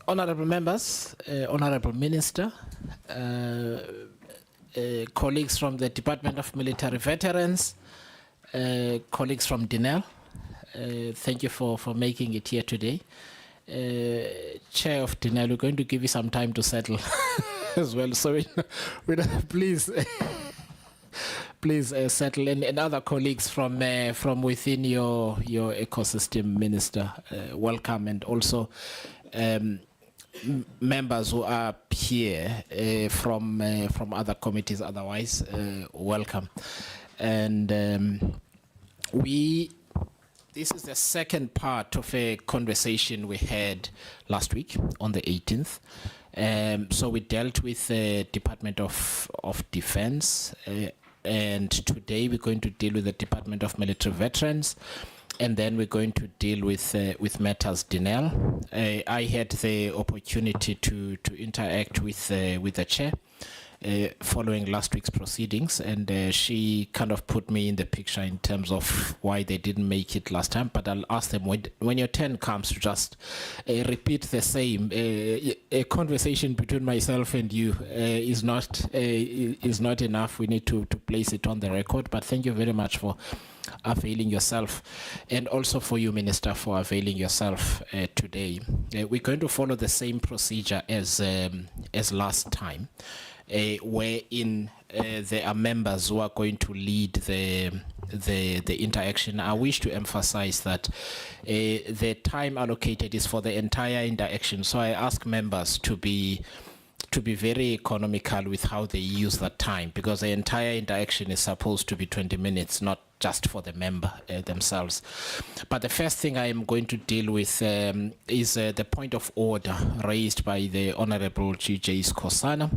Honorable members, Honorable Minister, colleagues from the Department of Military Veterans, colleagues from Denel, thank you for making it here today. Chair of Denel, we're going to give you some time to settle as well. So please, please settle, and other colleagues from within your ecosystem, Minister, welcome, and also members who are here from other committees otherwise, welcome. And this is the second part of a conversation we had last week on the 18th. So we dealt with the Department of Defense, and today we're going to deal with the Department of Military Veterans, and then we're going to deal with matters Denel. I had the opportunity to interact with the chair following last week's proceedings, and she kind of put me in the picture in terms of why they didn't make it last time. But I'll ask them when your turn comes to just repeat the same. A conversation between myself and you is not enough. We need to place it on the record. But thank you very much for availing yourself, and also for you, Minister, for availing yourself today. We're going to follow the same procedure as last time, wherein there are members who are going to lead the interaction. I wish to emphasize that the time allocated is for the entire interaction, so I ask members to be very economical with how they use that time, because the entire interaction is supposed to be 20 minutes, not just for the member themselves. But the first thing I am going to deal with is the point of order raised by the Honorable G.J. Skosana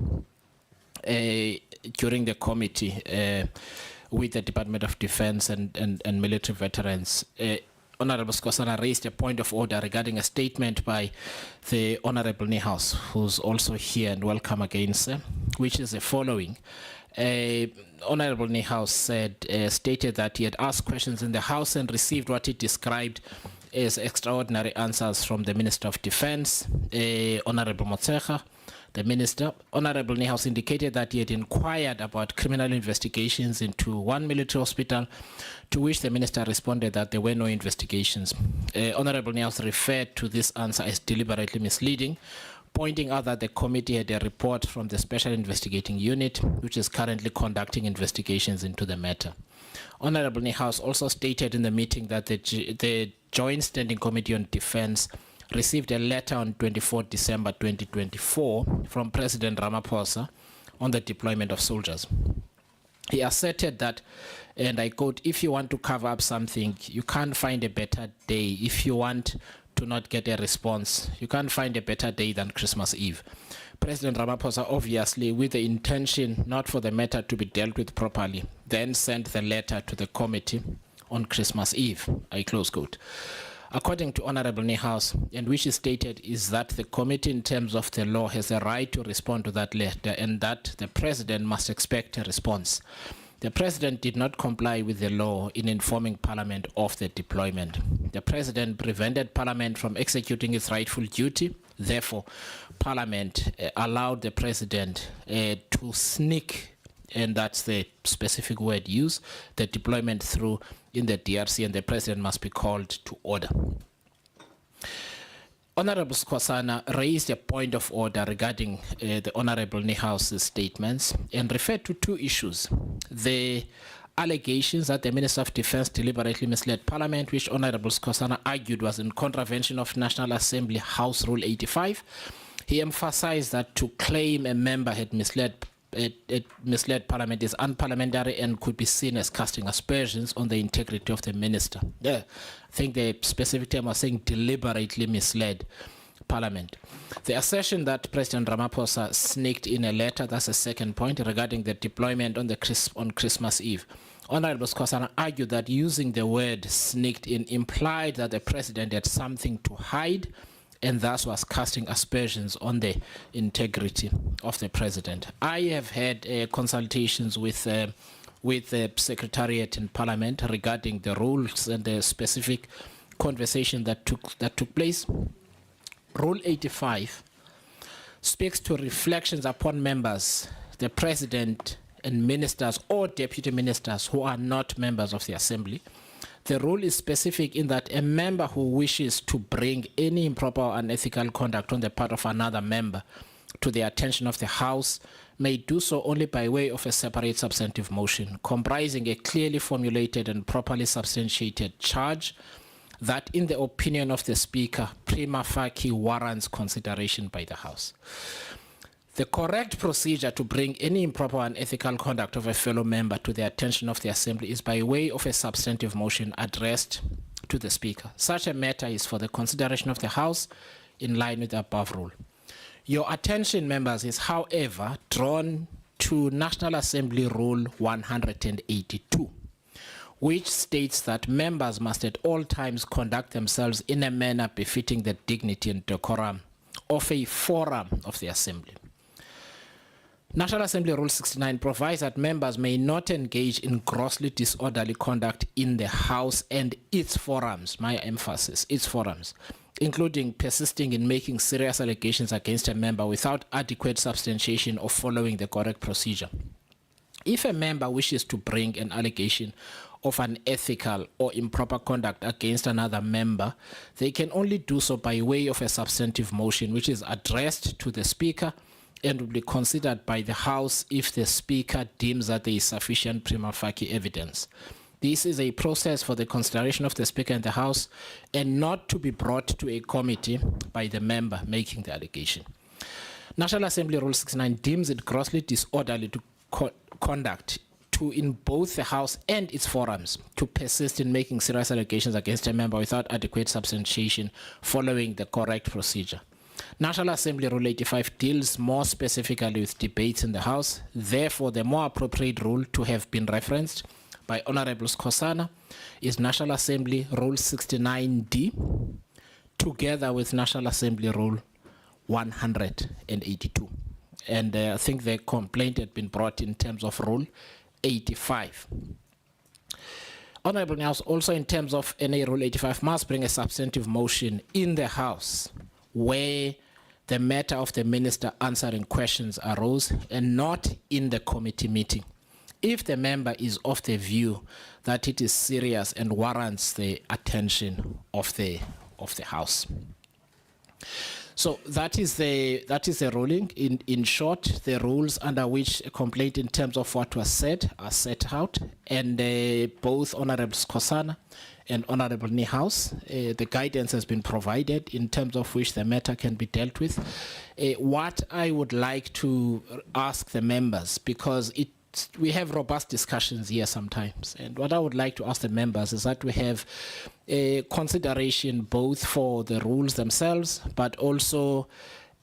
during the committee with the Department of Defense and Military Veterans. Honorable Skosana raised a point of order regarding a statement by the Honorable Niehaus, who's also here, and welcome again, sir, which is the following. Honorable Niehaus stated that he had asked questions in the House and received what he described as extraordinary answers from the Minister of Defense, Honorable Motsecha, the Minister. Honorable Niehaus indicated that he had inquired about criminal investigations into one military hospital, to which the Minister responded that there were no investigations. Honorable Niehaus referred to this answer as deliberately misleading, pointing out that the committee had a report from the Special Investigating Unit, which is currently conducting investigations into the matter. Honorable Niehaus also stated in the meeting that the Joint Standing Committee on Defense received a letter on 24 December 2024 from President Ramaphosa on the deployment of soldiers. He asserted that, and I quote, "If you want to cover up something, you can't find a better day. If you want to not get a response, you can't find a better day than Christmas Eve." President Ramaphosa, obviously with the intention not for the matter to be dealt with properly, then sent the letter to the committee on Christmas Eve, I close quote. According to Honorable Niehaus, and which is stated, is that the committee in terms of the law has a right to respond to that letter, and that the President must expect a response. The President did not comply with the law in informing Parliament of the deployment. The President prevented Parliament from executing its rightful duty. Therefore, Parliament allowed the President to sneak, and that's the specific word used, the deployment through in the DRC, and the President must be called to order. Honorable Skosana raised a point of order regarding the Honorable Niehaus's statements and referred to two issues. The allegations that the Minister of Defense deliberately misled Parliament, which Honorable Skosana argued was in contravention of National Assembly House Rule 85. He emphasized that to claim a member had misled Parliament is unparliamentary and could be seen as casting aspersions on the integrity of the minister. Yeah, I think the specific term was saying deliberately misled Parliament. The assertion that President Ramaphosa sneaked in a letter, that's the second point, regarding the deployment on Christmas Eve. Honorable Skosana argued that using the word sneaked in implied that the President had something to hide, and thus was casting aspersions on the integrity of the President. I have had consultations with the Secretariat in Parliament regarding the rules and the specific conversation that took place. Rule 85 speaks to reflections upon members, the president and ministers or deputy ministers who are not members of the assembly. The rule is specific in that a member who wishes to bring any improper or unethical conduct on the part of another member to the attention of the House may do so only by way of a separate substantive motion comprising a clearly formulated and properly substantiated charge that, in the opinion of the Speaker, prima facie warrants consideration by the House. The correct procedure to bring any improper and unethical conduct of a fellow member to the attention of the Assembly is by way of a substantive motion addressed to the Speaker. Such a matter is for the consideration of the House in line with the above rule. Your attention, members, is, however, drawn to National Assembly Rule 182, which states that members must at all times conduct themselves in a manner befitting the dignity and decorum of a forum of the Assembly. National Assembly Rule 69 provides that members may not engage in grossly disorderly conduct in the House and its forums, my emphasis, its forums, including persisting in making serious allegations against a member without adequate substantiation or following the correct procedure. If a member wishes to bring an allegation of unethical or improper conduct against another member, they can only do so by way of a substantive motion which is addressed to the Speaker and will be considered by the House if the Speaker deems that there is sufficient prima facie evidence. This is a process for the consideration of the Speaker and the House and not to be brought to a committee by the member making the allegation. National Assembly Rule 69 deems it grossly disorderly to conduct to, in both the House and its forums, to persist in making serious allegations against a member without adequate substantiation following the correct procedure. National Assembly Rule 85 deals more specifically with debates in the House. Therefore, the more appropriate rule to have been referenced by Honorable Skosana is National Assembly Rule 69D, together with National Assembly Rule 182. And I think the complaint had been brought in terms of Rule 85. Honorable House, also in terms of NA Rule 85, must bring a substantive motion in the House where the matter of the minister answering questions arose and not in the committee meeting, if the member is of the view that it is serious and warrants the attention of the House. So that is the ruling. In short, the rules under which a complaint in terms of what was said are set out, and both Honorable Skosana and Honorable Niehaus, the guidance has been provided in terms of which the matter can be dealt with. What I would like to ask the members, because we have robust discussions here sometimes, and what I would like to ask the members is that we have a consideration both for the rules themselves, but also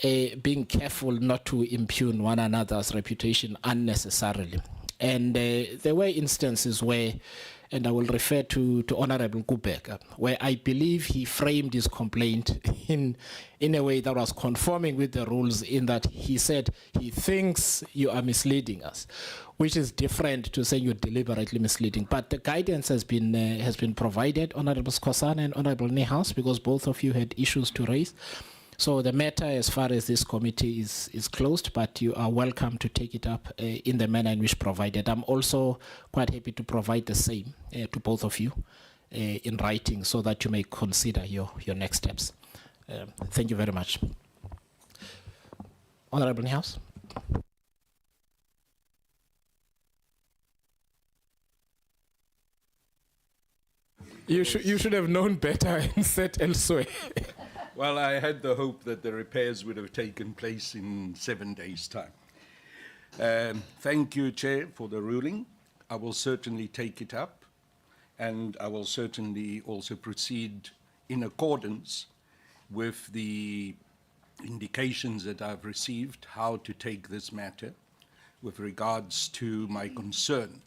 being careful not to impugn one another's reputation unnecessarily. And there were instances where, and I will refer to Honorable Kubeka, where I believe he framed his complaint in a way that was conforming with the rules, in that he said he thinks you are misleading us, which is different to saying you're deliberately misleading. But the guidance has been provided, Honorable Skosana and Honorable Niehaus, because both of you had issues to raise. So the matter, as far as this committee is closed, but you are welcome to take it up in the manner in which provided. I'm also quite happy to provide the same to both of you in writing, so that you may consider your next steps. Thank you very much. Honorable Niehaus. You should have known better and said elsewhere. Well, I had the hope that the repairs would have taken place in 7 days' time. Thank you, Chair, for the ruling. I will certainly take it up, and I will certainly also proceed in accordance with the indications that I've received how to take this matter with regards to my concern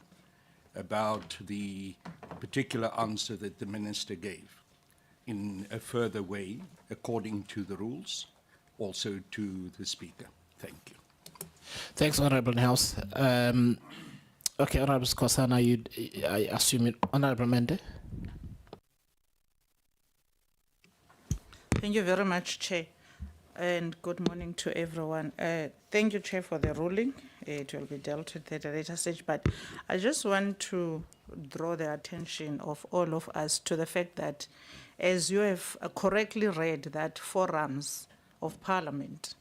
about the particular answer that the Minister gave, in a further way, according to the rules, also to the Speaker. Thank you. Thanks, Honorable House. Okay, Honorable Skosana, I assume Honorable Mende. Thank you very much, Chair. And good morning to everyone. Thank you, Chair, for the ruling. It will be dealt with at a later stage, but I just want to draw the attention of all of us to the fact that, as you have correctly read, that forums of Parliament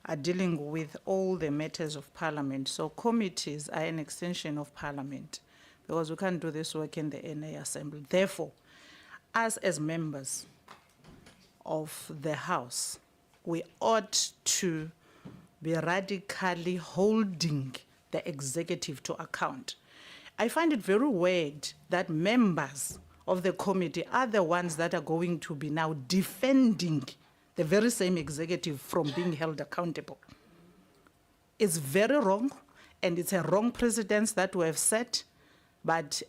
are dealing with all the matters of Parliament. So committees are an extension of Parliament, because we can't do this work in the NA Assembly. Therefore, us as members of the House, we ought to be radically holding the executive to account. I find it very weird that members of the committee are the ones that are going to be now defending the very same executive from being held accountable. It's very wrong, and it's a wrong precedence that we have set, but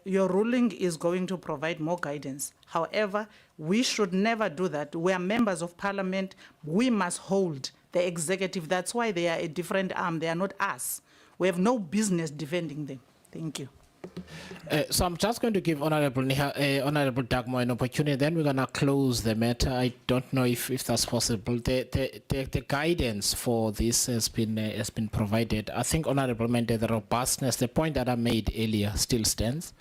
your ruling is going to provide more guidance. However, we should never do that. We are members of Parliament. We must hold the executive. That's why they are a different arm. They are not us. We have no business defending them. Thank you. So I'm just going to give Honorable Honorable Dagmo an opportunity. Then we're going to close the matter. I don't know if that's possible. The guidance for this has been provided. I think Honorable Mende, the robustness, the point that I made earlier still stands.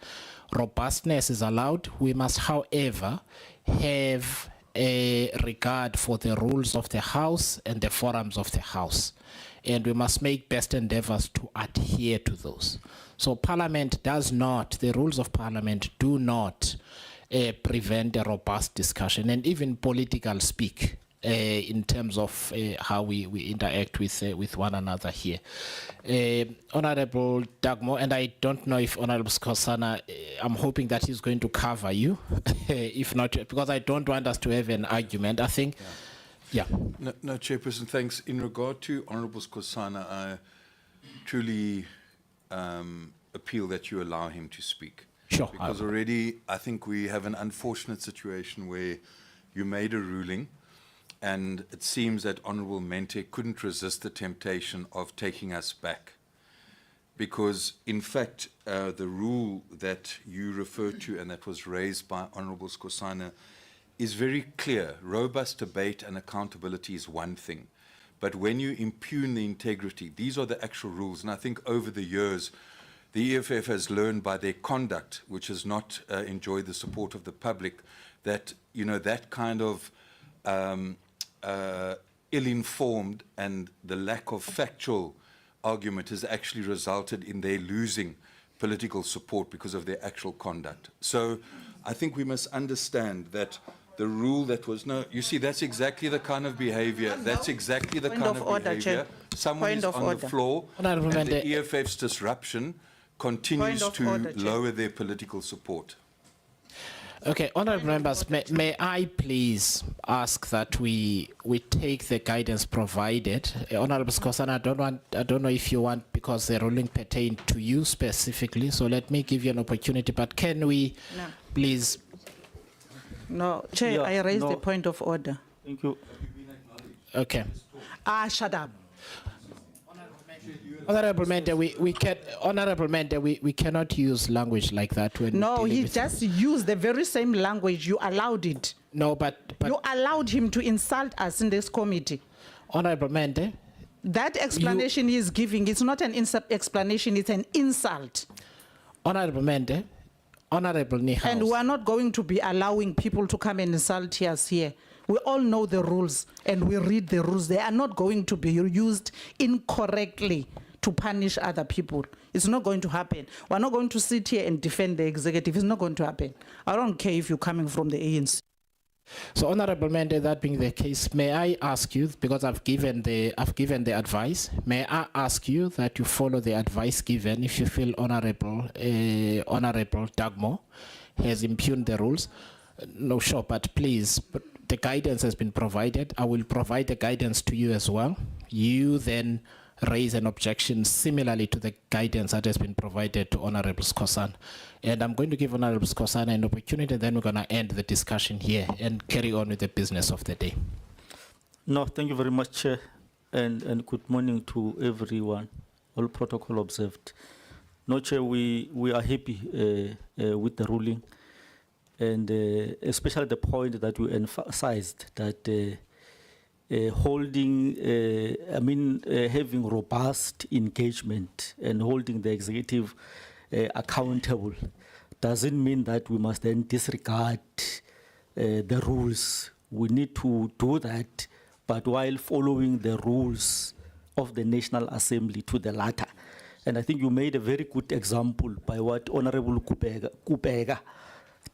Robustness is allowed. We must, however, have a regard for the rules of the House and the forums of the House, and we must make best endeavors to adhere to those. So Parliament does not, the rules of Parliament do not prevent a robust discussion and even political speak in terms of how we interact with one another here. Honorable Dagmo, and I don't know if Honorable Skosana, I'm hoping that he's going to cover you, if not, because I don't want us to have an argument. I think, yeah. No, Chairperson, thanks. In regard to Honorable Skosana, I truly appeal that you allow him to speak. Sure. Because already I think we have an unfortunate situation where you made a ruling, and it seems that Honorable Mente couldn't resist the temptation of taking us back. Because, in fact, the rule that you refer to and that was raised by Honorable Skosana is very clear. Robust debate and accountability is one thing. But when you impugn the integrity, these are the actual rules. And I think over the years, the EFF has learned by their conduct, which has not enjoyed the support of the public, that, you know, that kind of ill-informed and the lack of factual argument has actually resulted in their losing political support because of their actual conduct. So I think we must understand that the rule that was, no, you see, that's exactly the kind of behavior, that's exactly the kind of behavior. Someone is on the floor, and the EFF's disruption continues to lower their political support. Okay, honourable members, may I please ask that we take the guidance provided. Honourable Skosana, I don't know if you want, because the ruling pertained to you specifically, so let me give you an opportunity, but can we please? No, Chair, I raised the point of order. Thank you. Okay. Shut up. Honorable Mende, we cannot use language like that when no, he just used the very same language. You allowed it. No, but you allowed him to insult us in this committee. Honorable Mende, that explanation he is giving, it's not an explanation, it's an insult. Honorable Mende, Honorable Niehaus. And we are not going to be allowing people to come and insult us here. We all know the rules and we read the rules. They are not going to be used incorrectly to punish other people. It's not going to happen. We're not going to sit here and defend the executive. It's not going to happen. I don't care if you're coming from the ANC. So, Honorable Mende, that being the case, may I ask you, because I've given the advice, may I ask you that you follow the advice given if you feel Honorable Dagmo has impugned the rules? No, sure, but please, the guidance has been provided. I will provide the guidance to you as well. You then raise an objection similarly to the guidance that has been provided to Honorable Skosana. And I'm going to give Honorable Skosana an opportunity, then we're going to end the discussion here and carry on with the business of the day. No, thank you very much, Chair, and good morning to everyone, all protocol observed. No, Chair, we are happy with the ruling, and especially the point that you emphasized that having robust engagement and holding the executive accountable doesn't mean that we must then disregard the rules. We need to do that, but while following the rules of the National Assembly to the latter. And I think you made a very good example by what Honorable Kupega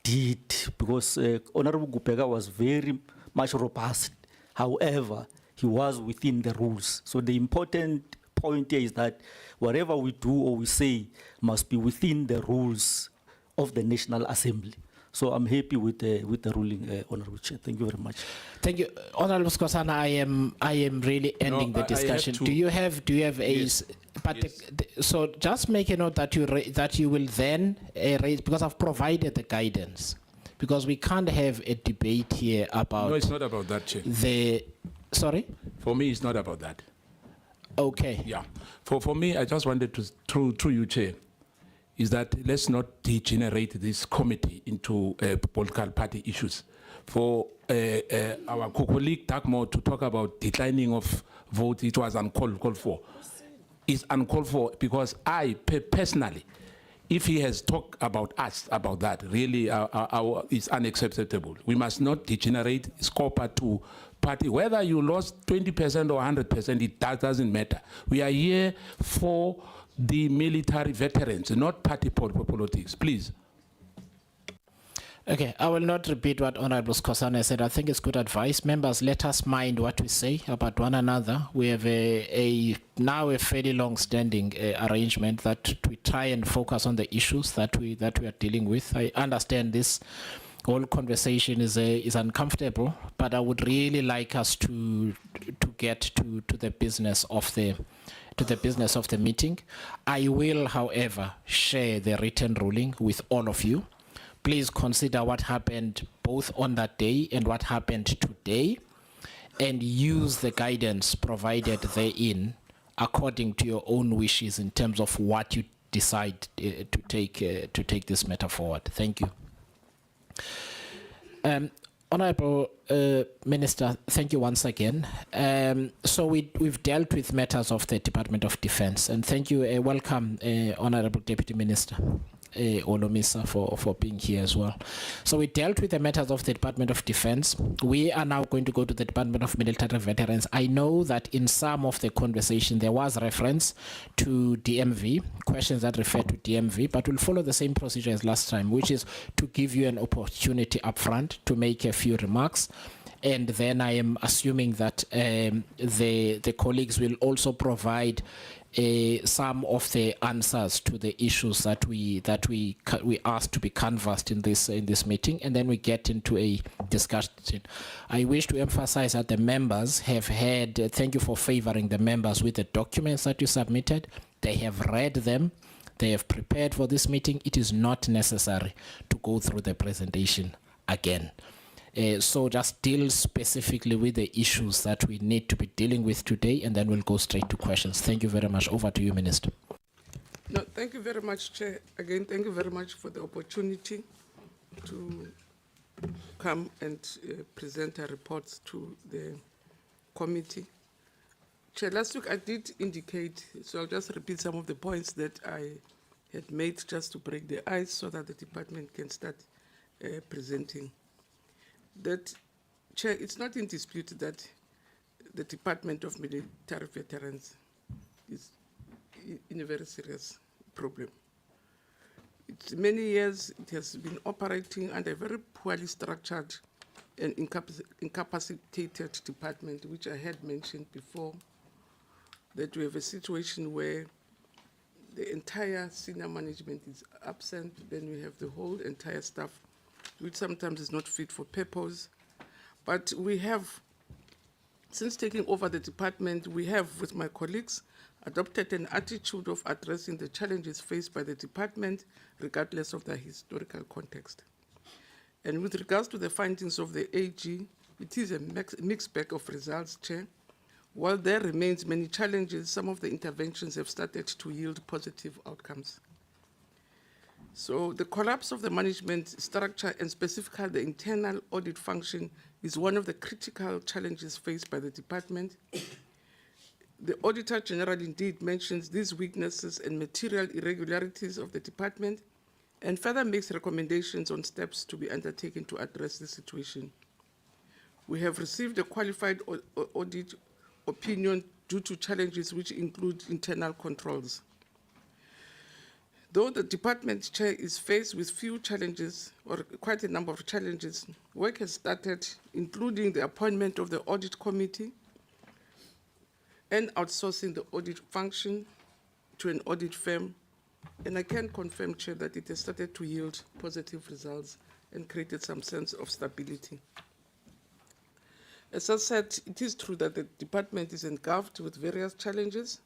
did, because Honorable Kupega was very much robust. However, he was within the rules. So the important point here is that whatever we do or we say must be within the rules of the National Assembly. So I'm happy with the ruling, Honorable Chair. Thank you very much. Thank you, Honorable Skosana. I am really ending the discussion. Do you have a? Yes. But Yes. so just make a note that you will then raise, because I've provided the guidance, because we can't have a debate here about No, it's not about that, Chair. the. Sorry. For me, it's not about that. Okay. Yeah. For me, I just wanted to, through you, Chair, is that let's not degenerate this committee into political party issues. For our colleague Dagmore to talk about declining of votes, it was uncalled for. It's uncalled for because I personally, if he has talked about us about that, really it's unacceptable. We must not degenerate SCOPA to party. Whether you lost 20% or 100%, it doesn't matter. We are here for the military veterans, not party politics. Please. Okay, I will not repeat what Honorable Skosana said. I think it's good advice. Members, let us mind what we say about one another. We have now a fairly long-standing arrangement that we try and focus on the issues that we are dealing with. I understand this whole conversation is uncomfortable, but I would really like us to get to the business of the meeting. I will, however, share the written ruling with all of you. Please consider what happened both on that day and what happened today, and use the guidance provided therein according to your own wishes in terms of what you decide to take this matter forward. Thank you. Honorable Minister, thank you once again. So we've dealt with matters of the Department of Defense, and thank you. Welcome, Honorable Deputy Minister Olomisa, for being here as well. So we dealt with the matters of the Department of Defense. We are now going to go to the Department of Military Veterans. I know that in some of the conversation there was reference to DMV, questions that refer to DMV, but we'll follow the same procedure as last time, which is to give you an opportunity up front to make a few remarks. And then I am assuming that the colleagues will also provide some of the answers to the issues that we asked to be canvassed in this meeting, and then we get into a discussion. I wish to emphasize that the members have had. Thank you for favoring the members with the documents that you submitted. They have read them. They have prepared for this meeting. It is not necessary to go through the presentation again. So just deal specifically with the issues that we need to be dealing with today, and then we'll go straight to questions. Thank you very much. Over to you, Minister. No, thank you very much, Chair. Again, thank you very much for the opportunity to come and present our reports to the committee. Chair, last week I did indicate, so I'll just repeat some of the points that I had made just to break the ice so that the department can start presenting. That, Chair, it's not in dispute that the Department of Military Veterans is in a very serious problem. It's many years it has been operating under a very poorly structured and incapacitated department, which I had mentioned before, that we have a situation where the entire senior management is absent, then we have the whole entire staff, which sometimes is not fit for purpose. But we have, since taking over the department, we have, with my colleagues, adopted an attitude of addressing the challenges faced by the department, regardless of their historical context. And with regards to the findings of the AG, it is a mixed bag of results, Chair. While there remains many challenges, some of the interventions have started to yield positive outcomes. So the collapse of the management structure and specifically the internal audit function is one of the critical challenges faced by the department. The Auditor General indeed mentions these weaknesses and material irregularities of the department and further makes recommendations on steps to be undertaken to address the situation. We have received a qualified audit opinion due to challenges which include internal controls. Though the department chair is faced with few challenges, or quite a number of challenges, work has started, including the appointment of the audit committee and outsourcing the audit function to an audit firm. And I can confirm, Chair, that it has started to yield positive results and created some sense of stability. As I said, it is true that the department is engulfed with various challenges.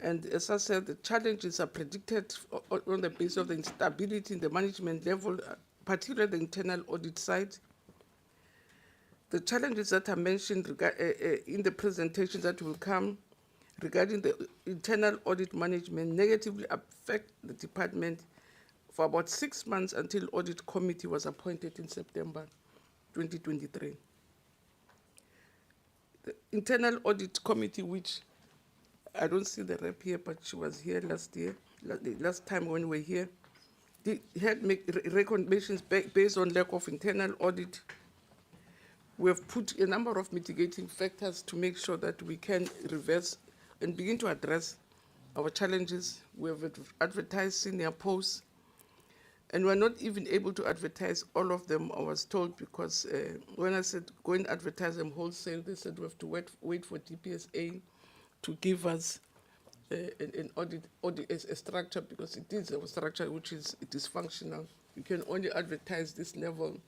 And as I said, the challenges are predicted on the basis of the instability in the management level, particularly the internal audit side. The challenges that are mentioned in the presentation that will come regarding the internal audit management negatively affect the department for about 6 months until audit committee was appointed in September 2023. The internal audit committee, which I don't see the rep here, but she was here last year, last time when we were here, they had made recommendations based on lack of internal audit. We have put a number of mitigating factors to make sure that we can reverse and begin to address our challenges. We have advertised senior posts, and we're not even able to advertise all of them, I was told, because when I said go and advertise them wholesale, they said we have to wait for DPSA to give us an audit a structure, because it is a structure which is functional. You can only advertise this level.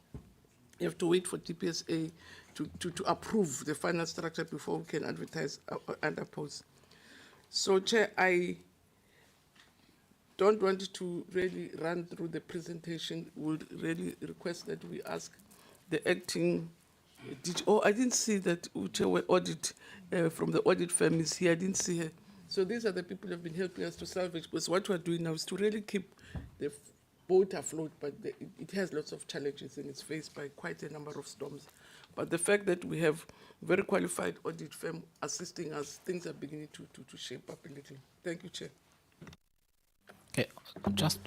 You have to wait for DPSA to approve the final structure before we can advertise under posts. So, Chair, I don't want to really run through the presentation. Would really request that we ask the acting. I didn't see that Uche audit from the audit firm is here. I didn't see her. So these are the people who have been helping us to salvage, because what we're doing now is to really keep the boat afloat, but it has lots of challenges and it's faced by quite a number of storms. But the fact that we have very qualified audit firm assisting us, things are beginning to shape up a little. Thank you, Chair. Okay, just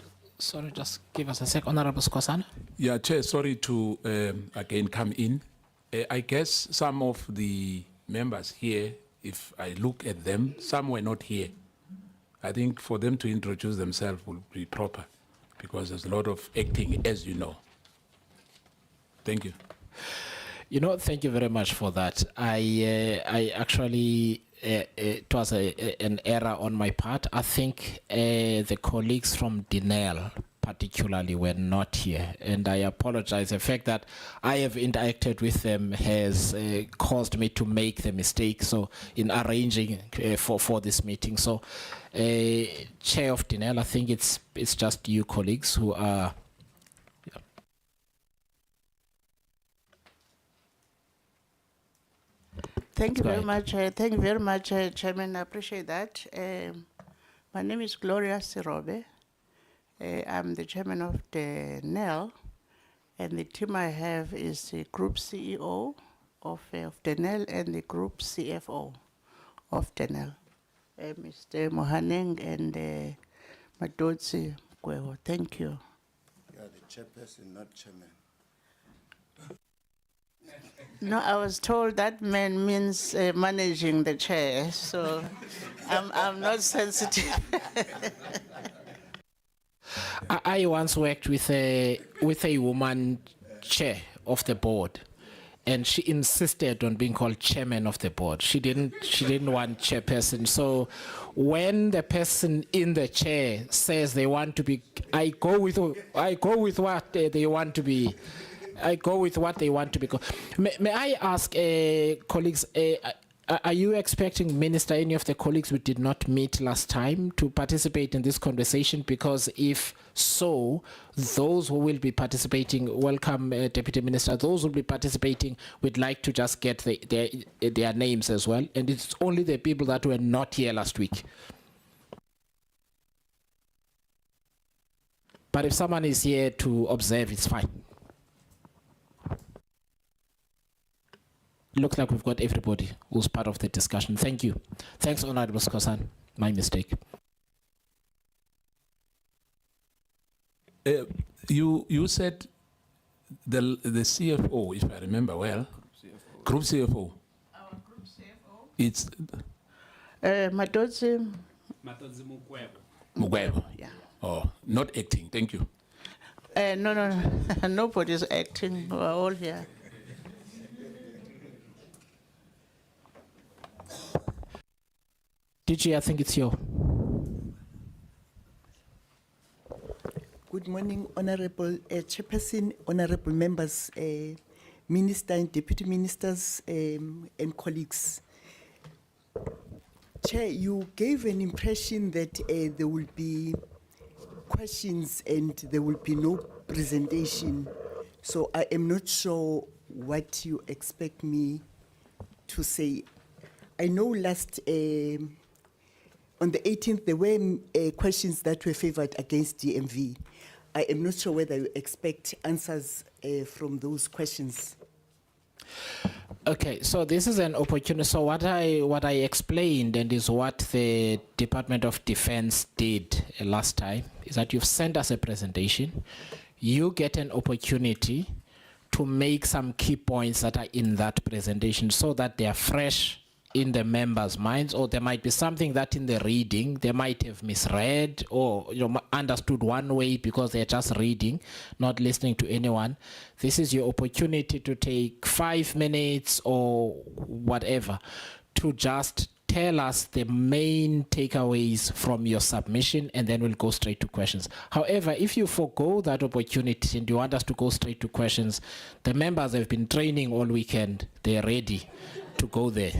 give us a sec, Honorable Skwasana. Yeah, Chair, sorry to again come in. I guess some of the members here, if I look at them, some were not here. I think for them to introduce themselves will be proper, because there's a lot of acting, as you know. Thank you. You know, thank you very much for that. I actually, it was an error on my part. I think the colleagues from Denel particularly were not here, and I apologize. The fact that I have interacted with them has caused me to make the mistake, so in arranging for this meeting. So, Chair of Denel, I think it's just you colleagues who are. Thank you Go very ahead. much. Thank you very much, Chairman. I appreciate that. My name is Gloria Sirobe. I'm the chairman of Denel, and the team I have is the group CEO of Denel and the group CFO of Denel, Mr. Mohaneng and Madotsi Kweho. Thank you. You are the chairperson, not chairman. No, I was told that man means managing the chair, so I'm not sensitive. I once worked with a woman chair of the board, and she insisted on being called chairman of the board. She didn't want chairperson. So when the person in the chair says they want to be, I go with what they want to be. I go with what they want to be. May I ask, colleagues, are you expecting Minister, any of the colleagues who did not meet last time, to participate in this conversation? Because if so, those who will be participating, welcome, Deputy Minister, those who will be participating, we'd like to just get their names as well. And it's only the people that were not here last week. But if someone is here to observe, it's fine. Looks like we've got everybody who's part of the discussion. Thank you. Thanks, Honorable Skosan. My mistake. You said the CFO, if I remember well, Group CFO. Our group CFO. It's Madodzi, Mugwebo. yeah. Oh, not acting. Thank you. No, nobody's acting, we're all here. DG, I think it's you. Good morning, Honorable Chairperson, Honorable Members, Minister and Deputy Ministers, and colleagues. Chair, you gave an impression that there will be questions and there will be no presentation. So I am not sure what you expect me to say. I know last, on the 18th, there were questions that were favored against DMV. I am not sure whether you expect answers from those questions. Okay, so this is an opportunity. So what I explained, and is what the Department of Defense did last time, is that you've sent us a presentation. You get an opportunity to make some key points that are in that presentation so that they are fresh in the members' minds, or there might be something that in the reading they might have misread or understood one way because they're just reading, not listening to anyone. This is your opportunity to take 5 minutes or whatever to just tell us the main takeaways from your submission, and then we'll go straight to questions. However, if you forgo that opportunity and you want us to go straight to questions, the members have been training all weekend. They're ready to go there.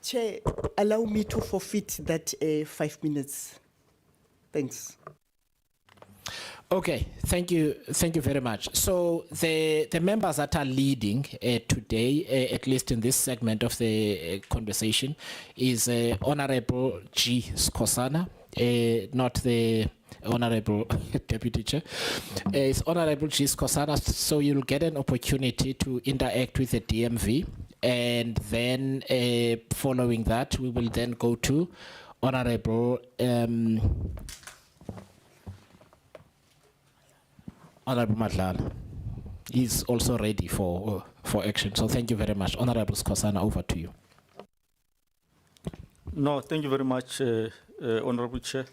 Chair, allow me to forfeit that 5 minutes. Thanks. Okay, thank you very much. So the members that are leading today, at least in this segment of the conversation, is Honorable G. Skosana, not the Honorable Deputy Chair. It's Honorable G. Skosana, so you'll get an opportunity to interact with the DMV, and then following that, we will then go to Honorable Honorable Madlala. He's also ready for action. So thank you very much. Honorable Skosana, over to you. No, thank you very much, Honorable Chair,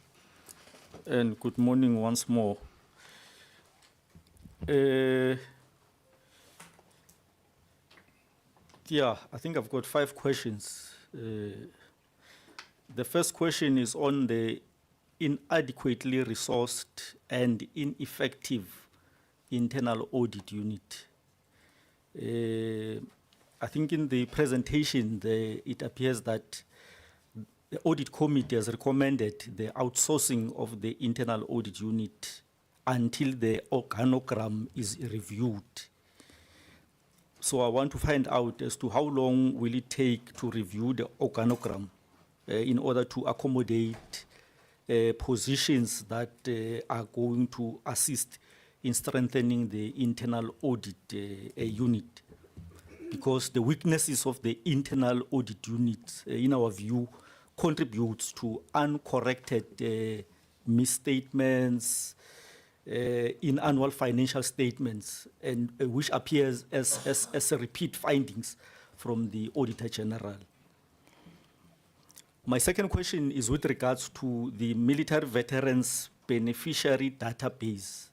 and good morning once more. Yeah, I think I've got 5 questions. The first question is on the inadequately resourced and ineffective internal audit unit. I think in the presentation, it appears that the audit committee has recommended the outsourcing of the internal audit unit until the organogram is reviewed. So I want to find out as to how long will it take to review the organogram in order to accommodate positions that are going to assist in strengthening the internal audit unit. Because the weaknesses of the internal audit unit, in our view, contributes to uncorrected misstatements in annual financial statements, and which appears as a repeat findings from the Auditor General. My second question is with regards to the military veterans beneficiary database.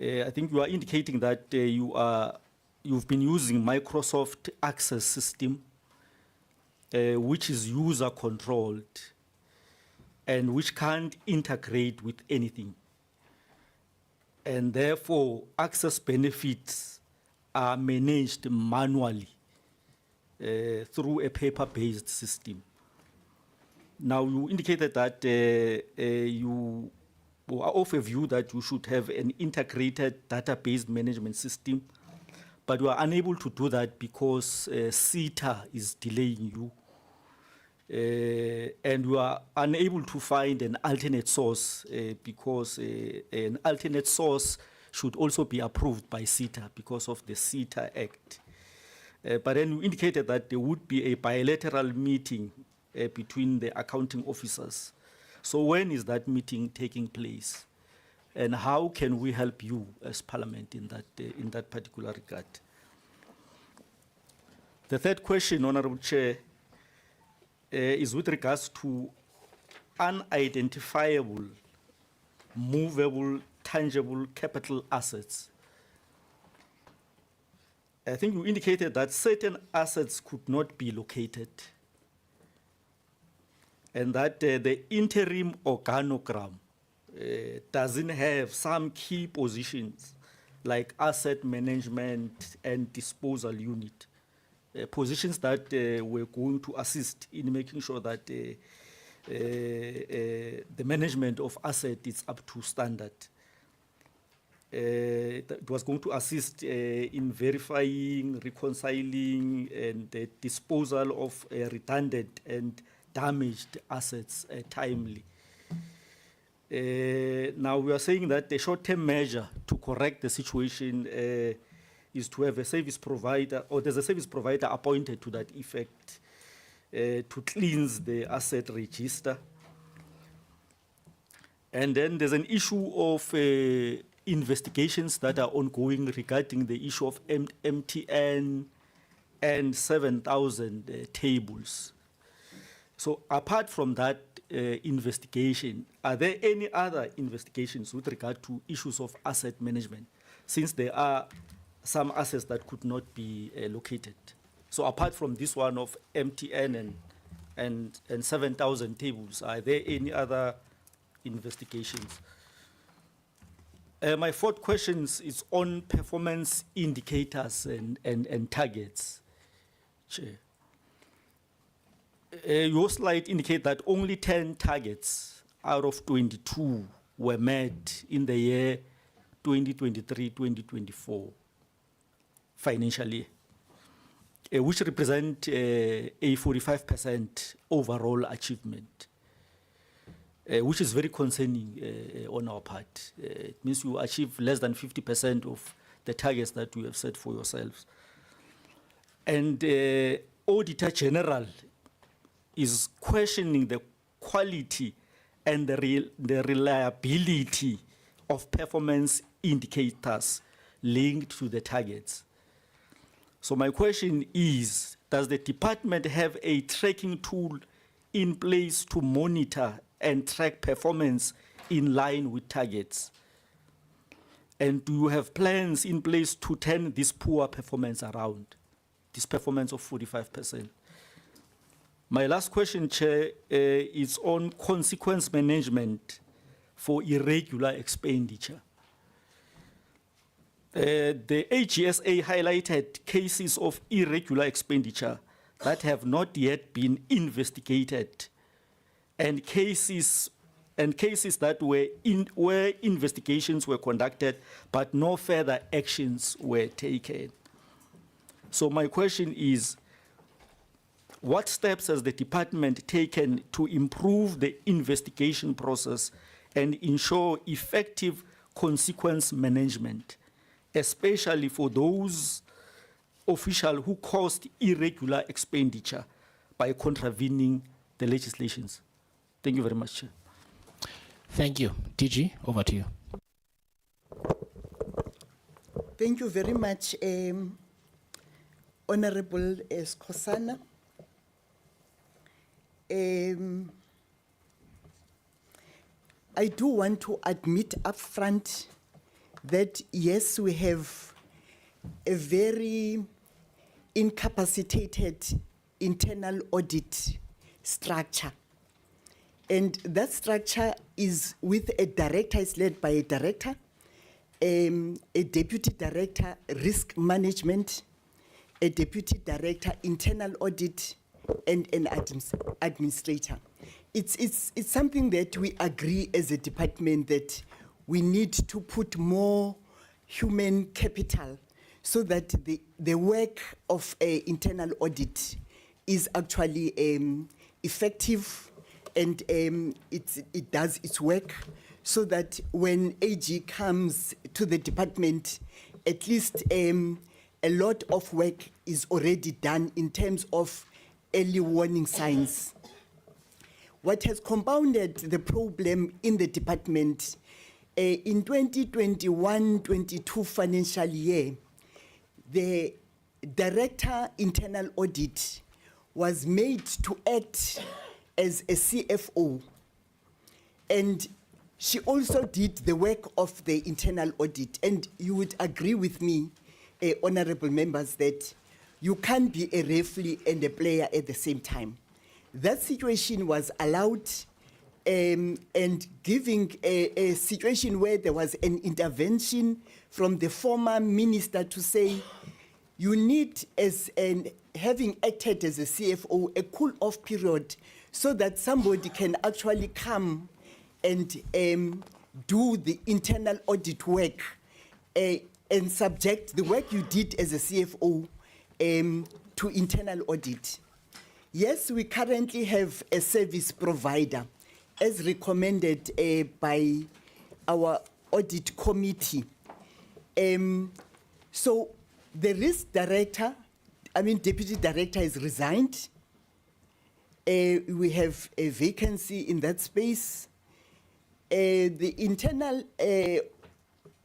I think you are indicating that you've been using Microsoft Access system, which is user controlled and which can't integrate with anything. And therefore, access benefits are managed manually through a paper-based system. Now, you indicated that you are of a view that you should have an integrated database management system, but you are unable to do that because CETA is delaying you. And we are unable to find an alternate source because an alternate source should also be approved by CETA because of the CETA Act. But then we indicated that there would be a bilateral meeting between the accounting officers. So when is that meeting taking place? And how can we help you as Parliament in that particular regard? The third question, Honourable Chair, is with regards to unidentifiable, movable, tangible capital assets. I think you indicated that certain assets could not be located and that the interim organogram doesn't have some key positions like asset management and disposal unit. Positions that were going to assist in making sure that the management of asset is up to standard. It was going to assist in verifying, reconciling, and the disposal of redundant and damaged assets timely. Now we are saying that the short-term measure to correct the situation is to have a service provider, or there's a service provider appointed to that effect to cleanse the asset register. And then there's an issue of investigations that are ongoing regarding the issue of MTN and 7,000 tables. So apart from that investigation, are there any other investigations with regard to issues of asset management, since there are some assets that could not be located? So apart from this one of MTN and 7,000 tables, are there any other investigations? My fourth question is on performance indicators and targets. Chair. Your slide indicate that only 10 targets out of 22 were met in the year 2023-2024 financially, which represent a 45% overall achievement, which is very concerning on our part. It means you achieve less than 50% of the targets that you have set for yourselves. And Auditor General is questioning the quality and the reliability of performance indicators linked to the targets. So my question is, does the department have a tracking tool in place to monitor and track performance in line with targets? And do you have plans in place to turn this poor performance around, this performance of 45%? My last question, Chair, is on consequence management for irregular expenditure. The AGSA highlighted cases of irregular expenditure that have not yet been investigated, and cases that where investigations were conducted but no further actions were taken. So my question is, what steps has the department taken to improve the investigation process and ensure effective consequence management, especially for those officials who caused irregular expenditure by contravening the legislations? Thank you very much, Chair. Thank you. DG, over to you. Thank you very much, Honorable Skosana. I do want to admit up front that yes, we have a very incapacitated internal audit structure. And that structure is with a director, it's led by a director, a deputy director, risk management, a deputy director, internal audit, and an administrator. It's something that we agree as a department that we need to put more human capital so that the work of internal audit is actually effective and it does its work so that when AG comes to the department, at least a lot of work is already done in terms of early warning signs. What has compounded the problem in the department in 2021-22 financial year, the Director Internal Audit was made to act as a CFO, and she also did the work of the internal audit. And you would agree with me, honorable members, that you can't be a referee and a player at the same time. That situation was allowed, and giving a situation where there was an intervention from the former minister to say, you need, having acted as a CFO, a cool-off period so that somebody can actually come and do the internal audit work and subject the work you did as a CFO to internal audit. Yes, we currently have a service provider as recommended by our audit committee. So the risk director, deputy director has resigned. We have a vacancy in that space. The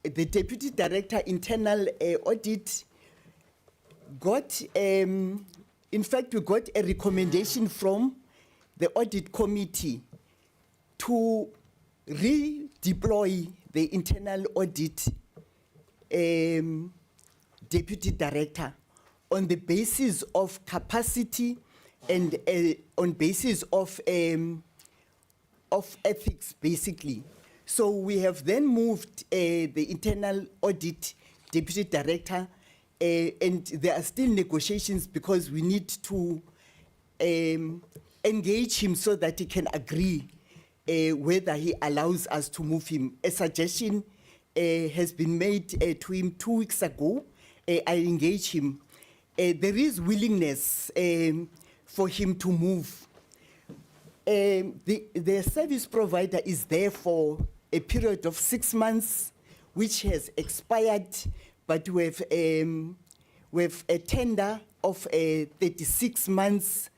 deputy director internal audit got, in fact, we got a recommendation from the audit committee to redeploy the internal audit deputy director on the basis of capacity and on basis of ethics, basically. So we have then moved the internal audit deputy director, and there are still negotiations because we need to engage him so that he can agree whether he allows us to move him. A suggestion has been made to him 2 weeks ago. I engaged him. There is willingness for him to move. The service provider is there for a period of 6 months, which has expired, but we have a tender of 36 months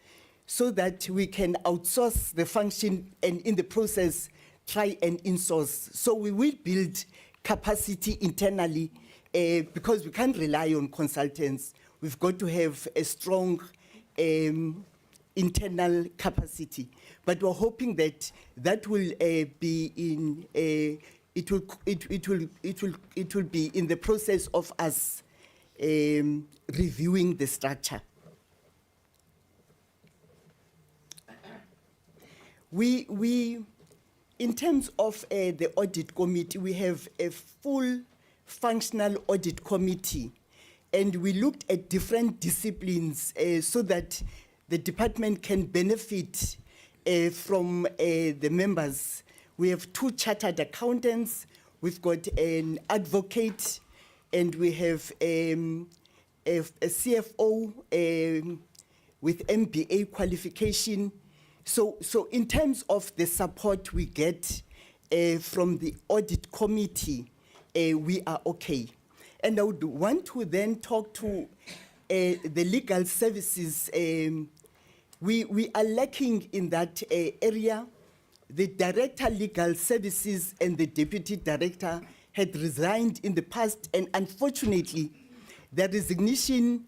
so that we can outsource the function and in the process try and insource. So we will build capacity internally because we can't rely on consultants. We've got to have a strong internal capacity. But we're hoping that that will be in it will be in the process of us reviewing the structure. We in terms of the audit committee, we have a full functional audit committee, and we looked at different disciplines so that the department can benefit from the members. We have 2 chartered accountants, we've got an advocate, and we have a CFO with MBA qualification. So in terms of the support we get from the audit committee, we are okay. And I would want to then talk to the legal services. We are lacking in that area. The director legal services and the deputy director had resigned in the past, and unfortunately, the resignation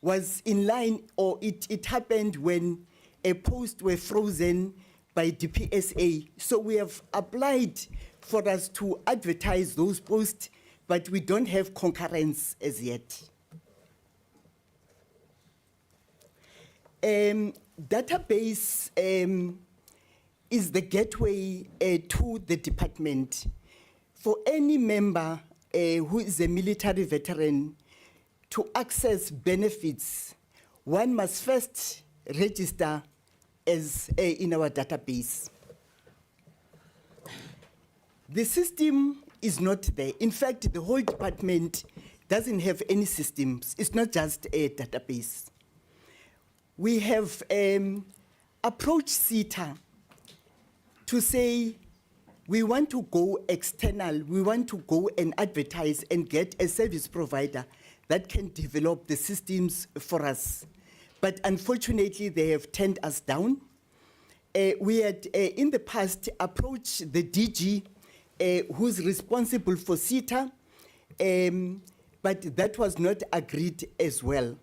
was in line, or it happened when a post were frozen by DPSA. So we have applied for us to advertise those posts, but we don't have concurrence as yet. Database is the gateway to the department. For any member who is a military veteran to access benefits, one must first register as in our database. The system is not there. In fact, the whole department doesn't have any systems. It's not just a database. We have approach CETA to say, we want to go external, we want to go and advertise and get a service provider that can develop the systems for us. But unfortunately, they have turned us down. We had, in the past, approached the DG, who's responsible for CETA, but that was not agreed as well.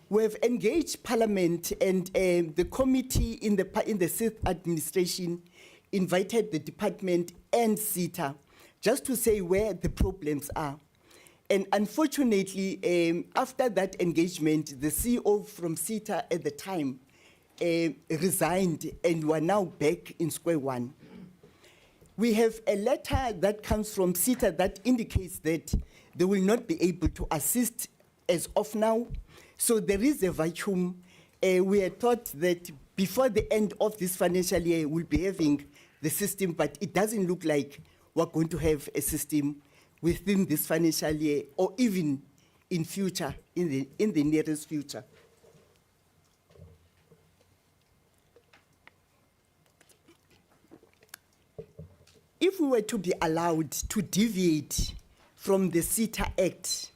We have engaged Parliament, and the committee in the Sixth Administration invited the department and CETA just to say where the problems are. And unfortunately, after that engagement, the CEO from CETA at the time resigned, and we are now back in square one. We have a letter that comes from CETA that indicates that they will not be able to assist as of now. So there is a vacuum. We had thought that before the end of this financial year, we'll be having the system, but it doesn't look like we're going to have a system within this financial year, or even in future, in the nearest future. If we were to be allowed to deviate from the CETA Act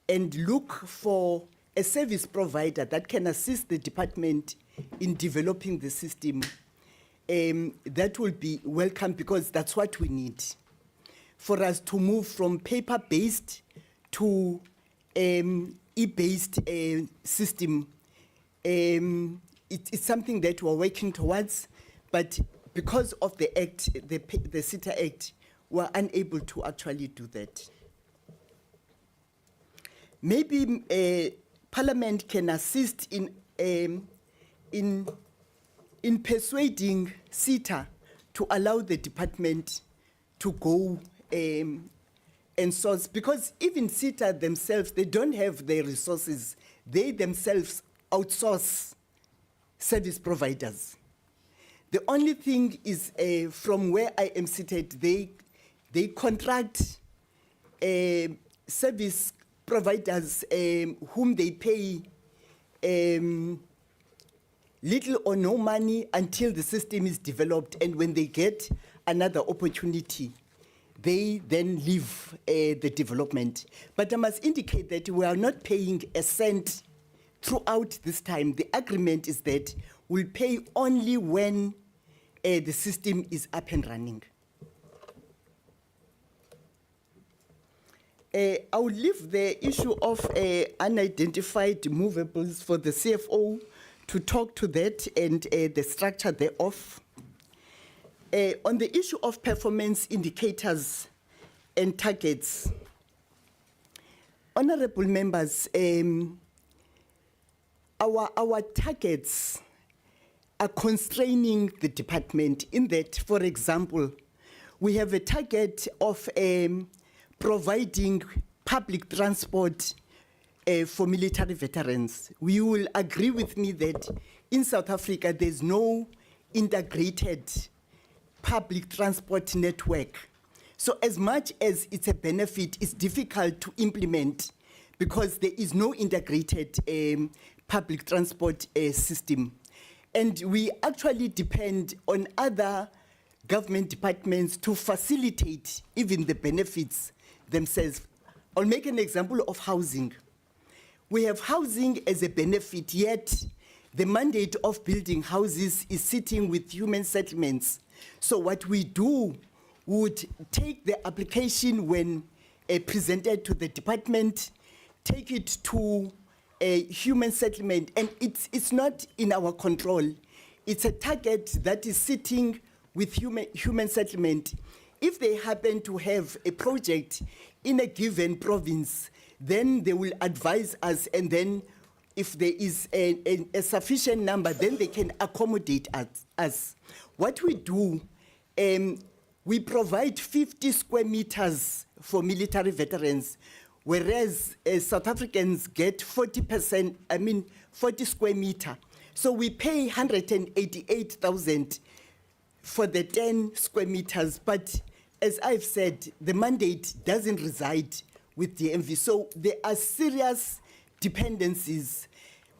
and look for a service provider that can assist the department in developing the system, that will be welcome, because that's what we need for us to move from paper-based to e-based system. It's something that we're working towards, but because of the Act, the CETA Act, we're unable to actually do that. Maybe Parliament can assist in persuading CETA to allow the department to go and source, because even CETA themselves, they don't have the resources. They themselves outsource service providers. The only thing is, from where I am seated, they contract service providers whom they pay little or no money until the system is developed, and when they get another opportunity, they then leave the development. But I must indicate that we are not paying a cent throughout this time. The agreement is that we'll pay only when the system is up and running. I will leave the issue of unidentified movables for the CFO to talk to that and the structure thereof. On the issue of performance indicators and targets, honorable members, our targets are constraining the department in that, for example, we have a target of providing public transport for military veterans. You will agree with me that in South Africa, there's no integrated public transport network. So as much as it's a benefit, it's difficult to implement because there is no integrated public transport system. And we actually depend on other government departments to facilitate even the benefits themselves. I'll make an example of housing. We have housing as a benefit, yet the mandate of building houses is sitting with human settlements. So what we do would take the application when presented to the department, take it to a human settlement, and it's not in our control. It's a target that is sitting with human settlement. If they happen to have a project in a given province, then they will advise us, and then if there is a sufficient number, then they can accommodate us. What we do, we provide 50 square meters for military veterans, whereas South Africans get 40%, 40 square meter. So we pay 188,000 for the 10 square meters, but as I've said, the mandate doesn't reside with the DMV. So there are serious dependencies.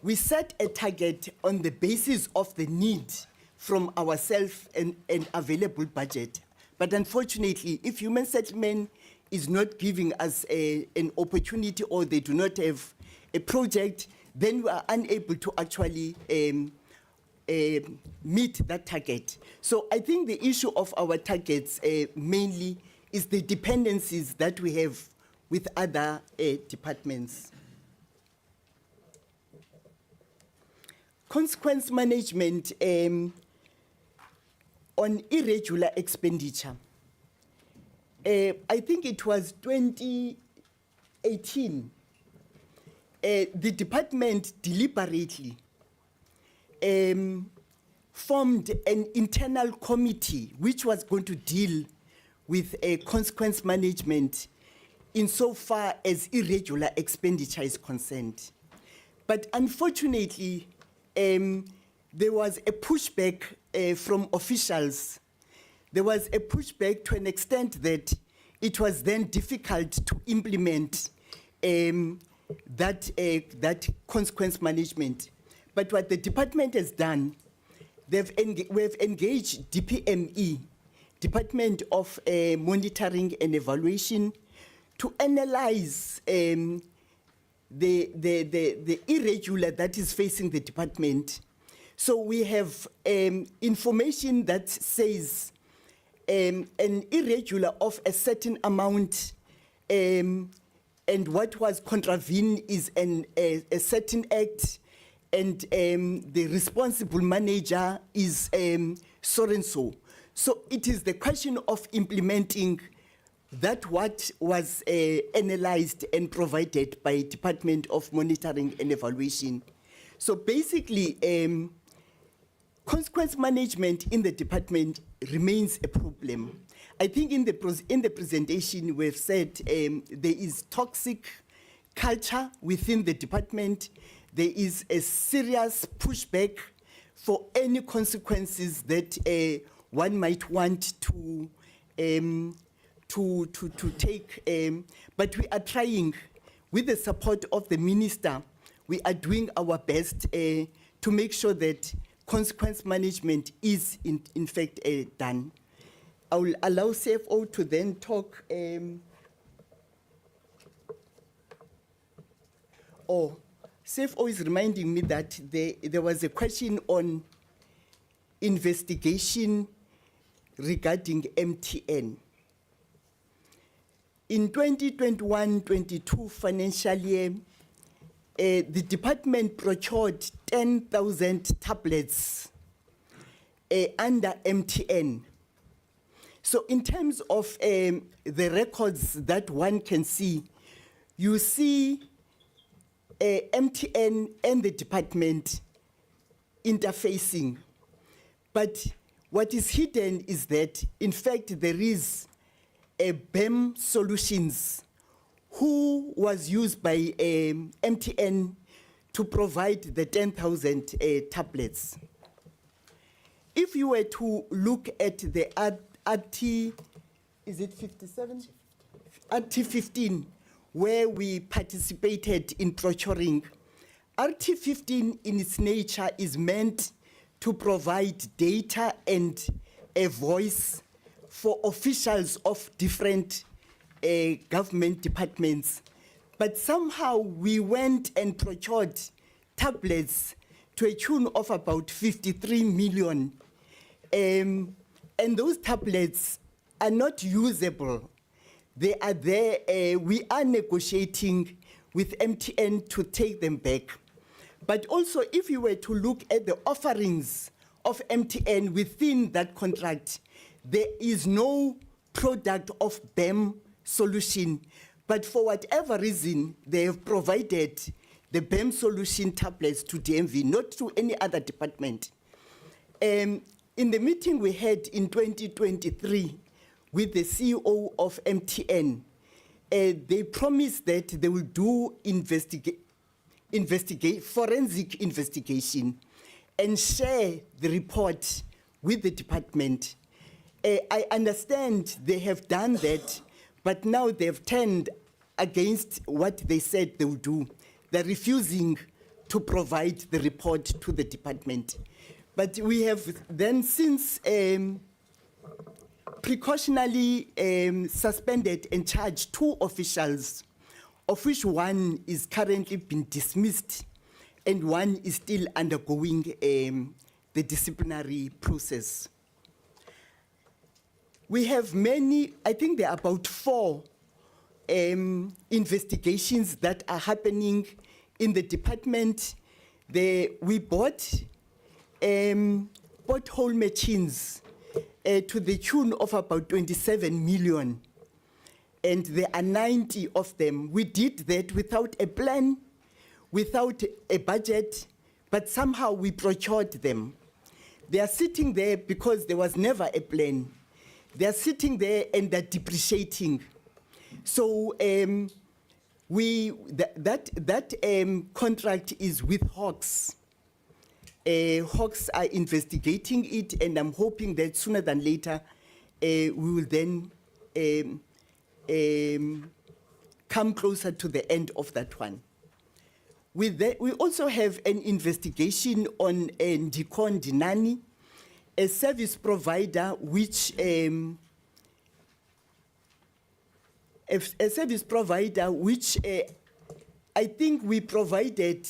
we set a target on the basis of the need from ourselves and available budget. But unfortunately, if human settlement is not giving us an opportunity or they do not have a project, then we are unable to actually meet that target. So I think the issue of our targets mainly is the dependencies that we have with other departments. Consequence management on irregular expenditure. I think it was 2018. The department deliberately formed an internal committee which was going to deal with consequence management insofar as irregular expenditure is concerned. But unfortunately, there was a pushback from officials. There was a pushback to an extent that it was then difficult to implement that consequence management. But what the department has done, we have engaged DPME, Department of Monitoring and Evaluation, to analyze the irregular that is facing the department. So we have information that says an irregular of a certain amount, and what was contravened is a certain act, and the responsible manager is so and so. So it is the question of implementing that what was analyzed and provided by Department of Monitoring and Evaluation. So basically, consequence management in the department remains a problem. I think in the presentation we've said there is toxic culture within the department. There is a serious pushback for any consequences that one might want to take, but we are trying, with the support of the minister, we are doing our best to make sure that consequence management is in fact done. I will allow CFO to then talk. CFO is reminding me that there was a question on investigation regarding MTN. In 2021-22 financial year, the department procured 10,000 tablets under MTN. So in terms of the records that one can see, you see MTN and the department interfacing. But what is hidden is that, in fact, there is a BEM Solutions who was used by MTN to provide the 10,000 tablets. If you were to look at the RT, is it 57? RT 15, where we participated in procuring, RT 15 in its nature is meant to provide data and a voice for officials of different government departments. But somehow we went and procured tablets to a tune of about 53 million. And those tablets are not usable. They are there. We are negotiating with MTN to take them back. But also, if you were to look at the offerings of MTN within that contract, there is no product of BEM solution. But for whatever reason, they have provided the BEM solution tablets to DMV, not to any other department. In the meeting we had in 2023 with the CEO of MTN, they promised that they will do forensic investigation and share the report with the department. I understand they have done that, but now they've turned against what they said they would do. They're refusing to provide the report to the department. But we have then since precautionally suspended and charged 2 officials, of which one is currently been dismissed and one is still undergoing the disciplinary process. We have many, I think there are about 4 investigations that are happening in the department. We bought pothole machines to the tune of about 27 million. And there are 90 of them. We did that without a plan, without a budget, but somehow we procured them. They are sitting there because there was never a plan. They are sitting there and they're depreciating. So that contract is with Hawks. Hawks are investigating it, and I'm hoping that sooner than later we will then come closer to the end of that one. With that, we also have an investigation on Ndikon Dinani, a service provider which I think we provided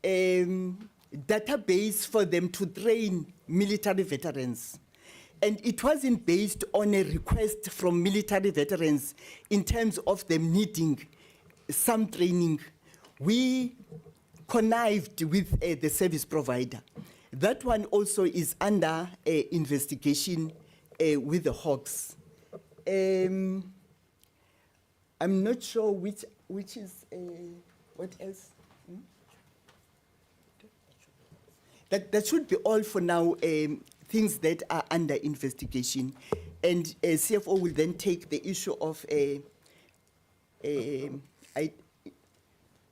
database for them to train military veterans. And it wasn't based on a request from military veterans in terms of them needing some training. We connived with the service provider. That one also is under investigation with the Hawks. I'm not sure which is, what else? That should be all for now, things that are under investigation. And CFO will then take the issue of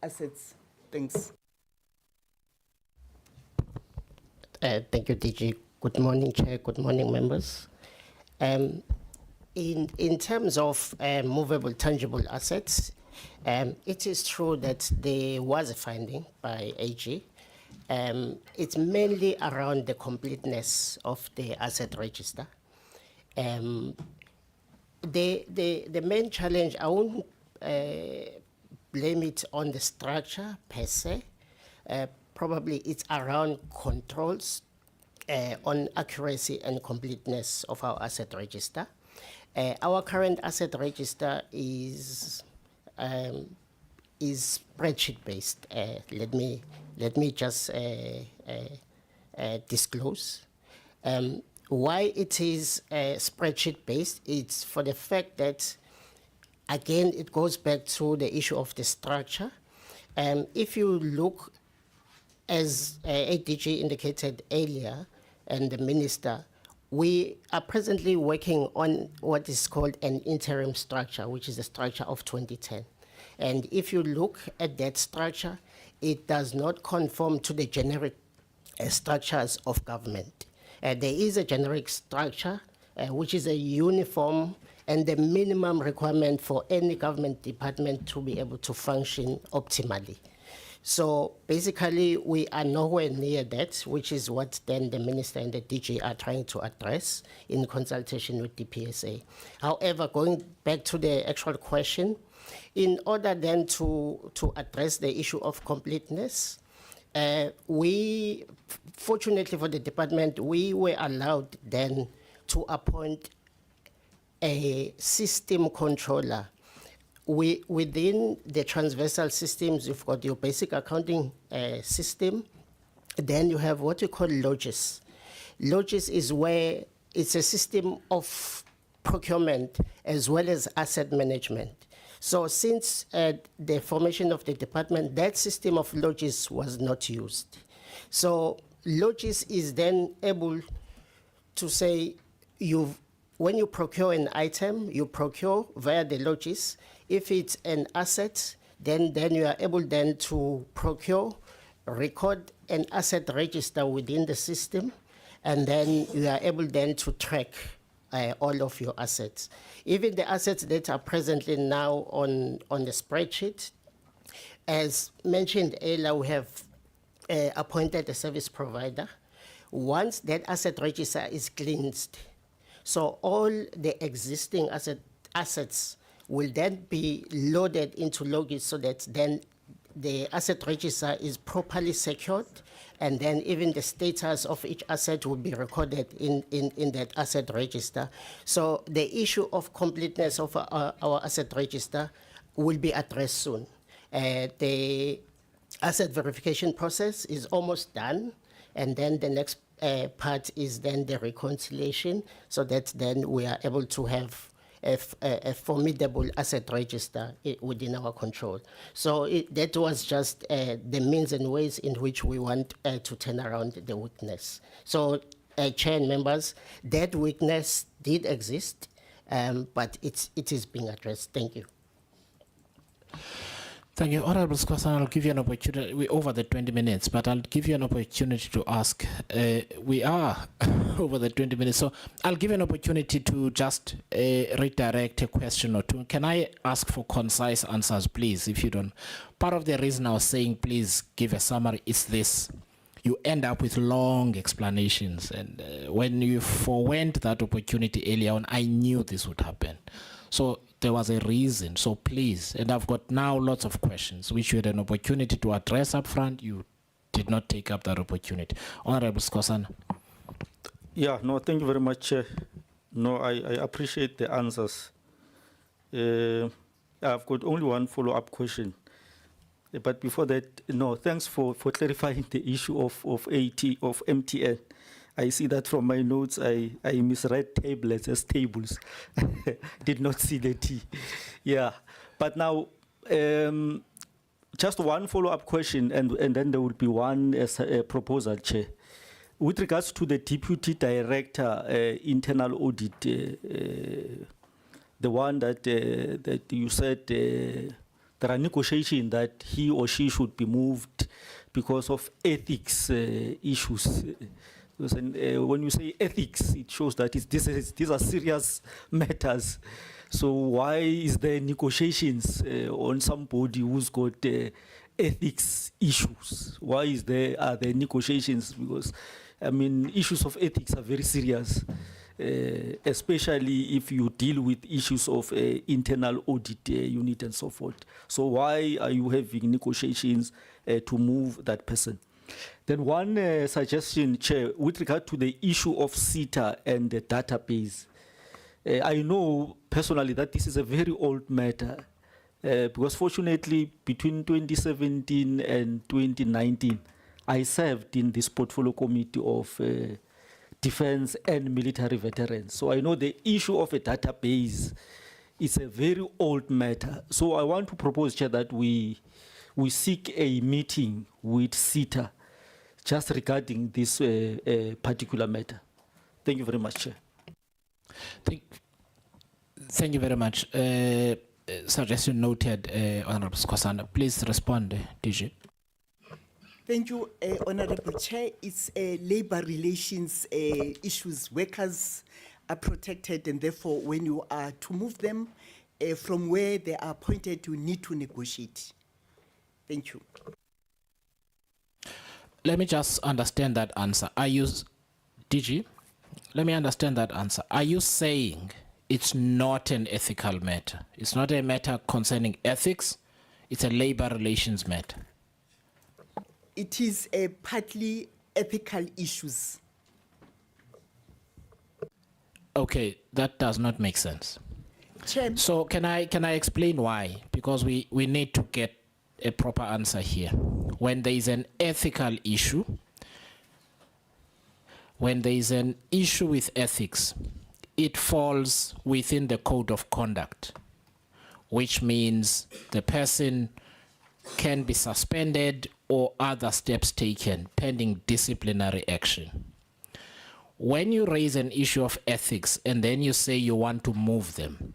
assets. Thanks. Thank you, DG. Good morning, Chair. Good morning, members. In terms of movable tangible assets, it is true that there was a finding by AG. It's mainly around the completeness of the asset register. The main challenge, I won't blame it on the structure per se. Probably it's around controls on accuracy and completeness of our asset register. Our current asset register is spreadsheet based. Let me just disclose. Why it is spreadsheet based? It's for the fact that, again, it goes back to the issue of the structure. If you look, as ADG indicated earlier, and the Minister, we are presently working on what is called an interim structure, which is the structure of 2010. And if you look at that structure, it does not conform to the generic structures of government. There is a generic structure, which is a uniform and the minimum requirement for any government department to be able to function optimally. So basically, we are nowhere near that, which is what then the Minister and the DG are trying to address in consultation with the PSA. However, going back to the actual question, in order then to address the issue of completeness, we, fortunately for the department, we were allowed then to appoint a system controller. Within the transversal systems, you've got your basic accounting system. Then you have what you call Logis. Logis is where it's a system of procurement as well as asset management. So since the formation of the department, that system of Logis was not used. So Logis is then able to say, when you procure an item, you procure via the Logis. If it's an asset, then you are able then to procure, record an asset register within the system, and then you are able then to track all of your assets. Even the assets that are presently now on the spreadsheet, as mentioned earlier, we have appointed a service provider. Once that asset register is cleansed, so all the existing assets will then be loaded into Logis so that then the asset register is properly secured, and then even the status of each asset will be recorded in that asset register. So the issue of completeness of our asset register will be addressed soon. The asset verification process is almost done, and then the next part is then the reconciliation, so that then we are able to have a formidable asset register within our control. So that was just the means and ways in which we want to turn around the weakness. So, Chair and members, that weakness did exist, but it is being addressed. Thank you. Thank you. Honorable Squasan, I'll give you an opportunity. We're over the 20 minutes, but I'll give you an opportunity to ask. We are over the 20 minutes, so I'll give you an opportunity to just redirect a question or two. Can I ask for concise answers, please, if you don't? Part of the reason I was saying, please give a summary, is this. You end up with long explanations, and when you forwent that opportunity earlier on, I knew this would happen. So there was a reason, so please, and I've got now lots of questions which you had an opportunity to address up front. You did not take up that opportunity. Honorable Skosana. Yeah, no, thank you very much. No, I appreciate the answers. I've got only one follow-up question. But before that, no, thanks for clarifying the issue of MTN. I see that from my notes, I misread tablets as tables. Did not see the T. Yeah, but now, just one follow-up question, and then there will be one proposal, Chair. With regards to the Deputy Director, Internal Audit, the one that you said there are negotiations that he or she should be moved because of ethics issues. When you say ethics, it shows that these are serious matters. So why is there negotiations on somebody who's got ethics issues? Why are there negotiations? Because, I mean, issues of ethics are very serious, especially if you deal with issues of internal audit unit and so forth. So why are you having negotiations to move that person? Then one suggestion, Chair, with regard to the issue of CETA and the database. I know personally that this is a very old matter, because fortunately between 2017 and 2019, I served in this portfolio committee of defense and military veterans. So I know the issue of a database is a very old matter. So I want to propose, Chair, that we seek a meeting with CETA just regarding this particular matter. Thank you very much, Chair. Thank you very much. Suggestion noted, Honorable Skosana. Please respond, DG. Thank you, Honorable Chair. It's labor relations issues. Workers are protected, and therefore when you are to move them from where they are appointed, you need to negotiate. Thank you. Let me just understand that answer. DG, let me understand that answer. Are you saying it's not an ethical matter? It's not a matter concerning ethics, it's a labor relations matter? It is partly ethical issues. Okay, that does not make sense. Chair, So can I explain why? Because we need to get a proper answer here. When there is an ethical issue, when there is an issue with ethics, it falls within the code of conduct, which means the person can be suspended or other steps taken pending disciplinary action. When you raise an issue of ethics and then you say you want to move them,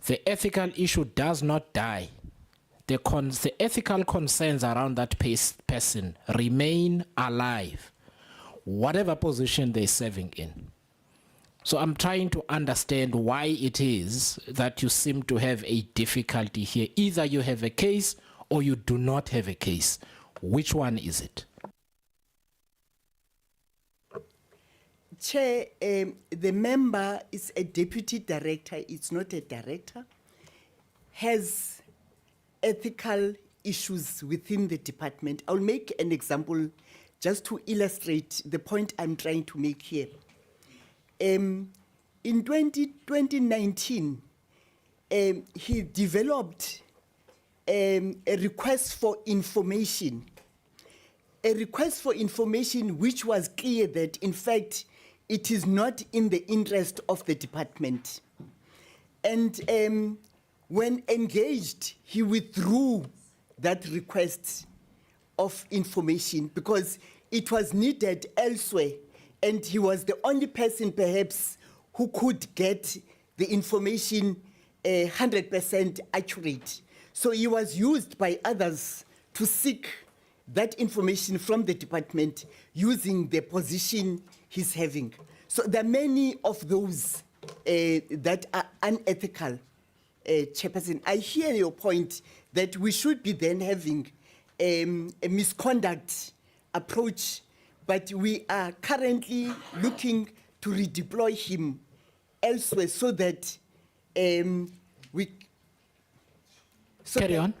the ethical issue does not die. The ethical concerns around that person remain alive, whatever position they're serving in. So I'm trying to understand why it is that you seem to have a difficulty here. Either you have a case or you do not have a case. Which one is it? Chair, the member is a deputy director, it's not a director, has ethical issues within the department. I'll make an example just to illustrate the point I'm trying to make here. In 2019, he developed a request for information. A request for information which was clear that, in fact, it is not in the interest of the department. And when engaged, he withdrew that request of information because it was needed elsewhere, and he was the only person perhaps who could get the information 100% accurate. So he was used by others to seek that information from the department using the position he's having. So there are many of those that are unethical, Chairperson. I hear your point that we should be then having a misconduct approach, but we are currently looking to redeploy him elsewhere so that we... So Carry that- on.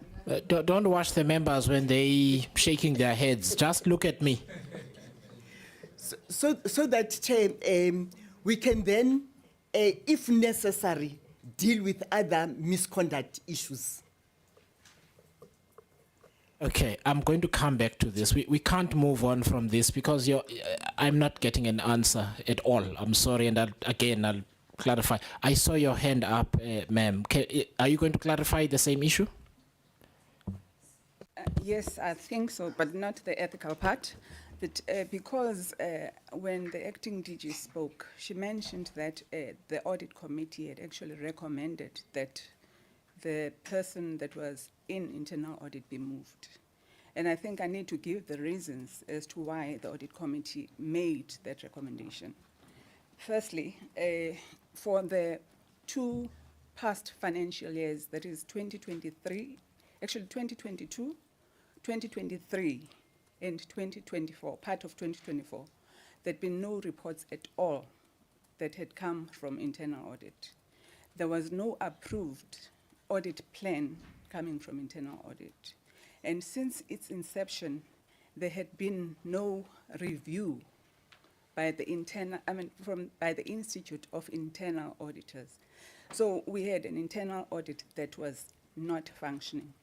Don't watch the members when they shaking their heads. Just look at me. So that, Chair, we can then, if necessary, deal with other misconduct issues. Okay, I'm going to come back to this. We can't move on from this because I'm not getting an answer at all. I'm sorry, and I'll clarify. I saw your hand up, ma'am. Are you going to clarify the same issue? Yes, I think so, but not the ethical part. That, because when the acting DG spoke, she mentioned that the audit committee had actually recommended that the person that was in internal audit be moved. And I think I need to give the reasons as to why the audit committee made that recommendation. Firstly, for the 2 past financial years, that is 2023, actually 2022, 2023, and 2024, part of 2024, there'd been no reports at all that had come from internal audit. There was no approved audit plan coming from internal audit. And since its inception, there had been no review by the by the Institute of Internal Auditors. So we had an internal audit that was not functioning.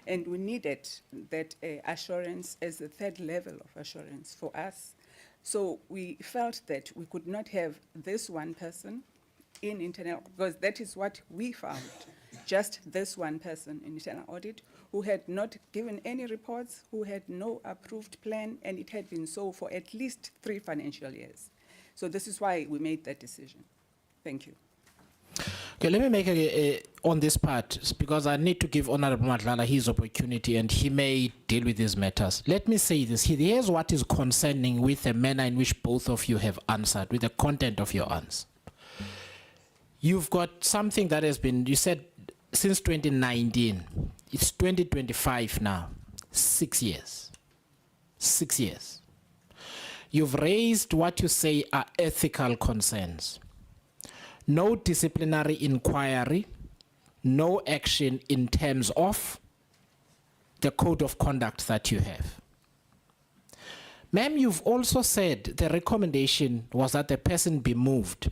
And we needed that assurance as the 3rd level of assurance for us. So we felt that we could not have this one person in internal, because that is what we found, just this one person in internal audit who had not given any reports, who had no approved plan, and it had been so for at least 3 financial years. So this is why we made that decision. Thank you. Okay, let me make on this part, because I need to give Honorable Madlala his opportunity and he may deal with these matters. Let me say this. Here's what is concerning with the manner in which both of you have answered, with the content of your answer. You've got something that has been, you said, since 2019. It's 2025 now. 6 years. 6 years. You've raised what you say are ethical concerns. No disciplinary inquiry, no action in terms of the code of conduct that you have. Ma'am, you've also said the recommendation was that the person be moved.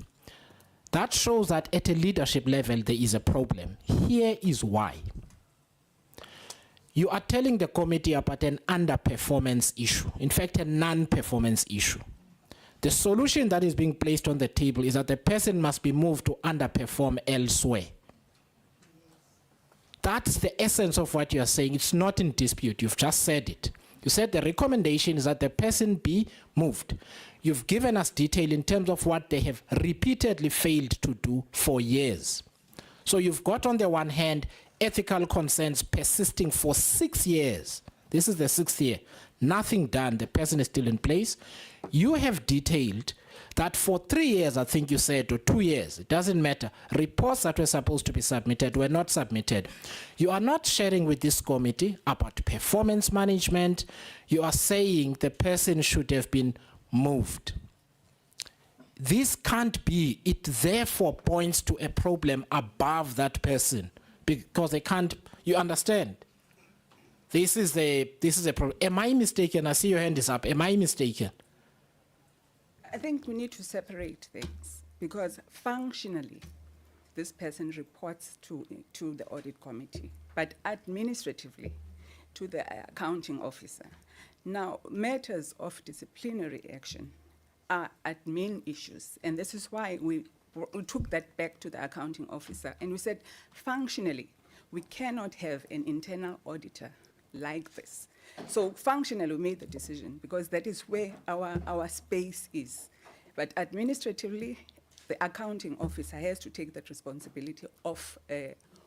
That shows that at a leadership level there is a problem. Here is why. You are telling the committee about an underperformance issue, in fact a non-performance issue. The solution that is being placed on the table is that the person must be moved to underperform elsewhere. That's the essence of what you are saying. It's not in dispute. You've just said it. You said the recommendation is that the person be moved. You've given us detail in terms of what they have repeatedly failed to do for years. So you've got on the one hand ethical concerns persisting for 6 years. This is the 6th year. Nothing done. The person is still in place. You have detailed that for 3 years, I think you said, or 2 years, it doesn't matter, reports that were supposed to be submitted were not submitted. You are not sharing with this committee about performance management. You are saying the person should have been moved. this can't be. It therefore points to a problem above that person because they can't. You understand? This is a problem. Am I mistaken? I see your hand is up. Am I mistaken? I think we need to separate things because functionally, this person reports to the audit committee, but administratively to the accounting officer. Now, matters of disciplinary action are admin issues, and this is why we took that back to the accounting officer, and we said, functionally, we cannot have an internal auditor like this. So functionally, we made the decision because that is where our space is. But administratively, the accounting officer has to take that responsibility of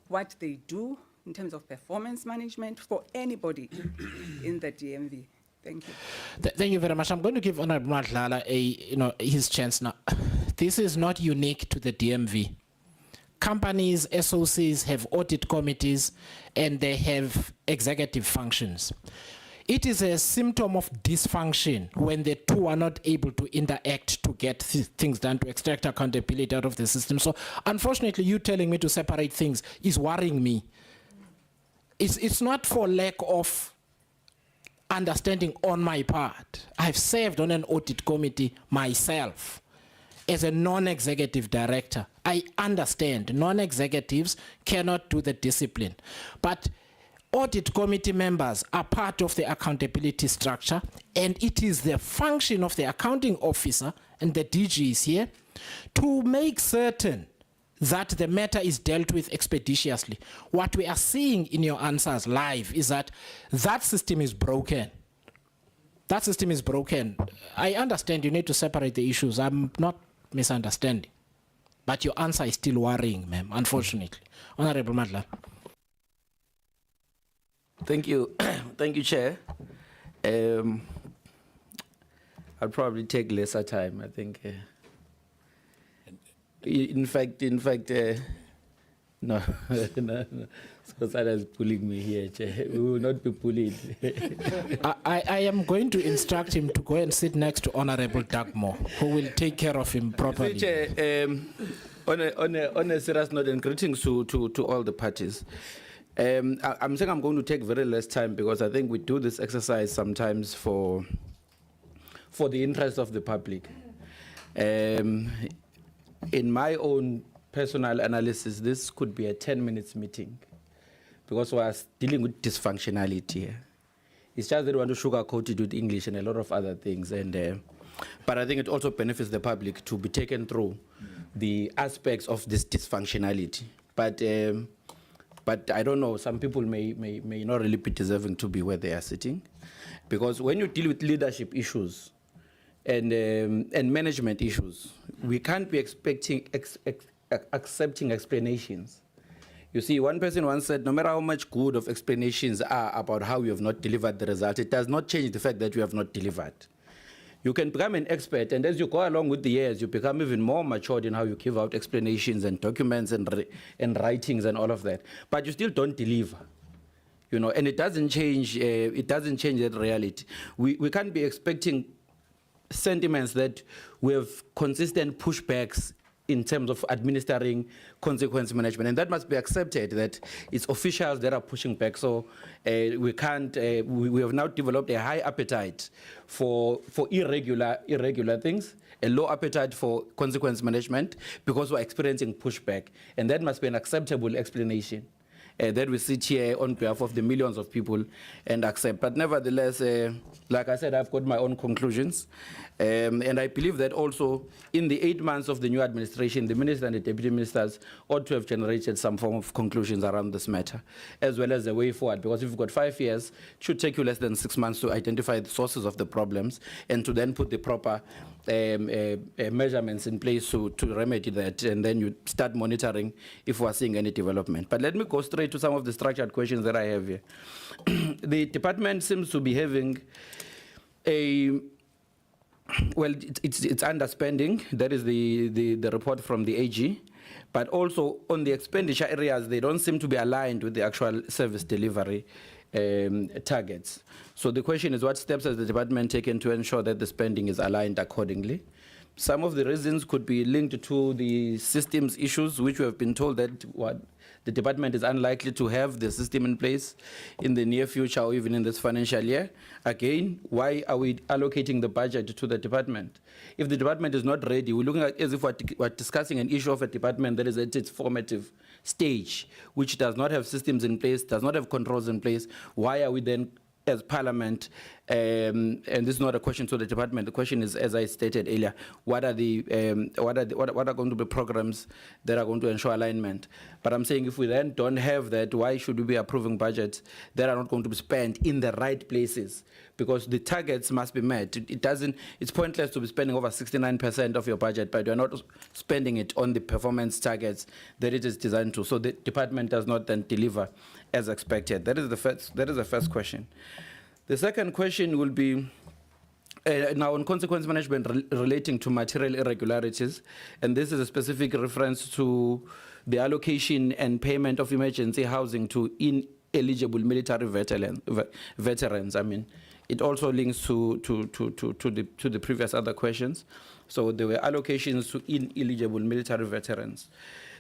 what they do in terms of performance management for anybody in the DMV. Thank you. Thank you very much. I'm going to give Honorable Madlala his chance now. This is not unique to the DMV. Companies, SOCs have audit committees and they have executive functions. It is a symptom of dysfunction when the two are not able to interact to get things done, to extract accountability out of the system. So unfortunately, you telling me to separate things is worrying me. It's not for lack of understanding on my part. I've served on an audit committee myself as a non-executive director. I understand non-executives cannot do the discipline, but audit committee members are part of the accountability structure, and it is the function of the accounting officer, and the DG is here, to make certain that the matter is dealt with expeditiously. What we are seeing in your answers live is that that system is broken. That system is broken. I understand you need to separate the issues. I'm not misunderstanding. But your answer is still worrying, ma'am, unfortunately. Honorable Madla. Thank you. Thank you, Chair. I'll probably take lesser time, I think. In fact, no, Scosana is pulling me here, Chair. We will not be bullied. I am going to instruct him to go and sit next to Honorable Dagmore, who will take care of him properly. Chair, on a serious note, and greetings to all the parties. I'm saying I'm going to take very less time because I think we do this exercise sometimes for the interest of the public. In my own personal analysis, this could be a 10-minute meeting because we are dealing with dysfunctionality here. It's just that we want to sugarcoat it with English and a lot of other things. But I think it also benefits the public to be taken through the aspects of this dysfunctionality. But I don't know, some people may not really be deserving to be where they are sitting. Because when you deal with leadership issues and management issues, we can't be accepting explanations. You see, one person once said, no matter how much good of explanations are about how you have not delivered the result, it does not change the fact that you have not delivered. You can become an expert, and as you go along with the years, you become even more matured in how you give out explanations and documents and writings and all of that. But you still don't deliver, and it doesn't change. It doesn't change that reality. We can't be expecting sentiments that we have consistent pushbacks in terms of administering consequence management, and that must be accepted that it's officials that are pushing back. So we can't. We have now developed a high appetite for irregular things, a low appetite for consequence management because we're experiencing pushback, and that must be an acceptable explanation that we sit here on behalf of the millions of people and accept. But nevertheless, like I said, I've got my own conclusions. And I believe that also in the 8 months of the new administration, the minister and the deputy ministers ought to have generated some form of conclusions around this matter, as well as the way forward. Because if you've got 5 years, it should take you less than 6 months to identify the sources of the problems and to then put the proper measurements in place to remedy that, and then you start monitoring if we're seeing any development. But let me go straight to some of the structured questions that I have here. The department seems to be having it's underspending. That is the report from the AG. But also on the expenditure areas, they don't seem to be aligned with the actual service delivery targets. So the question is, what steps has the department taken to ensure that the spending is aligned accordingly? Some of the reasons could be linked to the systems issues, which we have been told that what the department is unlikely to have the system in place in the near future or even in this financial year. Again, why are we allocating the budget to the department? If the department is not ready, we're looking at as if we're discussing an issue of a department that is at its formative stage, which does not have systems in place, does not have controls in place. Why are we then, as Parliament, and this is not a question to the department, the question is, as I stated earlier, what are going to be programs that are going to ensure alignment? But I'm saying if we then don't have that, why should we be approving budgets that are not going to be spent in the right places? Because the targets must be met. It's pointless to be spending over 69% of your budget, but you're not spending it on the performance targets that it is designed to. So the department does not then deliver as expected. That is the first question. The second question will be now on consequence management relating to material irregularities, and this is a specific reference to the allocation and payment of emergency housing to ineligible military veterans. I mean, it also links to the previous other questions. So there were allocations to ineligible military veterans.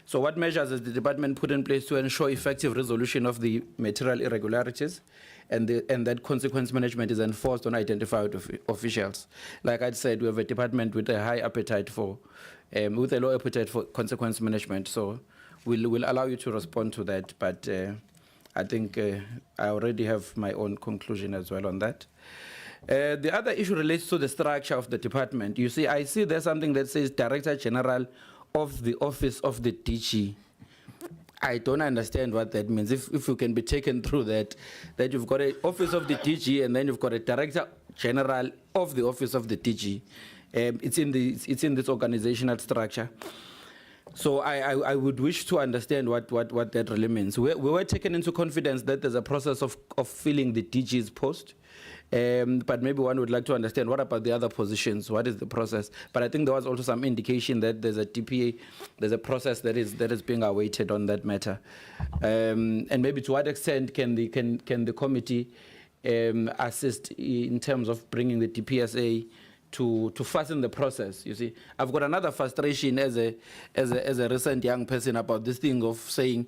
So what measures has the department put in place to ensure effective resolution of the material irregularities and that consequence management is enforced on identified officials? Like I said, we have a department with a high appetite for, with a low appetite for consequence management. So we'll allow you to respond to that, but I think I already have my own conclusion as well on that. The other issue relates to the structure of the department. You see, I see there's something that says Director General of the Office of the DG. I don't understand what that means. If you can be taken through that you've got an Office of the DG and then you've got a Director General of the Office of the DG. It's in this organizational structure. So I would wish to understand what that really means. We were taken into confidence that there's a process of filling the DG's post. But maybe one would like to understand what about the other positions? What is the process? But I think there was also some indication that there's a DPA, there's a process that is being awaited on that matter. And maybe to what extent can the committee assist in terms of bringing the DPSA to fasten the process? You see, I've got another frustration as a recent young person about this thing of saying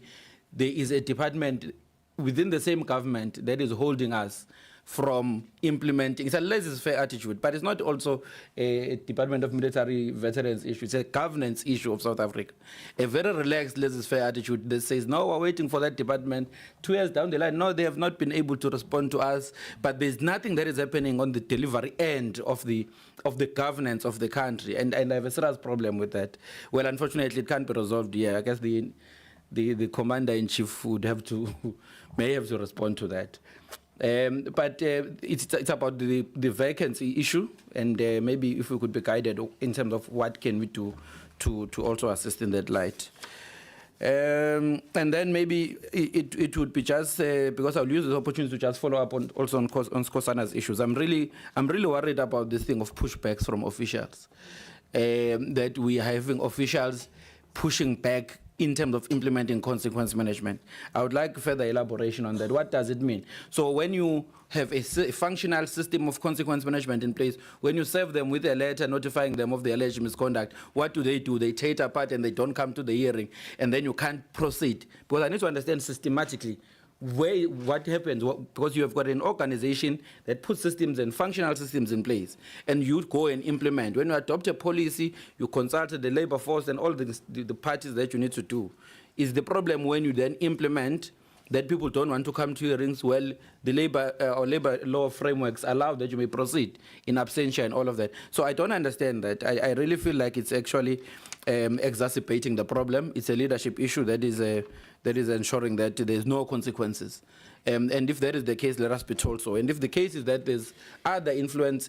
there is a department within the same government that is holding us from implementing. It's a laissez-faire attitude, but it's not also a Department of Military Veterans issue. It's a governance issue of South Africa. A very relaxed laissez-faire attitude that says, no, we're waiting for that department. 2 years down the line, no, they have not been able to respond to us, but there's nothing that is happening on the delivery end of the governance of the country, and I have a serious problem with that. Well, unfortunately, it can't be resolved here. I guess the commander-in-chief may have to respond to that. But it's about the vacancy issue, and maybe if we could be guided in terms of what can we do to also assist in that light. And then maybe it would be just because I'll use this opportunity to just follow up on Skosana's issues. I'm really worried about this thing of pushbacks from officials, that we are having officials pushing back in terms of implementing consequence management. I would like further elaboration on that. What does it mean? So when you have a functional system of consequence management in place, when you serve them with a letter notifying them of the alleged misconduct, what do? They take apart and they don't come to the hearing, and then you can't proceed. Because I need to understand systematically what happens, because you have got an organization that puts systems and functional systems in place, and you go and implement. When you adopt a policy, you consult the labor force and all the parties that you need to do. Is the problem when you then implement that people don't want to come to hearings? Well, the labor law frameworks allow that you may proceed in absentia and all of that. So I don't understand that. I really feel like it's actually exacerbating the problem. It's a leadership issue that is ensuring that there's no consequences. And if that is the case, let us be told so. And if the case is that there's other influence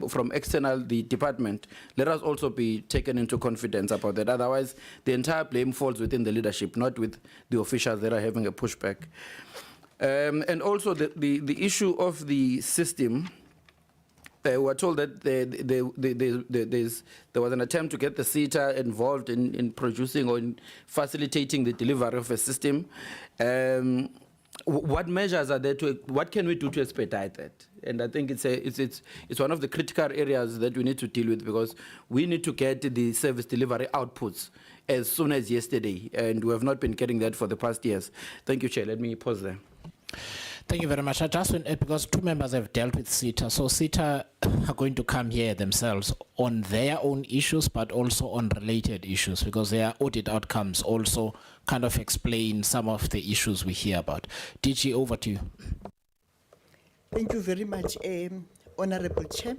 from the department, let us also be taken into confidence about that. Otherwise, the entire blame falls within the leadership, not with the officials that are having a pushback. And also the issue of the system, we were told that there was an attempt to get the CETA involved in producing or in facilitating the delivery of a system. What measures are there what can we do to expedite that? And I think it's one of the critical areas that we need to deal with, because we need to get the service delivery outputs as soon as yesterday, and we have not been getting that for the past years. Thank you, Chair. Let me pause there. Thank you very much. I just want, because two members have dealt with CETA, so CETA are going to come here themselves on their own issues, but also on related issues, because their audit outcomes also kind of explain some of the issues we hear about. DG, over to you. Thank you very much, Honorable Chair.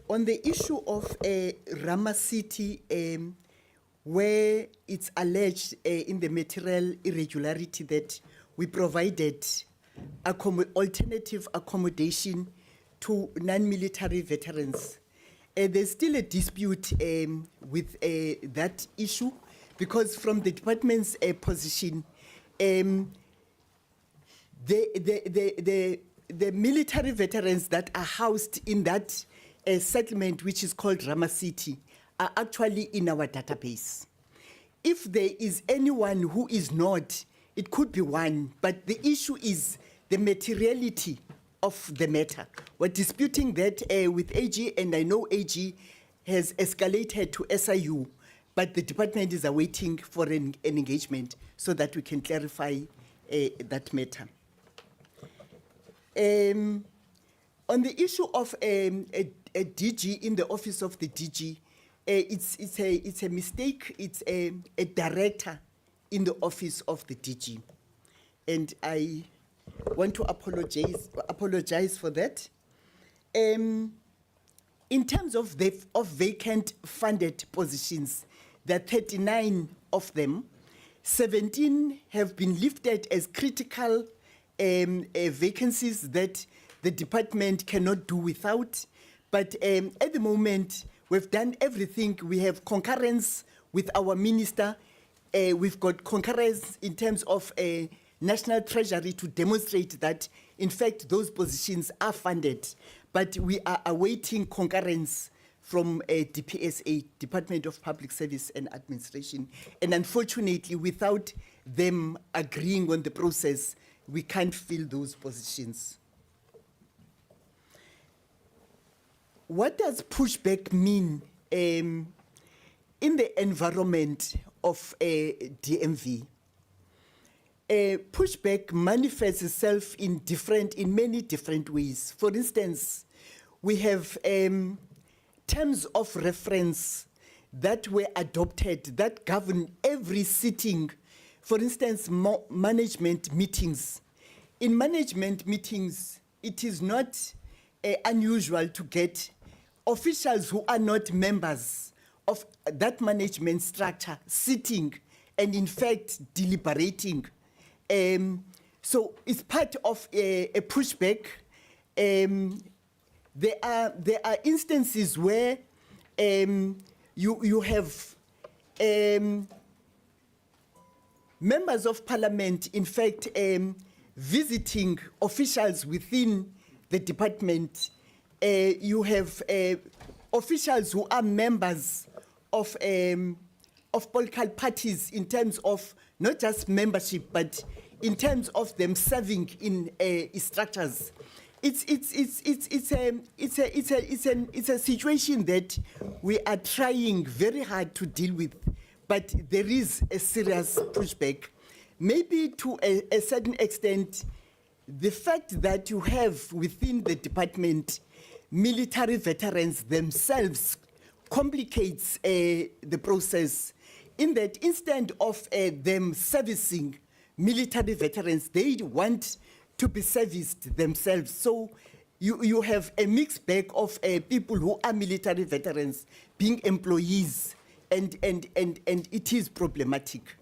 On the issue of Rama City, where it's alleged in the material irregularity that we provided alternative accommodation to non-military veterans. There's still a dispute with that issue, because from the department's position, the military veterans that are housed in that settlement, which is called Rama City, are actually in our database. If there is anyone who is not, it could be one, but the issue is the materiality of the matter. We're disputing that with AG, and I know AG has escalated to SIU, but the department is awaiting for an engagement so that we can clarify that matter. On the issue of a DG in the office of the DG, it's a mistake. It's a director in the office of the DG, and I want to apologize for that. In terms of vacant funded positions, there are 39 of them. 17 have been lifted as critical vacancies that the department cannot do without. But at the moment, we've done everything. We have concurrence with our minister. We've got concurrence in terms of National Treasury to demonstrate that, in fact, those positions are funded. But we are awaiting concurrence from DPSA, Department of Public Service and Administration. And unfortunately, without them agreeing on the process, we can't fill those positions. What does pushback mean in the environment of DMV? Pushback manifests itself in many different ways. For instance, we have terms of reference that were adopted that govern every sitting. For instance, management meetings. In management meetings, it is not unusual to get officials who are not members of that management structure sitting and, in fact, deliberating. So it's part of a pushback. There are instances where you have members of parliament, in fact, visiting officials within the department. You have officials who are members of political parties in terms of not just membership, but in terms of them serving in structures. It's a situation that we are trying very hard to deal with, but there is a serious pushback. Maybe to a certain extent, the fact that you have within the department military veterans themselves complicates the process, in that instead of them servicing military veterans, they want to be serviced themselves. So you have a mixed bag of people who are military veterans being employees, and it is problematic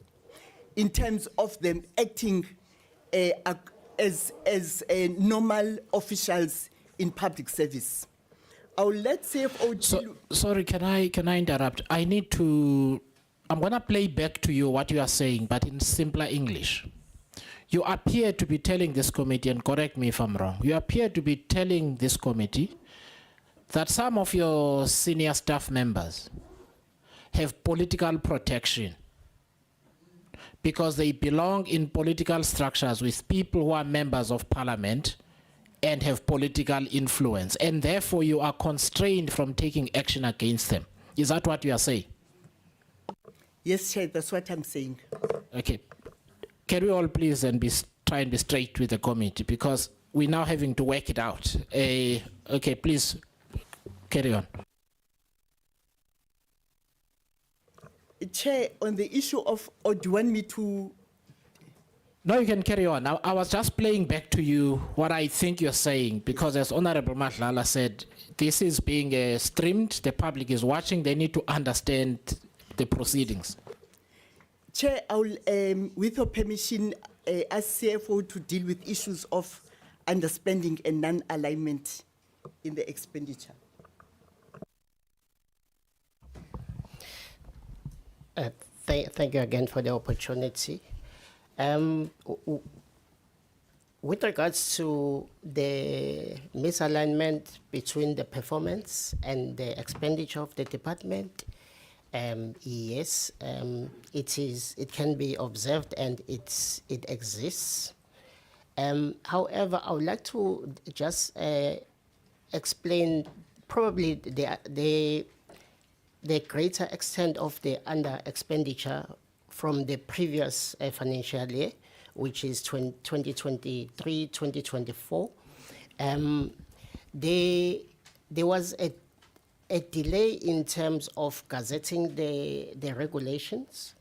in terms of them acting as normal officials in public service. Let's say sorry, can I interrupt? I'm gonna play back to you what you are saying, but in simpler English. You appear to be telling this committee, and correct me if I'm wrong, you appear to be telling this committee that some of your senior staff members have political protection because they belong in political structures with people who are members of parliament and have political influence, and therefore you are constrained from taking action against them. Is that what you are saying? Yes, Chair, that's what I'm saying. Okay. Can we all please then try and be straight with the committee, because we're now having to work it out. Okay, please carry on. Chair, on the issue of, or do you want me to? No, you can carry on. I was just playing back to you what I think you're saying, because as Honorable Madlala said, this is being streamed, the public is watching, they need to understand the proceedings. Chair, I will, with your permission, ask CFO to deal with issues of underspending and non-alignment in the expenditure. Thank you again for the opportunity. With regards to the misalignment between the performance and the expenditure of the department, yes, it can be observed and it exists. However, I would like to just explain probably the greater extent of the under expenditure from the previous financial year, which is 2023-2024. There was a delay in terms of gazetting the regulations,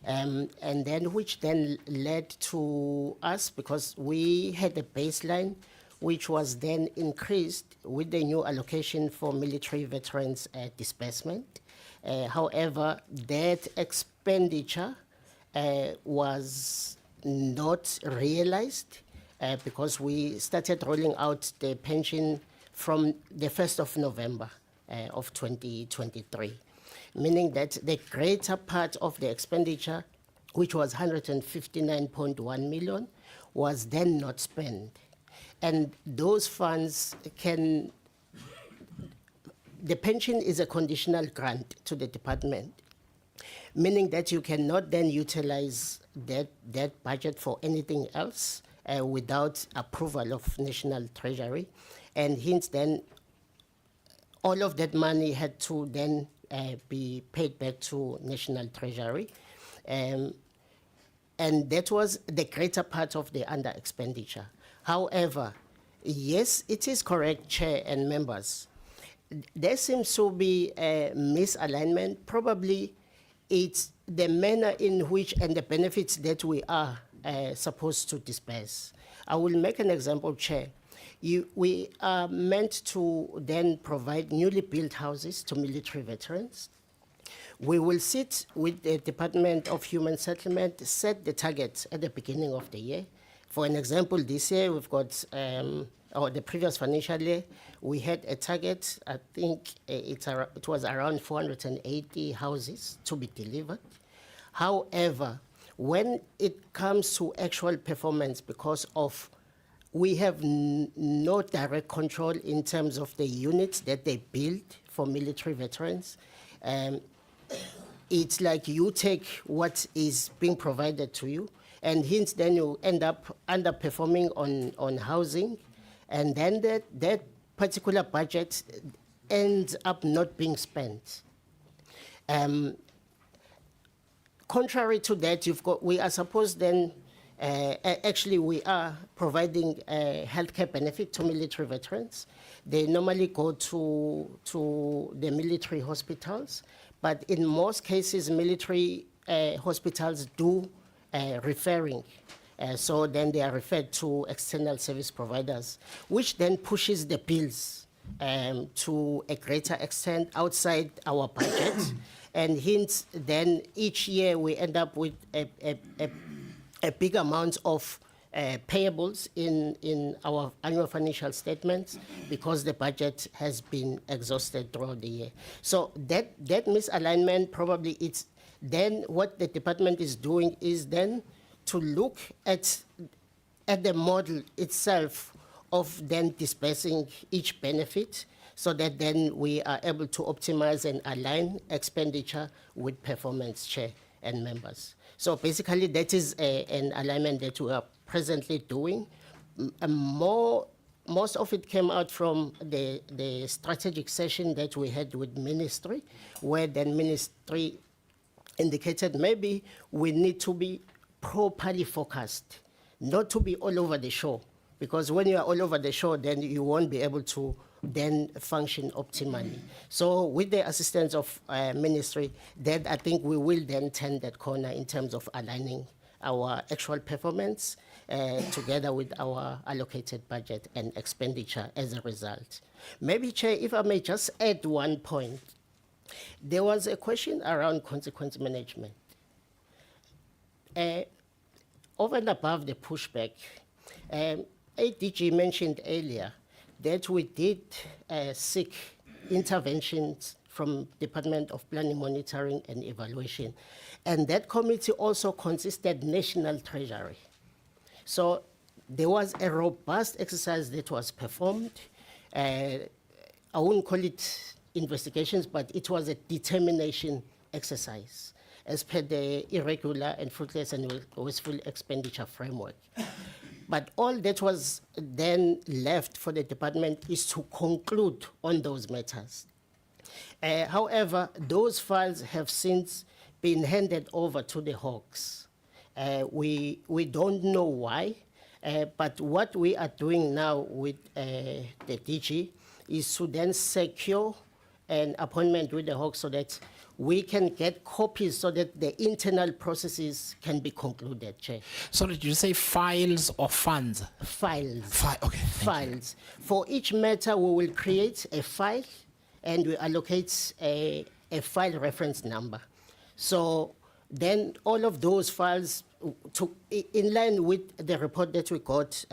and then which then led to us, because we had a baseline which was then increased with the new allocation for military veterans disbursement. However, that expenditure was not realized because we started rolling out the pension from the 1st of November of 2023, meaning that the greater part of the expenditure, which was 159.1 million, was then not spent. And those funds can, the pension is a conditional grant to the department, meaning that you cannot then utilize that budget for anything else without approval of National Treasury. And hence then, all of that money had to then be paid back to National Treasury. And that was the greater part of the under expenditure. However, yes, it is correct, Chair and members. There seems to be a misalignment. Probably it's the manner in which and the benefits that we are supposed to disperse. I will make an example, Chair. We are meant to then provide newly built houses to military veterans. We will sit with the Department of Human Settlement, set the targets at the beginning of the year. For an example, this year we've got, or the previous financial year, we had a target, I think it was around 480 houses to be delivered. However, when it comes to actual performance, because of we have no direct control in terms of the units that they build for military veterans, it's like you take what is being provided to you, and hence then you end up underperforming on housing, and then that particular budget ends up not being spent. Contrary to that, we are supposed then, actually we are providing a healthcare benefit to military veterans. They normally go to the military hospitals, but in most cases, military hospitals do referring. So then they are referred to external service providers, which then pushes the bills to a greater extent outside our budget. And hence, then each year we end up with a big amount of payables in our annual financial statements because the budget has been exhausted throughout the year. So that misalignment, probably it's then what the department is doing is then to look at the model itself of then dispersing each benefit so that then we are able to optimize and align expenditure with performance, Chair and members. So basically that is an alignment that we are presently doing. More most of it came out from the strategic session that we had with Ministry, where then Ministry indicated maybe we need to be properly focused, not to be all over the show, because when you are all over the show, then you won't be able to then function optimally. So with the assistance of Ministry, then I think we will then turn that corner in terms of aligning our actual performance together with our allocated budget and expenditure as a result. Maybe, Chair, if I may just add one point. There was a question around consequence management. Over and above the pushback, ADG mentioned earlier that we did seek interventions from Department of Planning, Monitoring and Evaluation. And that committee also consisted National Treasury. So there was a robust exercise that was performed. I wouldn't call it investigations, but it was a determination exercise as per the irregular and fruitless and wasteful expenditure framework. But all that was then left for the department is to conclude on those matters. However, those files have since been handed over to the Hawks. We don't know why, but what we are doing now with the DG is to then secure an appointment with the Hawks so that we can get copies so that the internal processes can be concluded, Chair. Sorry, did you say files or funds? Files. Okay, files. For each matter, we will create a file and we allocate a file reference number. So then all of those files, in line with the report that we got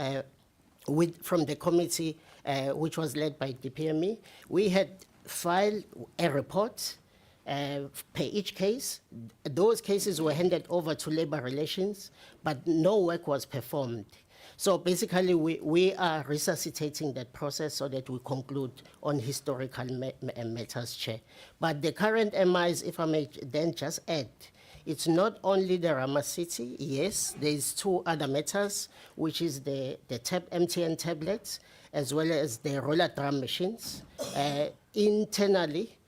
from the committee, which was led by DPME, we had filed a report per each case. Those cases were handed over to Labor Relations, but no work was performed. So basically, we are resuscitating that process so that we conclude on historical matters, Chair. But the current MIs, if I may then just add, it's not only the Rama City. Yes, there's two other matters, which is the MTN tablets, as well as the roller drum machines. Internally,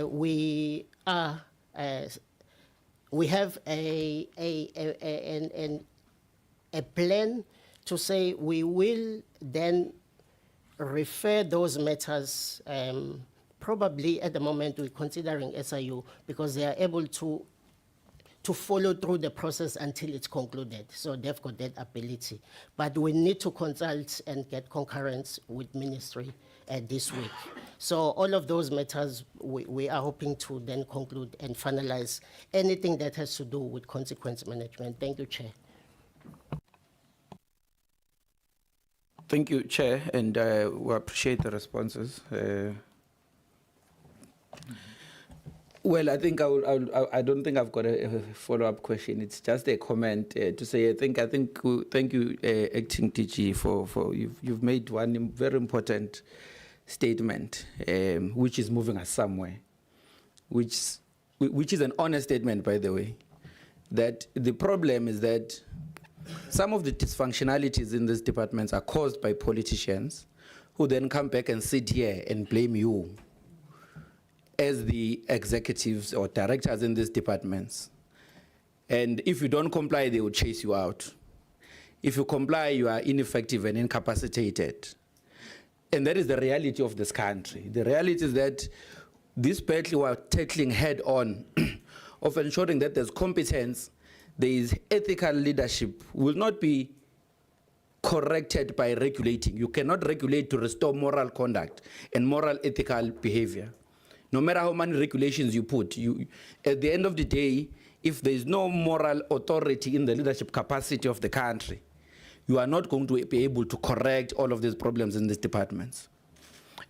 we have a plan to say we will then refer those matters. Probably at the moment we're considering SIU because they are able to follow through the process until it's concluded. So they've got that ability. But we need to consult and get concurrence with Ministry this week. So all of those matters, we are hoping to then conclude and finalize anything that has to do with consequence management. Thank you, Chair. Thank you, Chair, and we appreciate the responses. Well, I think I don't think I've got a follow-up question. It's just a comment to say thank you, Acting DG, for you've made one very important statement, which is moving us somewhere, which is an honest statement, by the way. That the problem is that some of the dysfunctionalities in these departments are caused by politicians who then come back and sit here and blame you as the executives or directors in these departments. And if you don't comply, they will chase you out. If you comply, you are ineffective and incapacitated. And that is the reality of this country. The reality is that this battle we are tackling head on of ensuring that there's competence, there is ethical leadership, will not be corrected by regulating. You cannot regulate to restore moral conduct and moral ethical behavior. No matter how many regulations you put, at the end of the day, if there is no moral authority in the leadership capacity of the country, you are not going to be able to correct all of these problems in these departments.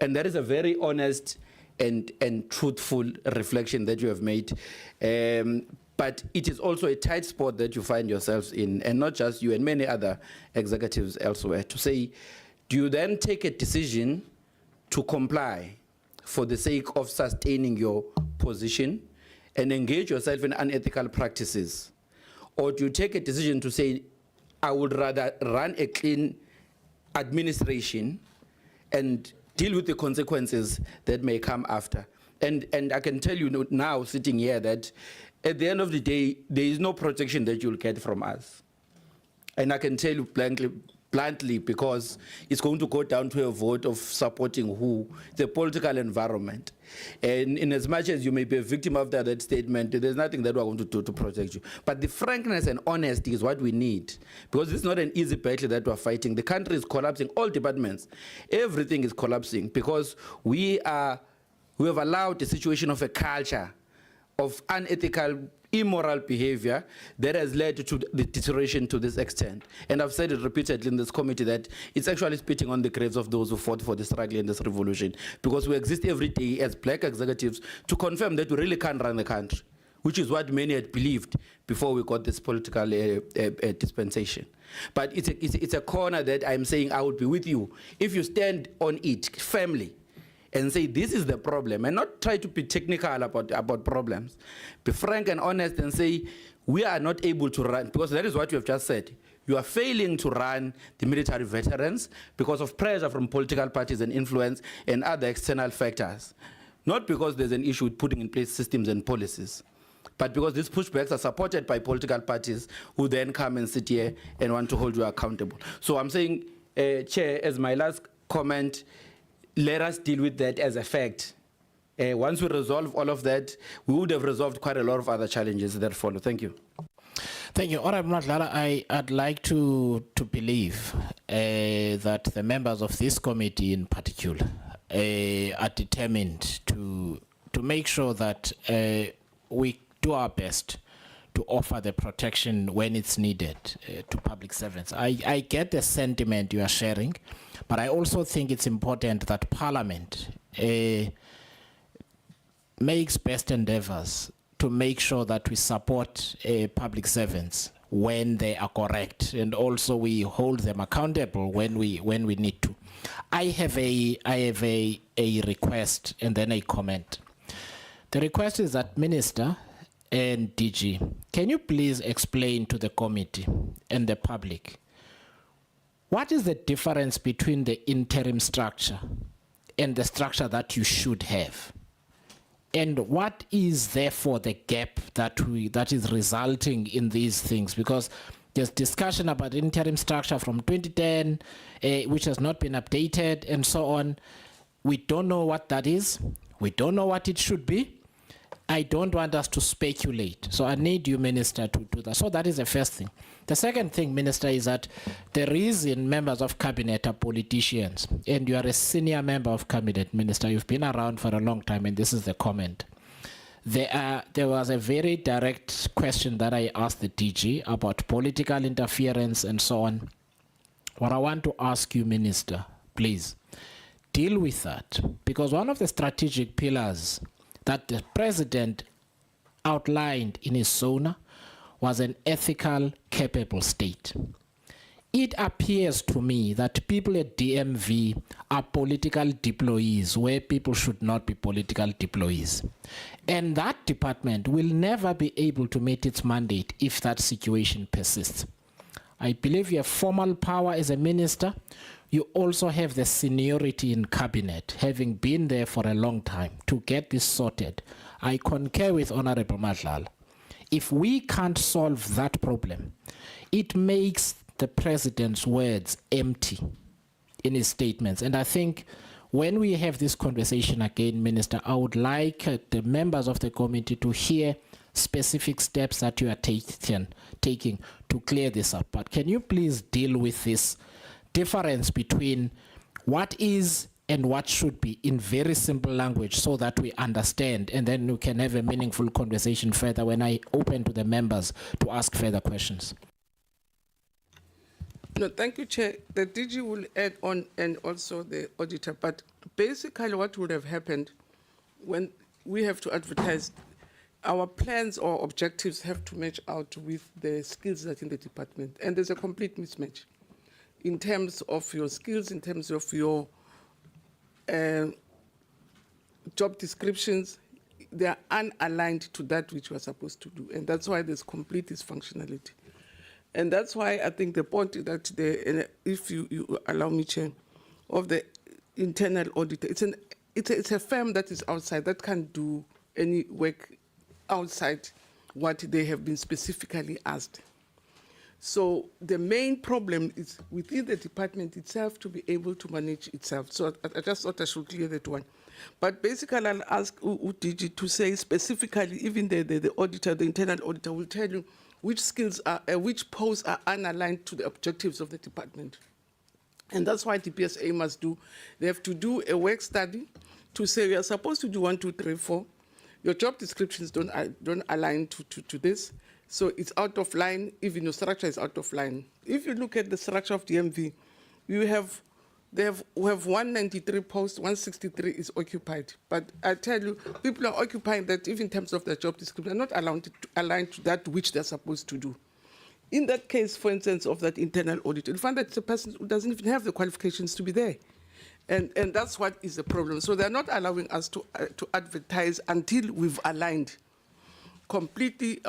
And that is a very honest and truthful reflection that you have made. But it is also a tight spot that you find yourselves in, and not just you and many other executives elsewhere, to say, do you then take a decision to comply for the sake of sustaining your position and engage yourself in unethical practices? Or do you take a decision to say, I would rather run a clean administration and deal with the consequences that may come after. And I can tell you now, sitting here, that at the end of the day, there is no protection that you'll get from us. And I can tell you bluntly, because it's going to go down to a vote of supporting who, the political environment. And in as much as you may be a victim of that statement, there's nothing that we're going to do to protect you. But the frankness and honesty is what we need, because it's not an easy battle that we're fighting. The country is collapsing, all departments, everything is collapsing, because we have allowed a situation of a culture of unethical, immoral behavior that has led to the deterioration to this extent. And I've said it repeatedly in this committee that it's actually spitting on the graves of those who fought for the struggle in this revolution, because we exist every day as black executives to confirm that we really can't run the country, which is what many had believed before we got this political dispensation. But it's a corner that I'm saying I would be with you if you stand on it firmly and say this is the problem, and not try to be technical about problems. Be frank and honest and say we are not able to run, because that is what you have just said. You are failing to run the military veterans because of pressure from political parties and influence and other external factors. Not because there's an issue with putting in place systems and policies, but because these pushbacks are supported by political parties who then come and sit here and want to hold you accountable. So I'm saying, Chair, as my last comment, let us deal with that as a fact. Once we resolve all of that, we would have resolved quite a lot of other challenges that follow. Thank you. Thank you. Honorable Madlala, I'd like to believe that the members of this committee in particular are determined to make sure that we do our best to offer the protection when it's needed to public servants. I get the sentiment you are sharing, but I also think it's important that Parliament makes best endeavors to make sure that we support public servants when they are correct, and also we hold them accountable when we need to. I have a request and then a comment. The request is that Minister and DG, can you please explain to the committee and the public what is the difference between the interim structure and the structure that you should have? And what is therefore the gap that is resulting in these things? Because there's discussion about interim structure from 2010, which has not been updated and so on. We don't know what that is. We don't know what it should be. I don't want us to speculate. So I need you, Minister, to do that. So that is the first thing. The second thing, Minister, is that the reason members of cabinet are politicians, and you are a senior member of cabinet, Minister, you've been around for a long time, and this is the comment. There was a very direct question that I asked the DG about political interference and so on. What I want to ask you, Minister, please, deal with that. Because one of the strategic pillars that the President outlined in his SONA was an ethical, capable state. It appears to me that people at DMV are political deployees where people should not be political deployees. And that department will never be able to meet its mandate if that situation persists. I believe you have formal power as a minister. You also have the seniority in cabinet, having been there for a long time, to get this sorted. I concur with Honorable Madlala. If we can't solve that problem, it makes the President's words empty in his statements. And I think when we have this conversation again, Minister, I would like the members of the committee to hear specific steps that you are taking to clear this up. But can you please deal with this difference between what is and what should be in very simple language so that we understand, and then we can have a meaningful conversation further when I open to the members to ask further questions. No, thank you, Chair. The DG will add on, and also the auditor. But basically what would have happened when we have to advertise, our plans or objectives have to match out with the skills that in the department. And there's a complete mismatch in terms of your skills, in terms of your job descriptions. They are unaligned to that which you are supposed to do. And that's why there's complete dysfunctionality. And that's why I think the point that if you allow me, Chair, of the internal auditor. It's a firm that is outside, that can't do any work outside what they have been specifically asked. So the main problem is within the department itself to be able to manage itself. So I just thought I should clear that one. But basically, I'll ask UDG to say specifically, even the auditor, the internal auditor will tell you which skills are, which posts are unaligned to the objectives of the department. And that's why DPSA must do, they have to do a work study to say we are supposed to do 1, 2, 3, 4. Your job descriptions don't align to this. So it's out of line, even your structure is out of line. If you look at the structure of the MV, we have 193 posts, 163 is occupied. But I tell you, people are occupying that even in terms of their job description, they're not aligned to that which they're supposed to do. In that case, for instance, of that internal audit, you'll find that it's a person who doesn't even have the qualifications to be there. And that's what is the problem. So they're not allowing us to advertise until we've aligned completely,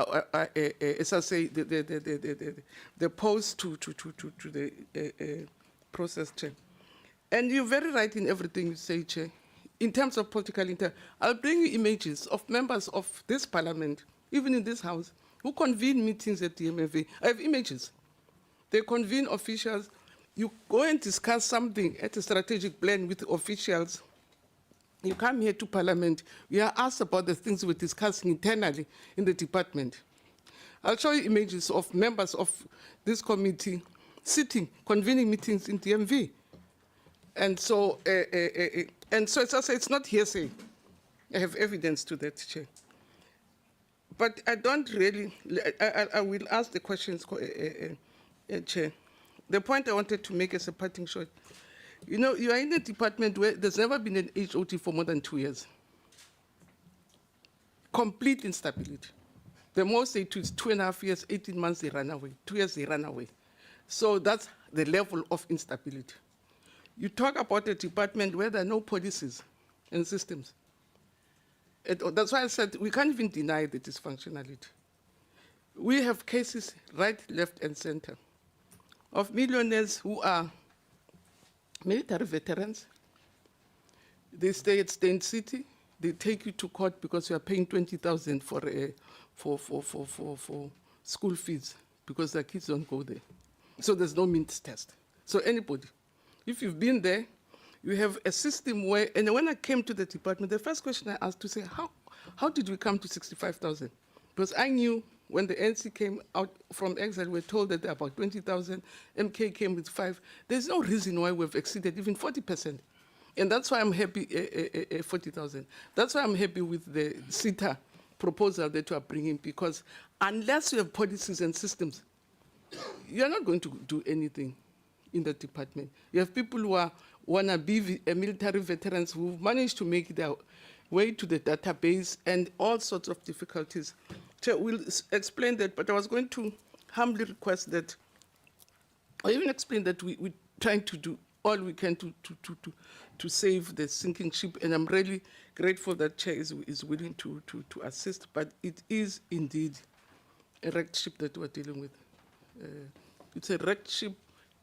as I say, the post to the process, Chair. And you're very right in everything you say, Chair. In terms of political intent, I'll bring you images of members of this parliament, even in this house, who convene meetings at the MFA. I have images. They convene officials. You go and discuss something at a strategic plan with officials. You come here to Parliament, we are asked about the things we're discussing internally in the department. I'll show you images of members of this committee sitting, convening meetings in DMV. And so, it's not hearsay. I have evidence to that, Chair. But I don't really, I will ask the questions, Chair. The point I wanted to make as a parting shot, you know, you are in a department where there's never been an HOT for more than 2 years. Complete instability. The most they do is 2.5 years, 18 months, they run away. 2 years, they run away. So that's the level of instability. You talk about a department where there are no policies and systems. That's why I said we can't even deny the dysfunctionality. We have cases right, left, and center of millionaires who are military veterans. They stay at Stain City. They take you to court because you are paying 20,000 for school fees because their kids don't go there. So there's no means test. So anybody, if you've been there, you have a system where, and when I came to the department, the first question I asked to say, how did we come to 65,000? Because I knew when the NC came out from exile, we were told that there are about 20,000, MK came with 5. There's no reason why we've exceeded even 40%. And that's why I'm happy, 40,000. That's why I'm happy with the CETA proposal that you are bringing, because unless you have policies and systems, you're not going to do anything in the department. You have people who want to be military veterans who managed to make their way to the database and all sorts of difficulties. So we'll explain that, but I was going to humbly request that, or even explain that we're trying to do all we can to save the sinking ship, and I'm really grateful that Chair is willing to assist, but it is indeed a wrecked ship that we're dealing with. It's a wrecked ship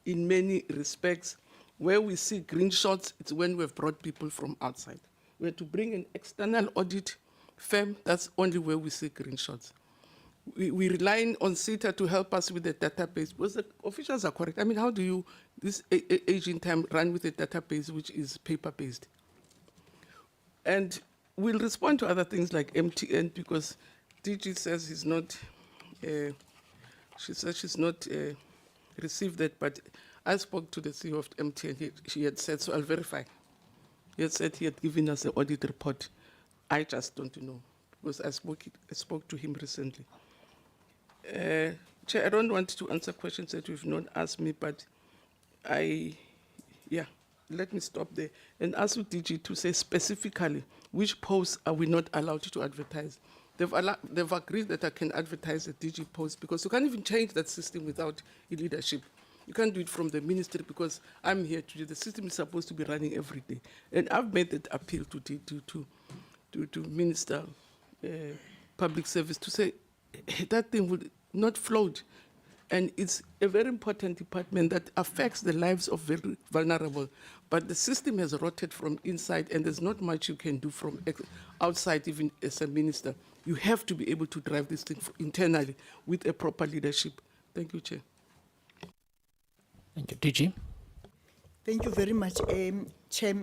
in many respects. Where we see green shots, it's when we've brought people from outside. We had to bring an external audit firm, that's only where we see green shots. We rely on CETA to help us with the database, because the officials are correct. I mean, how do you, this aging time, run with a database which is paper-based? And we'll respond to other things like MTN, because DG says he's not, she says she's not received that, but I spoke to the CEO of MTN, she had said, so I'll verify. He had said he had given us the audit report. I just don't know, because I spoke to him recently. Chair, I don't want to answer questions that you've not asked me, but let me stop there and ask you, DG, to say specifically which posts are we not allowed to advertise. They've agreed that I can advertise a DG post, because you can't even change that system without a leadership. You can't do it from the ministry, because I'm here to do. The system is supposed to be running every day. And I've made that appeal to Minister Public Service to say that thing would not float. And it's a very important department that affects the lives of very vulnerable. But the system has rotted from inside, and there's not much you can do from outside, even as a minister. You have to be able to drive this thing internally with a proper leadership. Thank you, Chair. Thank you. DG? Thank you very much, Chair.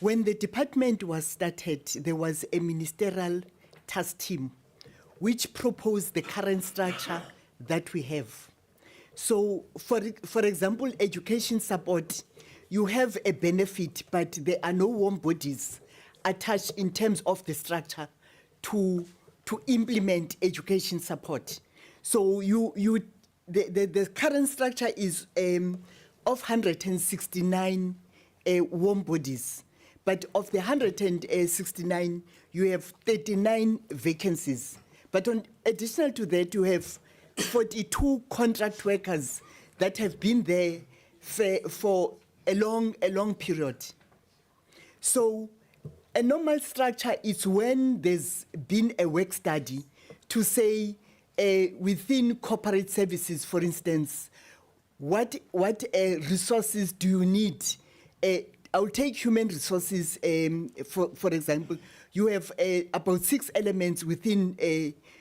When the department was started, there was a ministerial task team which proposed the current structure that we have. So, for example, education support, you have a benefit, but there are no warm bodies attached in terms of the structure to implement education support. So the current structure is of 169 warm bodies, but of the 169, you have 39 vacancies. But additional to that, you have 42 contract workers that have been there for a long period. So a normal structure is when there's been a work study to say within corporate services, for instance, what resources do you need? I'll take human resources, for example. You have about 6 elements within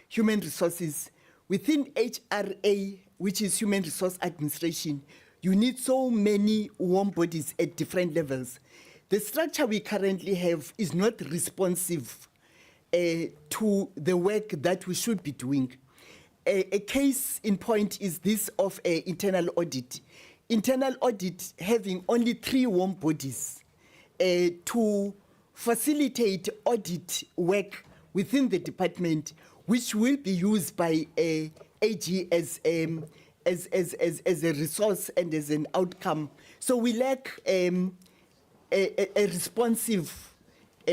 human resources. Within HRA, which is Human Resource Administration, you need so many warm bodies at different levels. The structure we currently have is not responsive to the work that we should be doing. A case in point is this of internal audit. Internal audit having only 3 warm bodies to facilitate audit work within the department, which will be used by AG as a resource and as an outcome. So we lack a responsive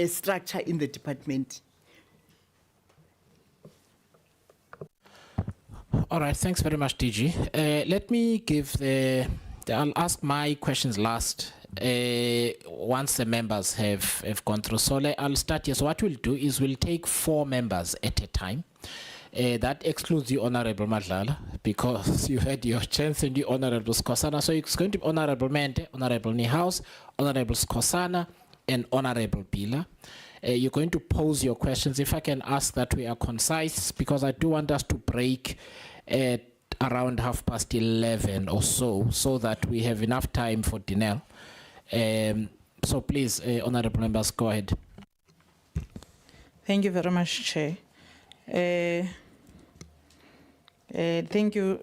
structure in the department. All right, thanks very much, DG. Let me give I'll ask my questions last once the members have gone through. So I'll start here. So what we'll do is we'll take 4 members at a time. That excludes the Honorable Madlala, because you had your chance in the Honorable Skosana. So it's going to be Honorable Mente, Honorable Niehaus, Honorable Skosana, and Honorable Bila. You're going to pose your questions. If I can ask that we are concise, because I do want us to break at around 11:30 or so that we have enough time for Denel. So please, honorable members, go ahead. Thank you very much, Chair. Thank you,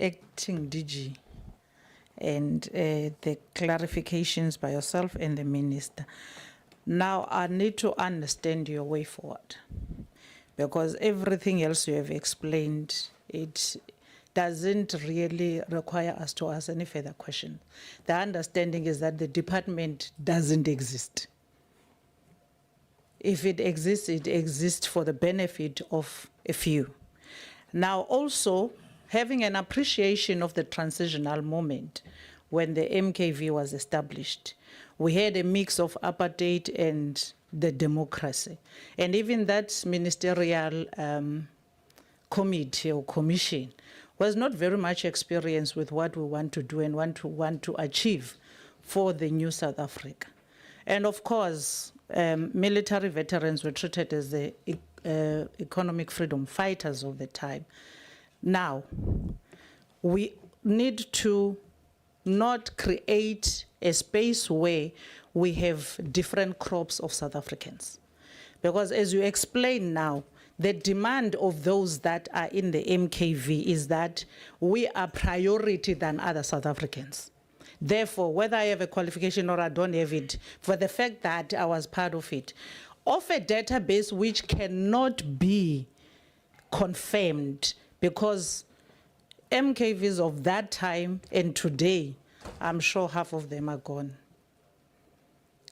acting DG, and the clarifications by yourself and the minister. Now I need to understand your way forward, because everything else you have explained, it doesn't really require us to ask any further questions. The understanding is that the department doesn't exist. If it exists for the benefit of a few. Now also, having an appreciation of the transitional moment when the MKV was established, we had a mix of apartheid and the democracy. And even that ministerial committee or commission was not very much experienced with what we want to do and want to achieve for the new South Africa. And of course, military veterans were treated as the economic freedom fighters of the time. Now, we need to not create a space where we have different crops of South Africans. Because as you explain now, the demand of those that are in the MKV is that we are priority than other South Africans. Therefore, whether I have a qualification or I don't have it, for the fact that I was part of it, of a database which cannot be confirmed, because MKVs of that time and today, I'm sure half of them are gone.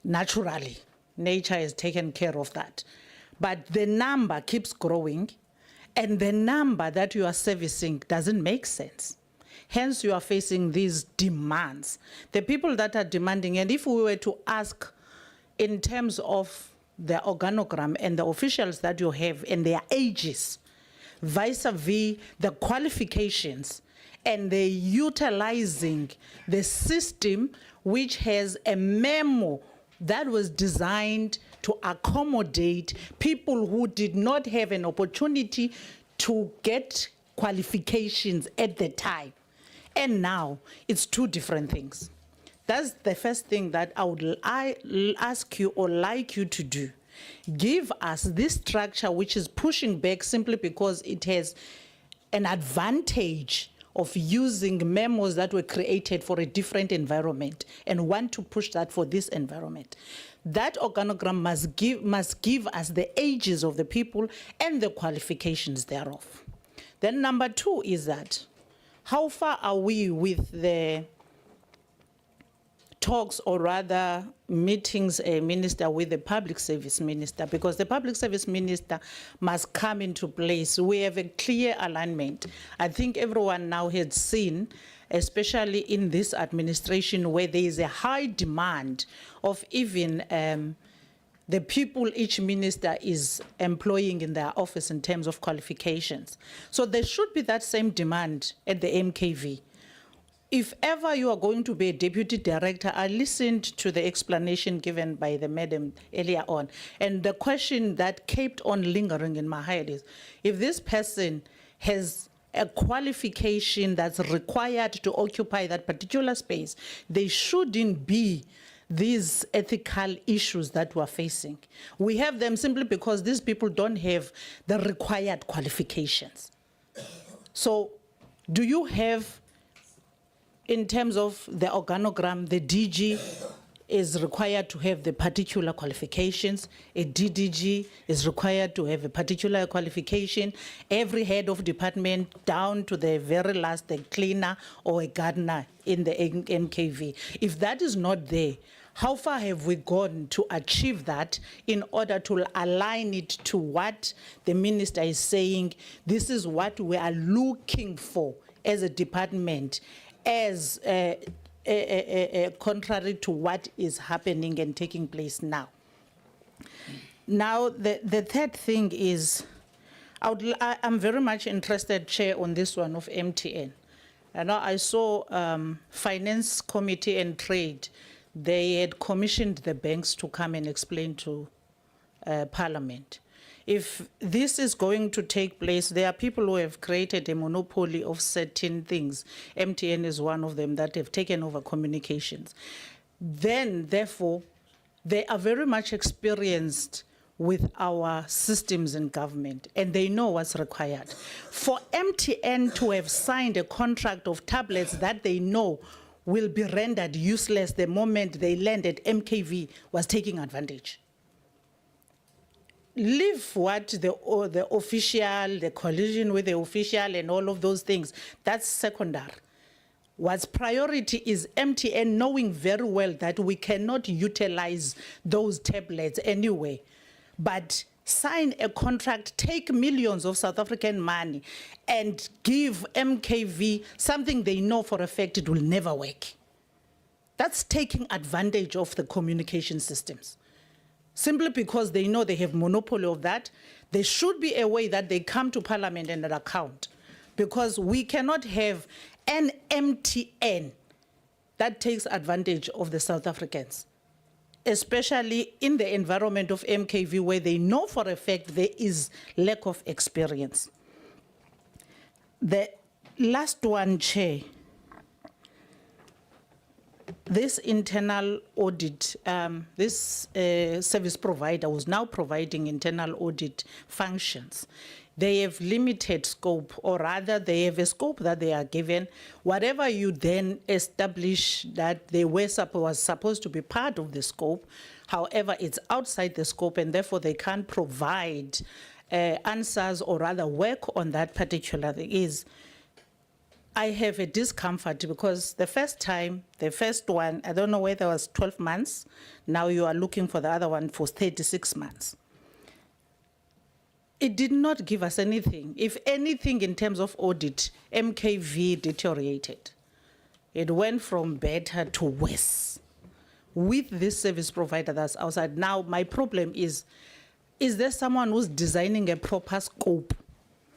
Naturally, nature has taken care of that. But the number keeps growing, and the number that you are servicing doesn't make sense. Hence, you are facing these demands. The people that are demanding, and if we were to ask in terms of the organogram and the officials that you have and their ages, vis-a-vis the qualifications, and they utilizing the system which has a memo that was designed to accommodate people who did not have an opportunity to get qualifications at the time. And now it's two different things. That's the first thing that I ask you or like you to do. Give us this structure which is pushing back simply because it has an advantage of using memos that were created for a different environment and want to push that for this environment. That organogram must give us the ages of the people and the qualifications thereof. Then number two is that, how far are we with the talks, or rather meetings, Minister, with the Public Service Minister? Because the Public Service Minister must come into place. We have a clear alignment. I think everyone now has seen, especially in this administration where there is a high demand of even the people each minister is employing in their office in terms of qualifications. So there should be that same demand at the MKV. If ever you are going to be a deputy director, I listened to the explanation given by the madam earlier on, and the question that kept on lingering in my head is, if this person has a qualification that's required to occupy that particular space, they shouldn't be these ethical issues that we're facing. We have them simply because these people don't have the required qualifications. So do you have, in terms of the organogram, the DG is required to have the particular qualifications, a DDG is required to have a particular qualification, every head of department down to the very last, the cleaner or a gardener in the MKV. If that is not there, how far have we gone to achieve that in order to align it to what the minister is saying? This is what we are looking for as a department, as contrary to what is happening and taking place now. Now, the third thing is, I'm very much interested, Chair, on this one of MTN. And I saw Finance Committee and Trade, they had commissioned the banks to come and explain to Parliament. If this is going to take place, there are people who have created a monopoly of certain things. MTN is one of them that have taken over communications. Then, therefore, they are very much experienced with our systems in government, and they know what's required. For MTN to have signed a contract of tablets that they know will be rendered useless the moment they land at MKV was taking advantage. Leave what the official, the collision with the official and all of those things, that's secondary. What's priority is MTN knowing very well that we cannot utilize those tablets anyway, but sign a contract, take millions of South African money and give MKV something they know for a fact it will never work. That's taking advantage of the communication systems. Simply because they know they have monopoly of that, there should be a way that they come to Parliament and an account, because we cannot have an MTN that takes advantage of the South Africans, especially in the environment of MKV where they know for a fact there is lack of experience. The last one, Chair, this internal audit, this service provider was now providing internal audit functions. They have limited scope, or rather they have a scope that they are given. Whatever you then establish that they was supposed to be part of the scope, however, it's outside the scope and therefore they can't provide answers or rather work on that particular thing. I have a discomfort because the first one, I don't know whether it was 12 months, now you are looking for the other one for 36 months. It did not give us anything. If anything, in terms of audit, MKV deteriorated. It went from better to worse with this service provider that's outside. Now, my problem is there someone who's designing a proper scope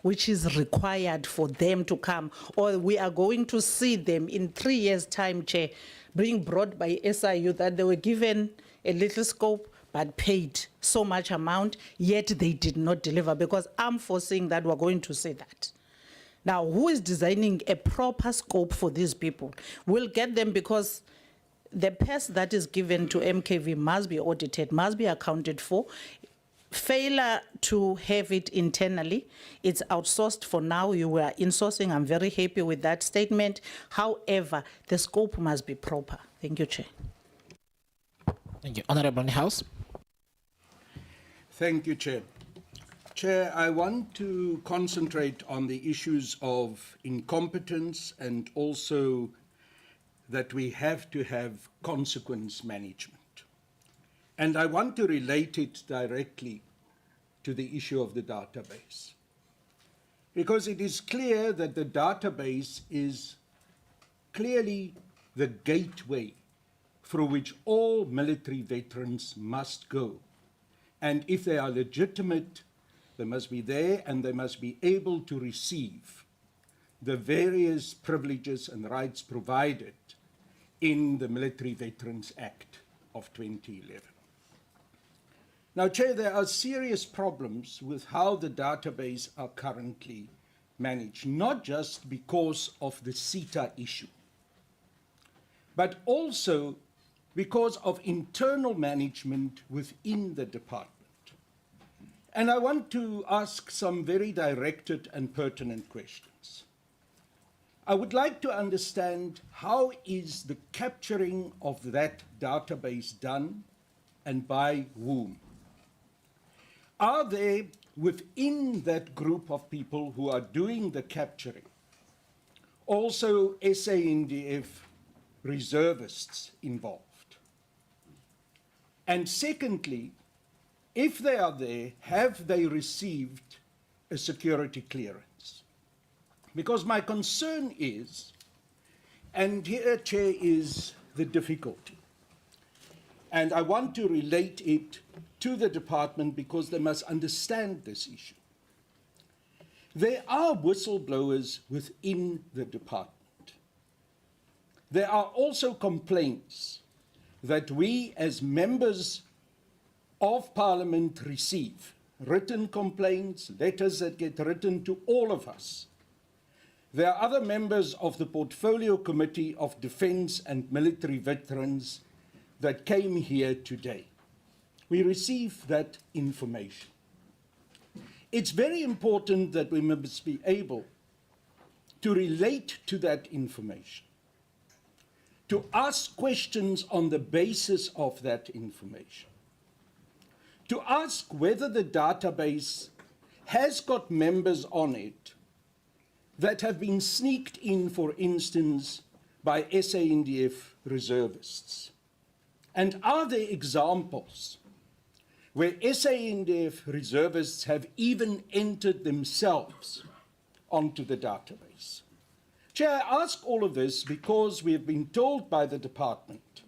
which is required for them to come, or we are going to see them in 3 years' time, Chair, being brought by SIU that they were given a little scope but paid so much amount, yet they did not deliver, because I'm foreseeing that we're going to see that. Now, who is designing a proper scope for these people? We'll get them, because the PES that is given to MKV must be audited, must be accounted for. Failure to have it internally, it's outsourced for now. You were insourcing. I'm very happy with that statement. However, the scope must be proper. Thank you, Chair. Thank you. Honorable House. Thank you, Chair. Chair, I want to concentrate on the issues of incompetence and also that we have to have consequence management. And I want to relate it directly to the issue of the database. Because it is clear that the database is clearly the gateway through which all military veterans must go. And if they are legitimate, they must be there and they must be able to receive the various privileges and rights provided in the Military Veterans Act of 2011. Now, Chair, there are serious problems with how the database are currently managed, not just because of the CETA issue, but also because of internal management within the department. And I want to ask some very directed and pertinent questions. I would like to understand, how is the capturing of that database done and by whom? Are there within that group of people who are doing the capturing also SANDF reservists involved? And secondly, if they are there, have they received a security clearance? Because my concern is, and here, Chair, is the difficulty, and I want to relate it to the department because they must understand this issue. There are whistleblowers within the department. There are also complaints that we as members of Parliament receive, written complaints, letters that get written to all of us. There are other members of the Portfolio Committee of Defence and Military Veterans that came here today. We receive that information. It's very important that we must be able to relate to that information, to ask questions on the basis of that information, to ask whether the database has got members on it that have been sneaked in, for instance, by SANDF reservists. And are there examples where SANDF reservists have even entered themselves onto the database? Chair, I ask all of this because we have been told by the department,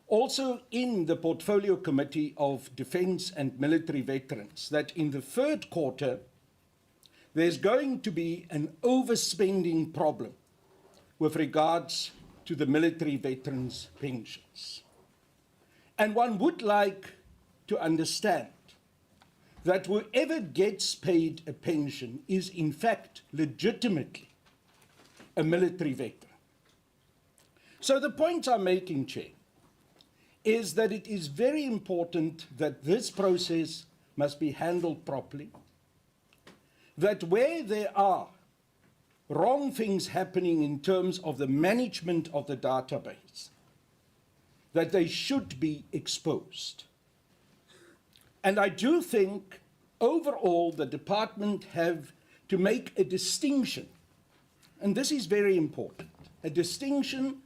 also in the Portfolio Committee of Defence and Military Veterans, that in the third quarter, there's going to be an overspending problem with regards to the military veterans' pensions. And one would like to understand that whoever gets paid a pension is in fact legitimately a military veteran. So the point I'm making, Chair, is that it is very important that this process must be handled properly, that where there are wrong things happening in terms of the management of the database, that they should be exposed. And I do think overall the department have to make a distinction, and this is very important, a distinction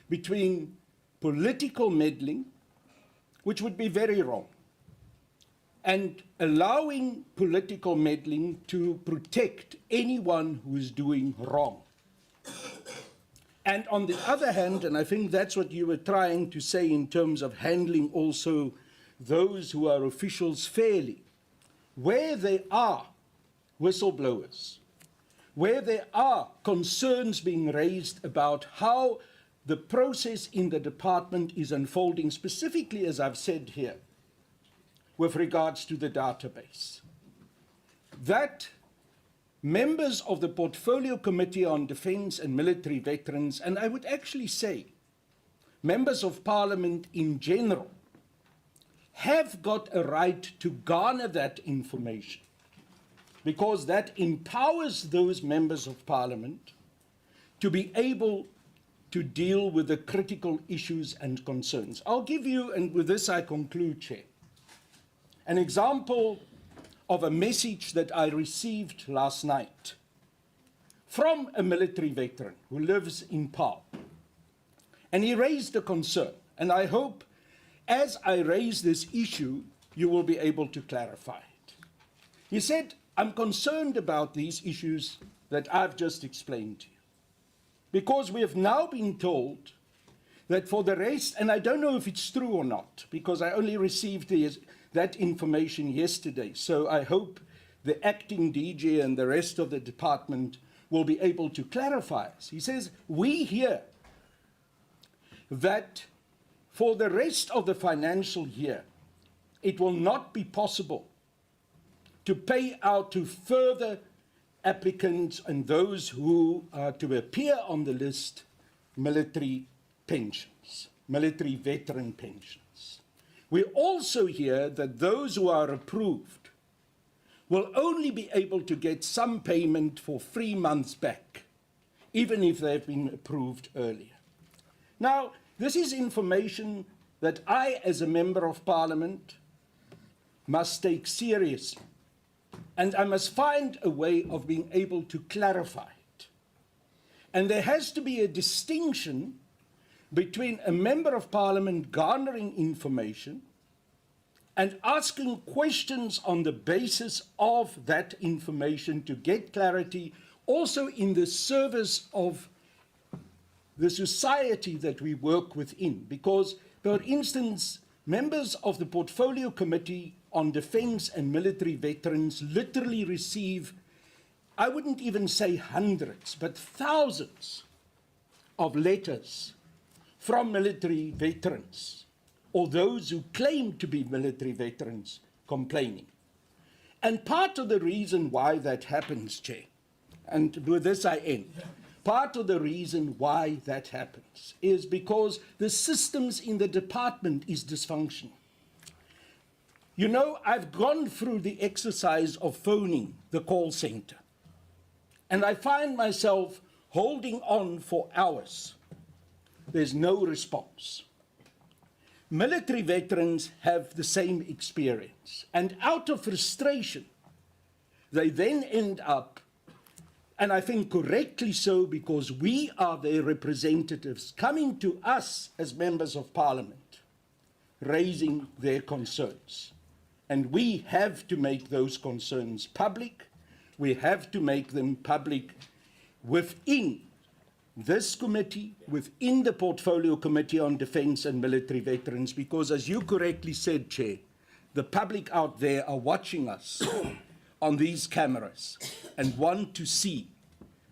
between political meddling, which would be very wrong, and allowing political meddling to protect anyone who is doing wrong. And on the other hand, and I think that's what you were trying to say in terms of handling also those who are officials fairly, where there are whistleblowers, where there are concerns being raised about how the process in the department is unfolding, specifically, as I've said here, with regards to the database, that members of the Portfolio Committee on Defence and Military Veterans, and I would actually say members of Parliament in general, have got a right to garner that information, because that empowers those members of Parliament to be able to deal with the critical issues and concerns. I'll give you, and with this I conclude, Chair, an example of a message that I received last night from a military veteran who lives in Paarl. And he raised a concern, and I hope as I raise this issue, you will be able to clarify it. He said, I'm concerned about these issues that I've just explained to you, because we have now been told that for the rest, and I don't know if it's true or not, because I only received that information yesterday, so I hope the acting DG and the rest of the department will be able to clarify us. He says, we hear that for the rest of the financial year, it will not be possible to pay out to further applicants and those who are to appear on the list military pensions, military veteran pensions. We also hear that those who are approved will only be able to get some payment for 3 months back, even if they've been approved earlier. Now, this is information that I, as a member of Parliament, must take seriously, and I must find a way of being able to clarify it. And there has to be a distinction between a member of Parliament garnering information and asking questions on the basis of that information to get clarity, also in the service of the society that we work within. Because, for instance, members of the Portfolio Committee on Defence and Military Veterans literally receive, I wouldn't even say hundreds, but thousands of letters from military veterans, or those who claim to be military veterans, complaining. And part of the reason why that happens, Chair, and with this I end, part of the reason why that happens is because the systems in the department is dysfunctional. You know, I've gone through the exercise of phoning the call center, and I find myself holding on for hours. There's no response. Military veterans have the same experience, and out of frustration, they then end up, and I think correctly so, because we are their representatives, coming to us as members of Parliament, raising their concerns. And we have to make those concerns public. We have to make them public within this committee, within the Portfolio Committee on Defence and Military Veterans, because as you correctly said, Chair, the public out there are watching us on these cameras and want to see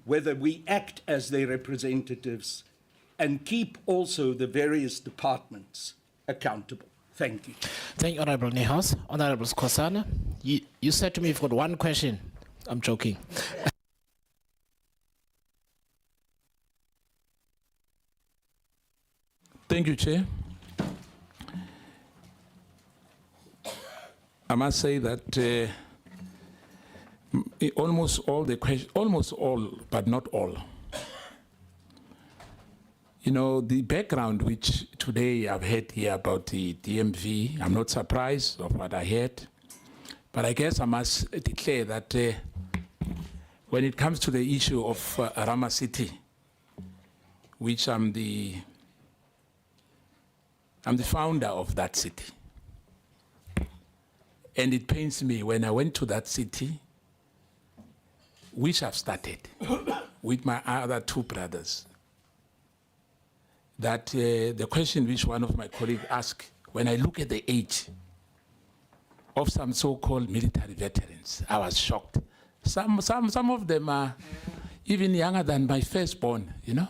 whether we act as their representatives and keep also the various departments accountable. Thank you. Thank you, Honorable Niehaus. Honorable Skhosana, you said to me you've got one question. I'm joking. Thank you, Chair. I must say that almost all the questions, almost all, but not all. You know, the background which today I've heard here about the DMV, I'm not surprised of what I heard, but I guess I must declare that when it comes to the issue of Rama City, which I'm the founder of that city. And it pains me when I went to that city, which I've started with my other two brothers, that the question which one of my colleagues asked, when I look at the age of some so-called military veterans, I was shocked. Some of them are even younger than my firstborn, you know.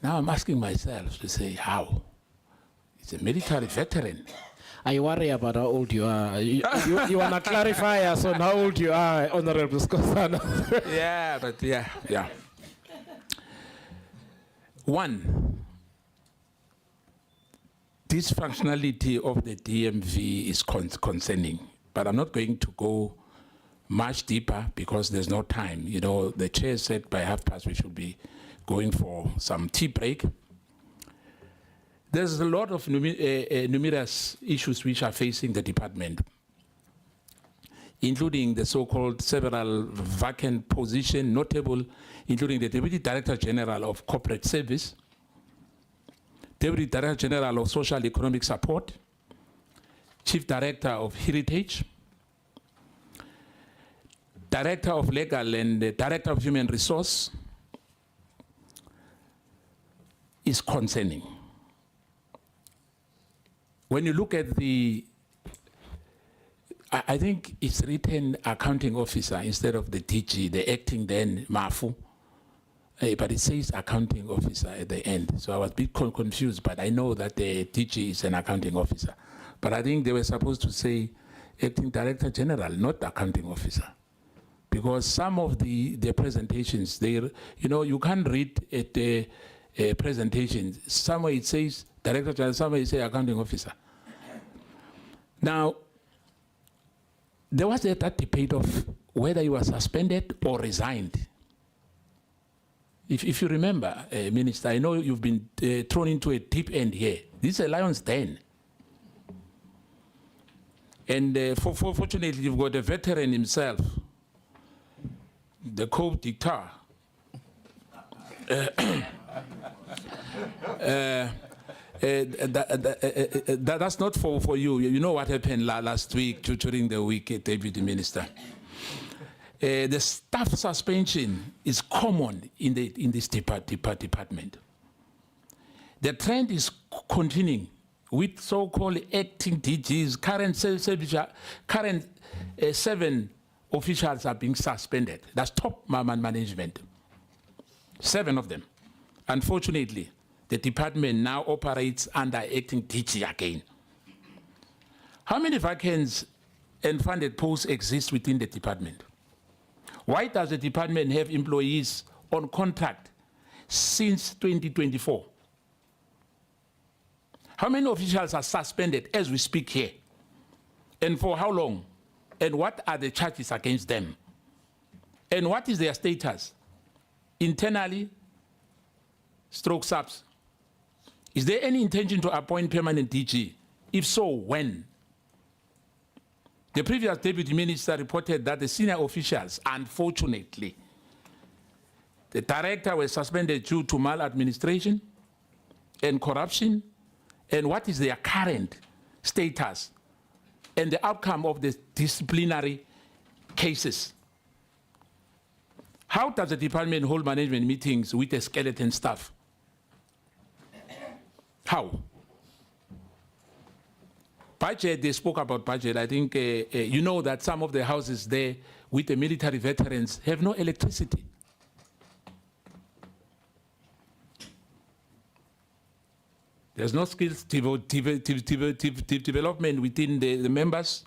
Now I'm asking myself to say, how? He's a military veteran. I worry about how old you are. You want to clarify us on how old you are, Honorable Skosana. Yeah, but yeah. One, this functionality of the DMV is concerning, but I'm not going to go much deeper because there's no time. You know, the chair said by past we should be going for some tea break. There's a lot of numerous issues which are facing the department, including the so-called several vacant positions, notable, including the Deputy Director General of Corporate Service, Deputy Director General of Social Economic Support, Chief Director of Heritage, Director of Legal and Director of Human Resource, is concerning. When you look at I think it's written accounting officer instead of the DG, the acting then Mafu, but it says accounting officer at the end. So I was a bit confused, but I know that the DG is an accounting officer. But I think they were supposed to say acting director general, not accounting officer. Because some of the presentations, you know, you can't read at the presentation. Somewhere it says director general, somewhere it says accounting officer. Now, there was that debate of whether he was suspended or resigned. If you remember, Minister, I know you've been thrown into a deep end here. This is a lion's den. And fortunately, you've got a veteran himself, the co-dictator. That's not for you. You know what happened last week during the week, Deputy Minister. The staff suspension is common in this department. The trend is continuing with so-called acting DGs. Current 7 officials are being suspended. That's top management. 7 of them. Unfortunately, the department now operates under acting DG again. How many vacant and funded posts exist within the department? Why does the department have employees on contract since 2024? How many officials are suspended as we speak here? And for how long? And what are the charges against them? And what is their status? Internally, stroke subs. Is there any intention to appoint permanent DG? If so, when? The previous Deputy Minister reported that the senior officials, unfortunately, the director was suspended due to maladministration and corruption. And what is their current status and the outcome of the disciplinary cases? How does the department hold management meetings with a skeleton staff? How? Budget, they spoke about budget. I think you know that some of the houses there with the military veterans have no electricity. There's no skills development within the members.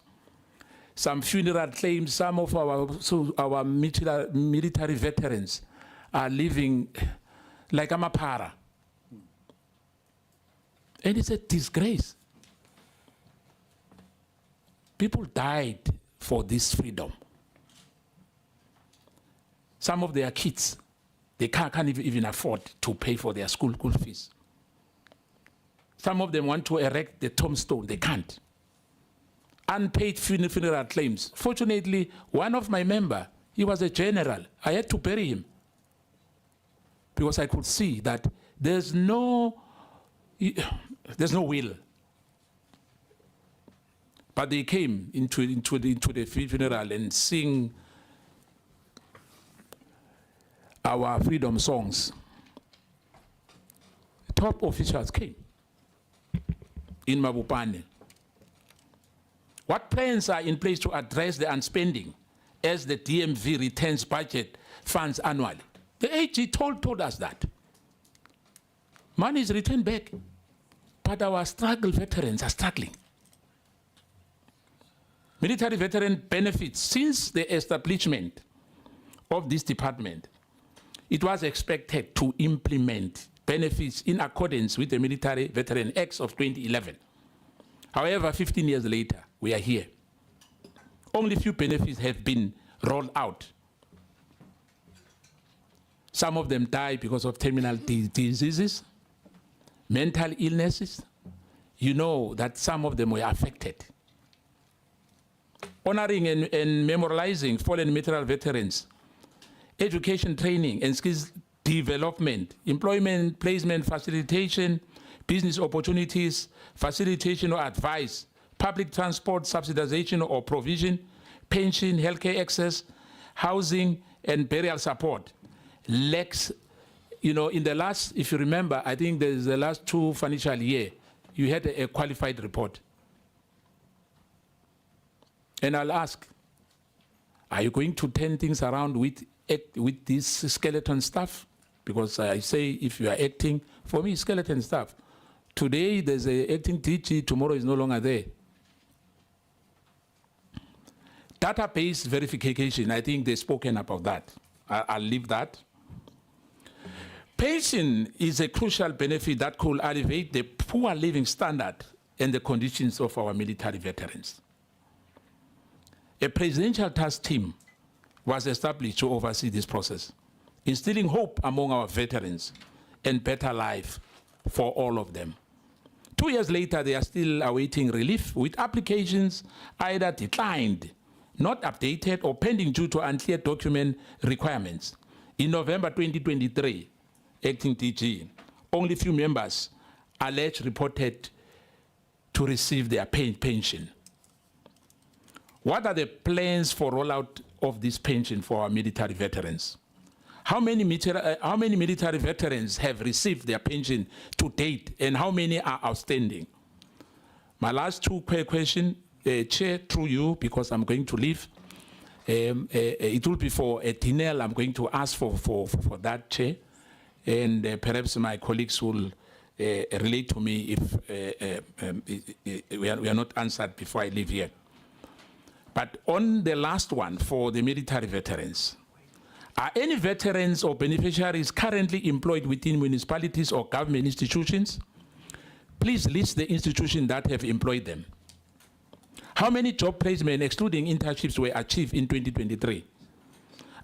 Some funeral claims, some of our military veterans are living like a mapara. And it's a disgrace. People died for this freedom. Some of their kids, they can't even afford to pay for their school fees. Some of them want to erect the tombstone, they can't. Unpaid funeral claims. Fortunately, one of my members, he was a general. I had to bury him because I could see that there's no will. But they came into the funeral and sing our freedom songs. Top officials came in Mabupane. What plans are in place to address the unspending as the DMV returns budget funds annually. The AG told us that. Money is returned back, but our struggle veterans are struggling. Military veteran benefits, since the establishment of this department, it was expected to implement benefits in accordance with the Military Veteran Acts of 2011. However, 15 years later, we are here. Only few benefits have been rolled out. Some of them die because of terminal diseases, mental illnesses. You know that some of them were affected. Honoring and memorializing fallen military veterans, education training and skills development, employment placement facilitation, business opportunities, facilitation or advice, public transport subsidization or provision, pension, healthcare access, housing, and burial support. Lacks, you know, in the last, if you remember, I think there's the last 2 financial year, you had a qualified report. And I'll ask, are you going to turn things around with this skeleton stuff? Because I say, if you are acting, for me, skeleton stuff. Today, there's an acting DG, tomorrow is no longer there. Database verification, I think they've spoken about that. I'll leave that. Pension is a crucial benefit that could elevate the poor living standard and the conditions of our military veterans. A presidential task team was established to oversee this process, instilling hope among our veterans and better life for all of them. 2 years later, they are still awaiting relief, with applications either declined, not updated, or pending due to unclear document requirements. In November 2023, acting DG, only few members alleged reported to receive their pension. What are the plans for rollout of this pension for our military veterans? How many military veterans have received their pension to date, and how many are outstanding? My last 2 questions, Chair, through you, because I'm going to leave. It will be for Denel. I'm going to ask for that, Chair, and perhaps my colleagues will relate to me if we are not answered before I leave here. But on the last one, for the military veterans, are any veterans or beneficiaries currently employed within municipalities or government institutions? Please list the institutions that have employed them. How many job placements, excluding internships, were achieved in 2023?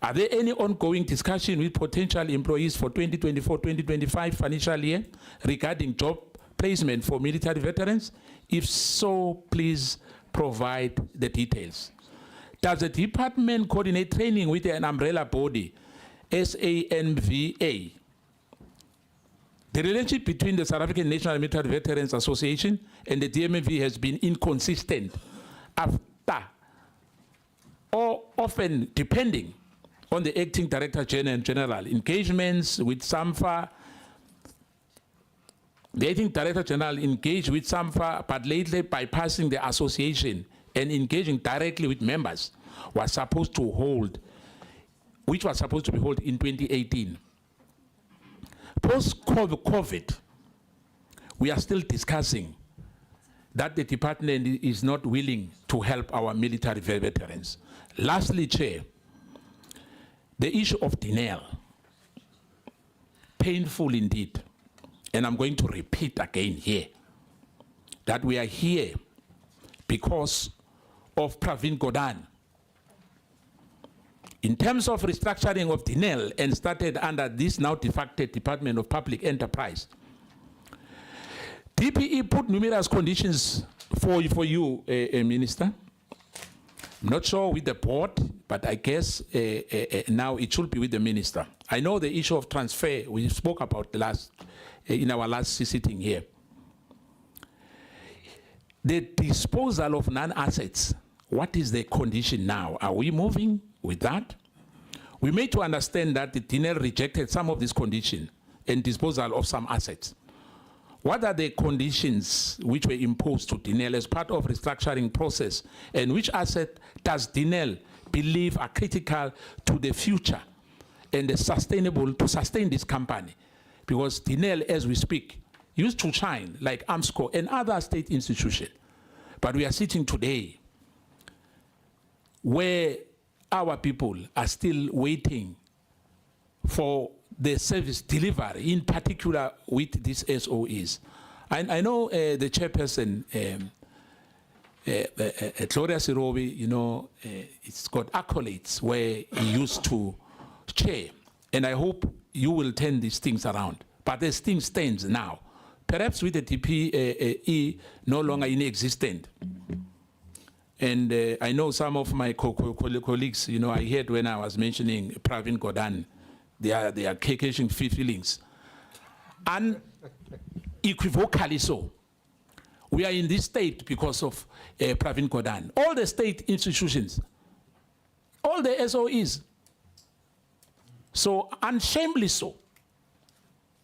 Are there any ongoing discussion with potential employees for 2024-2025 financial year regarding job placement for military veterans? If so, please provide the details. Does the department coordinate training with an umbrella body, SANVA? The relationship between the South African National Military Veterans Association and the DMV has been inconsistent after, or often depending on the acting Director General. Engagements with SAMFA, the acting Director General engaged with SAMFA, but lately bypassing the association and engaging directly with members, which was supposed to be held in 2018. Post-COVID, we are still discussing that the department is not willing to help our military veterans. Lastly, Chair, the issue of Denel, painful indeed. And I'm going to repeat again here that we are here because of Pravin Gordhan. In terms of restructuring of Denel and started under this now defacted Department of Public Enterprise, DPE put numerous conditions for you, Minister. I'm not sure with the board, but I guess now it should be with the minister. I know the issue of transfer, we spoke about in our last sitting here. The disposal of non-assets, what is the condition now? Are we moving with that? We made to understand that the Denel rejected some of these conditions and disposal of some assets. What are the conditions which were imposed to Denel as part of restructuring process, and which asset does Denel believe are critical to the future and to sustain this company. Because Denel, as we speak, used to shine like AMSCO and other state institutions. But we are sitting today where our people are still waiting for the service delivery, in particular with these SOEs. I know the chairperson, Gloria Sirobi, you know, it's got accolades where he used to chair. And I hope you will turn these things around. But this thing stands now. Perhaps with the TPE no longer inexistent. And I know some of my colleagues, you know, I heard when I was mentioning Pravin Gordhan, they are catching feelings. And equivocally so. We are in this state because of Pravin Gordhan. All the state institutions, all the SOEs. So unshamedly so.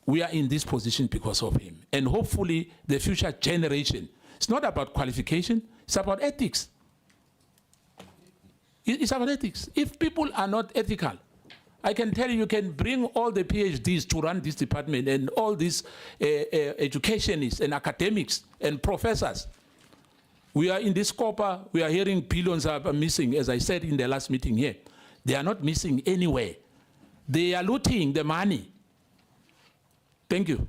We are in this position because of him. And hopefully the future generation, it's not about qualification, it's about ethics. It's about ethics. If people are not ethical, I can tell you, you can bring all the PhDs to run this department and all these educationists and academics and professors. We are in this copper, we are hearing billions are missing, as I said in the last meeting here. They are not missing anywhere. They are looting the money. Thank you.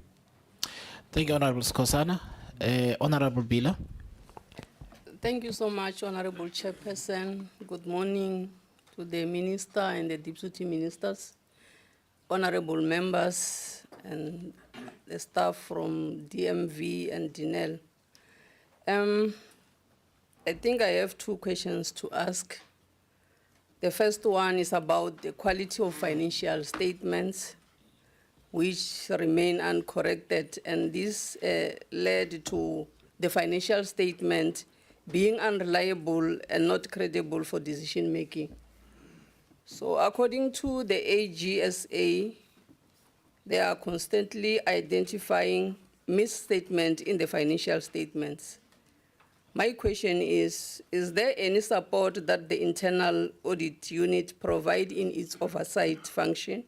Thank you, Honorable Skosana. Honorable Bila. Thank you so much, Honorable Chairperson. Good morning to the Minister and the Deputy Ministers, honorable members, and the staff from DMV and Denel. I think I have two questions to ask. The first one is about the quality of financial statements, which remain uncorrected, and this led to the financial statement being unreliable and not credible for decision making. So according to the AGSA, they are constantly identifying misstatement in the financial statements. My question is there any support that the internal audit unit provide in its oversight function?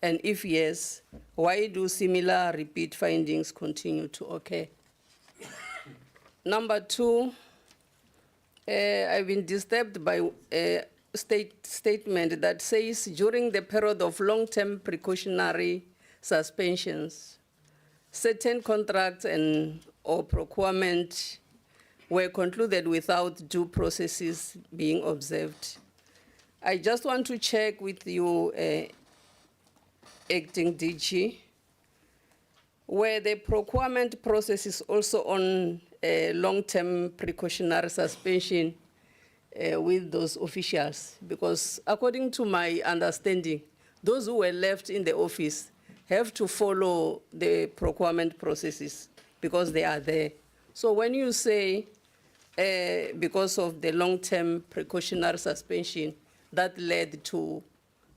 And if yes, why do similar repeat findings continue to occur? Number two, I've been disturbed by a statement that says during the period of long-term precautionary suspensions, certain contracts or procurement were concluded without due processes being observed. I just want to check with you, Acting DG, where the procurement process is also on long-term precautionary suspension with those officials, because according to my understanding, those who were left in the office have to follow the procurement processes because they are there. So when you say because of the long-term precautionary suspension that led to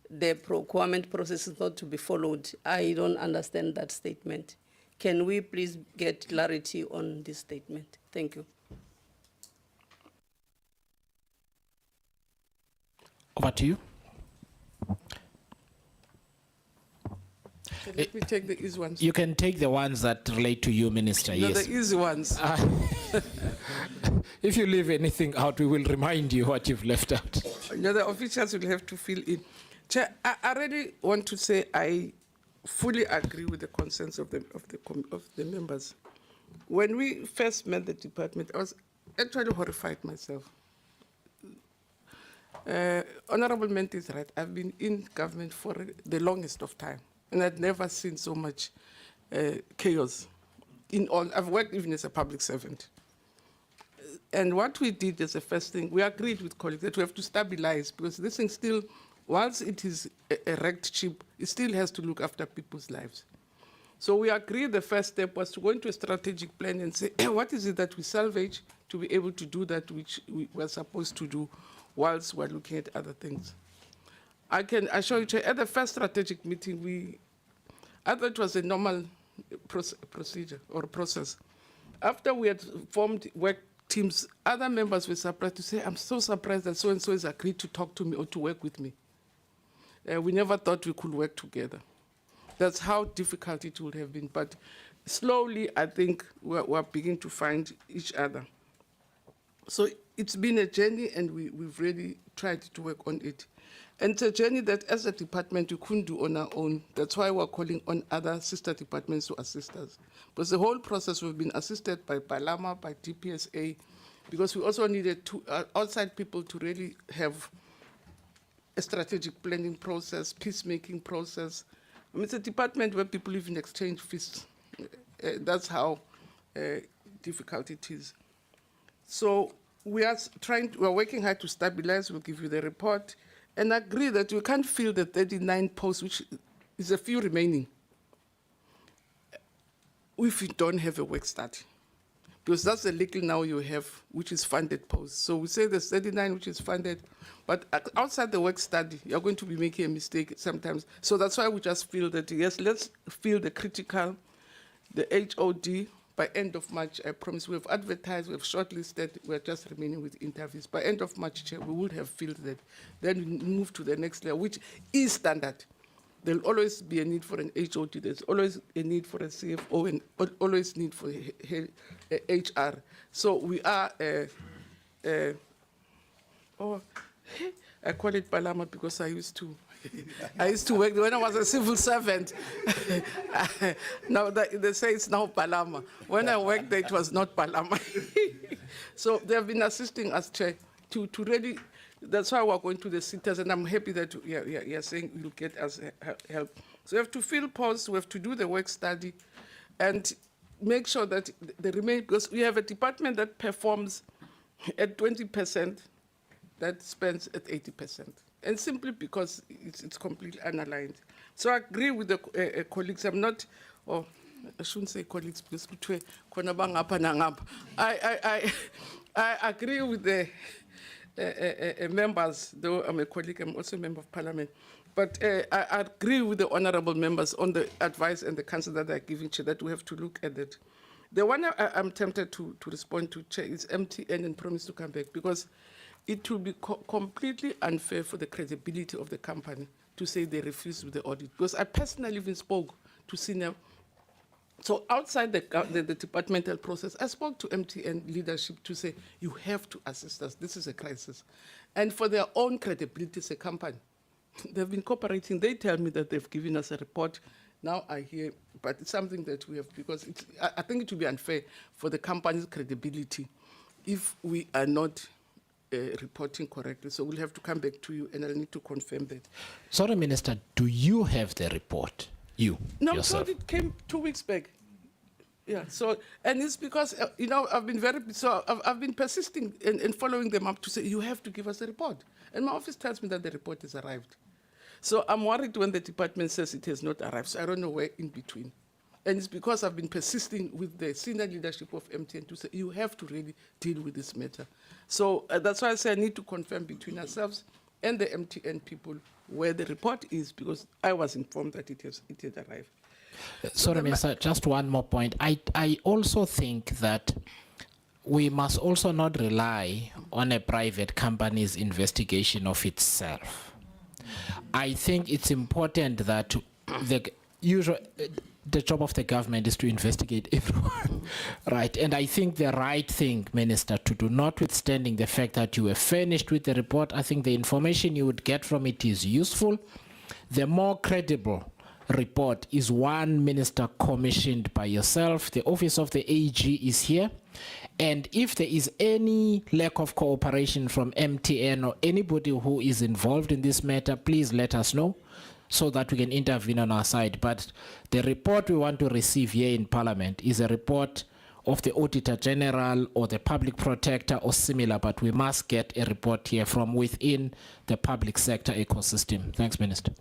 the procurement processes not to be followed, I don't understand that statement. Can we please get clarity on this statement? Thank you. Over to you. So let me take the easy ones. You can take the ones that relate to you, Minister. No, Yes. the easy ones. If you leave anything out, we will remind you what you've left out. No, the officials will have to fill in. Chair, I really want to say I fully agree with the concerns of the members. When we first met the department, I was actually horrified myself. Honorable Mente is right. I've been in government for the longest of time, and I've never seen so much chaos. I've worked even as a public servant. And what we did as the first thing, we agreed with colleagues that we have to stabilize, because this thing still, whilst it is a wrecked ship, it still has to look after people's lives. So we agreed the first step was to go into a strategic plan and say, what is it that we salvage to be able to do that which we were supposed to do whilst we're looking at other things. I can assure you, at the first strategic meeting, I thought it was a normal procedure or process. After we had formed work teams, other members were surprised to say, I'm so surprised that so-and-so has agreed to talk to me or to work with me. We never thought we could work together. That's how difficult it would have been. But slowly, I think we're beginning to find each other. So it's been a journey, and we've really tried to work on it. And it's a journey that, as a department, we couldn't do on our own. That's why we're calling on other sister departments to assist us. Because the whole process, we've been assisted by Palama, by DPSA, because we also needed outside people to really have a strategic planning process, peacemaking process. I mean, it's a department where people even exchange fists. That's how difficult it is. So we're working hard to stabilize. We'll give you the report, and agree that we can't fill the 39 posts, which is a few remaining, if you don't have a work study. Because that's the little now you have, which is funded posts. So we say there's 39, which is funded, but outside the work study, you're going to be making a mistake sometimes. So that's why we just feel that, yes, let's fill the critical, the HOD, by end of March. I promise. We have advertised, we have shortlisted, we're just remaining with interviews. By end of March, Chair, we would have filled that. Then we move to the next level, which is standard. There'll always be a need for an HOD. There's always a need for a CFO, and always need for HR. So we are, I call it Palama because I used to work when I was a civil servant. Now they say it's now Palama. When I worked there, it was not Palama. So they have been assisting us, Chair, to really. That's why we're going to the centers, and I'm happy that you're saying you'll get us help. So we have to fill posts, we have to do the work study, and make sure that they remain, because we have a department that performs at 20%, that spends at 80%. And simply because it's completely unaligned. So I agree with the colleagues. I'm not, or I shouldn't say colleagues, because I agree with the members, though I'm a colleague, I'm also a member of parliament. But I agree with the honorable members on the advice and the counsel that they're giving, Chair, that we have to look at it. The one I'm tempted to respond to, Chair, is MTN and promise to come back, because it will be completely unfair for the credibility of the company to say they refused with the audit. Because I personally even spoke to senior. So outside the departmental process, I spoke to MTN leadership to say, you have to assist us. This is a crisis. And for their own credibility as a company, they've been cooperating. They tell me that they've given us a report. Now I hear, but it's something that we have, because I think it would be unfair for the company's credibility if we are not reporting correctly. So we'll have to come back to you, and I'll need to confirm that. Sorry, Minister, do you have the report? You, no, yourself? So it came 2 weeks back. Yeah, so, and it's because, I've been persisting and following them up to say, you have to give us a report. And my office tells me that the report has arrived. So I'm worried when the department says it has not arrived, so I don't know where in between. And it's because I've been persisting with the senior leadership of MTN to say, you have to really deal with this matter. So that's why I say I need to confirm between ourselves and the MTN people where the report is, because I was informed that it had arrived. Sorry, Minister, just one more point. I also think that we must also not rely on a private company's investigation of itself. I think it's important that the job of the government is to investigate everyone, right? And I think the right thing, Minister, to do, notwithstanding the fact that you were finished with the report, I think the information you would get from it is useful. The more credible report is one, Minister, commissioned by yourself. The Office of the AG is here. And if there is any lack of cooperation from MTN or anybody who is involved in this matter, please let us know, so that we can intervene on our side. But the report we want to receive here in Parliament is a report of the Auditor General or the Public Protector or similar, but we must get a report here from within the public sector ecosystem. Thanks, Minister.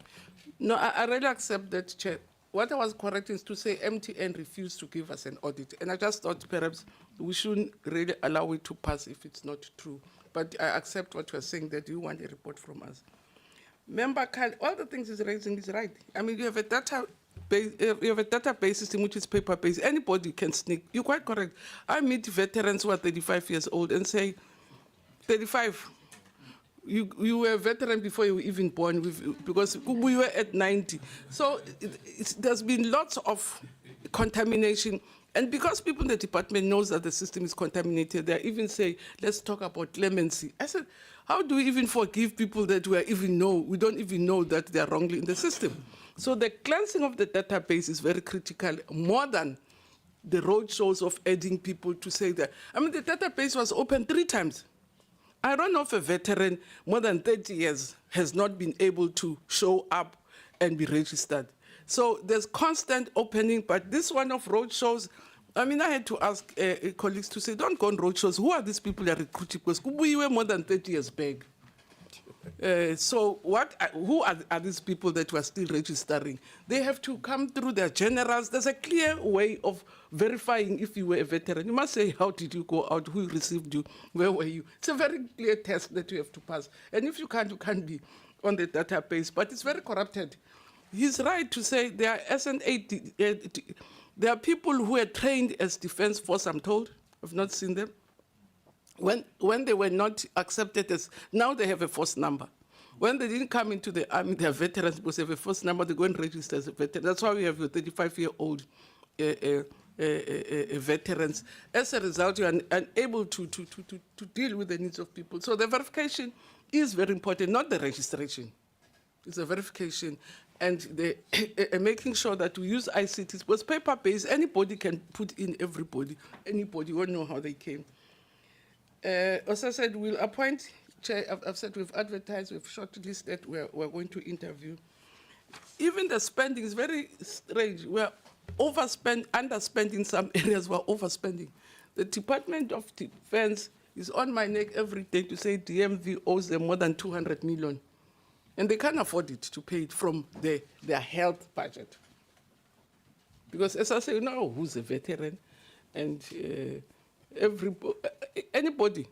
No, I really accept that, Chair. What I was correcting is to say MTN refused to give us an audit. And I just thought perhaps we shouldn't really allow it to pass if it's not true. But I accept what you're saying, that you want a report from us. Member Kyle, all the things he's raising is right. I mean, you have a data database system which is paper-based, anybody can sneak. You're quite correct. I meet veterans who are 35 years old and say, 35, you were a veteran before you were even born, because we were at 90. So there's been lots of contamination. And because people in the department knows that the system is contaminated, they even say, let's talk about clemency. I said, how do we even forgive people that we don't even know that they are wrongly in the system? So the cleansing of the database is very critical, more than the roadshows of adding people to say that. I mean, the database was open 3 times. I don't know if a veteran more than 30 years has not been able to show up and be registered. So there's constant opening, but this one of roadshows, I mean, I had to ask colleagues to say, don't go on roadshows. Who are these people that are recruiting? Because we were more than 30 years back. So who are these people that were still registering? They have to come through their generals. There's a clear way of verifying if you were a veteran. You must say, how did you go out? Who received you? Where were you? It's a very clear test that you have to pass. And if you can't be on the database. But it's very corrupted. He's right to say there are S&8, there are people who are trained as defense force, I'm told. I've not seen them. When they were not accepted as, now they have a force number. When they didn't come into the army, they are veterans because they have a force number, they go and register as a veteran. That's why we have your 35-year-old veterans. As a result, you are unable to deal with the needs of people. So the verification is very important, not the registration. It's a verification. And making sure that we use ICTs, because paper-based, anybody can put in everybody. Anybody won't know how they came. As I said, we'll appoint chair. I've said we've advertised, we've shortlisted, we're going to interview. Even the spending is very strange. We're underspending in some areas, we're overspending. The Department of Defense is on my neck every day to say DMV owes them more than 200 million. And they can't afford it to pay it from their health budget. Because as I say, you know who's a veteran, and anybody,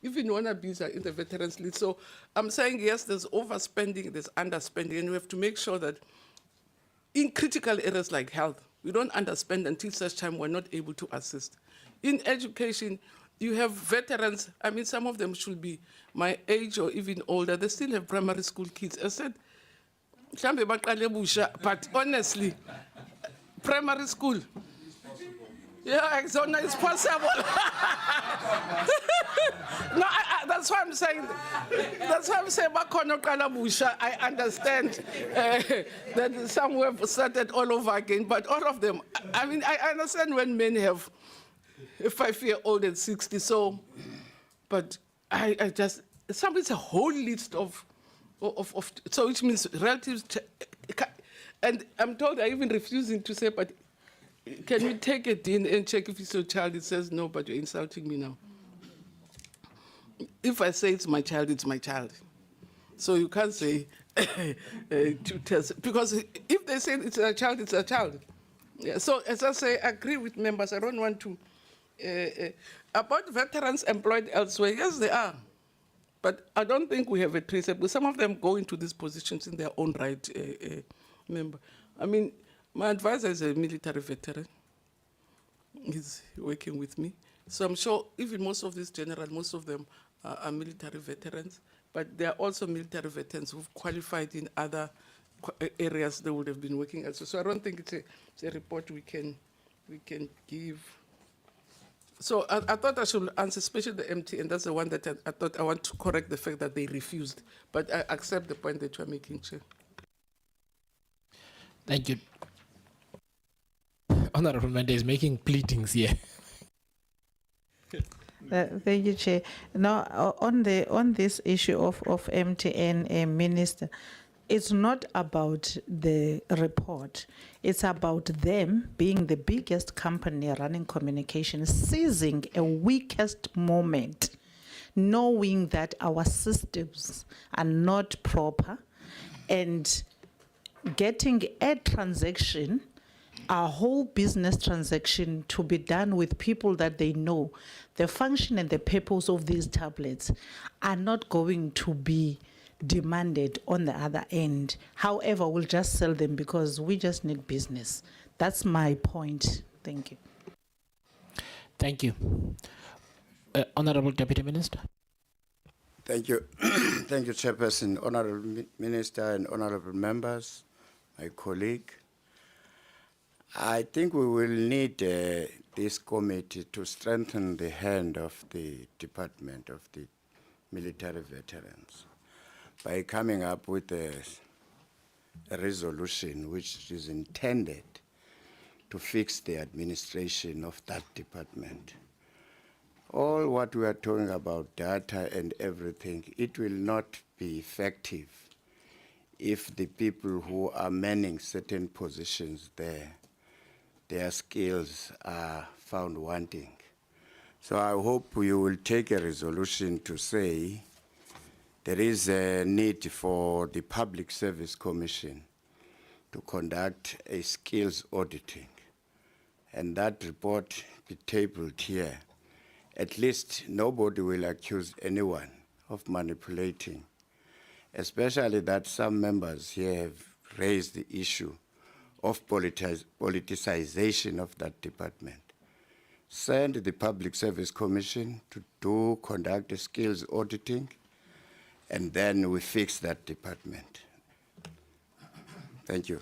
even wannabes are in the veterans list. So I'm saying, yes, there's overspending, there's underspending, and we have to make sure that in critical areas like health, we don't underspend until such time we're not able to assist. In education, you have veterans, I mean, some of them should be my age or even older. They still have primary school kids. I said, but honestly, primary school. Yeah, so no, it's possible. No, that's why I'm saying. That's why I'm saying, I understand that some have started all over again, but all of them. I mean, I understand when men have a 5-year-old and 60. So, but I just it's a whole list of so which means relatives. And I'm told they're even refusing to say, but can you take it in and check if it's your child? It says, no, but you're insulting me now. If I say it's my child, it's my child. So you can't say to test, because if they say it's a child, it's a child. Yeah, so as I say, I agree with members. I don't want to, about veterans employed elsewhere, yes, they are. But I don't think we have a traceable. Some of them go into these positions in their own right, member. I mean, my advisor is a military veteran. He's working with me. So I'm sure even most of these generals, most of them are military veterans, but there are also military veterans who've qualified in other areas they would have been working elsewhere. So I don't think it's a report we can give. So I thought I should answer, especially the MT, and that's the one that I thought I want to correct the fact that they refused. But I accept the point that you're making, Chair. Thank you. Honorable Mende is making pleadings here. Thank you, Chair. Now, on this issue of MTN Minister, it's not about the report. It's about them being the biggest company running communication, seizing a weakest moment, knowing that our systems are not proper, and getting a transaction, a whole business transaction, to be done with people that they know. The function and the purpose of these tablets are not going to be demanded on the other end. However, we'll just sell them because we just need business. That's my point. Thank you. Thank you. Honorable Deputy Minister. Thank you. Thank you, Chairperson, Honorable Minister and Honorable members, my colleague. I think we will need this committee to strengthen the hand of the Department of the Military Veterans by coming up with a resolution which is intended to fix the administration of that department. All what we are talking about, data and everything, it will not be effective if the people who are manning certain positions there, their skills are found wanting. So I hope you will take a resolution to say there is a need for the Public Service Commission to conduct a skills auditing, and that report be tabled here. At least nobody will accuse anyone of manipulating, especially that some members here have raised the issue of politicization of that department. Send the Public Service Commission to conduct a skills auditing, and then we fix that department. Thank you.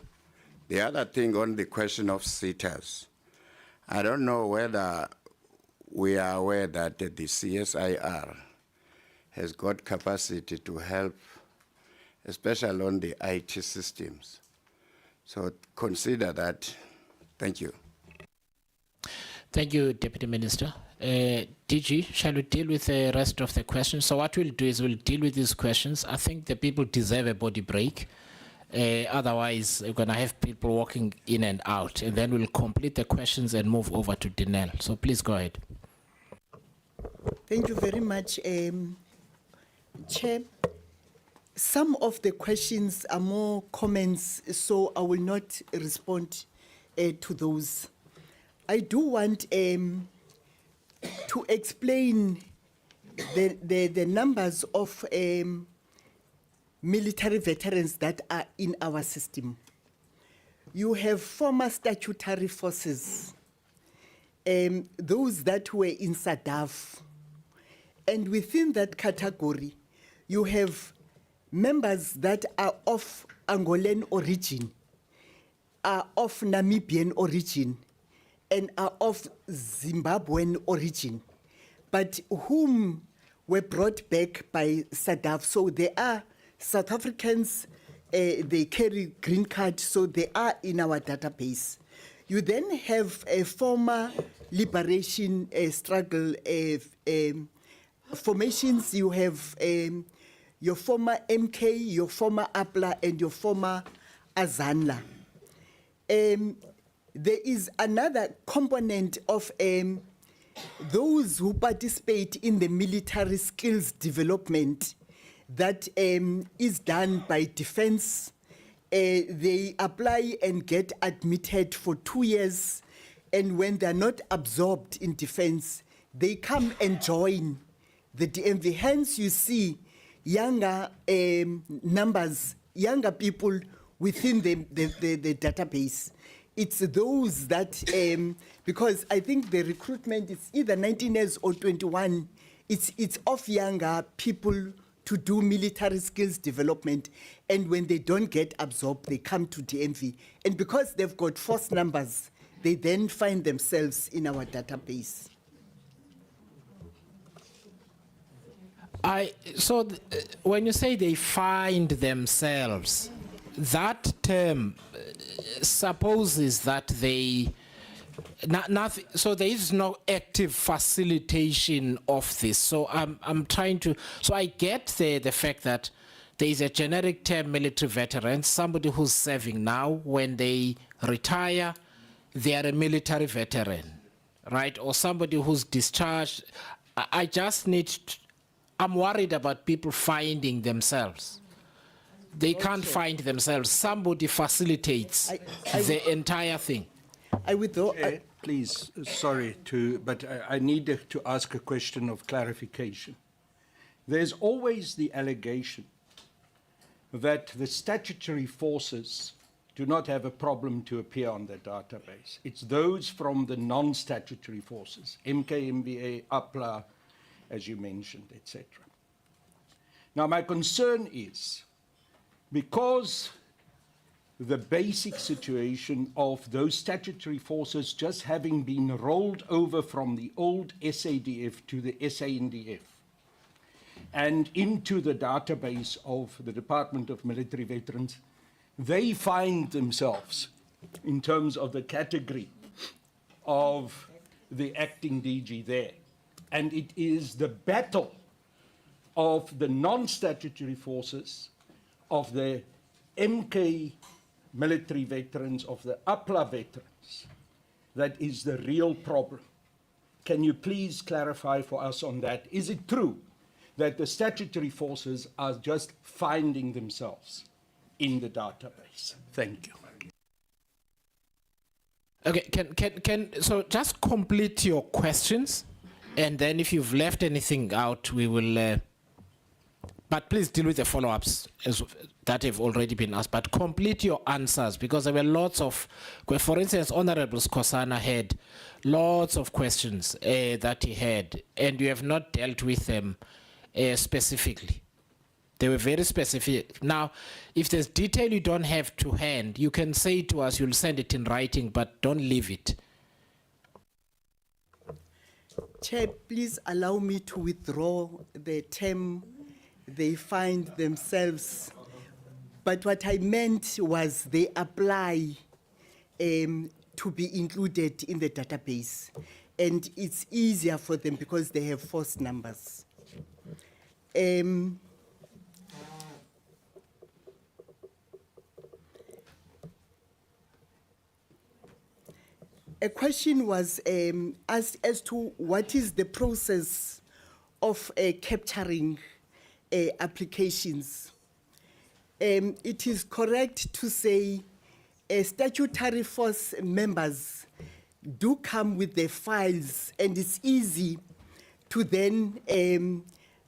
The other thing on the question of sitters, I don't know whether we are aware that the CSIR has got capacity to help, especially on the IT systems. So consider that. Thank you. Thank you, Deputy Minister. DG, shall we deal with the rest of the questions? So what we'll do is we'll deal with these questions. I think the people deserve a body break. Otherwise, we're going to have people walking in and out, and then we'll complete the questions and move over to Denel. So please go ahead. Thank you very much, Chair. Some of the questions are more comments, so I will not respond to those. I do want to explain the numbers of military veterans that are in our system. You have former statutory forces, those that were in SADAF, and within that category, you have members that are of Angolan origin, are of Namibian origin, and are of Zimbabwean origin, but whom were brought back by SADAF. So they are South Africans, they carry green card, so they are in our database. You then have a former liberation struggle formations. You have your former MK, your former APLA, and your former Azanla. There is another component of those who participate in the military skills development that is done by defense. They apply and get admitted for 2 years, and when they're not absorbed in defense, they come and join the DMV. Hence, you see younger numbers, younger people within the database. It's those that, because I think the recruitment is either 19 years or 21, it's of younger people to do military skills development, and when they don't get absorbed, they come to DMV. And because they've got false numbers, they then find themselves in our database. When you say they find themselves, that term supposes that they nothing. So there is no active facilitation of this. So I'm trying to. So I get the fact that there is a generic term, military veteran, somebody who's serving now. When they retire, they are a military veteran, right? Or somebody who's discharged. I just need. I'm worried about people finding themselves. They can't find themselves. Somebody facilitates the entire thing. I withdraw. Please, sorry but I need to ask a question of clarification. There's always the allegation that the statutory forces do not have a problem to appear on the database. It's those from the non-statutory forces, MK, MVA, APLA, as you mentioned, etc. Now, my concern is, because the basic situation of those statutory forces just having been rolled over from the old SADF to the SANDF and into the database of the Department of Military Veterans, they find themselves in terms of the category of the acting DG there. And it is the battle of the non-statutory forces, of the MK military veterans, of the APLA veterans, that is the real problem. Can you please clarify for us on that? Is it true that the statutory forces are just finding themselves in the database? Thank you. Okay, so just complete your questions, and then if you've left anything out, we will, but please deal with the follow-ups that have already been asked, but complete your answers, because there were lots of, for instance, Honorable Skosana had lots of questions that he had, and you have not dealt with them specifically. They were very specific. Now, if there's detail you don't have to hand, you can say to us, you'll send it in writing, but don't leave it. Chair, please allow me to withdraw the term they find themselves. But what I meant was they apply to be included in the database. And it's easier for them because they have force numbers. A question was asked as to what is the process of capturing applications. It is correct to say statutory force members do come with their files, and it's easy to then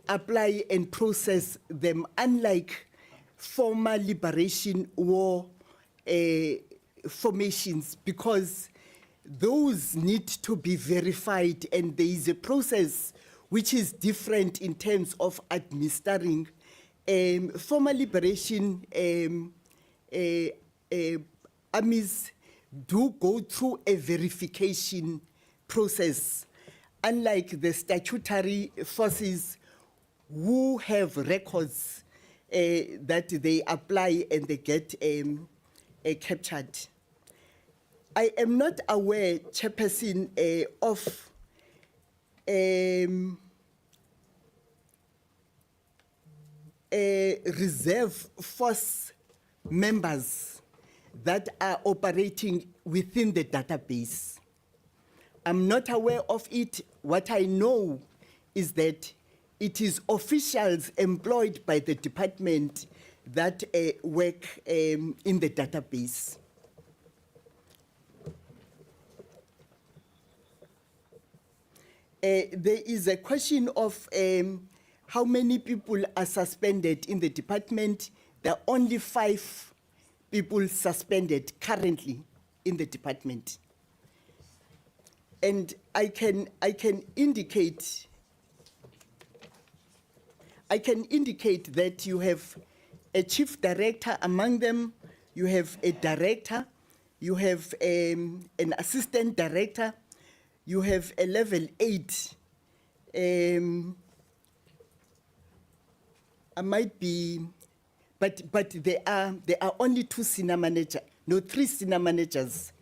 apply and process them, unlike former liberation war formations, because those need to be verified, and there is a process which is different in terms of administering. Former liberation armies do go through a verification process, unlike the statutory forces who have records that they apply and they get captured. I am not aware, Chairperson, of reserve force members that are operating within the database. I'm not aware of it. What I know is that it is officials employed by the department that work in the database. There is a question of how many people are suspended in the department. There are only 5 people suspended currently in the department. And I can indicate that you have a chief director among them, you have a director, you have an assistant director, you have a level 8. I might be, but there are only 2 senior managers, no, 3 senior managers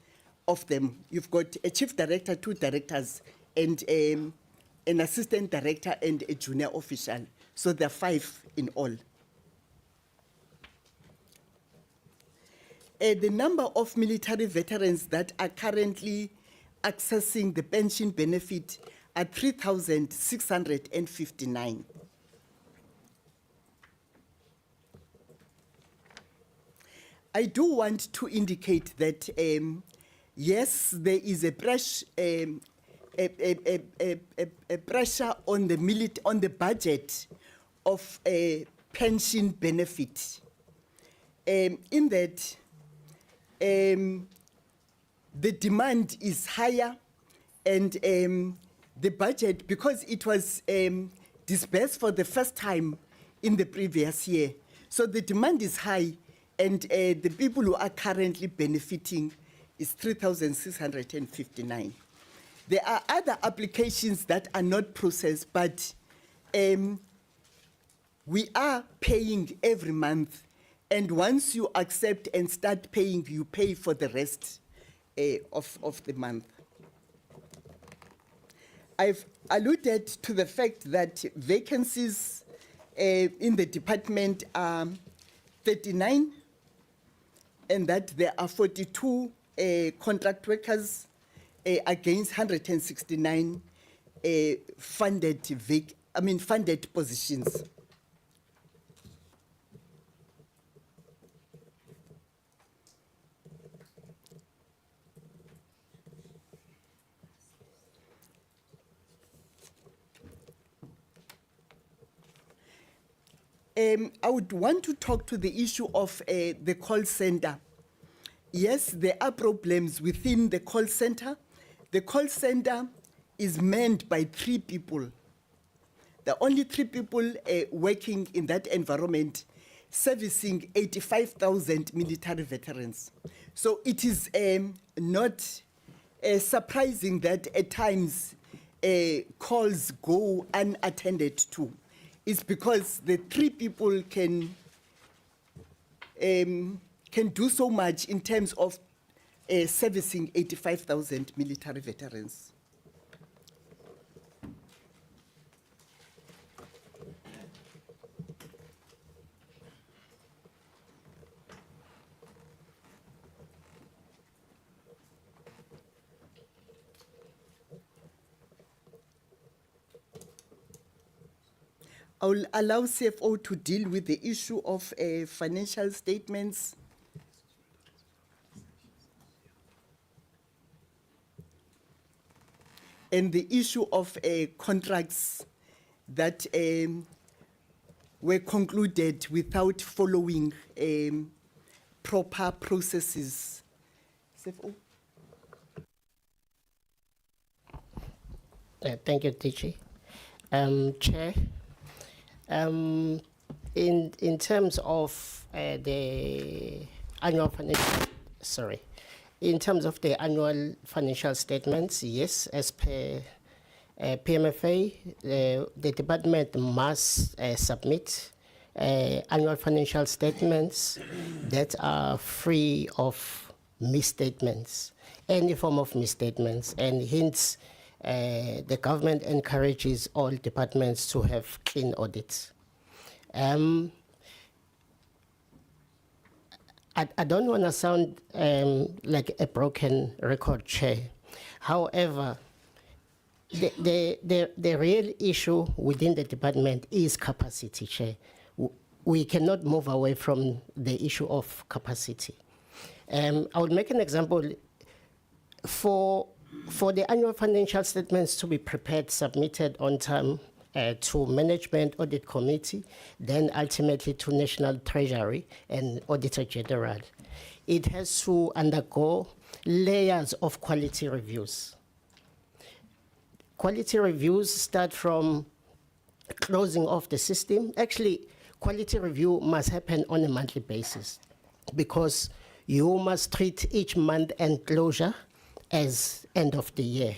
of them. You've got a chief director, 2 directors, and an assistant director and a junior official. So there are 5 in all. The number of military veterans that are currently accessing the pension benefit are 3,659. I do want to indicate that yes, there is a pressure on the budget of a pension benefit. in that the demand is higher and the budget, because it was disbursed for the first time in the previous year. So the demand is high, and the people who are currently benefiting is 3,659. There are other applications that are not processed, but we are paying every month. And once you accept and start paying, you pay for the rest of the month. I've alluded to the fact that vacancies in the department are 39, and that there are 42 contract workers against 169 funded positions. I would want to talk to the issue of the call center. Yes, there are problems within the call center. The call center is manned by 3 people. There are only 3 people working in that environment, servicing 85,000 military veterans. So it is not surprising that at times calls go unattended to. It's because the 3 people can do so much in terms of servicing 85,000 military veterans. I will allow CFO to deal with the issue of financial statements. And the issue of contracts that were concluded without following proper processes. CFO. Thank you, TG. Chair, in terms of the annual financial, in terms of the annual financial statements, yes, as per PMFA, the department must submit annual financial statements that are free of misstatements, any form of misstatements, and hence the government encourages all departments to have clean audits. I don't want to sound like a broken record, Chair. However, the real issue within the department is capacity, Chair. We cannot move away from the issue of capacity. I would make an example. For the annual financial statements to be prepared, submitted on time to Management Audit Committee, then ultimately to National Treasury and Auditor General, it has to undergo layers of quality reviews. Quality reviews start from closing of the system. Actually, quality review must happen on a monthly basis because you must treat each month end closure as end of the year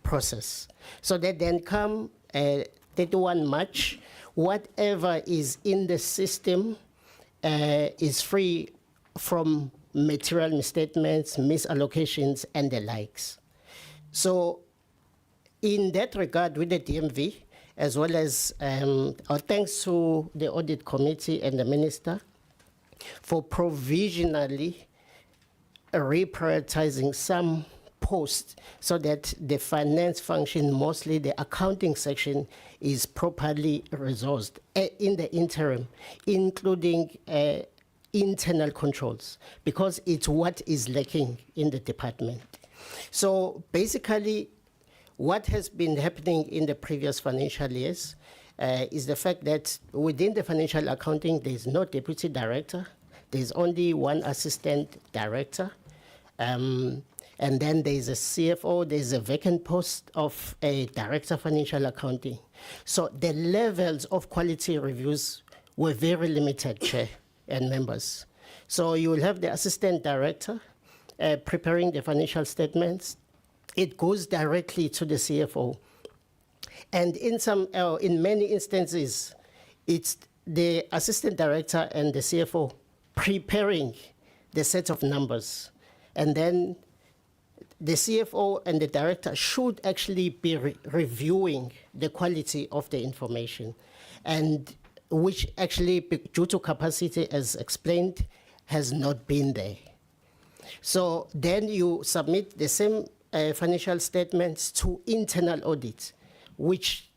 process. So that then come 31 March, whatever is in the system is free from material misstatements, misallocations, and the likes. So in that regard, with the DMV, as well as our thanks to the Audit Committee and the Minister for provisionally reprioritizing some posts so that the finance function, mostly the accounting section, is properly resourced in the interim, including internal controls, because it's what is lacking in the department. So basically, what has been happening in the previous financial years, is the fact that within the financial accounting, there is no deputy director. There's only one assistant director. And then there's a CFO, there's a vacant post of a director of financial accounting. So the levels of quality reviews were very limited, Chair and members. So you will have the assistant director preparing the financial statements. It goes directly to the CFO. And in many instances, it's the assistant director and the CFO preparing the set of numbers. And then the CFO and the director should actually be reviewing the quality of the information, and which actually, due to capacity, as explained, has not been there. So then you submit the same financial statements to internal audit, which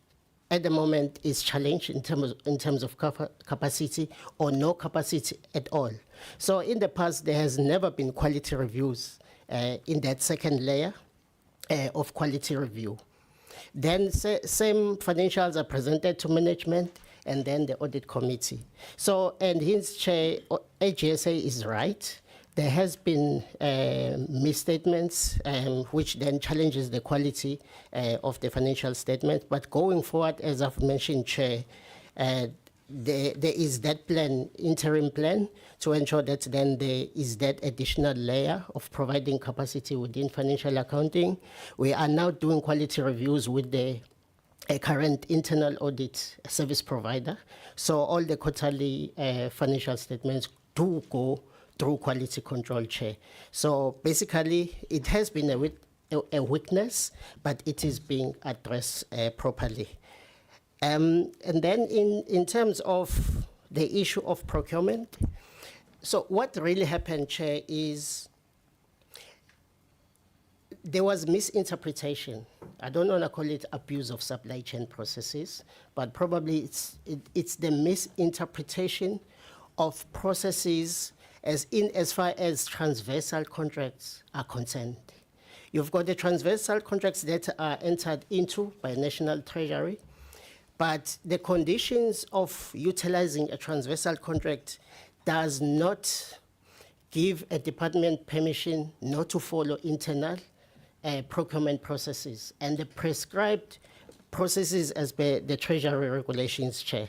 at the moment is challenged in terms of capacity or no capacity at all. So in the past, there has never been quality reviews in that second layer of quality review. Then same financials are presented to management and then the audit committee. So, and hence, Chair, AGSA is right. There has been misstatements, which then challenges the quality of the financial statement. But going forward, as I've mentioned, Chair, there is that plan, interim plan, to ensure that then there is that additional layer of providing capacity within financial accounting. We are now doing quality reviews with the current internal audit service provider. So all the quarterly financial statements do go through quality control, Chair. So basically, it has been a weakness, but it is being addressed properly. And then in terms of the issue of procurement, so what really happened, Chair, is there was misinterpretation. I don't want to call it abuse of supply chain processes, but probably it's the misinterpretation of processes as far as transversal contracts are concerned. You've got the transversal contracts that are entered into by National Treasury, but the conditions of utilizing a transversal contract does not give a department permission not to follow internal procurement processes and the prescribed processes as per the Treasury regulations, Chair.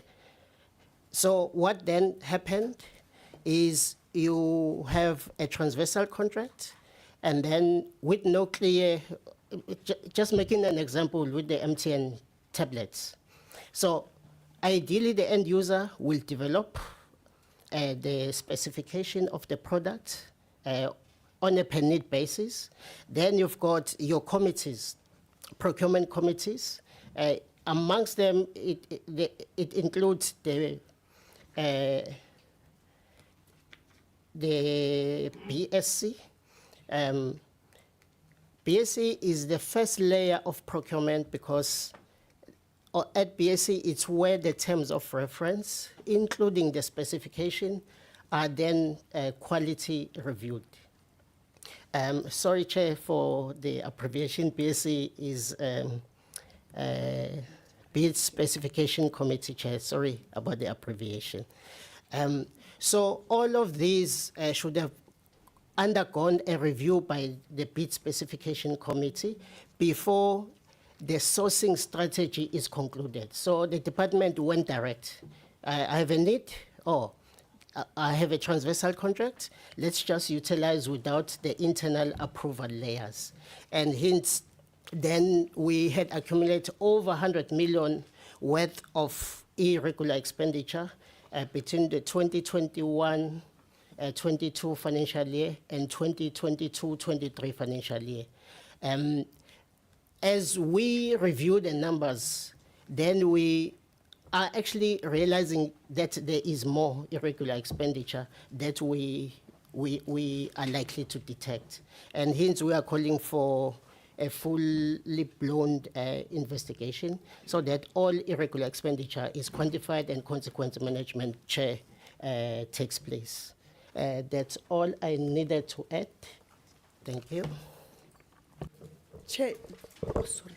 So what then happened is you have a transversal contract, and then with no clear, just making an example with the MTN tablets. So ideally, the end user will develop the specification of the product on a per need basis. Then you've got your committees, procurement committees. Amongst them, it includes the BSC. BSC is the first layer of procurement because at BSC, it's where the terms of reference, including the specification, are then quality reviewed. Sorry, Chair, for the abbreviation. BSC is Bid Specification Committee, Chair. Sorry about the abbreviation. So all of these should have undergone a review by the Bid Specification Committee before the sourcing strategy is concluded. So the department went direct. I have a need, I have a transversal contract. Let's just utilize without the internal approval layers. And hence, then we had accumulated over 100 million worth of irregular expenditure between the 2021-22 financial year and 2022-23 financial year. As we review the numbers, then we are actually realizing that there is more irregular expenditure that we are likely to detect. And hence we are calling for a fully blown investigation so that all irregular expenditure is quantified and consequence management, Chair, takes place. That's all I needed to add. Thank you. Chair, sorry.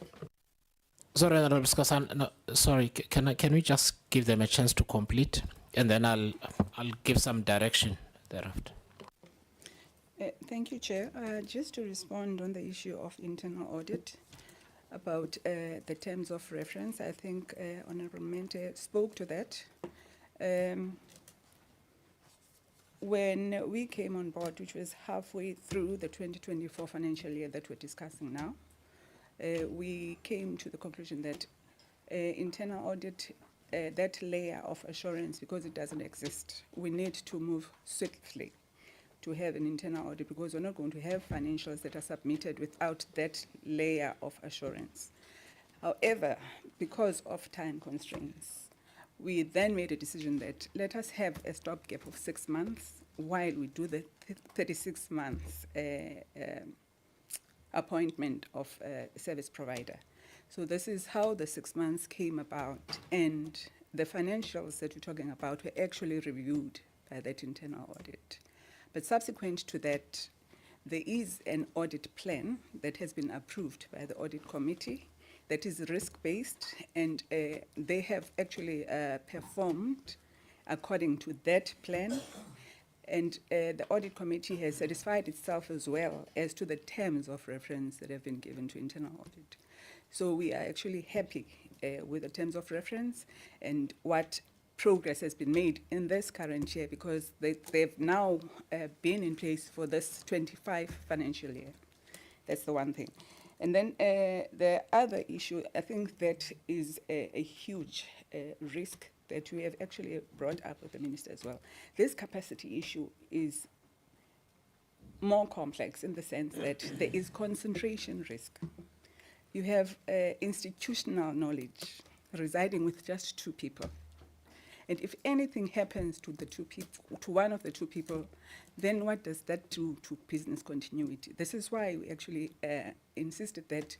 Sorry, Honorable Skosan, no, sorry, can we just give them a chance to complete? And then I'll give some direction thereafter. Thank you, Chair. Just to respond on the issue of internal audit about the terms of reference, I think Honorable Mente spoke to that. When we came on board, which was halfway through the 2024 financial year that we're discussing now, we came to the conclusion that internal audit, that layer of assurance, because it doesn't exist, we need to move swiftly to have an internal audit, because we're not going to have financials that are submitted without that layer of assurance. However, because of time constraints, we then made a decision that let us have a stopgap of 6 months while we do the 36 months appointment of a service provider. So this is how the 6 months came about, and the financials that we're talking about were actually reviewed by that internal audit. But subsequent to that, there is an audit plan that has been approved by the audit committee that is risk-based, and they have actually performed according to that plan. And the audit committee has satisfied itself as well as to the terms of reference that have been given to internal audit. So we are actually happy with the terms of reference and what progress has been made in this current year, because they've now been in place for this 25 financial year. That's the one thing. And then the other issue, I think that is a huge risk that we have actually brought up with the minister as well. This capacity issue is more complex in the sense that there is concentration risk. You have institutional knowledge residing with just 2 people. And if anything happens to the 2 people, to one of the 2 people, then what does that do to business continuity? This is why we actually insisted that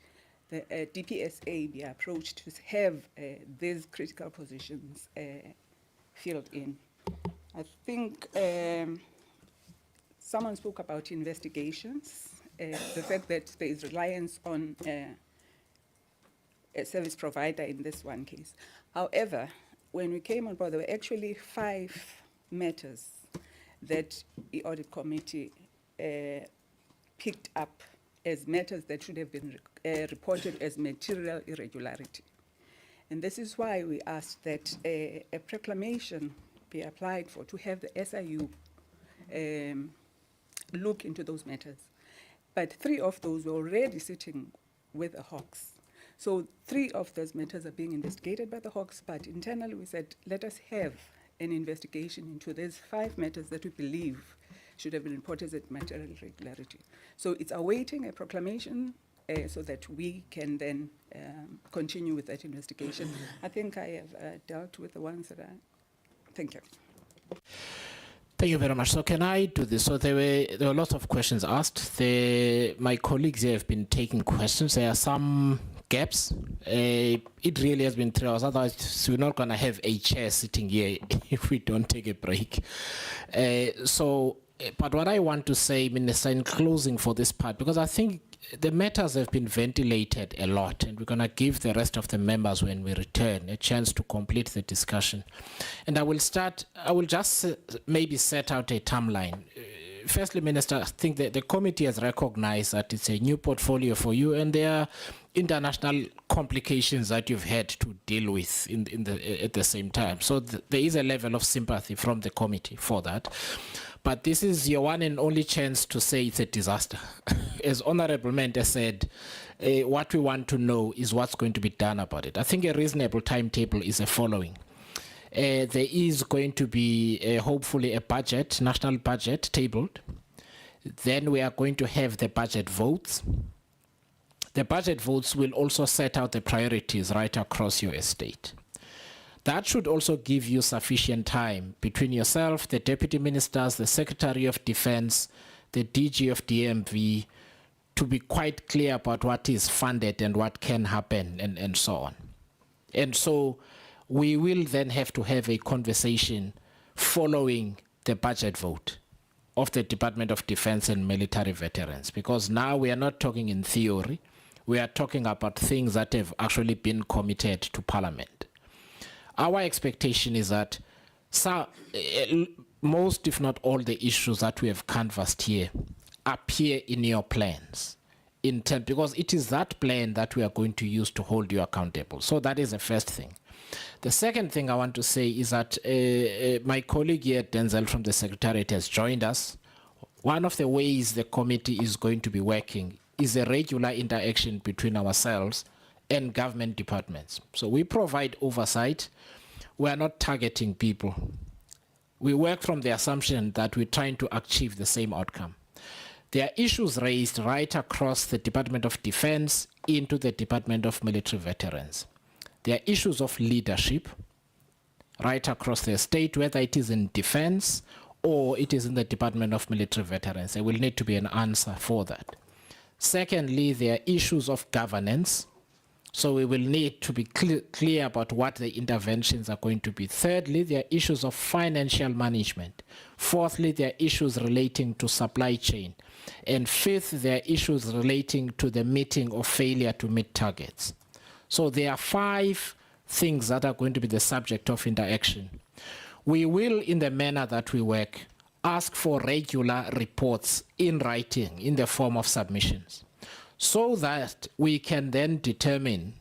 the DPSA be approached to have these critical positions filled in. I think someone spoke about investigations, the fact that there is reliance on a service provider in this one case. However, when we came on board, there were actually 5 matters that the audit committee picked up as matters that should have been reported as material irregularity. And this is why we asked that a proclamation be applied for to have the SIU look into those matters. But 3 of those were already sitting with the Hawks. So 3 of those matters are being investigated by the Hawks, but internally we said, let us have an investigation into these 5 matters that we believe should have been reported as material irregularity. So it's awaiting a proclamation so that we can then continue with that investigation. I think I have dealt with the ones that I... Thank you. Thank you very much. So can I do this? So there were lots of questions asked. My colleagues here have been taking questions. There are some gaps. It really has been 3 hours. Otherwise, we're not going to have a chair sitting here if we don't take a break. But what I want to say, Minister, in closing for this part, because I think the matters have been ventilated a lot, and we're going to give the rest of the members, when we return, a chance to complete the discussion. And I will just maybe set out a timeline. Firstly, Minister, I think that the committee has recognized that it's a new portfolio for you, and there are international complications that you've had to deal with at the same time. So there is a level of sympathy from the committee for that. But this is your one and only chance to say it's a disaster. As Honorable Mente said, what we want to know is what's going to be done about it. I think a reasonable timetable is the following. There is going to be hopefully a budget, national budget tabled. Then we are going to have the budget votes. The budget votes will also set out the priorities right across your estate. That should also give you sufficient time between yourself, the deputy ministers, the Secretary of Defense, the DG of DMV, to be quite clear about what is funded and what can happen and so on. And so we will then have to have a conversation following the budget vote of the Department of Defense and military veterans, because now we are not talking in theory. we are talking about things that have actually been committed to Parliament. Our expectation is that most, if not all, the issues that we have canvassed here appear in your plans, because it is that plan that we are going to use to hold you accountable. So that is the first thing. The second thing I want to say is that my colleague here, Denel from the Secretariat, has joined us. One of the ways the committee is going to be working is a regular interaction between ourselves and government departments. So we provide oversight. We are not targeting people. We work from the assumption that we're trying to achieve the same outcome. There are issues raised right across the Department of Defense into the Department of Military Veterans. There are issues of leadership right across the state, whether it is in defense or it is in the Department of Military Veterans. There will need to be an answer for that. Secondly, there are issues of governance. So we will need to be clear about what the interventions are going to be. Thirdly, there are issues of financial management. Fourthly, there are issues relating to supply chain. And fifth, there are issues relating to the meeting or failure to meet targets. So there are 5 things that are going to be the subject of interaction. We will, in the manner that we work, ask for regular reports in writing in the form of submissions, so that we can then determine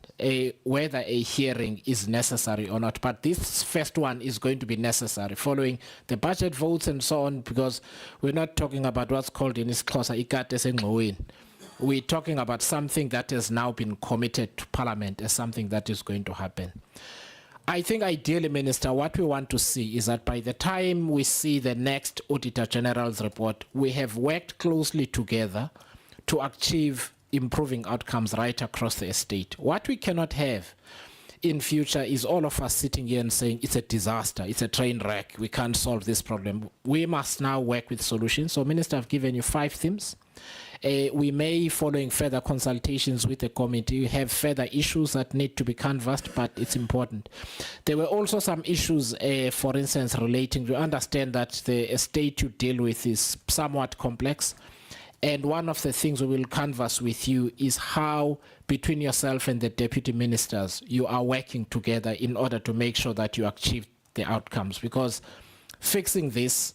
whether a hearing is necessary or not. But this first one is going to be necessary following the budget votes and so on, because we're not talking about what's called in isiXhosa ikate sengxoweni. We're talking about something that has now been committed to Parliament as something that is going to happen. I think ideally, Minister, what we want to see is that by the time we see the next Auditor General's report, we have worked closely together to achieve improving outcomes right across the estate. What we cannot have in future is all of us sitting here and saying it's a disaster, it's a train wreck, we can't solve this problem. We must now work with solutions. So, Minister, I've given you 5 themes. We may, following further consultations with the committee, have further issues that need to be canvassed, but it's important. There were also some issues, for instance, relating to understand that the estate you deal with is somewhat complex. And one of the things we will canvass with you is how, between yourself and the deputy ministers, you are working together in order to make sure that you achieve the outcomes. Because fixing this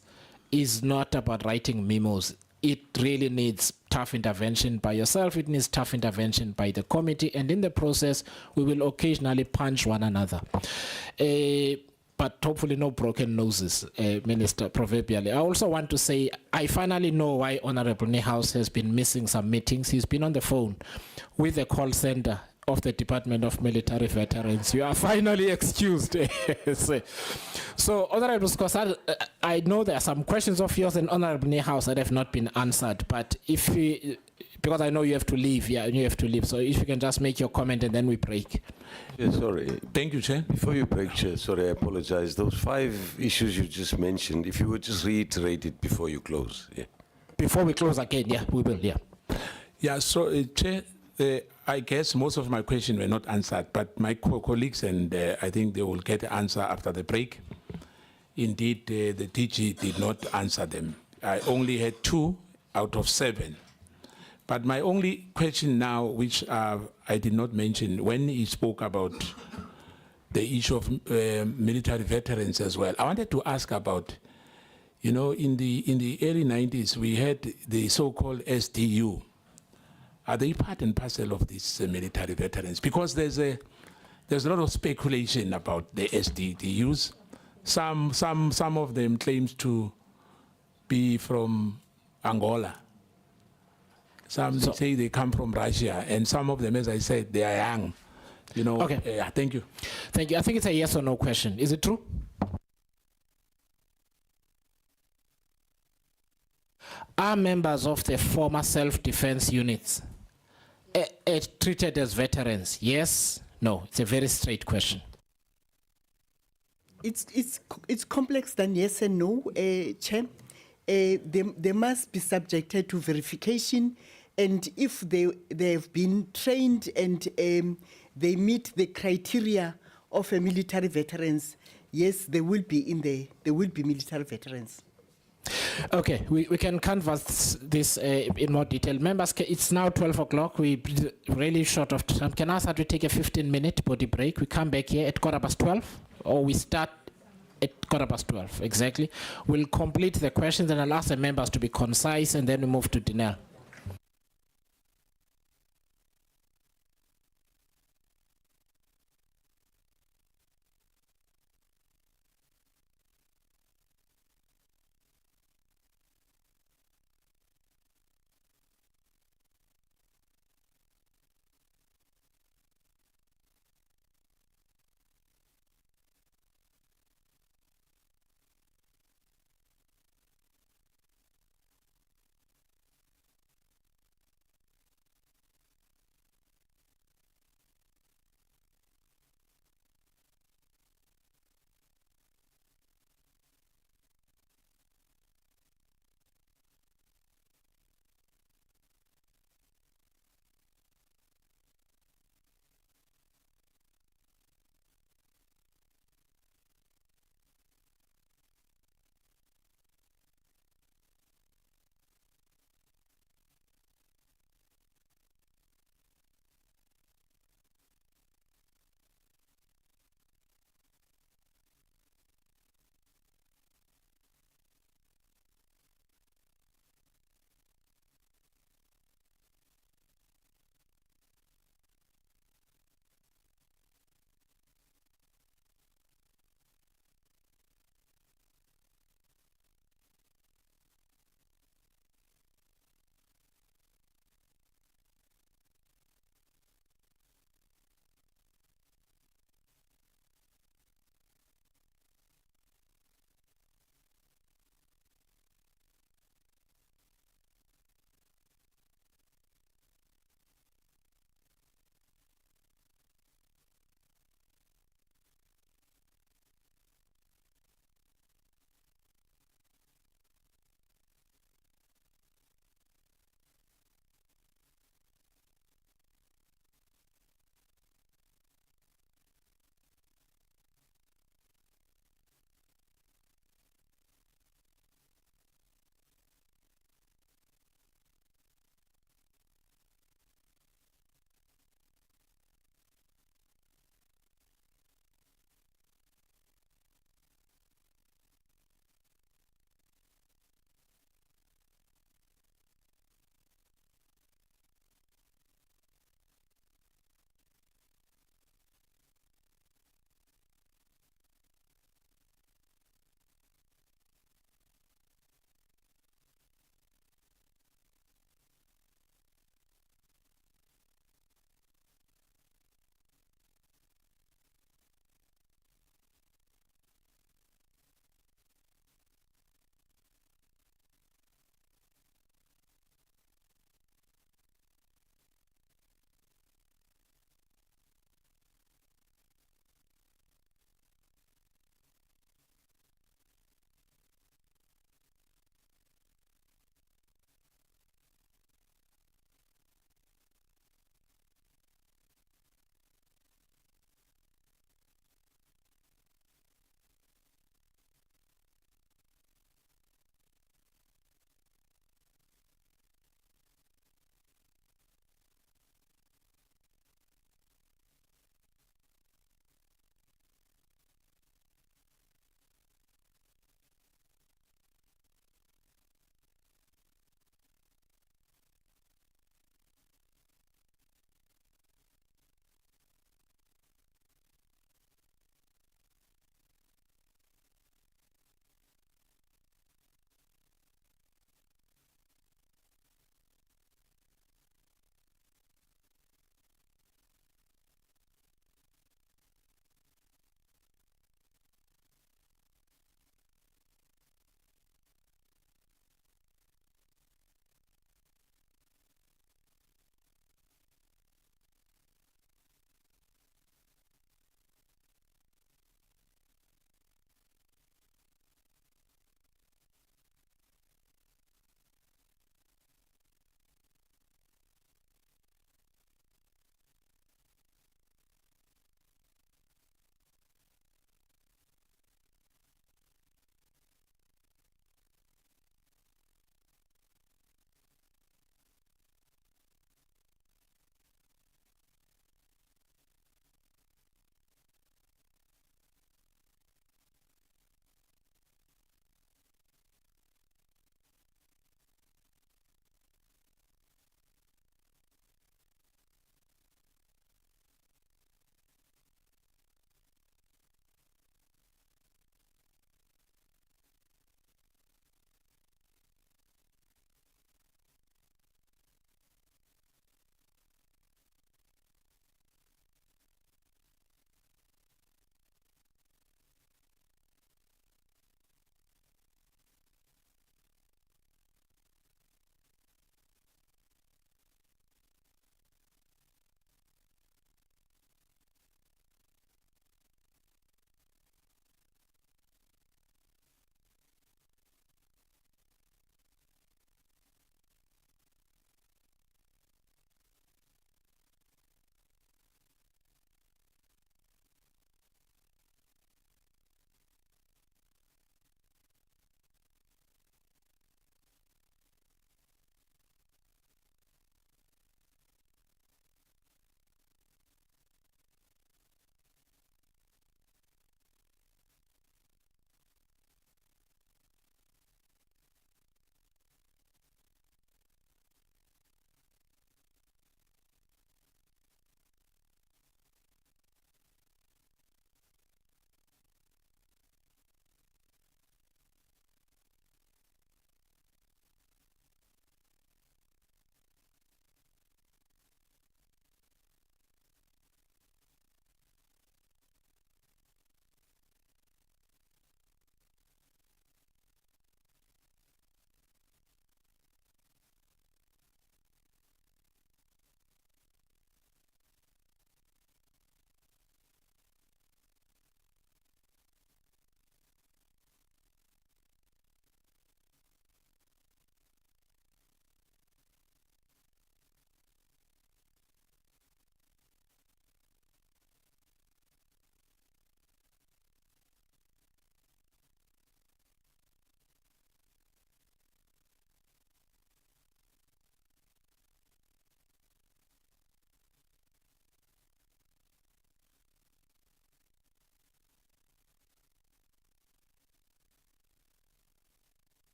is not about writing memos. It really needs tough intervention by yourself. It needs tough intervention by the committee. And in the process, we will occasionally punch one another. But hopefully no broken noses, Minister, proverbially. I also want to say, I finally know why Honorable Niehaus has been missing some meetings. He's been on the phone with the call center of the Department of Military Veterans. You are finally excused. So, Honorable Skosar, I know there are some questions of yours and Honorable Niehaus that have not been answered, but if you, because I know you have to leave, so if you can just make your comment and then we break. Yeah, sorry. Thank you, Chair. Before you break, Chair, sorry, I apologize. Those 5 issues you just mentioned, if you would just reiterate it before you close. Yeah. Before we close again, yeah, we will, yeah. Yeah, so, Chair, I guess most of my questions were not answered, but my colleagues, and I think they will get the answer after the break. Indeed, the DG did not answer them. I only had 2 out of 7. But my only question now, which I did not mention, when he spoke about the issue of military veterans as well, I wanted to ask about, you know, in the early 90s, we had the so-called SDU. Are they part and parcel of these military veterans? Because there's a lot of speculation about the SDUs. Some of them claims to be from Angola. Some say they come from Russia, and some of them, as I said, they are young. You know. Okay. Thank you. Thank you. I think it's a yes or no question. Is it true? Are members of the former self-defense units treated as veterans? Yes? No? It's a very straight question. It's complex than yes and no, Chair. They must be subjected to verification, and if they have been trained and they meet the criteria of a military veterans, yes, they will be military veterans. Okay, we can canvass this in more detail. Members, it's now 12 o'clock. We're really short of time. Can I ask that we take a 15-minute body break? We come back here at 12:15, or we start at 12:15, exactly. We'll complete the questions and I'll ask the members to be concise and then we move to Denel.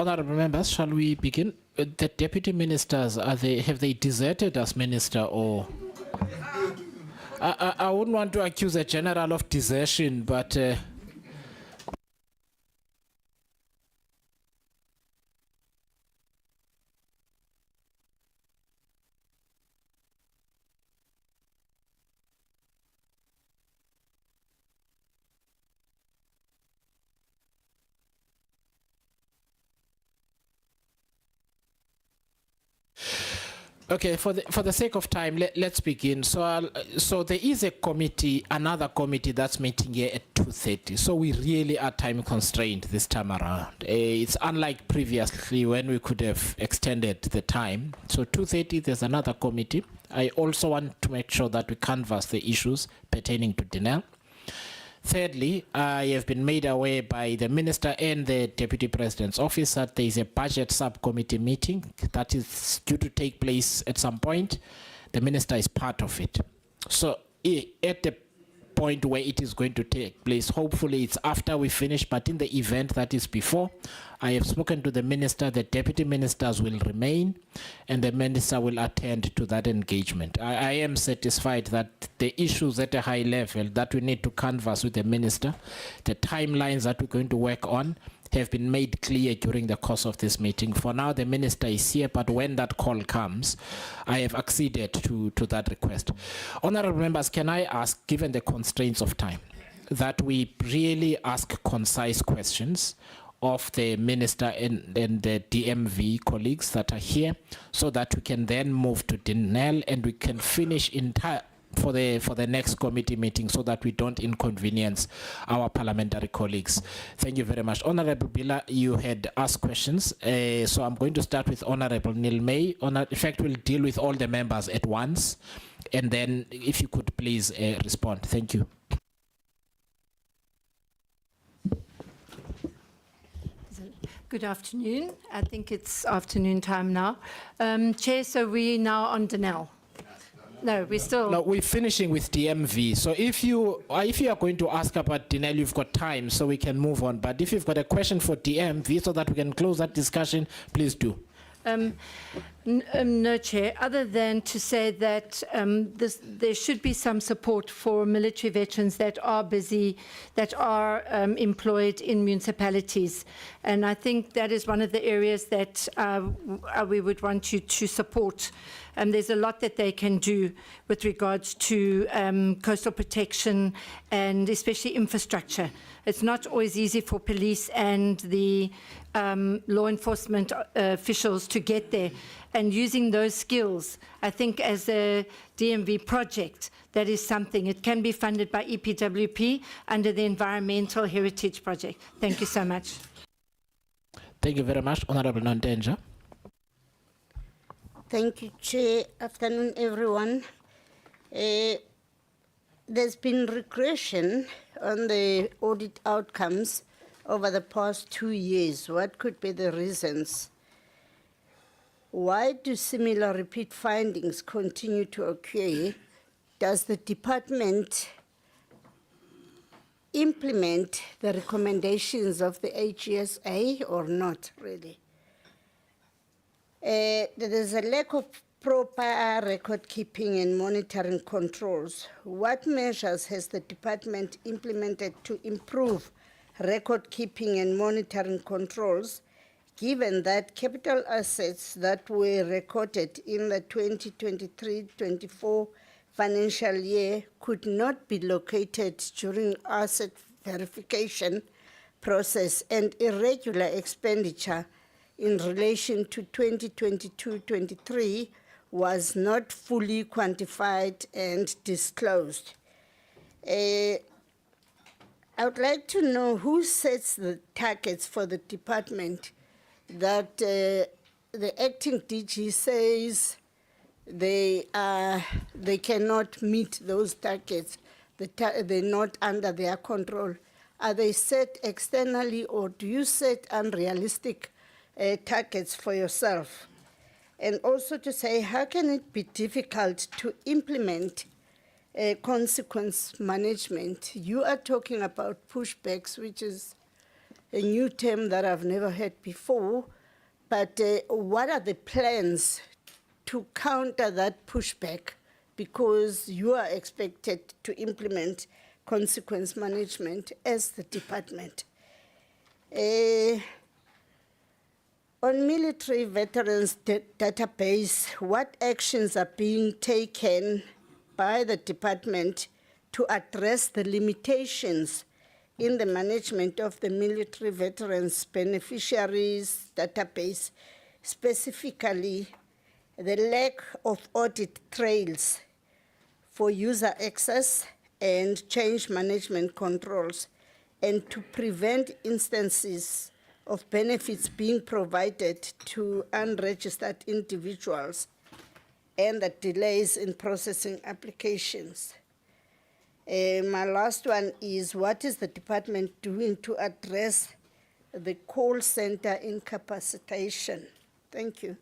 Honorable members, shall we begin? The deputy ministers, have they deserted as minister, or? I wouldn't want to accuse a general of desertion, but okay, for the sake of time, let's begin. So there is a committee, another committee that's meeting here at 2:30. So we really are time constrained this time around. It's unlike previously when we could have extended the time. So 2:30, there's another committee. I also want to make sure that we canvass the issues pertaining to Denel. Thirdly, I have been made aware by the Minister and the Deputy President's office that there is a budget subcommittee meeting that is due to take place at some point. The Minister is part of it. So at the point where it is going to take place, hopefully it's after we finish, but in the event that is before, I have spoken to the Minister, the Deputy Ministers will remain, and the Minister will attend to that engagement. I am satisfied that the issues at a high level that we need to canvass with the Minister, the timelines that we're going to work on, have been made clear during the course of this meeting. For now, the Minister is here, but when that call comes, I have acceded to that request. Honorable members, can I ask, given the constraints of time, that we really ask concise questions of the Minister and the DMV colleagues that are here, so that we can then move to Denel and we can finish for the next committee meeting, so that we don't inconvenience our parliamentary colleagues. Thank you very much. Honorable Bila, you had asked questions, so I'm going to start with Honorable Neil May. In fact, we'll deal with all the members at once, and then if you could please respond. Thank you. Good afternoon. I think it's afternoon time now. Chair, so we're now on Denel. No, we're still... No, we're finishing with DMV. So if you are going to ask about Denel, you've got time, so we can move on. But if you've got a question for DMV, so that we can close that discussion, please do. No, Chair, other than to say that there should be some support for military veterans that are busy, that are employed in municipalities. And I think that is one of the areas that we would want you to support. There's a lot that they can do with regards to coastal protection and especially infrastructure. It's not always easy for police and the law enforcement officials to get there. And using those skills, I think as a DMV project, that is something. It can be funded by EPWP under the Environmental Heritage Project. Thank you so much. Thank you very much. Honorable Nondenja. Thank you, Chair. Afternoon, everyone. There's been regression on the audit outcomes over the past 2 years. What could be the reasons? Why do similar repeat findings continue to occur? Does the department implement the recommendations of the HGSA or not, really? There's a lack of proper record keeping and monitoring controls. What measures has the department implemented to improve record keeping and monitoring controls, given that capital assets that were recorded in the 2023-24 financial year could not be located during asset verification process, and irregular expenditure in relation to 2022-23 was not fully quantified and disclosed? I would like to know who sets the targets for the department that the acting DG says they cannot meet those targets, they're not under their control. Are they set externally, or do you set unrealistic targets for yourself? And also to say, how can it be difficult to implement consequence management? You are talking about pushbacks, which is a new term that I've never heard before, but what are the plans to counter that pushback? Because you are expected to implement consequence management as the department. On military veterans database, what actions are being taken by the department to address the limitations in the management of the military veterans beneficiaries database, specifically the lack of audit trails for user access and change management controls, and to prevent instances of benefits being provided to unregistered individuals and the delays in processing applications. My last one is, what is the department doing to address the call center incapacitation? Thank you.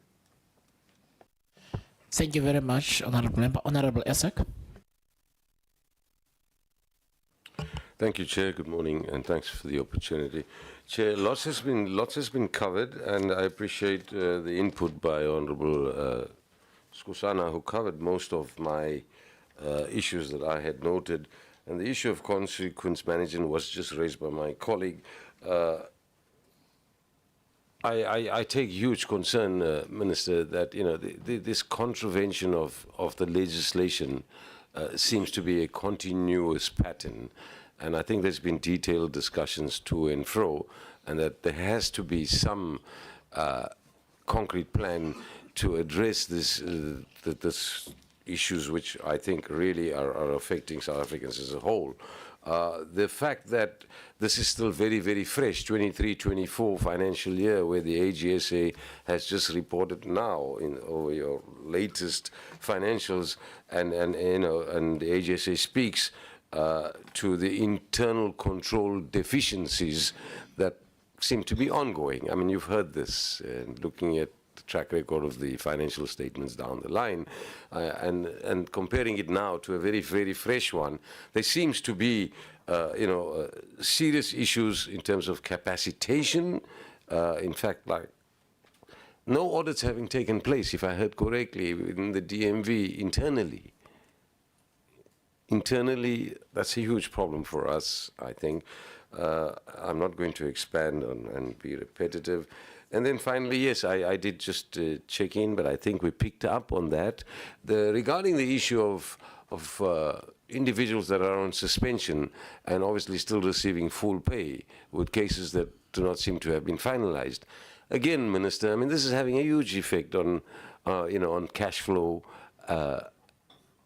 Thank you very much, Honorable Member. Honorable Esek. Thank you, Chair. Good morning, and thanks for the opportunity. Chair, lots has been covered, and I appreciate the input by Honorable Skusana, who covered most of my issues that I had noted. And the issue of consequence management was just raised by my colleague. I take huge concern, Minister, that this contravention of the legislation seems to be a continuous pattern. And I think there's been detailed discussions to and fro, and that there has to be some concrete plan to address this issues which I think really are affecting South Africans as a whole. The fact that this is still very, very fresh, 23-24 financial year, where the AGSA has just reported now over your latest financials, and the AGSA speaks to the internal control deficiencies that seem to be ongoing. I mean, you've heard this, looking at the track record of the financial statements down the line, and comparing it now to a very, very fresh one, there seems to be, serious issues in terms of capacitation. In fact, like no audits having taken place, if I heard correctly, in the DMV internally. Internally, that's a huge problem for us, I think. I'm not going to expand on and be repetitive. And then finally, yes, I did just check in, but I think we picked up on that. Regarding the issue of individuals that are on suspension and obviously still receiving full pay with cases that do not seem to have been finalized. Again, Minister, I mean, this is having a huge effect on, on cash flow,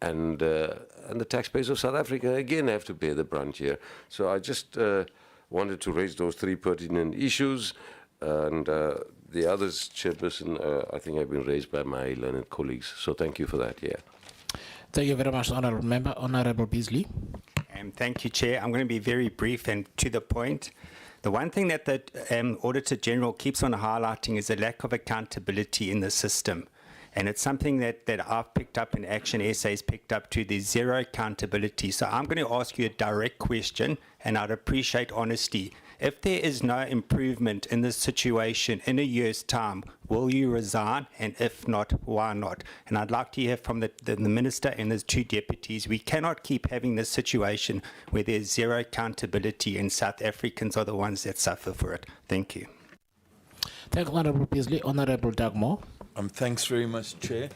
and the taxpayers of South Africa, again, have to bear the brunt here. So I just wanted to raise those three pertinent issues, and the others, Chairperson, I think have been raised by my learned colleagues. So thank you for that, yeah. Thank you very much, Honourable Member. Honourable Beasley. Thank you, Chair. I'm going to be very brief and to the point. The one thing that the Auditor General keeps on highlighting is a lack of accountability in the system. And it's something that I've picked up and Action SA has picked up too. There's zero accountability. So I'm going to ask you a direct question, and I'd appreciate honesty. If there is no improvement in this situation in a year's time, will you resign? And if not, why not? And I'd like to hear from the Minister and the two deputies. We cannot keep having this situation where there's zero accountability and South Africans are the ones that suffer for it. Thank you. Thank you, Honourable Beasley. Honourable Dagmore. Thanks very much, Chair.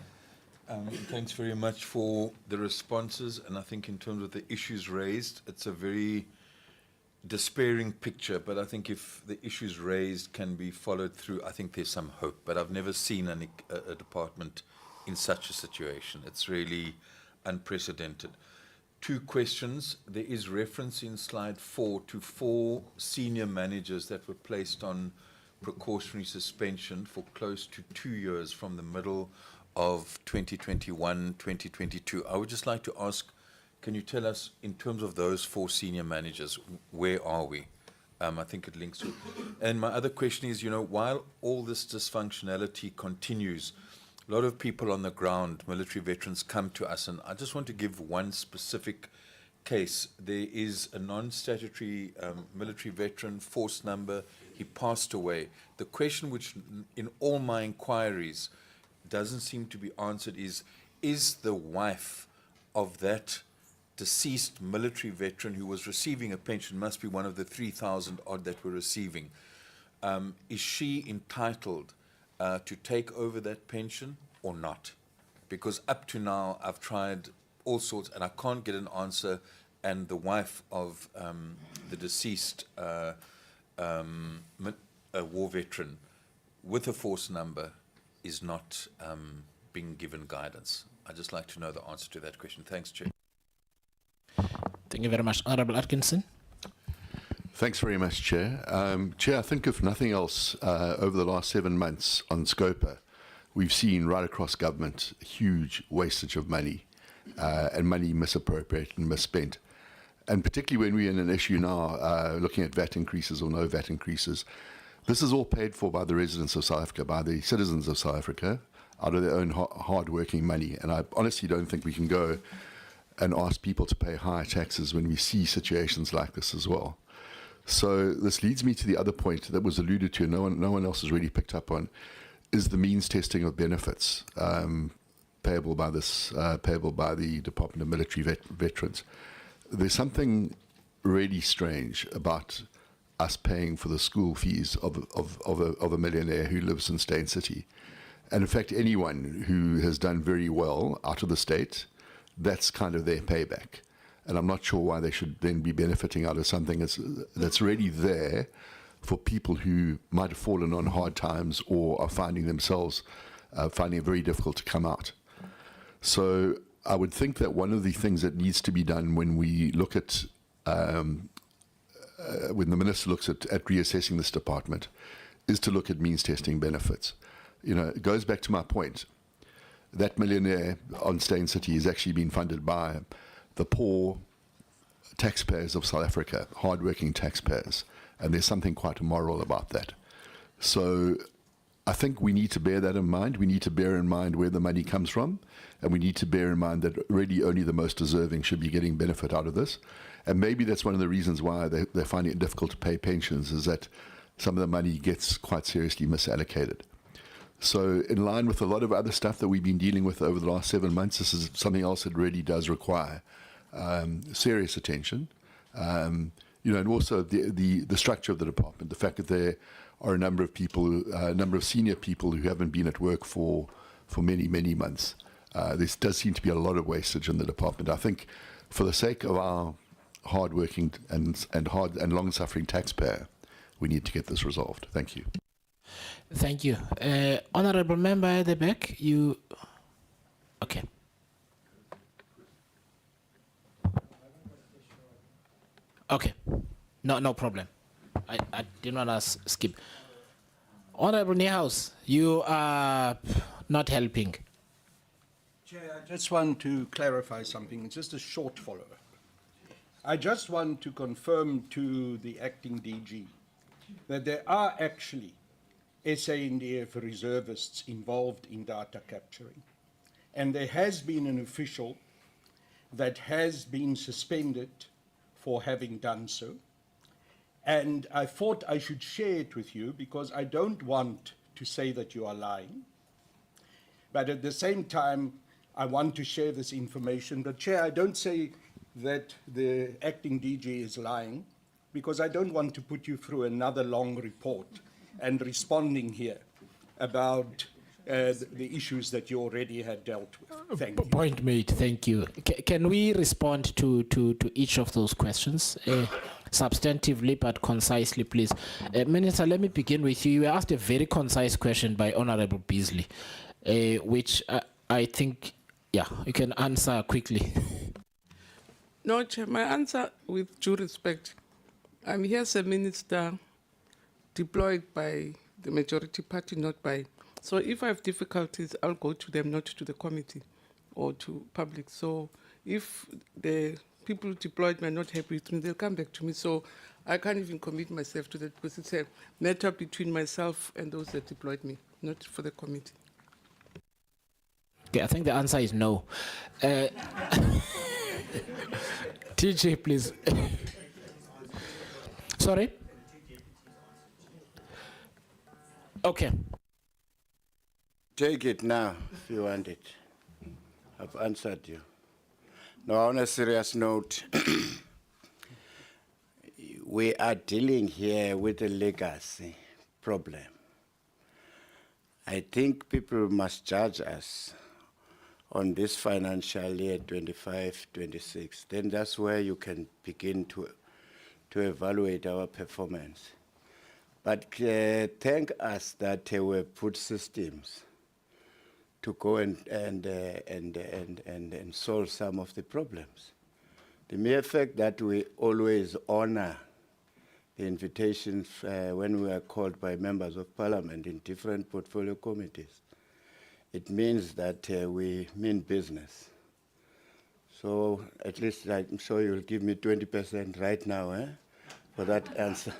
Thanks very much for the responses. And I think in terms of the issues raised, it's a very despairing picture. But I think if the issues raised can be followed through, I think there's some hope. But I've never seen a department in such a situation. It's really unprecedented. Two questions. There is reference in slide 4 to 4 senior managers that were placed on precautionary suspension for close to 2 years from the middle of 2021, 2022. I would just like to ask, can you tell us, in terms of those 4 senior managers, where are we? I think it links to it. And my other question is, while all this dysfunctionality continues, a lot of people on the ground, military veterans, come to us, and I just want to give one specific case, there is a non-statutory military veteran, force number. He passed away. The question which, in all my inquiries, doesn't seem to be answered is the wife of that deceased military veteran who was receiving a pension, must be one of the 3,000 odd that were receiving, is she entitled to take over that pension or not? Because up to now, I've tried all sorts, and I can't get an answer, and the wife of the deceased war veteran with a force number is not being given guidance. I'd just like to know the answer to that question. Thanks, Chair. Thank you very much. Honourable Atkinson. Thanks very much, Chair. Chair, I think if nothing else, over the last 7 months on Scopa, we've seen right across government huge wastage of money and money misappropriated and misspent. And particularly when we're in an issue now, looking at VAT increases or no VAT increases, this is all paid for by the residents of South Africa, by the citizens of South Africa, out of their own hard-working money. And I honestly don't think we can go and ask people to pay higher taxes when we see situations like this as well. So this leads me to the other point that was alluded to, no one else has really picked up on, is the means testing of benefits payable by the Department of Military Veterans. There's something really strange about us paying for the school fees of a millionaire who lives in Stain City. And in fact, anyone who has done very well out of the state, that's kind of their payback. And I'm not sure why they should then be benefiting out of something that's really there for people who might have fallen on hard times or are finding themselves finding it very difficult to come out. So I would think that one of the things that needs to be done when we look at, when the Minister looks at reassessing this department, is to look at means testing benefits. You know, it goes back to my point. That millionaire on Stain City is actually being funded by the poor taxpayers of South Africa, hardworking taxpayers, and there's something quite immoral about that. So I think we need to bear that in mind. We need to bear in mind where the money comes from, and we need to bear in mind that really only the most deserving should be getting benefit out of this. And maybe that's one of the reasons why they're finding it difficult to pay pensions, is that some of the money gets quite seriously misallocated. So in line with a lot of other stuff that we've been dealing with over the last 7 months, this is something else that really does require serious attention. You know, and also the structure of the department, the fact that there are a number of people, a number of senior people who haven't been at work for many, many months. There does seem to be a lot of wastage in the department. I think for the sake of our hard-working and long-suffering taxpayer, we need to get this resolved. Thank you. Thank you. Honourable Member at the back, you... Okay. Okay. No problem. I didn't want to skip. Honourable Niehaus, you are not helping. Chair, I just want to clarify something. It's just a short follow-up. I just want to confirm to the acting DG that there are actually SANDF reservists involved in data capturing. And there has been an official that has been suspended for having done so. And I thought I should share it with you because I don't want to say that you are lying. But at the same time, I want to share this information. But Chair, I don't say that the acting DG is lying because I don't want to put you through another long report and responding here about the issues that you already had dealt with. Thank you. Point made. Thank you. Can we respond to each of those questions substantively but concisely, please? Minister, let me begin with you. You were asked a very concise question by Honourable Beasley, which I think, yeah, you can answer quickly. No, Chair, my answer, with due respect, I'm here as a minister deployed by the majority party, not by. So if I have difficulties, I'll go to them, not to the committee or to public. So if the people deployed me are not happy with me, they'll come back to me. So I can't even commit myself to that because it's a matter between myself and those that deployed me, not for the committee. Okay, I think the answer is no. TJ, please. Sorry? Okay. Take it now, if you want it. I've answered you. Now, on a serious note, we are dealing here with a legacy problem. I think people must judge us on this financial year 25-26. Then that's where you can begin to evaluate our performance. But thank us that we put systems to go and solve some of the problems. The mere fact that we always honor the invitations when we are called by members of parliament in different portfolio committees, it means that we mean business. So at least I'm sure you'll give me 20% right now for that answer.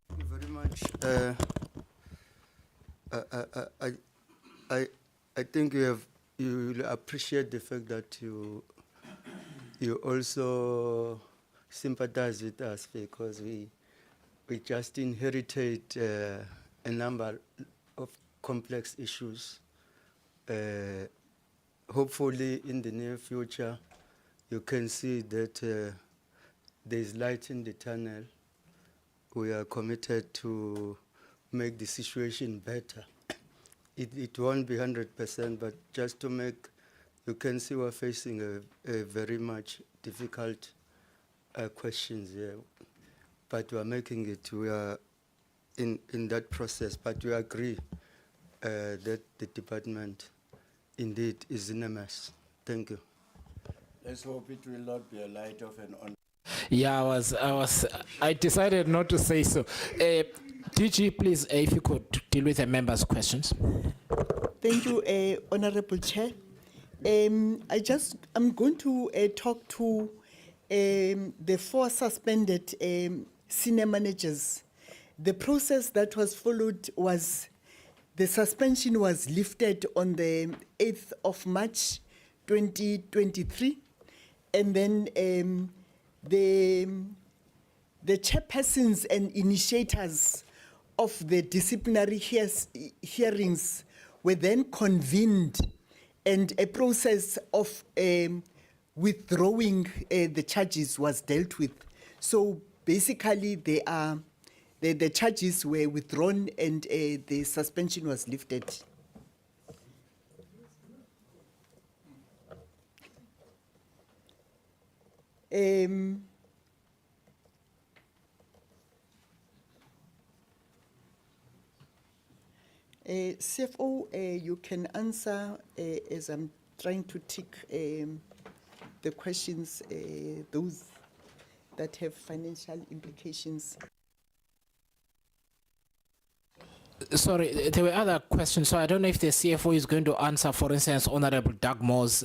Thank you very much. I think you will appreciate the fact that you also sympathize with us, because we just inherited a number of complex issues. Hopefully in the near future you can see that there is light in the tunnel. We are committed to make the situation better. It won't be 100%, but just to make, you can see we're facing a very much difficult questions here. But we are making it, we are in that process, but we agree that the department indeed is in a mess. Thank you. Let's hope it will not be a light of an on. Yeah, I decided not to say so. DG, please, if you could deal with the members' questions. Thank you, Honorable Chair. I'm going to talk to the 4 suspended senior managers. The process that was followed was the suspension was lifted on the 8th of March 2023, and then the chairpersons and initiators of the disciplinary hearings were then convened, and a process of withdrawing the charges was dealt with. So basically, the charges were withdrawn and the suspension was lifted. CFO, you can answer as I'm trying to tick the questions, those that have financial implications. Sorry, there were other questions, so I don't know if the CFO is going to answer, for instance, Honorable Doug Moore's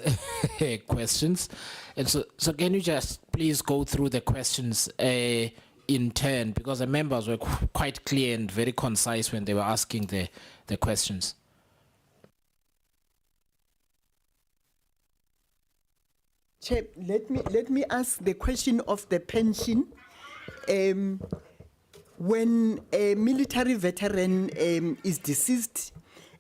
questions. And so can you just please go through the questions in turn, because the members were quite clear and very concise when they were asking the questions. Chair, let me ask the question of the pension. When a military veteran is deceased,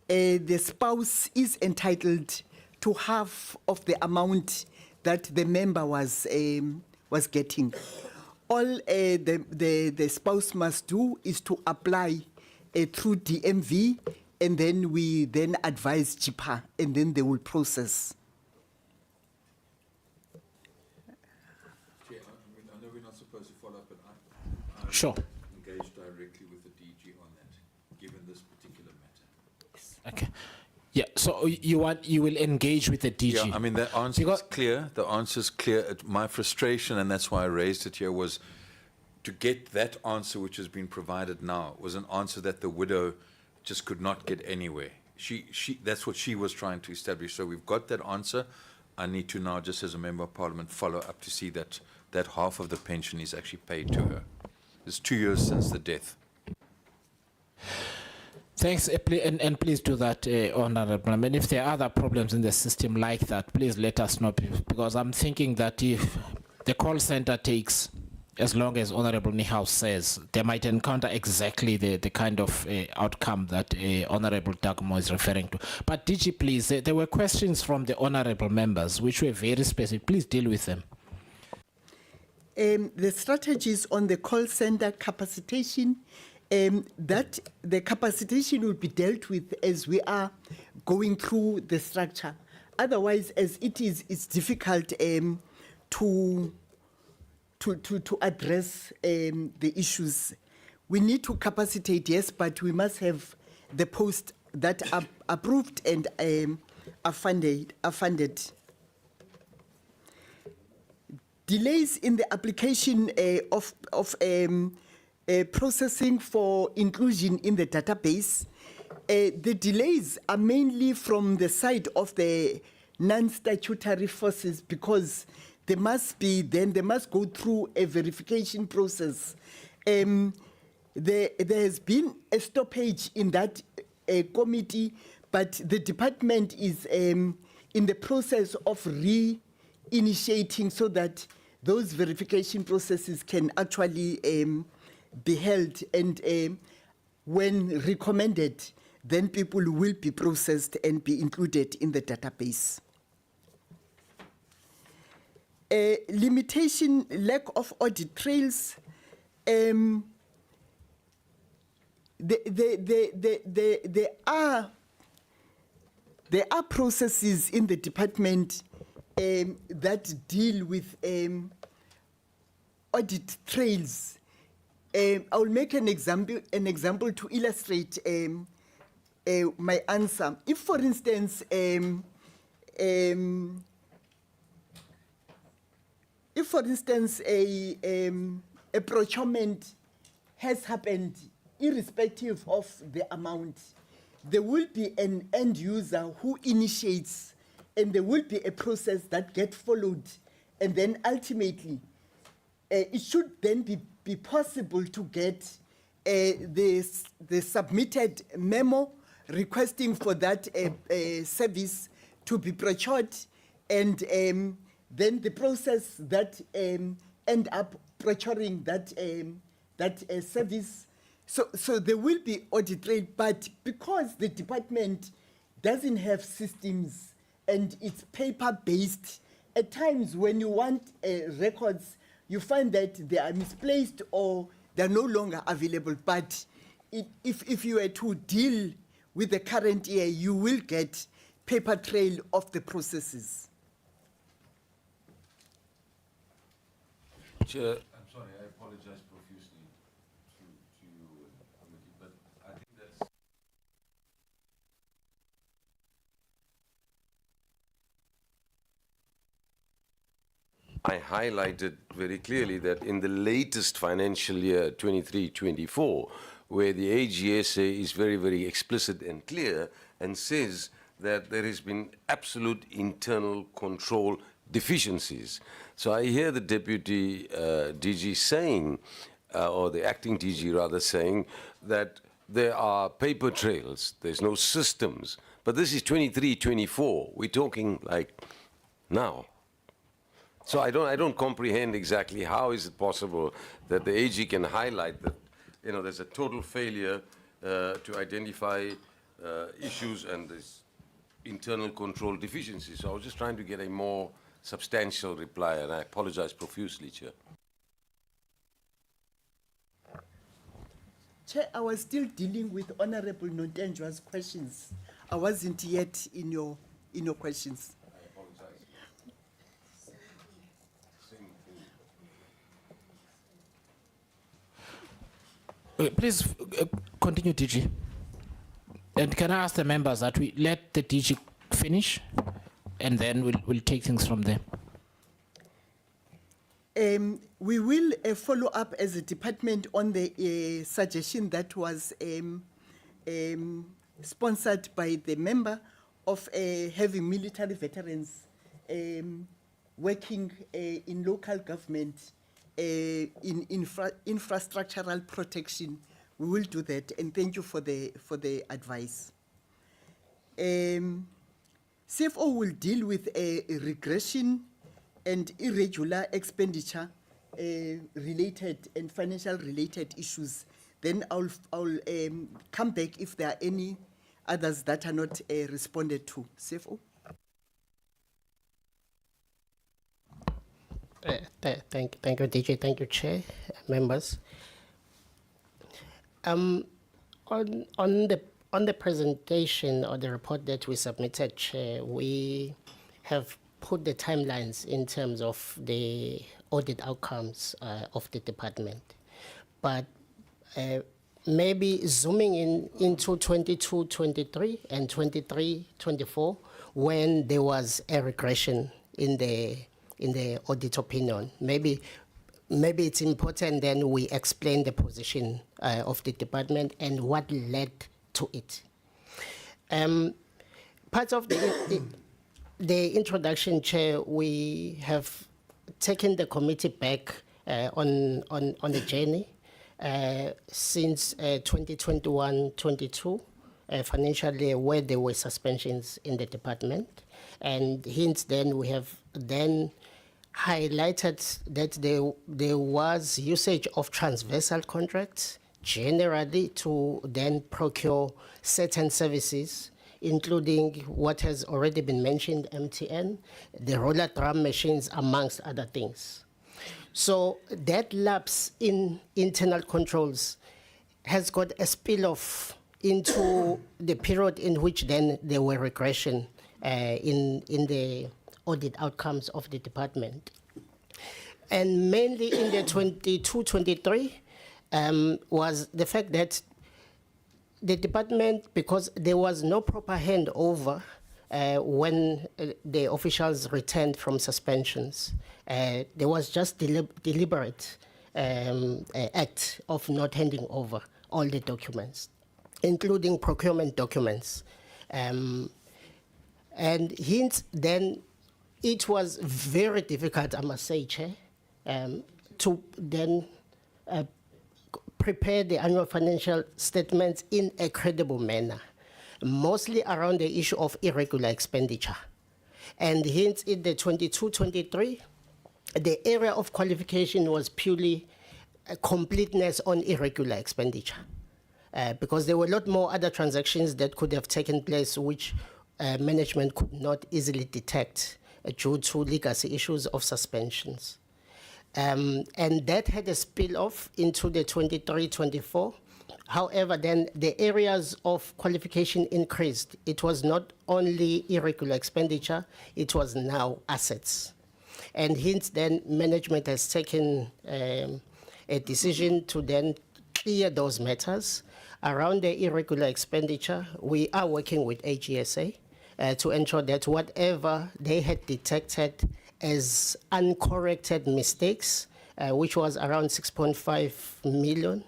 the spouse is entitled to half of the amount that the member was getting. All the spouse must do is to apply through DMV, and then we then advise JIPA, and then they will process. Chair, I know we're not supposed to follow up, but I Sure. engage directly with the DG on that, given this particular matter. Okay. Yeah, so you will engage with the DG. Yeah, I mean, the answer is clear. The answer is clear. My frustration, and that's why I raised it here, was to get that answer which has been provided now was an answer that the widow just could not get anywhere. That's what she was trying to establish. So we've got that answer. I need to now, just as a member of parliament, follow up to see that half of the pension is actually paid to her. It's 2 years since the death. Thanks, and please do that, Honourable. I mean, if there are other problems in the system like that, please let us know, because I'm thinking that if the call center takes as long as Honourable Niehaus says, they might encounter exactly the kind of outcome that Honourable Dagmo is referring to. But DG, please, there were questions from the Honourable members which were very specific. Please deal with them. The strategies on the call center capacitation, that the capacitation will be dealt with as we are going through the structure. Otherwise, as it is, it's difficult to address the issues. We need to capacitate, yes, but we must have the posts that are approved and are funded. Delays in the application of processing for inclusion in the database. The delays are mainly from the side of the non-statutory forces, because they must go through a verification process. There has been a stoppage in that committee, but the department is in the process of re-initiating so that those verification processes can actually be held, and when recommended, then people will be processed and be included in the database. Limitation, lack of audit trails. There are processes in the department that deal with audit trails. I will make an example to illustrate my answer. If, for instance, a procurement has happened, irrespective of the amount, there will be an end user who initiates, and there will be a process that gets followed, and then ultimately it should then be possible to get the submitted memo requesting for that service to be procured, and then the process that end up procuring that service. So there will be audit trail, but because the department doesn't have systems and it's paper-based, at times when you want records, you find that they are misplaced or they're no longer available. But if you were to deal with the current year, you will get paper trail of the processes. Chair, I'm sorry, I apologize profusely to you, committee, but I think that's... I highlighted very clearly that in the latest financial year, 23-24, where the AGSA is very, very explicit and clear and says that there has been absolute internal control deficiencies. So I hear the Deputy DG saying, or the Acting DG rather saying, that there are paper trails, there's no systems. But this is 23-24, we're talking like now. So I don't comprehend exactly how is it possible that the AG can highlight that, you know, there's a total failure to identify issues and there's internal control deficiencies. So I was just trying to get a more substantial reply, and I apologize profusely, Chair. Chair, I was still dealing with Honorable Notenjwa's questions. I wasn't yet in your questions. I apologize. Please continue, DG. And can I ask the members that we let the DG finish, and then we'll take things from there. We will follow up as a department on the suggestion that was sponsored by the member of having military veterans working in local government in infrastructural protection. We will do that, and thank you for the advice. CFO will deal with a regression and irregular expenditure related and financial related issues. Then I'll come back if there are any others that are not responded to. CFO. Thank you, DG. Thank you, Chair, members. On the presentation or the report that we submitted, Chair, we have put the timelines in terms of the audit outcomes of the department. But maybe zooming into 22-23 and 23-24, when there was a regression in the audit opinion, maybe it's important then we explain the position of the department and what led to it. Part of the introduction, Chair, we have taken the committee back on the journey since 2021-22 financial year, where there were suspensions in the department, and hence then we have then highlighted that there was usage of transversal contracts generally to then procure certain services, including what has already been mentioned, MTN, the roller drum machines, amongst other things. So that lapse in internal controls has got a spill-off into the period in which then there were regression in the audit outcomes of the department. And mainly in the 22-23 was the fact that the department, because there was no proper handover when the officials returned from suspensions, there was just deliberate act of not handing over all the documents, including procurement documents. And hence, then it was very difficult, I must say, Chair, to then prepare the annual financial statements in a credible manner, mostly around the issue of irregular expenditure. And hence, in the 22-23, the area of qualification was purely completeness on irregular expenditure, because there were a lot more other transactions that could have taken place which management could not easily detect due to legacy issues of suspensions. And that had a spill-off into the 23-24. However, then the areas of qualification increased. It was not only irregular expenditure, it was now assets. And hence then management has taken a decision to then clear those matters. Around the irregular expenditure, we are working with AGSA to ensure that whatever they had detected as uncorrected mistakes, which was around 6.5 million,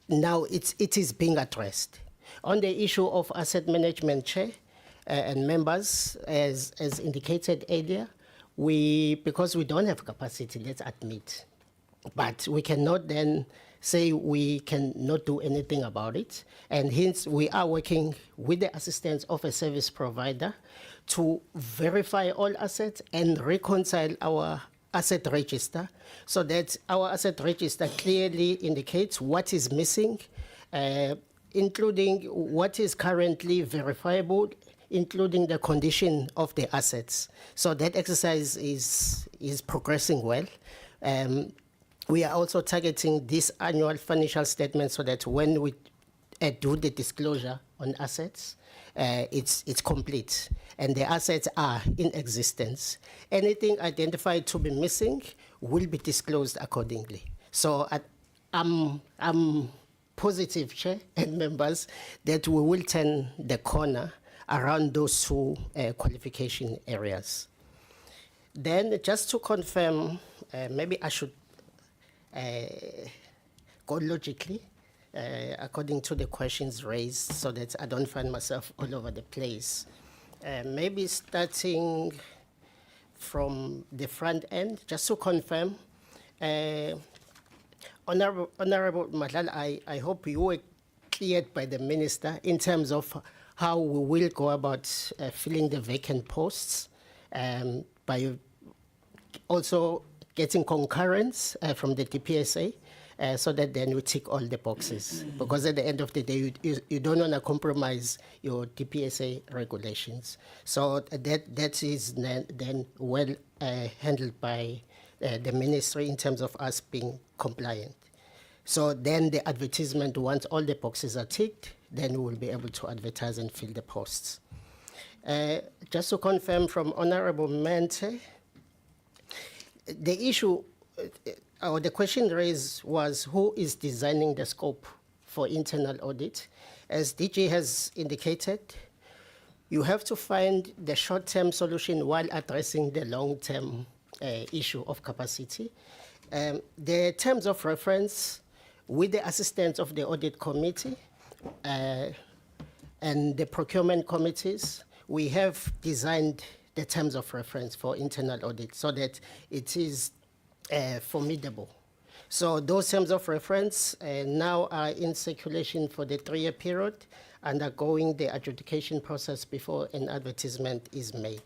now it is being addressed. On the issue of asset management, Chair and members, as indicated earlier, because we don't have capacity, let's admit, but we cannot then say we cannot do anything about it, and hence we are working with the assistance of a service provider to verify all assets and reconcile our asset register so that our asset register clearly indicates what is missing, including what is currently verifiable, including the condition of the assets. So that exercise is progressing well. We are also targeting this annual financial statement so that when we do the disclosure on assets, it's complete and the assets are in existence. Anything identified to be missing will be disclosed accordingly. So I'm positive, Chair and members, that we will turn the corner around those two qualification areas. Then just to confirm, maybe I should go logically according to the questions raised so that I don't find myself all over the place. Maybe starting from the front end, just to confirm, Honorable Madlala, I hope you were cleared by the minister in terms of how we will go about filling the vacant posts by also getting concurrence from the DPSA so that then we tick all the boxes. Because at the end of the day, you don't want to compromise your DPSA regulations. So that is then well handled by the ministry in terms of us being compliant. So then the advertisement, once all the boxes are ticked, then we will be able to advertise and fill the posts. Just to confirm from Honorable Mente, the issue, or the question raised was who is designing the scope for internal audit. As DG has indicated, you have to find the short-term solution while addressing the long-term issue of capacity. The terms of reference, with the assistance of the audit committee and the procurement committees, we have designed the terms of reference for internal audit so that it is formidable. So those terms of reference now are in circulation for the 3-year period, undergoing the adjudication process before an advertisement is made.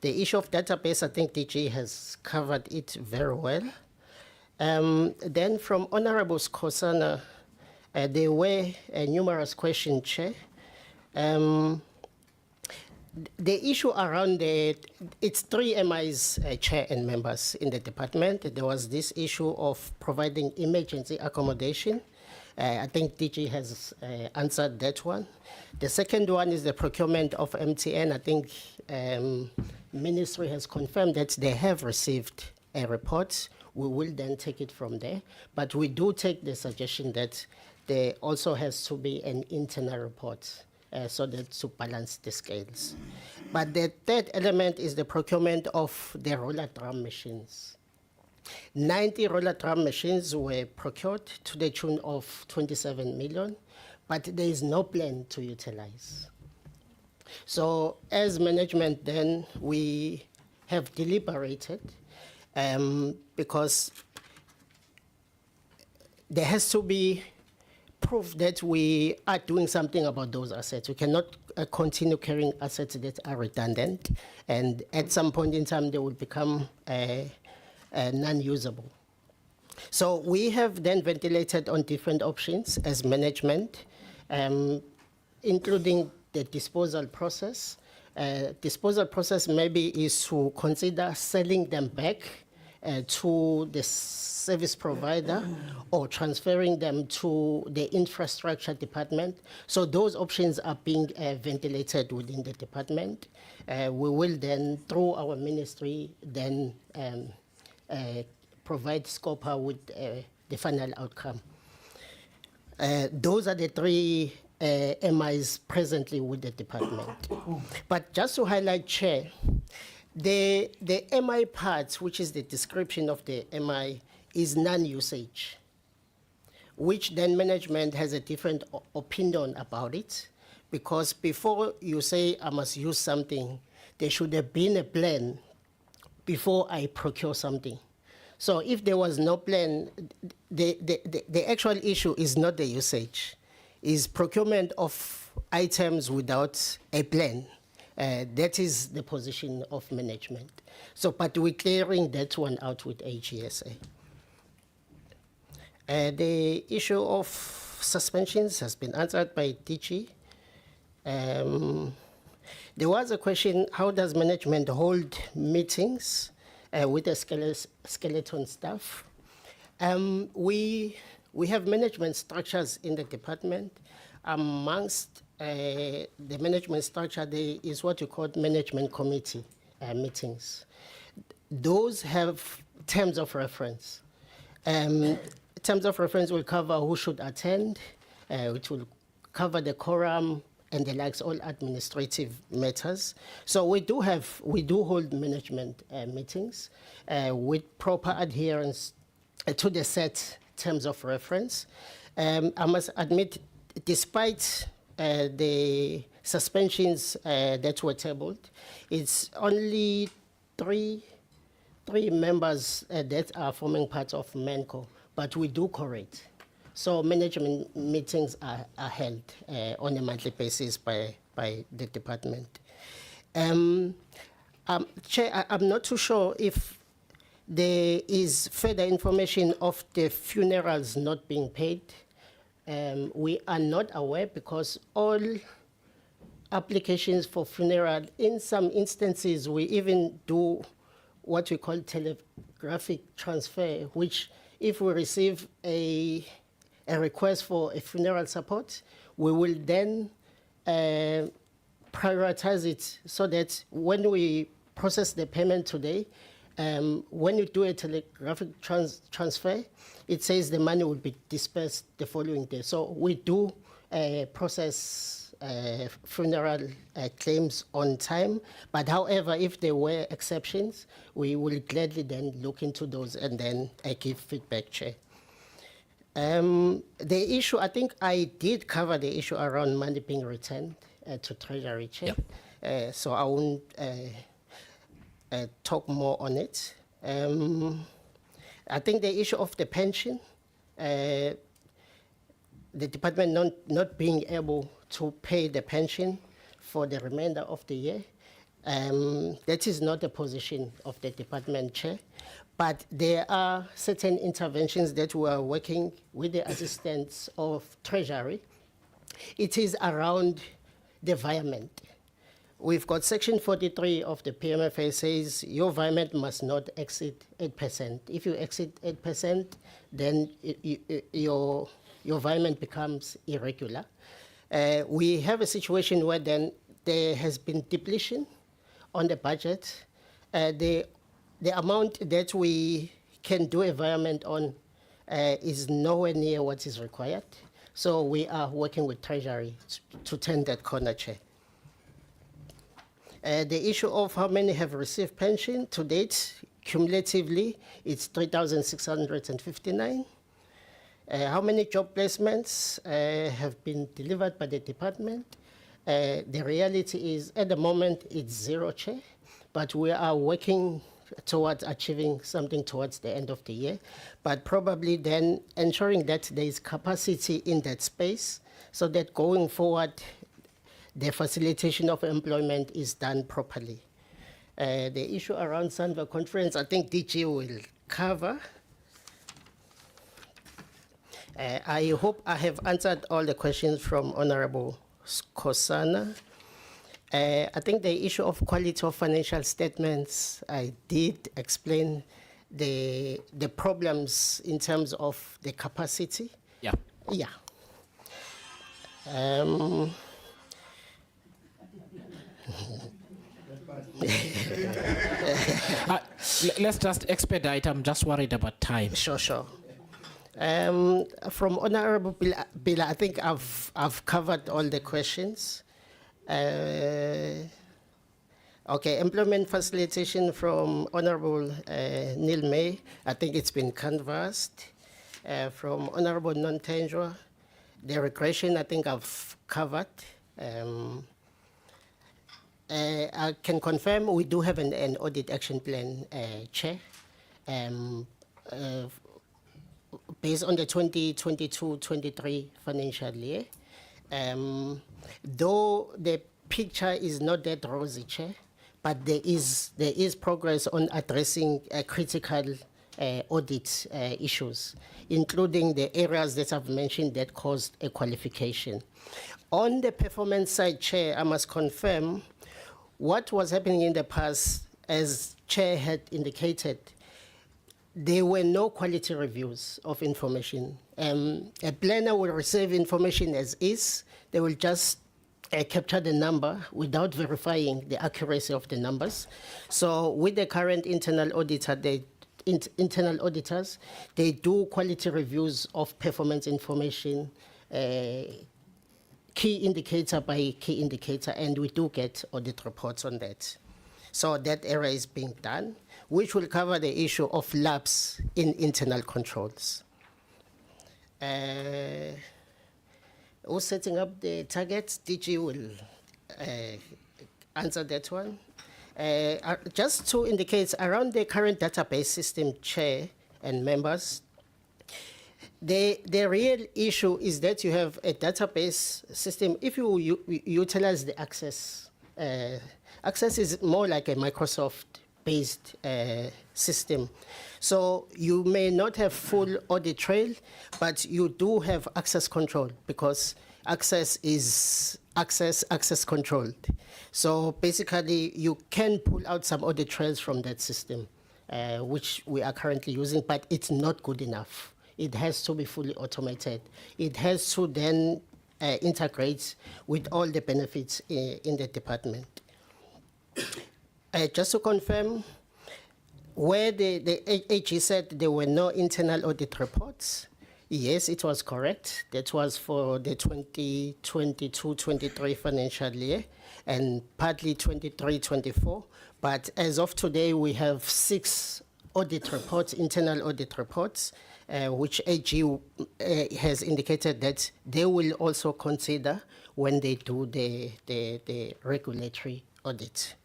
The issue of database, I think DG has covered it very well. Then from Honorable Skosana, there were numerous questions, Chair. The issue around it's 3 MIs, Chair and members in the department. There was this issue of providing emergency accommodation. I think DG has answered that one. The second one is the procurement of MTN. I think Ministry has confirmed that they have received a report. We will then take it from there. But we do take the suggestion that there also has to be an internal report so that to balance the scales. But the third element is the procurement of the roller drum machines. 90 roller drum machines were procured to the tune of 27 million, but there is no plan to utilize. So as management then, we have deliberated because there has to be proof that we are doing something about those assets. We cannot continue carrying assets that are redundant, and at some point in time they will become non-usable. So we have then ventilated on different options as management, including the disposal process. Disposal process maybe is to consider selling them back to the service provider or transferring them to the infrastructure department. So those options are being ventilated within the department. We will then, through our ministry, then provide SCOPA with the final outcome. Those are the 3 MIs presently with the department. But just to highlight, Chair, the MI part, which is the description of the MI, is non-usage, which then management has a different opinion about it, because before you say I must use something, there should have been a plan before I procure something. So if there was no plan, the actual issue is not the usage, is procurement of items without a plan. That is the position of management. So, but we're clearing that one out with AGSA. The issue of suspensions has been answered by DG. There was a question, how does management hold meetings with the skeleton staff? We have management structures in the department. Amongst the management structure, there is what you call management committee meetings. Those have terms of reference. Terms of reference will cover who should attend, which will cover the quorum and the likes, all administrative matters. So we do hold management meetings with proper adherence to the set terms of reference. I must admit, despite the suspensions that were tabled, it's only 3 3 members that are forming part of MENCO, but we do correct. So management meetings are held on a monthly basis by the department. Chair, I'm not too sure if there is further information of the funerals not being paid. We are not aware because all applications for funeral, in some instances, we even do what we call telegraphic transfer, which if we receive a request for a funeral support, we will then prioritize it so that when we process the payment today, when you do a telegraphic transfer, it says the money will be dispersed the following day. So we do process funeral claims on time. But however, if there were exceptions, we will gladly then look into those and then give feedback, Chair. The issue, I think I did cover the issue around money being returned to Treasury, Chair. Yep. So I won't talk more on it. I think the issue of the pension, the department not being able to pay the pension for the remainder of the year, that is not the position of the department, Chair. But there are certain interventions that we are working with the assistance of Treasury. It is around the environment. We've got Section 43 of the PMFA says your environment must not exceed 8%. If you exceed 8%, then your environment becomes irregular. We have a situation where then there has been depletion on the budget. The amount that we can do environment on is nowhere near what is required. So we are working with Treasury to turn that corner, Chair. The issue of how many have received pension to date, cumulatively, it's 3,659. How many job placements have been delivered by the department? The reality is, at the moment, it's 0, Chair, but we are working towards achieving something towards the end of the year, but probably then ensuring that there is capacity in that space so that going forward, the facilitation of employment is done properly. The issue around Sanva conference, I think DG will cover. I hope I have answered all the questions from Honorable Kosana. I think the issue of quality of financial statements, I did explain the problems in terms of the capacity. Yeah. Yeah. Let's just expedite. I'm just worried about time. Sure. From Honorable Bila, I think I've covered all the questions. Okay, employment facilitation from Honorable Neil May, I think it's been canvassed. From Honorable Non-Tanjwa, the regression, I think I've covered. I can confirm we do have an audit action plan, Chair. Based on the 2022-23 financial year. Though the picture is not that rosy, Chair, but there is progress on addressing critical audit issues, including the areas that I've mentioned that caused a qualification. On the performance side, Chair, I must confirm what was happening in the past, as Chair had indicated, there were no quality reviews of information. A planner will receive information as is. They will just capture the number without verifying the accuracy of the numbers. So with the current internal auditor, internal auditors, they do quality reviews of performance information, key indicator by key indicator, and we do get audit reports on that. So that area is being done, which will cover the issue of lapse in internal controls. Who's setting up the targets? DG will answer that one. Just to indicate, around the current database system, Chair and members, the real issue is that you have a database system. If you utilize the Access, Access is more like a Microsoft-based system. So you may not have full audit trail, but you do have access control because Access is access controlled. So basically, you can pull out some audit trails from that system, which we are currently using, but it's not good enough. It has to be fully automated. It has to then integrate with all the benefits in the department. Just to confirm, where the AG said there were no internal audit reports, yes, it was correct. That was for the 2022-23 financial year and partly 23-24. But as of today, we have 6 audit reports, internal audit reports, which AG has indicated that they will also consider when they do the regulatory audit.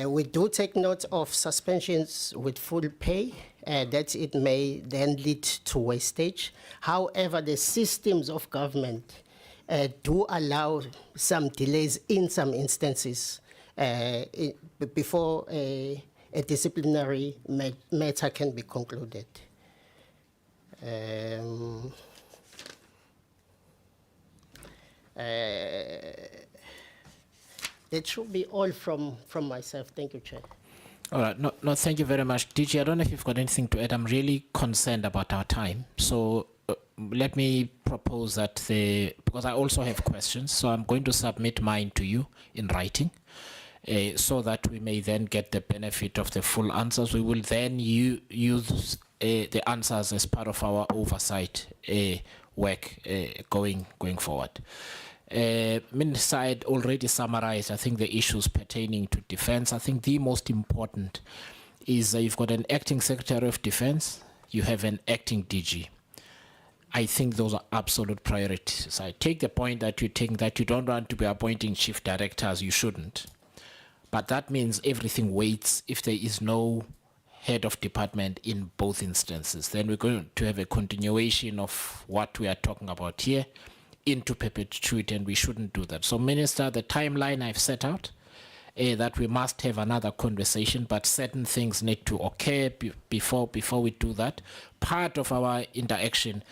We do take note of suspensions with full pay, that it may then lead to wastage. However, the systems of government do allow some delays in some instances before a disciplinary matter can be concluded. That should be all from myself. Thank you, Chair. All right. No, thank you very much. DG, I don't know if you've got anything to add. I'm really concerned about our time. So let me propose that because I also have questions, so I'm going to submit mine to you in writing so that we may then get the benefit of the full answers. We will then use the answers as part of our oversight work going forward. Minister had already summarized, I think, the issues pertaining to defense. I think the most important is you've got an acting Secretary of Defense, you have an acting DG. I think those are absolute priorities. I take the point that you think that you don't want to be appointing chief directors, you shouldn't. But that means everything waits if there is no head of department in both instances. Then we're going to have a continuation of what we are talking about here into perpetuity, and we shouldn't do that. So, Minister, the timeline I've set out, that we must have another conversation, but certain things need to occur before we do that. Part of our interaction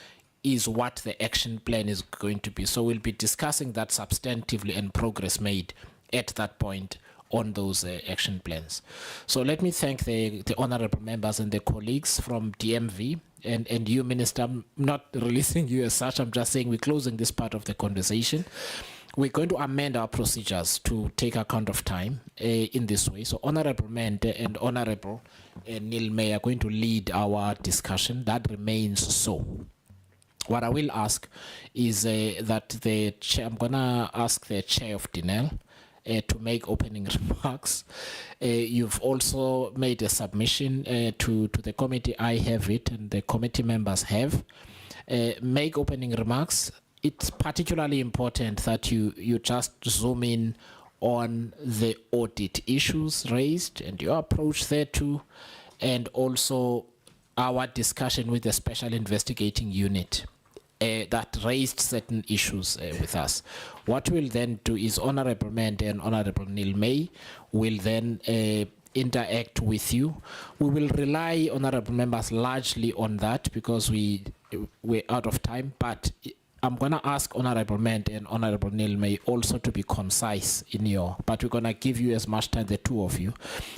is what the action plan is going to be. So we'll be discussing that substantively and progress made at that point on those action plans. So let me thank the honorable members and the colleagues from DMV and you, Minister. I'm not releasing you as such. I'm just saying we're closing this part of the conversation. We're going to amend our procedures to take account of time in this way. So Honorable Mente and Honorable Neil May are going to lead our discussion. That remains so. What I will ask is that the chair, I'm going to ask the chair of Denel to make opening remarks. You've also made a submission to the committee. I have it and the committee members have. Make opening remarks. It's particularly important that you just zoom in on the audit issues raised and your approach there too, and also our discussion with the Special Investigating Unit that raised certain issues with us. What we'll then do is Honorable Mente and Honorable Neil May will then interact with you. We will rely, honorable members, largely on that because we're out of time, but I'm going to ask Honorable Mente and Honorable Neil May also to be concise in but we're going to give you as much time, the two of you,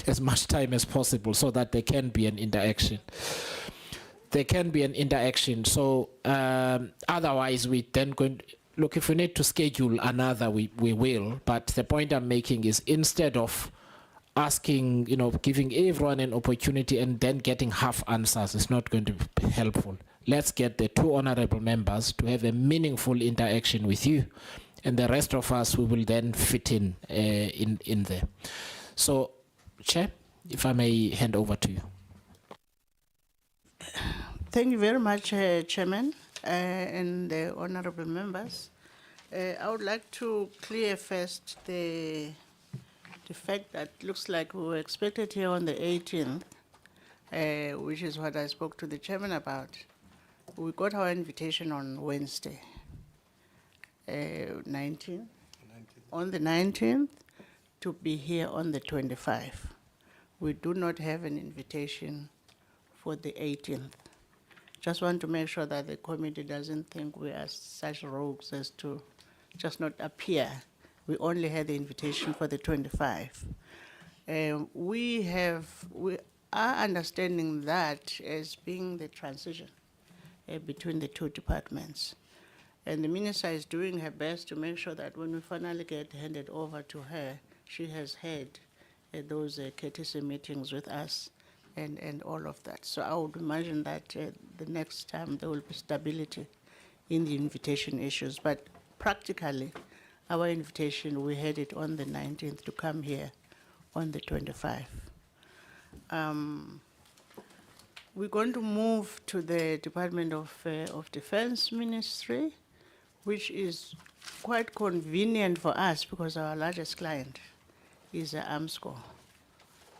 as much time as possible so that there can be an interaction. There can be an interaction. So otherwise we then going to, look, if we need to schedule another, we will. But the point I'm making is instead of asking, giving everyone an opportunity and then getting half answers is not going to be helpful. Let's get the two honorable members to have a meaningful interaction with you, and the rest of us, we will then fit in there. So, Chair, if I may hand over to you. Thank you very much, Chairman, and the honorable members. I would like to clear first the the fact that looks like we were expected here on the 18th, which is what I spoke to the chairman about. We got our invitation on Wednesday, 19th, on the 19th, to be here on the 25th. We do not have an invitation for the 18th. Just want to make sure that the committee doesn't think we are such rogues as to just not appear. We only had the invitation for the 25th. We are understanding that as being the transition between the two departments. And the minister is doing her best to make sure that when we finally get handed over to her, she has had those courtesy meetings with us and all of that. So I would imagine that the next time there will be stability in the invitation issues. But practically, our invitation, we had it on the 19th to come here on the 25th. We're going to move to the Department of Defense Ministry, which is quite convenient for us because our largest client is AMSCO.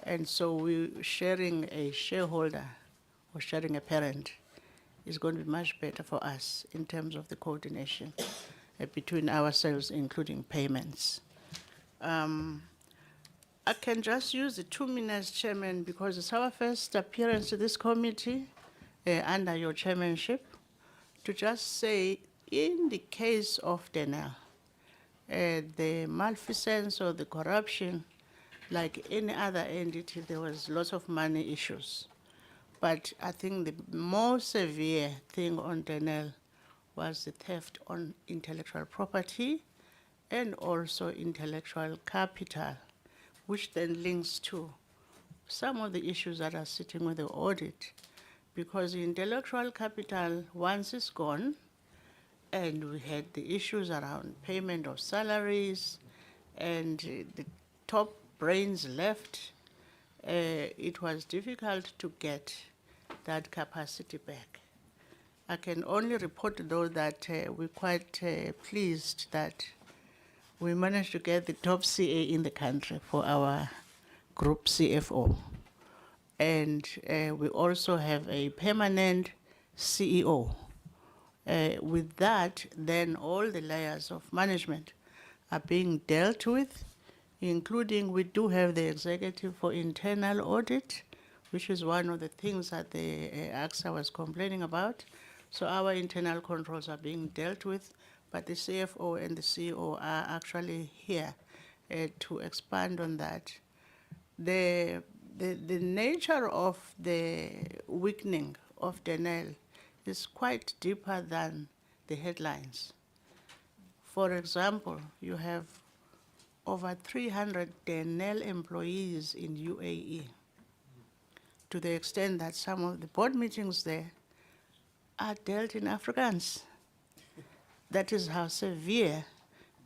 And so we sharing a shareholder or sharing a parent is going to be much better for us in terms of the coordination between ourselves, including payments. I can just use the 2 minutes, Chairman, because it's our first appearance to this committee under your chairmanship, to just say, in the case of Denel, the malfeasance or the corruption, like any other entity, there was lots of money issues. But I think the more severe thing on Denel was the theft on intellectual property and also intellectual capital, which then links to some of the issues that are sitting with the audit. Because the intellectual capital, once it's gone, and we had the issues around payment of salaries, and the top brains left, it was difficult to get that capacity back. I can only report, though, that we're quite pleased that we managed to get the top CA in the country for our group CFO. And we also have a permanent CEO. With that, then all the layers of management are being dealt with, including we do have the executive for internal audit, which is one of the things that the AXA was complaining about. So our internal controls are being dealt with, but the CFO and the CEO are actually here to expand on that. The nature of the weakening of Denel is quite deeper than the headlines. For example, you have over 300 Denel employees in UAE, to the extent that some of the board meetings there are dealt in Afrikaans. That is how severe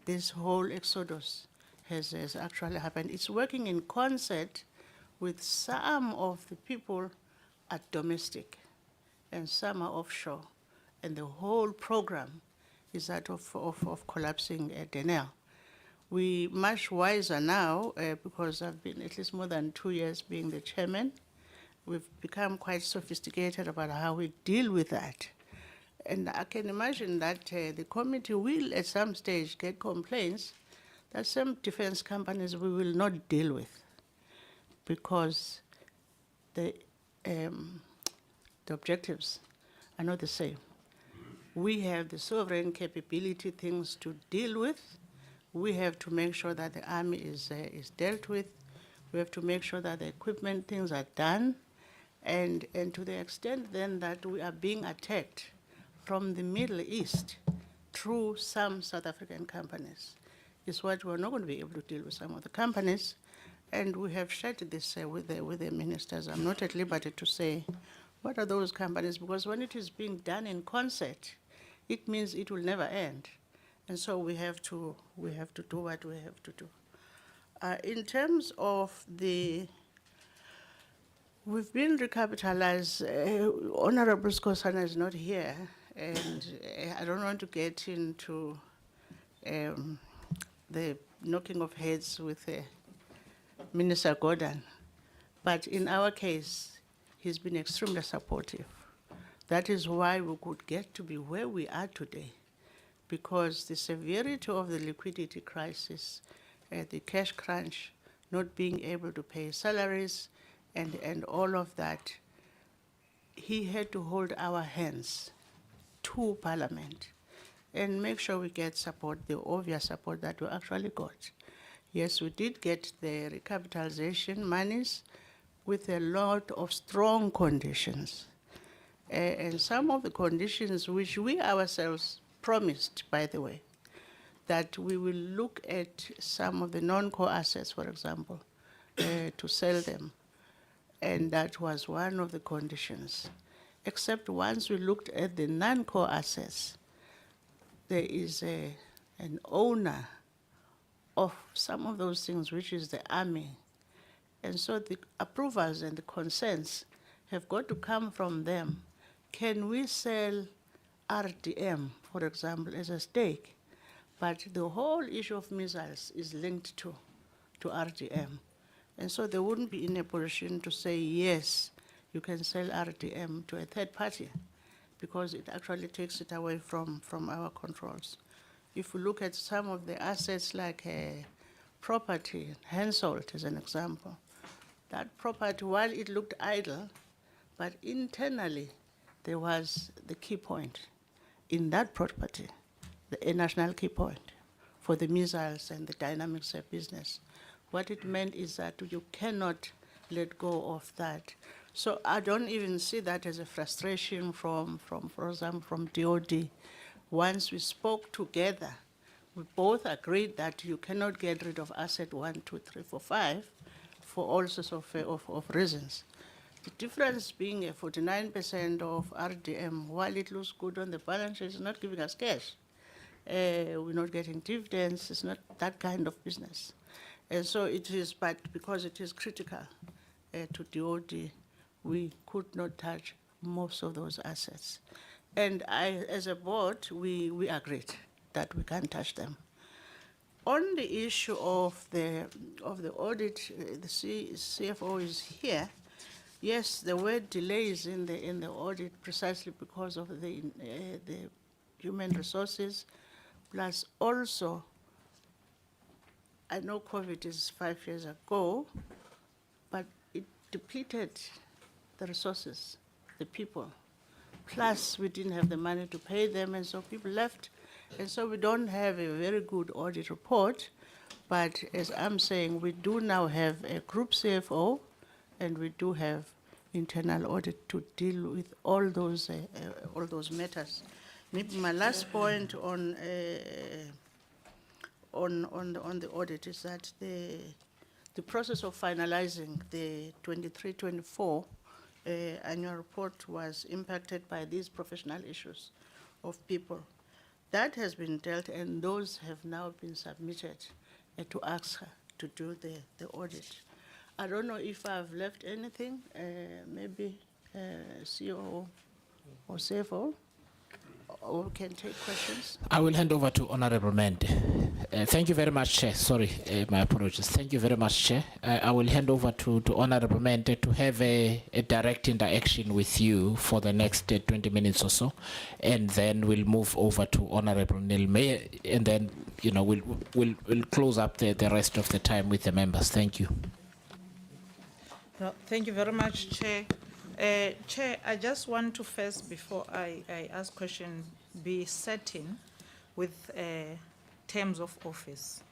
this whole exodus has actually happened. It's working in concert with some of the people are domestic and some are offshore. And the whole program is that of collapsing Denel. We're much wiser now because I've been at least more than 2 years being the chairman. We've become quite sophisticated about how we deal with that. And I can imagine that the committee will at some stage get complaints that some defense companies we will not deal with because the objectives are not the same. We have the sovereign capability things to deal with. We have to make sure that the army is dealt with. We have to make sure that the equipment things are done. And to the extent then that we are being attacked from the Middle East through some South African companies is what we're not going to be able to deal with some of the companies. And we have shared this with the ministers. I'm not at liberty to say what are those companies, because when it is being done in concert, it means it will never end. And so we have to do what we have to do. In terms of we've been recapitalized. Honorable Skosana is not here, and I don't want to get into the knocking of heads with Minister Gordon. But in our case, he's been extremely supportive. That is why we could get to be where we are today, because the severity of the liquidity crisis, the cash crunch, not being able to pay salaries, and all of that, he had to hold our hands to Parliament and make sure we get support, the obvious support that we actually got. Yes, we did get the recapitalization monies with a lot of strong conditions. And some of the conditions which we ourselves promised, by the way, that we will look at some of the non-core assets, for example, to sell them. And that was one of the conditions. Except once we looked at the non-core assets, there is an owner of some of those things, which is the army. And so the approvals and the consents have got to come from them. Can we sell RDM, for example, as a stake? But the whole issue of missiles is linked to RDM. And so they wouldn't be in a position to say, yes, you can sell RDM to a third party, because it actually takes it away from our controls. If we look at some of the assets like property, Hensoldt as an example, that property, while it looked idle, but internally there was the key point in that property, a national key point for the missiles and the dynamics of business. What it meant is that you cannot let go of that. So I don't even see that as a frustration from for example, from DOD. Once we spoke together, we both agreed that you cannot get rid of asset 1, 2, 3, 4, 5 for all sorts of reasons. The difference being a 49% of RDM, while it looks good on the balance sheet, is not giving us cash. We're not getting dividends. It's not that kind of business. And so it is, but because it is critical to DOD, we could not touch most of those assets. And as a board, we agreed that we can't touch them. On the issue of the audit, the CFO is here. Yes, there were delays in the audit precisely because of the human resources, plus also, I know COVID is 5 years ago, but it depleted the resources, the people. Plus, we didn't have the money to pay them, and so people left. And so we don't have a very good audit report, but as I'm saying, we do now have a group CFO, and we do have internal audit to deal with all those matters. Maybe my last point on the audit is that the process of finalizing the 23-24 annual report was impacted by these professional issues of people. That has been dealt, and those have now been submitted to AXA to do the audit. I don't know if I've left anything, maybe CEO or CFO, or we can take questions. I will hand over to Honorable Mende. Thank you very much, Chair. Sorry, my apologies. Thank you very much, Chair. I will hand over to Honorable Mende to have a direct interaction with you for the next 20 minutes or so, and then we'll move over to Honorable Neil May, and then we'll close up the rest of the time with the members. Thank you. No, thank you very much, Chair. Chair, I just want to first, before I ask question, be certain with terms of office.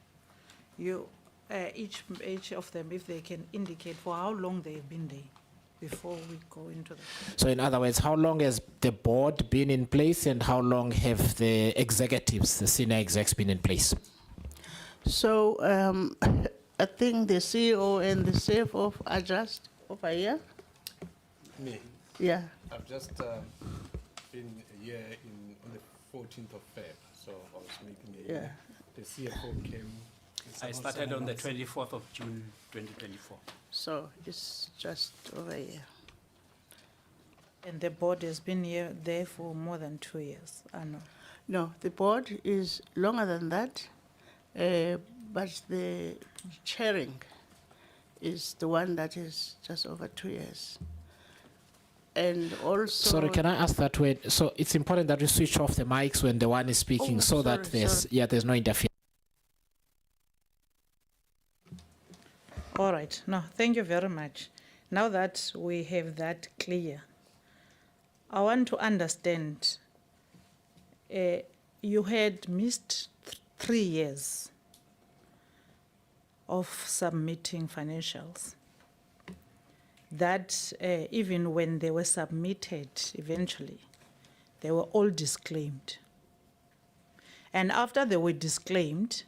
Each of them, if they can indicate for how long they've been there before we go into the... So in other words, how long has the board been in place, and how long have the executives, the senior execs, been in place? So I think the CEO and the CFO are just over here. Me? Yeah. I've just been here on the 14th of Feb, so I was making a year. The CFO came. I started on the 24th of June, 2024. So it's just over here. And the board has been there for more than 2 years, I know. No, the board is longer than that, but the chairing is the one that is just over 2 years. And also... Sorry, can I ask that way? So it's important that we switch off the mics when the one is speaking, Oh, so that sorry, there's, sorry. yeah, there's no interference. All right. No, thank you very much. Now that we have that clear, I want to understand, you had missed 3 years of submitting financials. That even when they were submitted eventually, they were all disclaimed. And after they were disclaimed,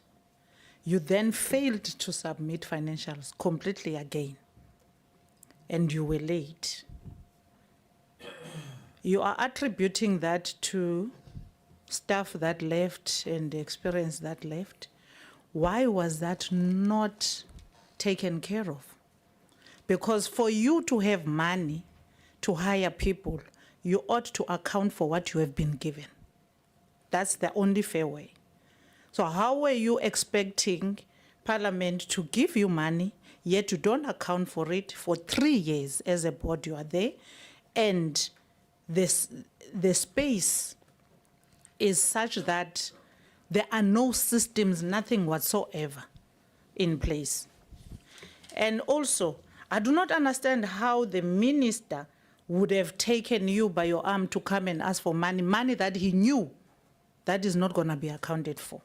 you then failed to submit financials completely again, and you were late. You are attributing that to staff that left and the experience that left. Why was that not taken care of? Because for you to have money to hire people, you ought to account for what you have been given. That's the only fair way. So how were you expecting Parliament to give you money, yet you don't account for it for 3 years as a board you are there, and the space is such that there are no systems, nothing whatsoever in place. And also, I do not understand how the minister would have taken you by your arm to come and ask for money that he knew that is not going to be accounted for.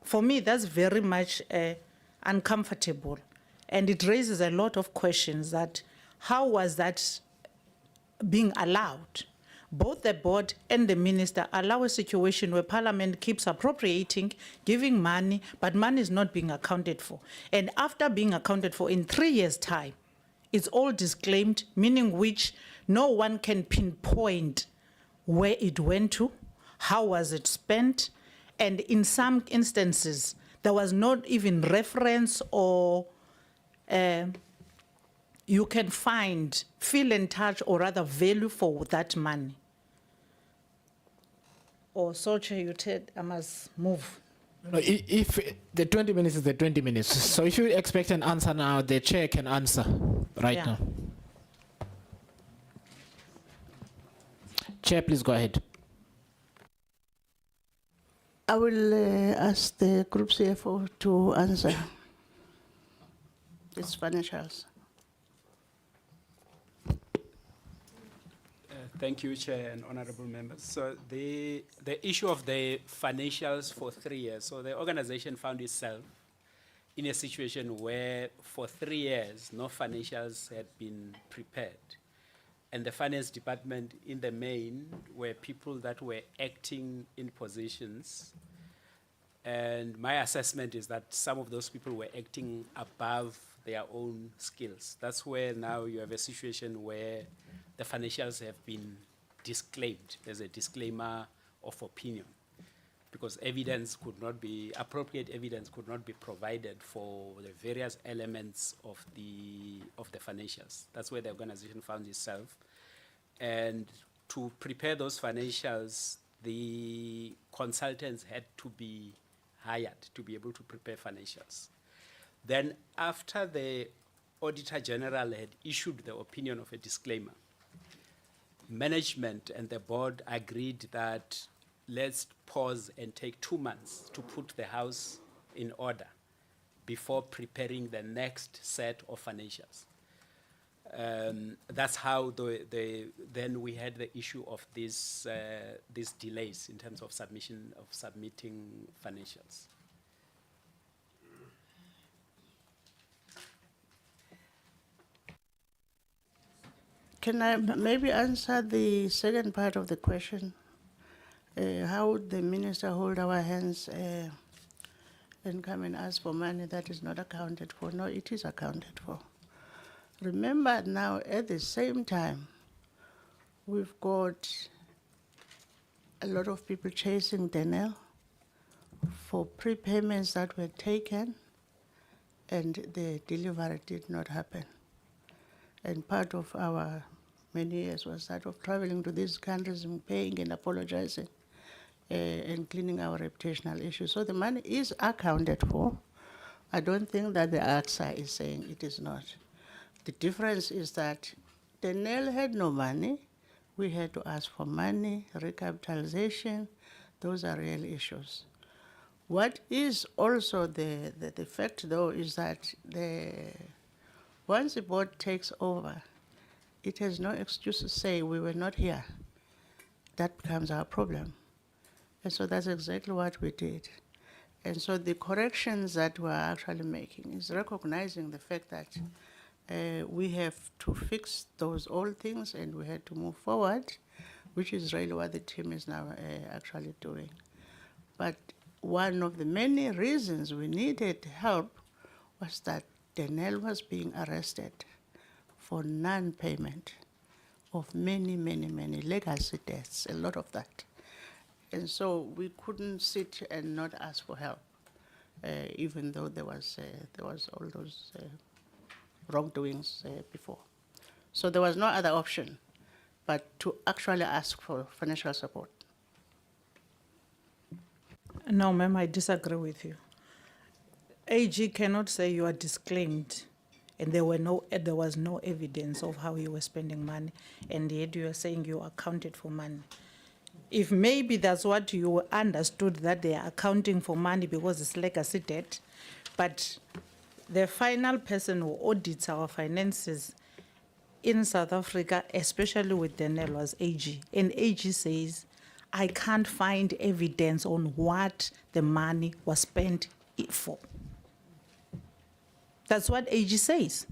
For me, that's very much uncomfortable, and it raises a lot of questions that how was that being allowed? Both the board and the minister allow a situation where Parliament keeps appropriating, giving money, but money is not being accounted for. And after being accounted for in 3 years' time, it's all disclaimed, meaning which no one can pinpoint where it went to, how was it spent, and in some instances, there was not even reference or you can find, feel and touch, or rather value for that money. Or Soche, you said I must move. No, if the 20 minutes is the 20 minutes, so if you expect an answer now, the chair can answer right Yeah. now. Chair, please go ahead. I will ask the Group CFO to answer these financials. Thank you, Chair and honorable members. So the issue of the financials for 3 years, so the organization found itself in a situation where for 3 years, no financials had been prepared. And the finance department in the main were people that were acting in positions. And my assessment is that some of those people were acting above their own skills. That's where now you have a situation where the financials have been disclaimed. There's a disclaimer of opinion because evidence could not be, appropriate evidence could not be provided for the various elements of the financials. That's where the organization found itself. And to prepare those financials, the consultants had to be hired to be able to prepare financials. Then after the Auditor General had issued the opinion of a disclaimer, management and the board agreed that let's pause and take 2 months to put the house in order before preparing the next set of financials. That's how then we had the issue of these delays in terms of submitting financials. Can I maybe answer the second part of the question? How would the minister hold our hands and come and ask for money that is not accounted for? No, it is accounted for. Remember now, at the same time, we've got a lot of people chasing Denel for prepayments that were taken and the delivery did not happen. And part of our many years was that of traveling to these countries and paying and apologizing and cleaning our reputational issues. So the money is accounted for, I don't think that the AXA is saying it is not. The difference is that Denel had no money. We had to ask for money, recapitalization. Those are real issues. What is also the fact, though, is that once the board takes over, it has no excuse to say we were not here. That becomes our problem. And so that's exactly what we did. And so the corrections that we're actually making is recognizing the fact that we have to fix those old things and we had to move forward, which is really what the team is now actually doing. But one of the many reasons we needed help was that Denel was being arrested for non-payment of many, many, many legacy debts, a lot of that. And so we couldn't sit and not ask for help, even though there was all those wrongdoings before. So there was no other option but to actually ask for financial support. No, ma'am, I disagree with you. AG cannot say you are disclaimed and there was no evidence of how you were spending money, and yet you are saying you accounted for money. If maybe that's what you understood, that they are accounting for money because it's legacy debt, but the final person who audits our finances in South Africa, especially with Denel, was AG. And AG says, I can't find evidence on what the money was spent for. That's what AG says.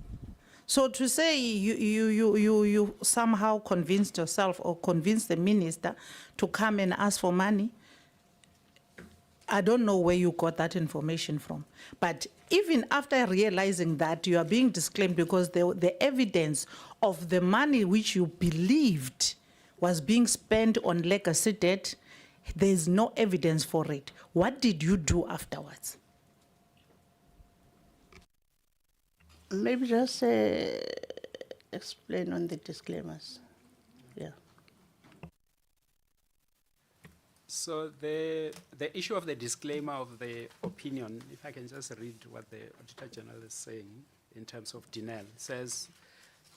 So to say you somehow convinced yourself or convinced the minister to come and ask for money, I don't know where you got that information from. But even after realizing that you are being disclaimed because the evidence of the money which you believed was being spent on legacy debt, there's no evidence for it. What did you do afterwards? Maybe just explain on the disclaimers. Yeah. So the issue of the disclaimer of the opinion, if I can just read what the Auditor General is saying in terms of Denel, it says,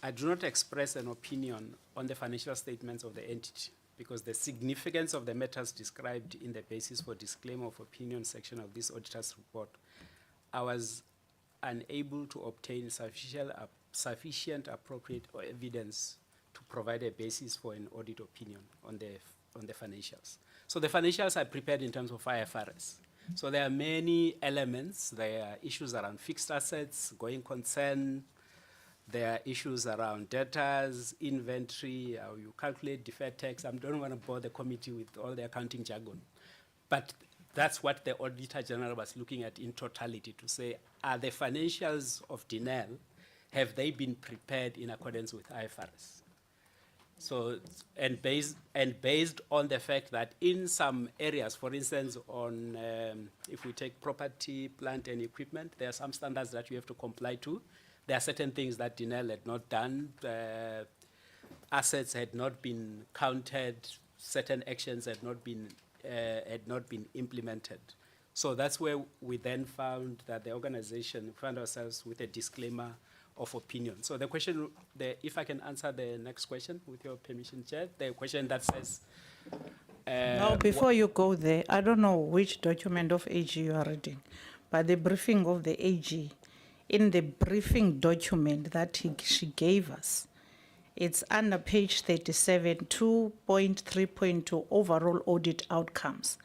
I do not express an opinion on the financial statements of the entity because the significance of the matters described in the basis for disclaimer of opinion section of this auditor's report, I was unable to obtain sufficient appropriate evidence to provide a basis for an audit opinion on the financials. So the financials are prepared in terms of IFRS. So there are many elements. There are issues around fixed assets, going concern. There are issues around debtors, inventory, how you calculate deferred tax. I don't want to bore the committee with all the accounting jargon. But that's what the Auditor General was looking at in totality to say, are the financials of Denel, have they been prepared in accordance with IFRS? So, and based on the fact that in some areas, for instance, on if we take property, plant and equipment, there are some standards that you have to comply to. There are certain things that Denel had not done. Assets had not been counted. Certain actions had not been implemented. So that's where we then found that the organization found ourselves with a disclaimer of opinion. So the question, if I can answer the next question with your permission, Chair, the question that says... Now, before you go there, I don't know which document of AG you are reading, but the briefing of the AG, in the briefing document that she gave us, it's under page 37, 2.3.2, overall audit outcomes.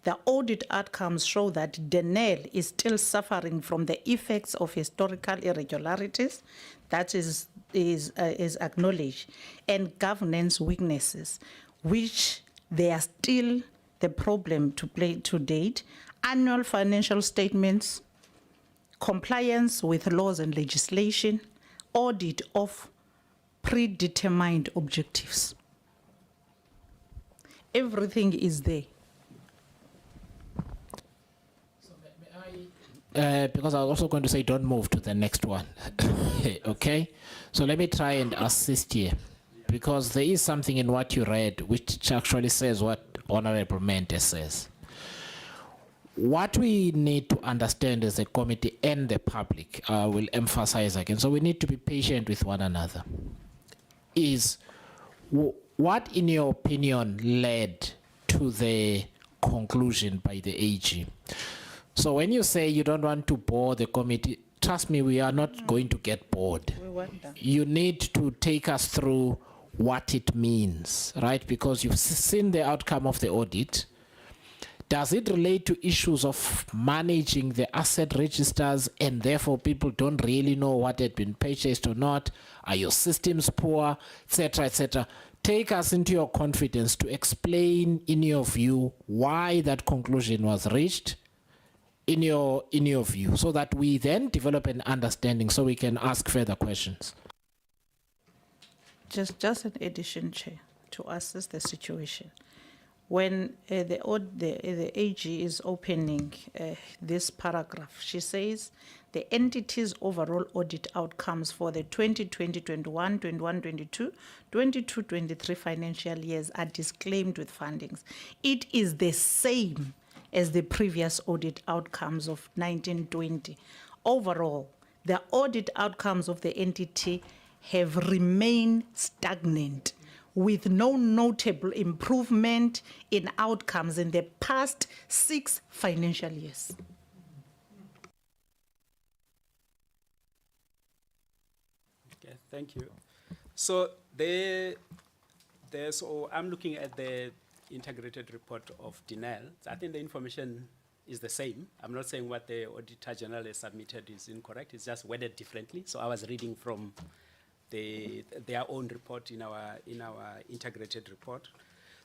The audit outcomes show that Denel is still suffering from the effects of historical irregularities, that is acknowledged, and governance weaknesses, which they are still the problem to date. Annual financial statements, compliance with laws and legislation, audit of predetermined objectives. Everything is there. Because I was also going to say don't move to the next one. Okay? So let me try and assist here. Because there is something in what you read which actually says what Honorable Mente says. what we need to understand as a committee and the public, I will emphasize again, so we need to be patient with one another, is what, in your opinion, led to the conclusion by the AG? So when you say you don't want to bore the committee, trust me, we are not going to get bored. We want that. You need to take us through what it means, right? Because you've seen the outcome of the audit. Does it relate to issues of managing the asset registers and therefore people don't really know what had been purchased or not? Are your systems poor, etc., etc.? Take us into your confidence to explain, in your view, why that conclusion was reached, in your view, so that we then develop an understanding so we can ask further questions. Just an addition, Chair, to assess the situation. When the AG is opening this paragraph, she says the entity's overall audit outcomes for the 2020-21, 21-22, 22-23 financial years are disclaimed with findings. It is the same as the previous audit outcomes of 1920. Overall, the audit outcomes of the entity have remained stagnant, with no notable improvement in outcomes in the past 6 financial years. Okay, thank you. So I'm looking at the integrated report of Denel. I think the information is the same. I'm not saying what the Auditor General has submitted is incorrect. It's just worded differently. So I was reading from their own report in our integrated report.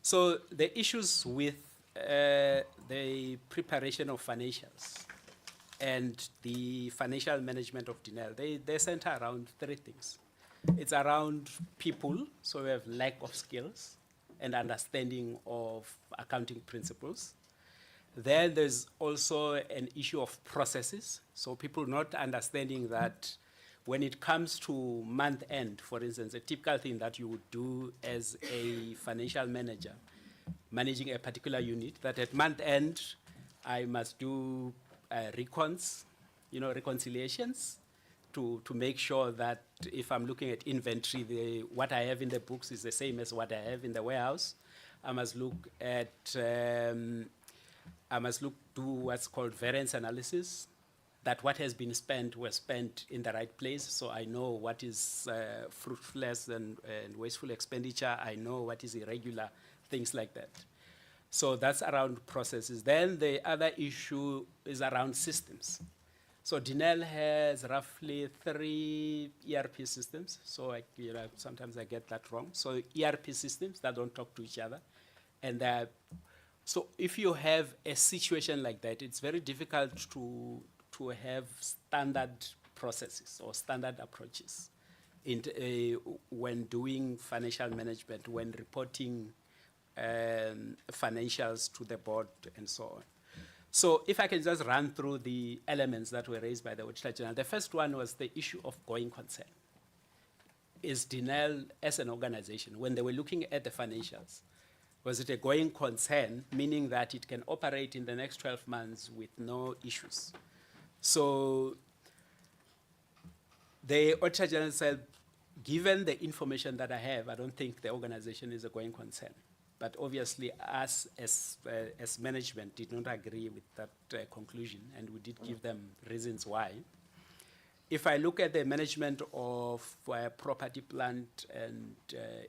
So the issues with the preparation of financials and the financial management of Denel, they center around 3 things. It's around people, so we have lack of skills and understanding of accounting principles. Then there's also an issue of processes, so people not understanding that when it comes to month end, for instance, a typical thing that you would do as a financial manager, managing a particular unit, that at month end, I must do reconciliations to make sure that if I'm looking at inventory, what I have in the books is the same as what I have in the warehouse. I must look at, do what's called variance analysis, that what has been spent was spent in the right place, so I know what is fruitless and wasteful expenditure, I know what is irregular, things like that. So that's around processes. Then the other issue is around systems. So Denel has roughly 3 ERP systems, so sometimes I get that wrong. So ERP systems that don't talk to each other. And so if you have a situation like that, it's very difficult to have standard processes or standard approaches when doing financial management, when reporting financials to the board and so on. So if I can just run through the elements that were raised by the Auditor General. The first one was the issue of going concern. Is Denel, as an organization, when they were looking at the financials, was it a going concern, meaning that it can operate in the next 12 months with no issues? So the Auditor General said, given the information that I have, I don't think the organization is a going concern. But obviously, us as management did not agree with that conclusion, and we did give them reasons why. If I look at the management of property, plant, and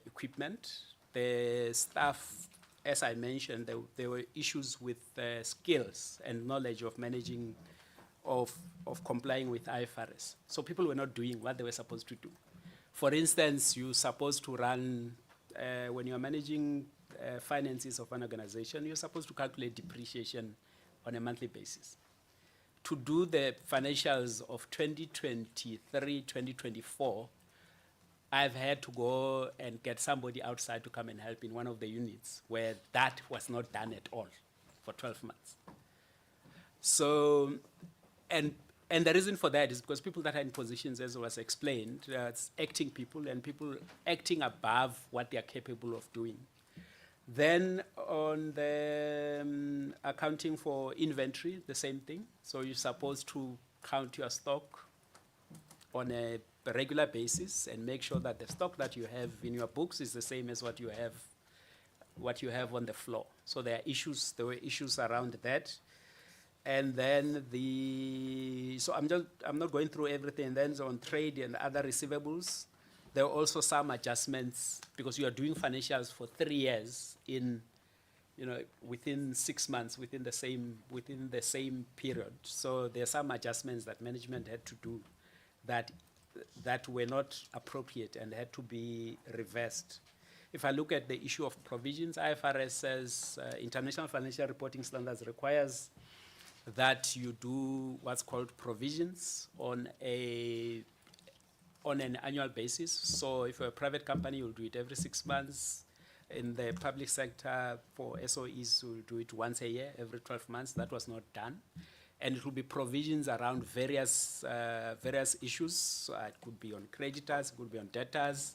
equipment, the staff, as I mentioned, there were issues with skills and knowledge of managing, of complying with IFRS. So people were not doing what they were supposed to do. For instance, you're supposed to run, when you're managing finances of an organization, you're supposed to calculate depreciation on a monthly basis. To do the financials of 2023, 2024, I've had to go and get somebody outside to come and help in one of the units where that was not done at all for 12 months. So, and the reason for that is because people that are in positions, as was explained, it's acting people and people acting above what they are capable of doing. Then on the accounting for inventory, the same thing. So you're supposed to count your stock on a regular basis and make sure that the stock that you have in your books is the same as what you have on the floor. So there were issues around that. And then I'm not going through everything. Then on trade and other receivables, there were also some adjustments because you are doing financials for 3 years within 6 months, within the same period. So there are some adjustments that management had to do that were not appropriate and had to be reversed. If I look at the issue of provisions, IFRS says International Financial Reporting Standards requires that you do what's called provisions on an annual basis. So if you're a private company, you'll do it every 6 months. In the public sector, for SOEs, we'll do it once a year, every 12 months. That was not done. And it will be provisions around various issues. So it could be on creditors, it could be on debtors,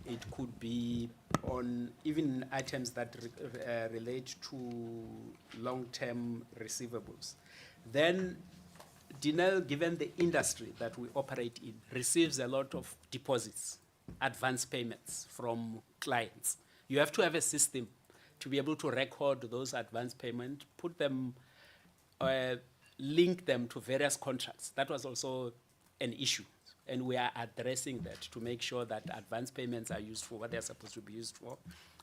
it could be on even items that relate to long-term receivables. Then Denel, given the industry that we operate in, receives a lot of deposits, advance payments from clients. You have to have a system to be able to record those advance payments, put them, link them to various contracts. That was also an issue. And we are addressing that to make sure that advance payments are used for what they're supposed to be used for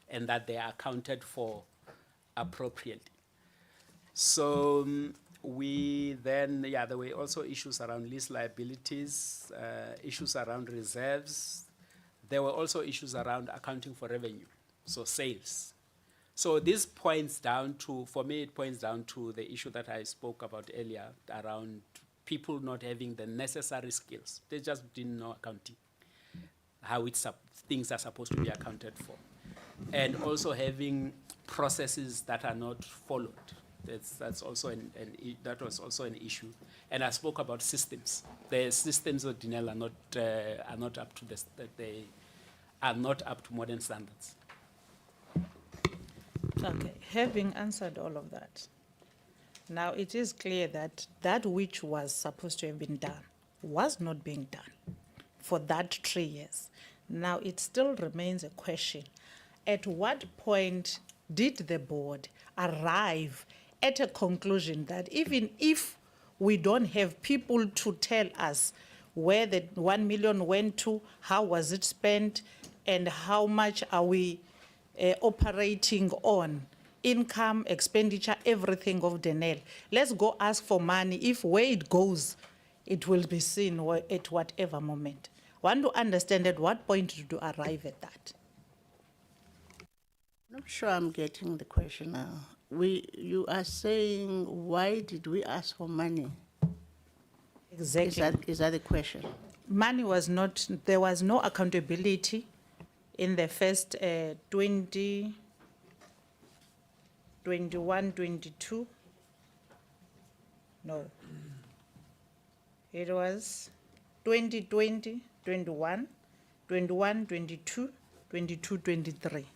and that they are accounted for appropriately. So there were also issues around lease liabilities, issues around reserves. There were also issues around accounting for revenue, so sales. So this points down to, for me, it points down to the issue that I spoke about earlier around people not having the necessary skills. They just didn't know accounting, how things are supposed to be accounted for. And also having processes that are not followed. That was also an issue. And I spoke about systems. The systems of Denel are not up to this, that they are not up to modern standards. Okay, having answered all of that, now it is clear that that which was supposed to have been done was not being done for that 3 years. Now it still remains a question. At what point did the board arrive at a conclusion that even if we don't have people to tell us where the 1 million went to, how was it spent, and how much are we operating on, income, expenditure, everything of Denel. Let's go ask for money. If where it goes, it will be seen at whatever moment. Want to understand at what point did you arrive at that? Not sure I'm getting the question now. You are saying, why did we ask for money? Exactly. Is that the question? Money was not, there was no accountability in the first 20, 21, 22. No. It was 2020, 21, 21, 22, 22, 23.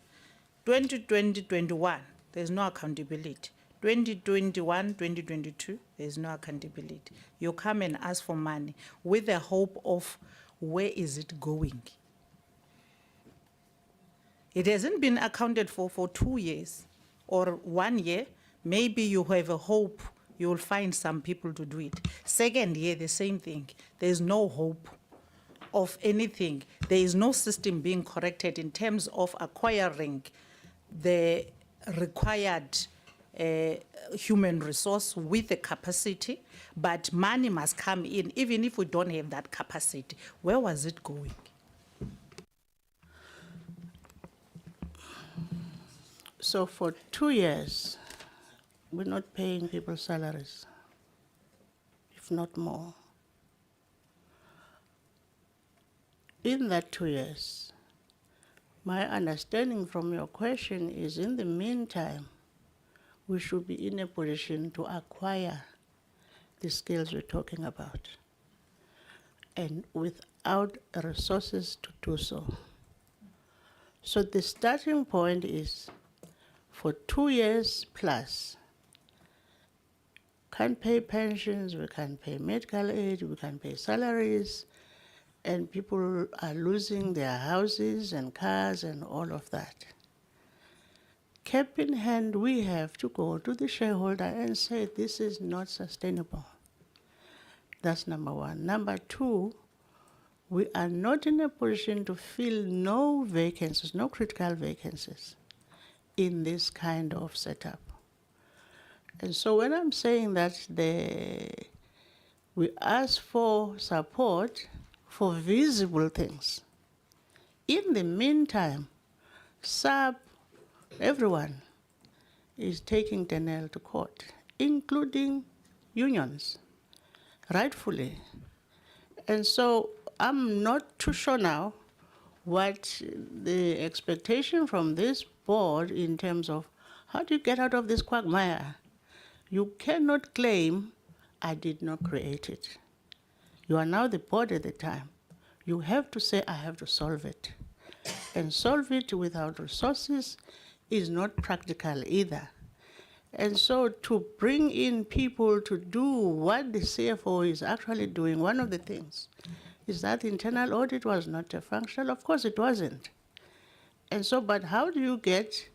2020, 21, there's no accountability. 2021, 2022, there's no accountability. You come and ask for money with the hope of where is it going? It hasn't been accounted for 2 years or 1 year. Maybe you have a hope you will find some people to do it. Second year, the same thing. There's no hope of anything. There is no system being corrected in terms of acquiring the required human resource with the capacity, but money must come in, even if we don't have that capacity. Where was it going? So for 2 years, we're not paying people salaries, if not more. In that 2 years, my understanding from your question is in the meantime, we should be in a position to acquire the skills we're talking about, and without resources to do so. So the starting point is for 2 years plus. Can't pay pensions, we can't pay medical aid, we can't pay salaries, and people are losing their houses and cars and all of that. Cap in hand, we have to go to the shareholder and say this is not sustainable. That's number one. Number two, we are not in a position to fill no vacancies, no critical vacancies in this kind of setup. And so when I'm saying that we ask for support for visible things, in the meantime, everyone is taking Denel to court, including unions, rightfully. And so I'm not too sure now what the expectation from this board in terms of how do you get out of this quagmire? You cannot claim, I did not create it. You are now the board at the time. You have to say, I have to solve it. And solve it without resources is not practical either. And so to bring in people to do what the CFO is actually doing, one of the things is that internal audit was not functional. Of course it wasn't. And so, but how do you get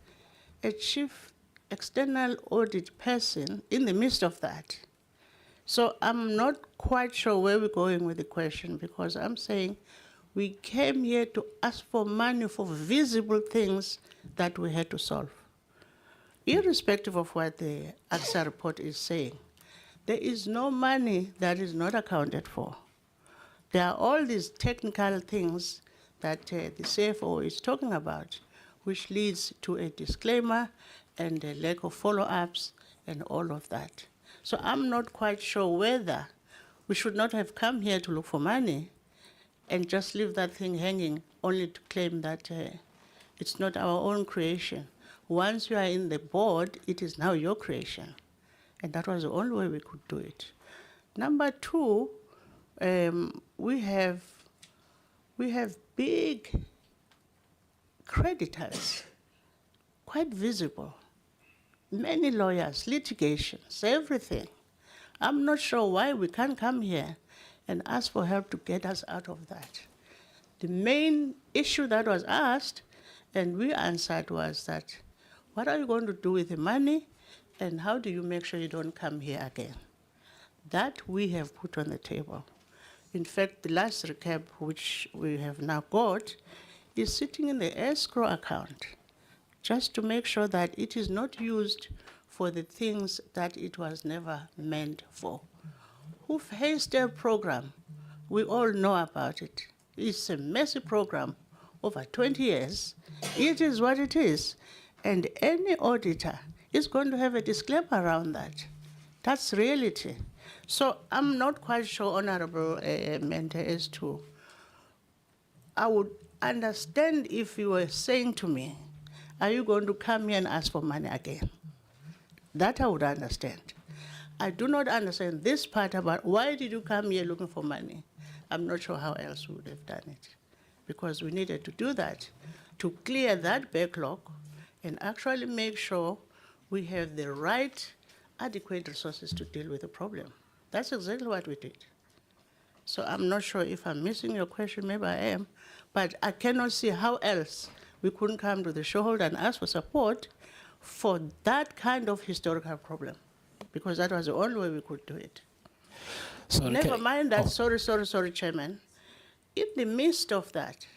a chief external audit person in the midst of that? So I'm not quite sure where we're going with the question, because I'm saying we came here to ask for money for visible things that we had to solve. Irrespective of what the AXA report is saying, there is no money that is not accounted for. There are all these technical things that the CFO is talking about, which leads to a disclaimer and a lack of follow-ups and all of that. So I'm not quite sure whether we should not have come here to look for money and just leave that thing hanging only to claim that it's not our own creation. Once you are in the board, it is now your creation. And that was the only way we could do it. Number two, we have big creditors, quite visible. Many lawyers, litigations, everything. I'm not sure why we can't come here and ask for help to get us out of that. The main issue that was asked, and we answered, was that, what are you going to do with the money, and how do you make sure you don't come here again? That we have put on the table. In fact, the last recap, which we have now got, is sitting in the escrow account, just to make sure that it is not used for the things that it was never meant for. Hoof Haystack program, we all know about it. It's a messy program over 20 years. It is what it is. And any auditor is going to have a disclaimer around that. That's reality. So I'm not quite sure, Honorable Mente, as to, I would understand if you were saying to me, are you going to come here and ask for money again? That I would understand. I do not understand this part about why did you come here looking for money? I'm not sure how else we would have done it, because we needed to do that to clear that backlog and actually make sure we have the right adequate resources to deal with the problem. That's exactly what we did. So I'm not sure if I'm missing your question, maybe I am, but I cannot see how else we couldn't come to the shareholder and ask for support for that kind of historical problem, because that was the only way we could do it. So, Never mind that, sorry, Chairman. In the midst of that,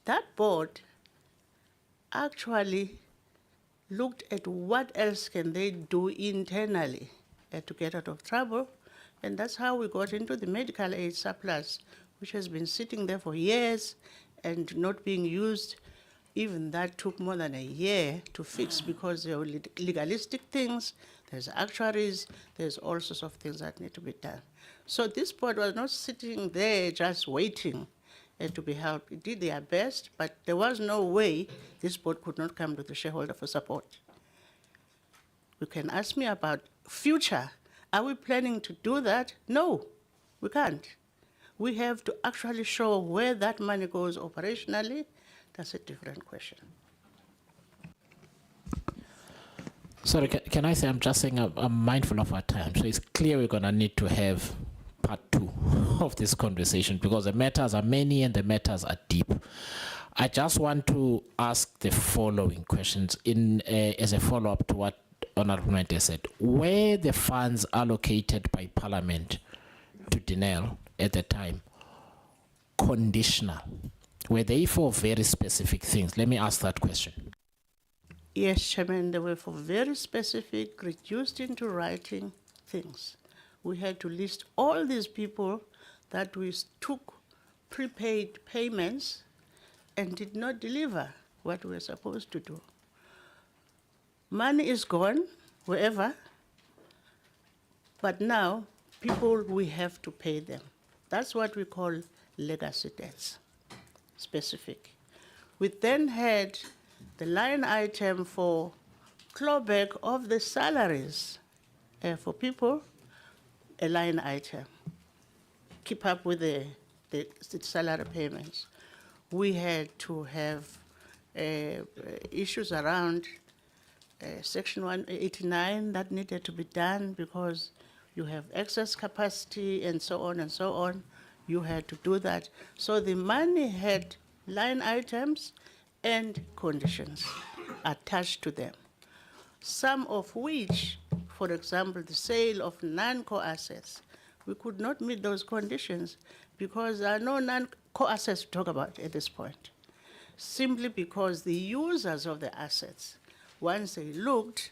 that board actually looked at what else can they do internally to get out of trouble, and that's how we got into the medical aid surplus, which has been sitting there for years and not being used. Even that took more than a year to fix, because there were legalistic things, there's actuaries, there's all sorts of things that need to be done. So this board was not sitting there just waiting to be helped. It did their best, but there was no way this board could not come to the shareholder for support. You can ask me about future. Are we planning to do that? No, we can't. We have to actually show where that money goes operationally. That's a different question. Sorry, can I say I'm just saying I'm mindful of our time. So it's clear we're going to need to have part 2 of this conversation because the matters are many and the matters are deep. I just want to ask the following questions in as a follow-up to what Honorable Mente said. Were the funds allocated by Parliament to Denel at the time conditional? Were they for very specific things? Let me ask that question. Yes, Chairman, they were for very specific, reduced into writing things. We had to list all these people that we took prepaid payments and did not deliver what we were supposed to do. Money is gone wherever, but now people, we have to pay them. That's what we call legacy debts, specific. We then had the line item for clawback of the salaries for people, a line item. Keep up with the salary payments. We had to have issues around Section 189 that needed to be done because you have excess capacity and so on and so on. You had to do that. So the money had line items and conditions attached to them, some of which, for example, the sale of non-core assets, we could not meet those conditions because there are no non-core assets to talk about at this point, simply because the users of the assets, once they looked,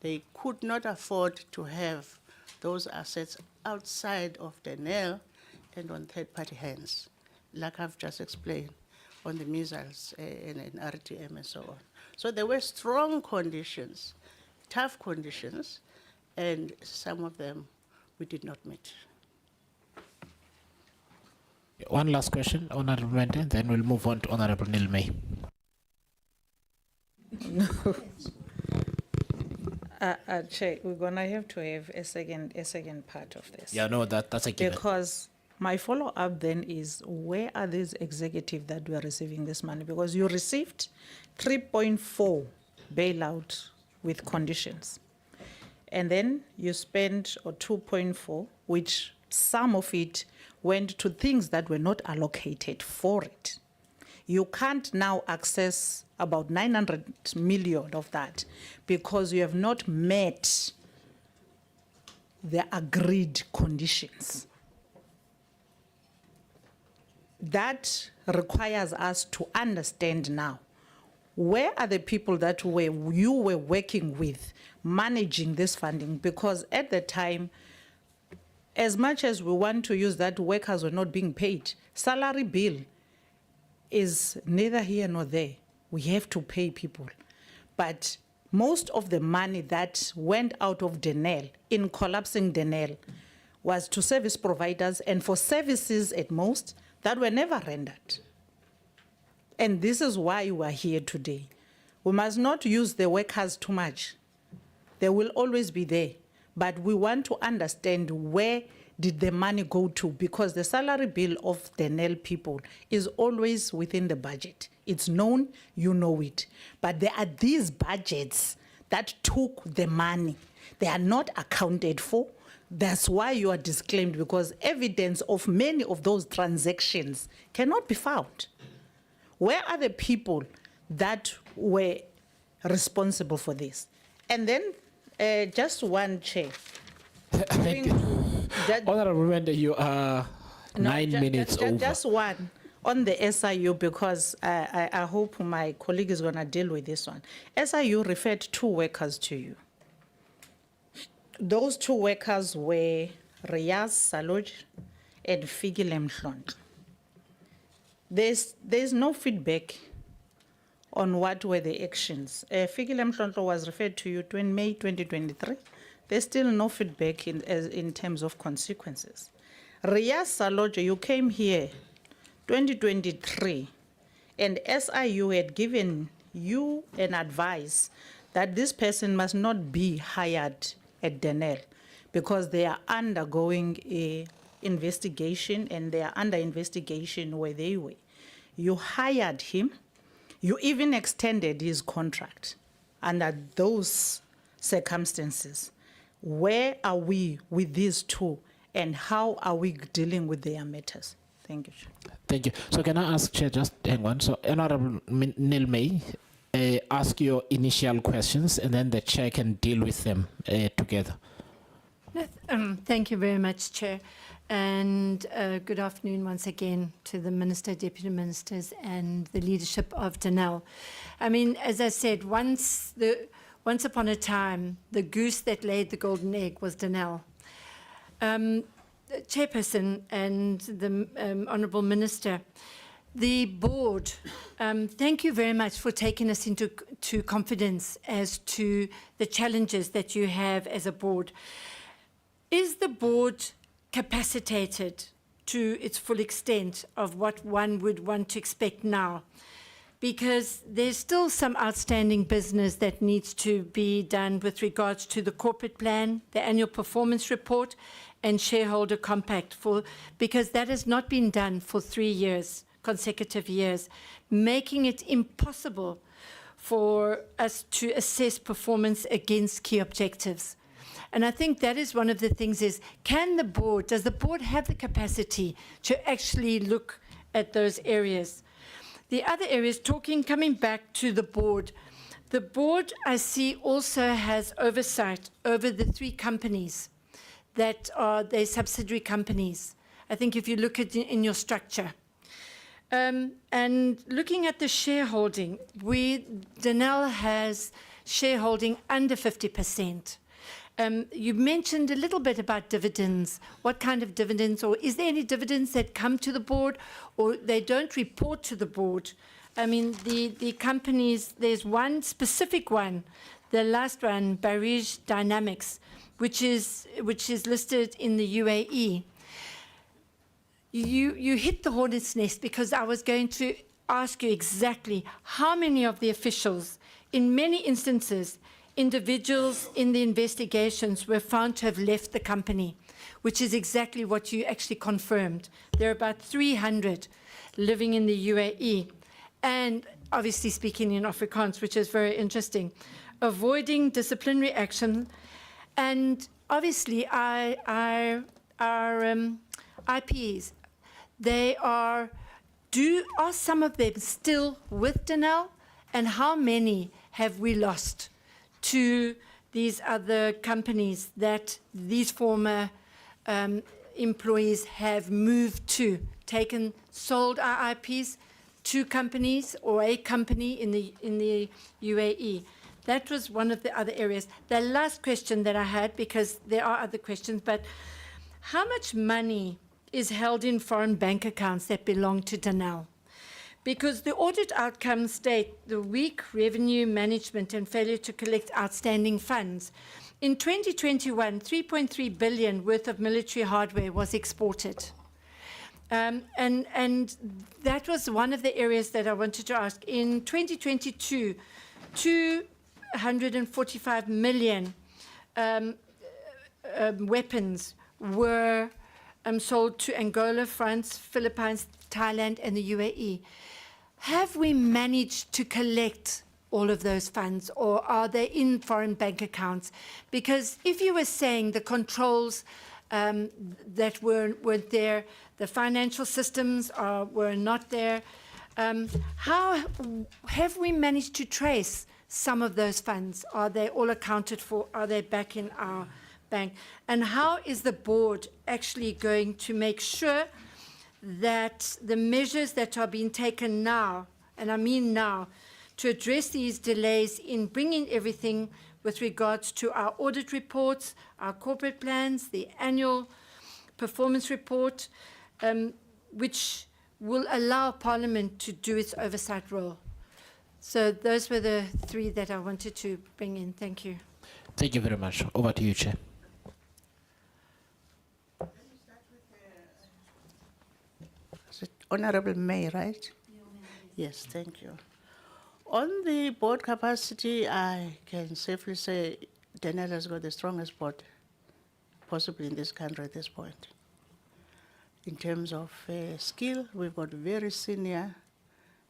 they could not afford to have those assets outside of Denel and on third-party hands, like I've just explained, on the missiles and RTM and so on. So there were strong conditions, tough conditions, and some of them we did not meet. One last question, Honorable Mente, then we'll move on to Honorable Neil May. Chair, we're gonna have to have a second part of this. Yeah, no, that's a given. Because my follow-up then is, where are these executives that were receiving this money? Because you received 3.4 bailout with conditions. And then you spent 2.4, which some of it went to things that were not allocated for it. You can't now access about 900 million of that because you have not met the agreed conditions. That requires us to understand now, where are the people that you were working with managing this funding? Because at the time, as much as we want to use that workers were not being paid, salary bill is neither here nor there. We have to pay people. But most of the money that went out of Denel, in collapsing Denel, was to service providers and for services at most that were never rendered. And this is why we are here today. We must not use the workers too much. They will always be there. But we want to understand where did the money go to, because the salary bill of the Denel people is always within the budget. It's known, you know it. But there are these budgets that took the money. They are not accounted for. That's why you are disclaimed, because evidence of many of those transactions cannot be found. Where are the people that were responsible for this? And then just one, Chair. Honorable Member, you are 9 minutes over. Just one on the SIU, because I hope my colleague is going to deal with this one. SIU referred 2 workers to you. Those 2 workers were Riyaz Saloj and Fikile Mhlonto. There's no feedback on what were the actions. Fikile Mhlonto was referred to you in May 2023. There's still no feedback in terms of consequences. Riyaz Saloj, you came here 2023, and SIU had given you an advice that this person must not be hired at Denel because they are undergoing a investigation, and they are under investigation where they were. You hired him. You even extended his contract under those circumstances. Where are we with these two, and how are we dealing with their matters? Thank you, Chair. Thank you. So can I ask, Chair, just hang on. So Honorable Nil may ask your initial questions, and then the Chair can deal with them together. Thank you very much, Chair. And good afternoon once again to the Minister, Deputy Ministers, and the leadership of Denel. I mean, as I said, once upon a time, the goose that laid the golden egg was Denel. Chairperson and the Honourable Minister, the board, thank you very much for taking us into confidence as to the challenges that you have as a board. Is the board capacitated to its full extent of what one would want to expect now? Because there's still some outstanding business that needs to be done with regards to the corporate plan, the annual performance report, and shareholder compact, because that has not been done for 3 years, consecutive years, making it impossible for us to assess performance against key objectives. And I think that is one of the things is, does the board have the capacity to actually look at those areas? The other areas, coming back to the board, I see also has oversight over the 3 companies that are their subsidiary companies. I think if you look at in your structure. And looking at the shareholding, Denel has shareholding under 50%. You mentioned a little bit about dividends. What kind of dividends, or is there any dividends that come to the board, or they don't report to the board? I mean, the companies, there's one specific one, the last one, Barrage Dynamics, which is listed in the UAE. You hit the hornet's nest, because I was going to ask you exactly how many of the officials, in many instances, individuals in the investigations were found to have left the company, which is exactly what you actually confirmed. There are about 300 living in the UAE, and obviously speaking in Afrikaans, which is very interesting, avoiding disciplinary action. And obviously our IPs, are some of them still with Denel, and how many have we lost to these other companies that these former employees have moved to, sold our IPs to companies or a company in the UAE? That was one of the other areas. The last question that I had, because there are other questions, but how much money is held in foreign bank accounts that belong to Denel? Because the audit outcomes state the weak revenue management and failure to collect outstanding funds. In 2021, 3.3 billion worth of military hardware was exported. And that was one of the areas that I wanted to ask. In 2022, 245 million weapons were sold to Angola, France, Philippines, Thailand, and the UAE. Have we managed to collect all of those funds, or are they in foreign bank accounts? Because if you were saying the controls that weren't there, the financial systems were not there, how have we managed to trace some of those funds? Are they all accounted for? Are they back in our bank? And how is the board actually going to make sure that the measures that are being taken now, and I mean now, to address these delays in bringing everything with regards to our audit reports, our corporate plans, the annual performance report, which will allow Parliament to do its oversight role? So those were the 3 that I wanted to bring in. Thank you. Thank you very much. Over to you, Chair. Honorable May, right? Yes, thank you. On the board capacity, I can safely say Denel has got the strongest board possibly in this country at this point. In terms of skill, we've got very senior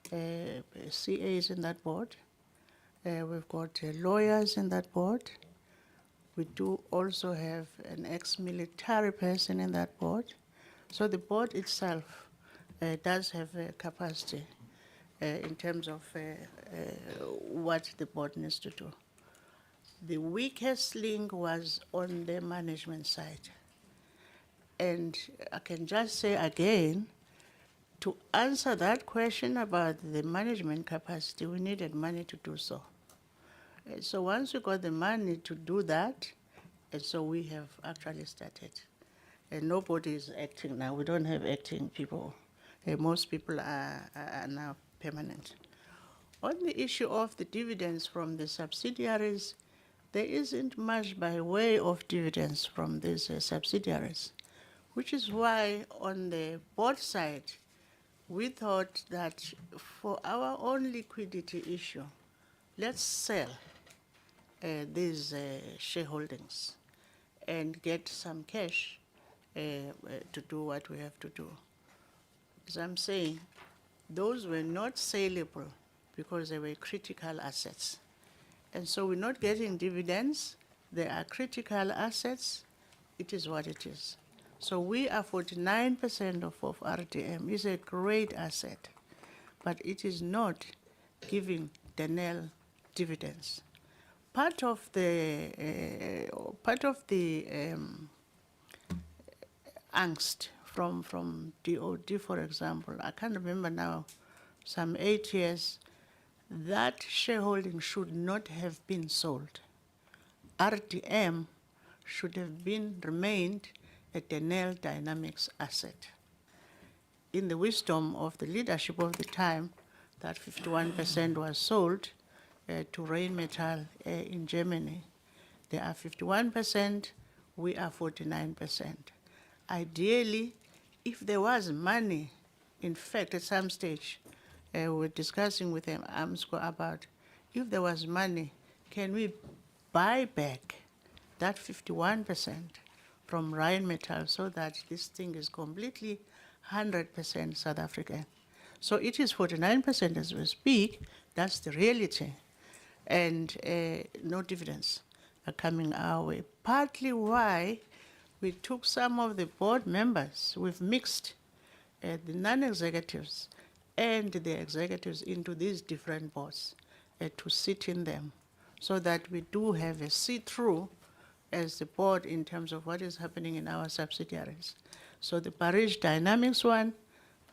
CAs in that board. We've got lawyers in that board. We do also have an ex-military person in that board. So the board itself does have a capacity in terms of what the board needs to do. The weakest link was on the management side. And I can just say again, to answer that question about the management capacity, we needed money to do so. So once we got the money to do that, and so we have actually started. And nobody is acting now. We don't have acting people. Most people are now permanent. On the issue of the dividends from the subsidiaries, there isn't much by way of dividends from these subsidiaries, which is why on the board side, we thought that for our own liquidity issue, let's sell these shareholdings and get some cash to do what we have to do. As I'm saying, those were not saleable because they were critical assets. And so we're not getting dividends. They are critical assets. It is what it is. So we are 49% of RDM. It's a great asset, but it is not giving Denel dividends. Part of the angst from DOD, for example, I can't remember now, some 8 years, that shareholding should not have been sold. RDM should have remained a Denel Dynamics asset. In the wisdom of the leadership of the time, that 51% was sold to Rheinmetall in Germany. They are 51%, we are 49%. Ideally, if there was money, in fact, at some stage, we were discussing with AMSCO about if there was money, can we buy back that 51% from Rheinmetall so that this thing is completely 100% South African. So it is 49% as we speak, that's the reality. And no dividends are coming our way. Partly why we took some of the board members, we've mixed the non-executives and the executives into these different boards to sit in them so that we do have a see-through as the board in terms of what is happening in our subsidiaries. So the Paris Dynamics one,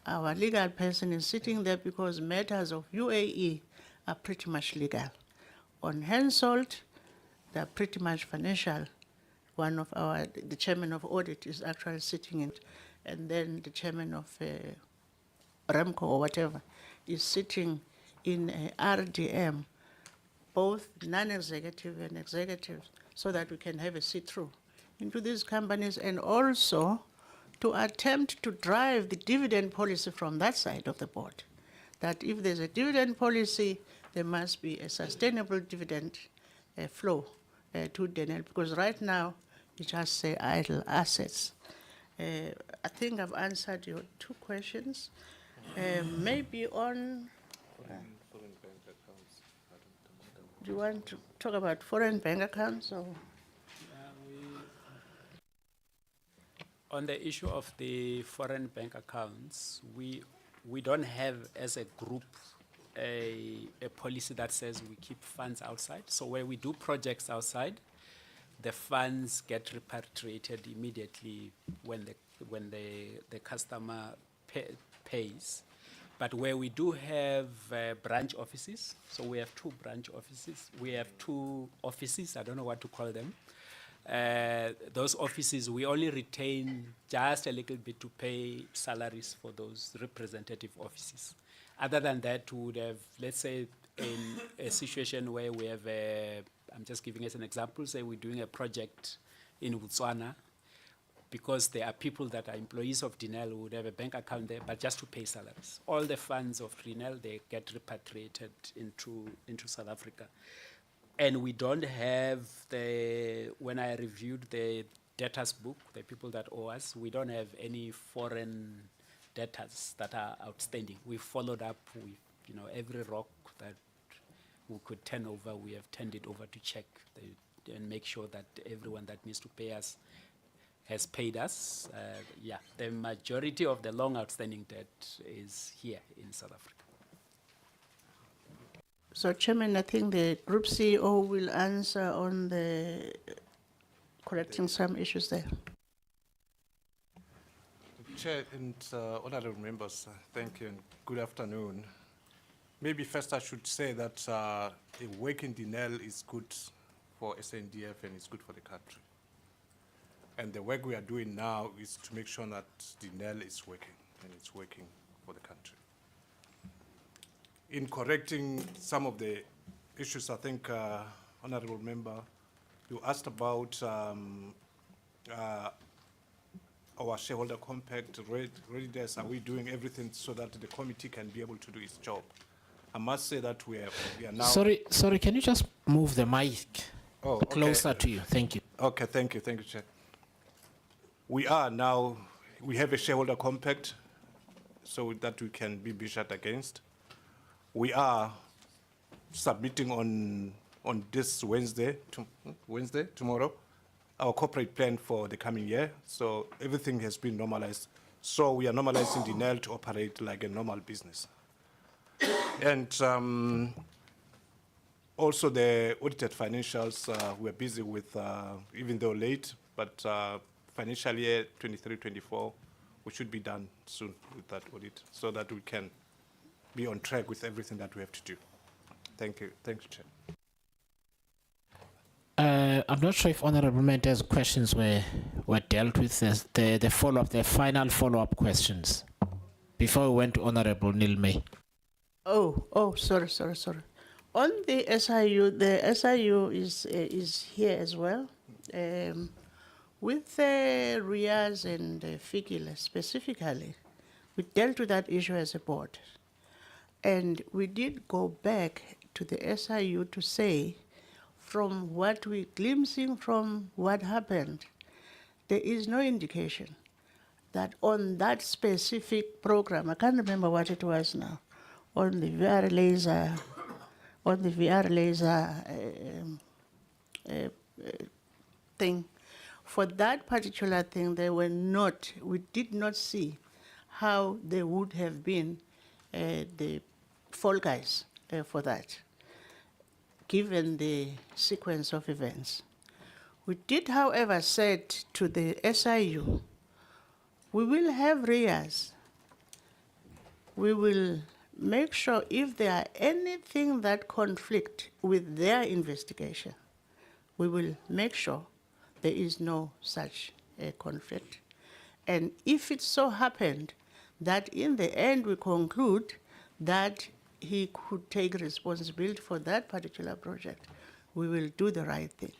our legal person is sitting there because matters of UAE are pretty much legal. On Hensoldt, they're pretty much financial. One of the chairman of Audit is actually sitting in, and then the chairman of Remco or whatever is sitting in RDM, both non-executive and executives, so that we can have a see-through into these companies and also to attempt to drive the dividend policy from that side of the board. That if there's a dividend policy, there must be a sustainable dividend flow to Denel, because right now you just say idle assets. I think I've answered your two questions. Maybe on, Foreign bank accounts. do you want to talk about foreign bank accounts or? On the issue of the foreign bank accounts, we don't have as a group a policy that says we keep funds outside. So where we do projects outside, the funds get repatriated immediately when the customer pays. But where we do have branch offices, so we have 2 branch offices, we have 2 offices, I don't know what to call them. Those offices, we only retain just a little bit to pay salaries for those representative offices. Other than that, we would have, let's say, in a situation where we have I'm just giving us an example, say we're doing a project in Botswana, because there are people that are employees of Denel who would have a bank account there, but just to pay salaries. All the funds of Denel, they get repatriated into South Africa. And we don't have when I reviewed the debtors book, the people that owe us, we don't have any foreign debtors that are outstanding. We followed up with, every rock that we could turn over, we have turned it over to check and make sure that everyone that needs to pay us has paid us. Yeah, the majority of the long outstanding debt is here in South Africa. So, Chairman, I think the Group CEO will answer on the correcting some issues there. Chair and honorable members, thank you and good afternoon. Maybe first I should say that a working Denel is good for SNDF and it's good for the country. And the work we are doing now is to make sure that Denel is working and it's working for the country. In correcting some of the issues, I think, honorable member, you asked about our shareholder compact readiness. Are we doing everything so that the committee can be able to do its job? I must say that we are now... Sorry, can you just move the mic closer to you? Thank you. Okay, thank you, Chair. We are now, we have a shareholder compact so that we can be measured against. We are submitting on this Wednesday, tomorrow, our corporate plan for the coming year. So everything has been normalized. So we are normalizing Denel to operate like a normal business. And also the audited financials, we're busy with, even though late, but financial year 23-24, we should be done soon with that audit so that we can be on track with everything that we have to do. Thank you. Thank you, Chair. I'm not sure if honorable members' questions were dealt with, the follow-up, the final follow-up questions before we went to Honorable Neil May. Oh, sorry. On the SIU is here as well. With Riaz and Fikile specifically, we dealt with that issue as a board. And we did go back to the SIU to say, from what we're glimpsing from what happened, there is no indication that on that specific program, I can't remember what it was now, on the VR laser thing, for that particular thing, we did not see how there would have been the fall guys for that, given the sequence of events. We did, however, said to the SIU, we will have RIAs. We will make sure if there are anything that conflict with their investigation, we will make sure there is no such conflict. And if it so happened that in the end we conclude that he could take responsibility for that particular project, we will do the right thing.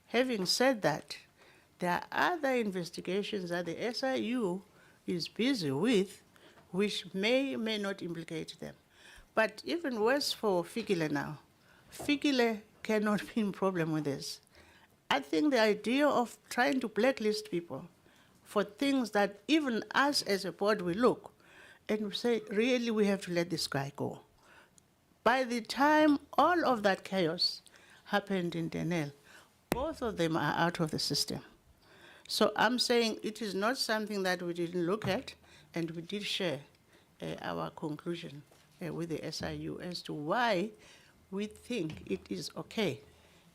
Having said that, there are other investigations that the SIU is busy with, which may or may not implicate them. But even worse for Fikile now, Fikile cannot be in problem with this. I think the idea of trying to blacklist people for things that even us as a board we look and we say, really, we have to let this guy go. By the time all of that chaos happened in Denel, both of them are out of the system. So I'm saying it is not something that we didn't look at, and we did share our conclusion with the SIU as to why we think it is okay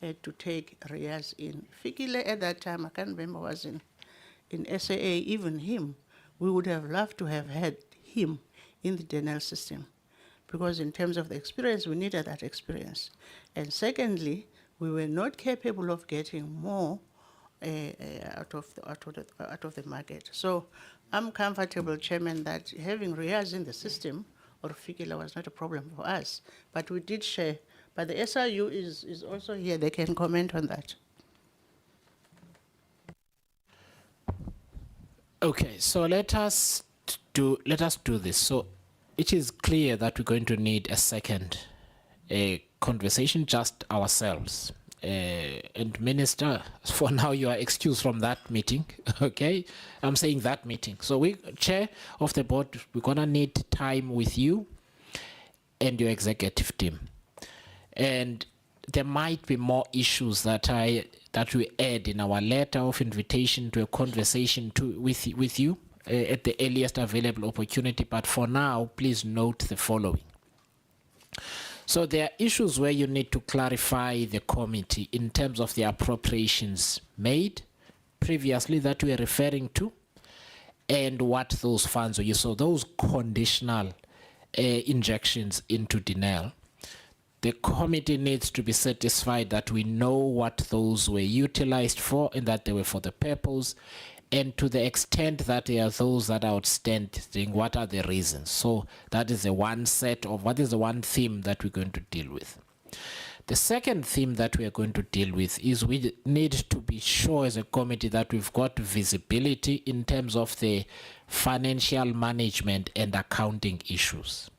to take Riaz in. Fikile at that time, I can't remember, was in SAA, even him, we would have loved to have had him in the Denel system, because in terms of the experience, we needed that experience. And secondly, we were not capable of getting more out of the market. So I'm comfortable, Chairman, that having Riaz in the system or Fikile was not a problem for us, but we did share. But the SIU is also here, they can comment on that. Okay, so let us do this. So it is clear that we're going to need a second conversation, just ourselves. And Minister, for now you are excused from that meeting, okay? I'm saying that meeting. So we, Chair of the board, we're gonna need time with you and your executive team. And there might be more issues that we add in our letter of invitation to a conversation with you at the earliest available opportunity. But for now, please note the following. So there are issues where you need to clarify the committee in terms of the appropriations made previously that we are referring to and what those funds were used. So those conditional injections into Denel, the committee needs to be satisfied that we know what those were utilized for and that they were for the purpose, and to the extent that there are those that are outstanding, what are the reasons? So that is the one set of, what is the one theme that we're going to deal with. The second theme that we are going to deal with is we need to be sure as a committee that we've got visibility in terms of the financial management and accounting issues.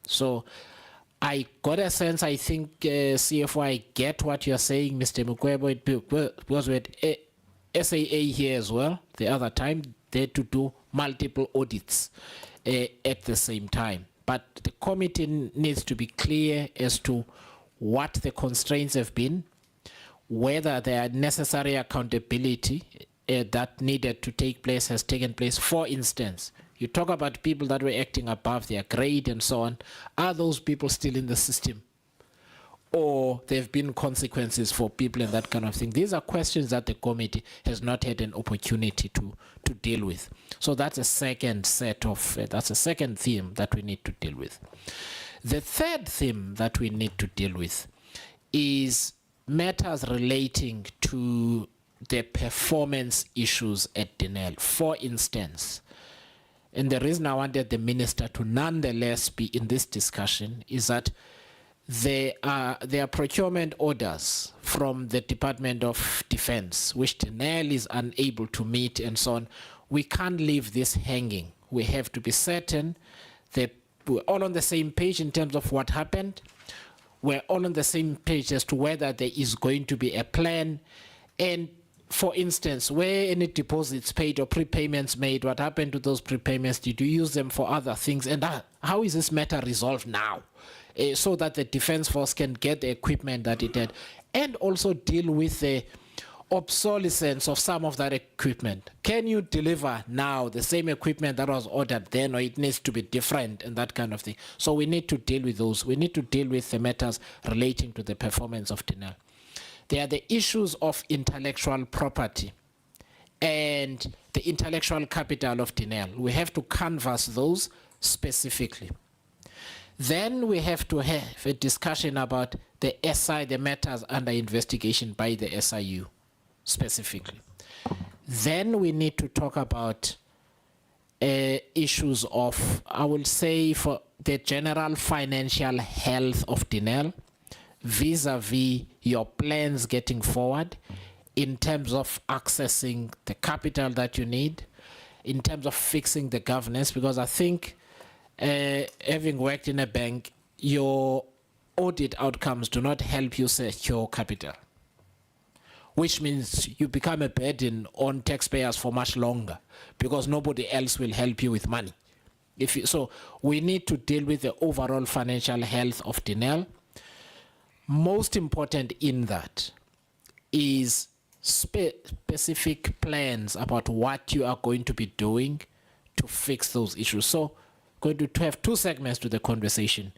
So I got a sense, I think, CFO, I get what you're saying, Mr. Mukwebo, because we had SAA here as well the other time. They had to do multiple audits at the same time. But the committee needs to be clear as to what the constraints have been, whether there are necessary accountability that needed to take place has taken place. For instance, you talk about people that were acting above their grade and so on. Are those people still in the system? Or there have been consequences for people and that kind of thing? These are questions that the committee has not had an opportunity to deal with. So that's a second set of, that's a second theme that we need to deal with. The third theme that we need to deal with is matters relating to the performance issues at Denel. For instance, and the reason I wanted the minister to nonetheless be in this discussion is that there are procurement orders from the Department of Defense, which Denel is unable to meet and so on. We can't leave this hanging. We have to be certain that we're all on the same page in terms of what happened. We're all on the same page as to whether there is going to be a plan. And for instance, where any deposits paid or prepayments made, what happened to those prepayments? Did you use them for other things? And how is this matter resolved now? So that the Defense Force can get the equipment that it had, and also deal with the obsolescence of some of that equipment. Can you deliver now the same equipment that was ordered then, or it needs to be different and that kind of thing? So we need to deal with those. We need to deal with the matters relating to the performance of Denel. There are the issues of intellectual property and the intellectual capital of Denel. We have to canvass those specifically. Then we have to have a discussion about the SI, the matters under investigation by the SIU specifically. Then we need to talk about issues of, I will say, for the general financial health of Denel vis-a-vis your plans getting forward in terms of accessing the capital that you need, in terms of fixing the governance, because I think having worked in a bank, your audit outcomes do not help you secure capital, which means you become a burden on taxpayers for much longer because nobody else will help you with money. So we need to deal with the overall financial health of Denel. Most important in that is specific plans about what you are going to be doing to fix those issues. So going to have two segments to the conversation.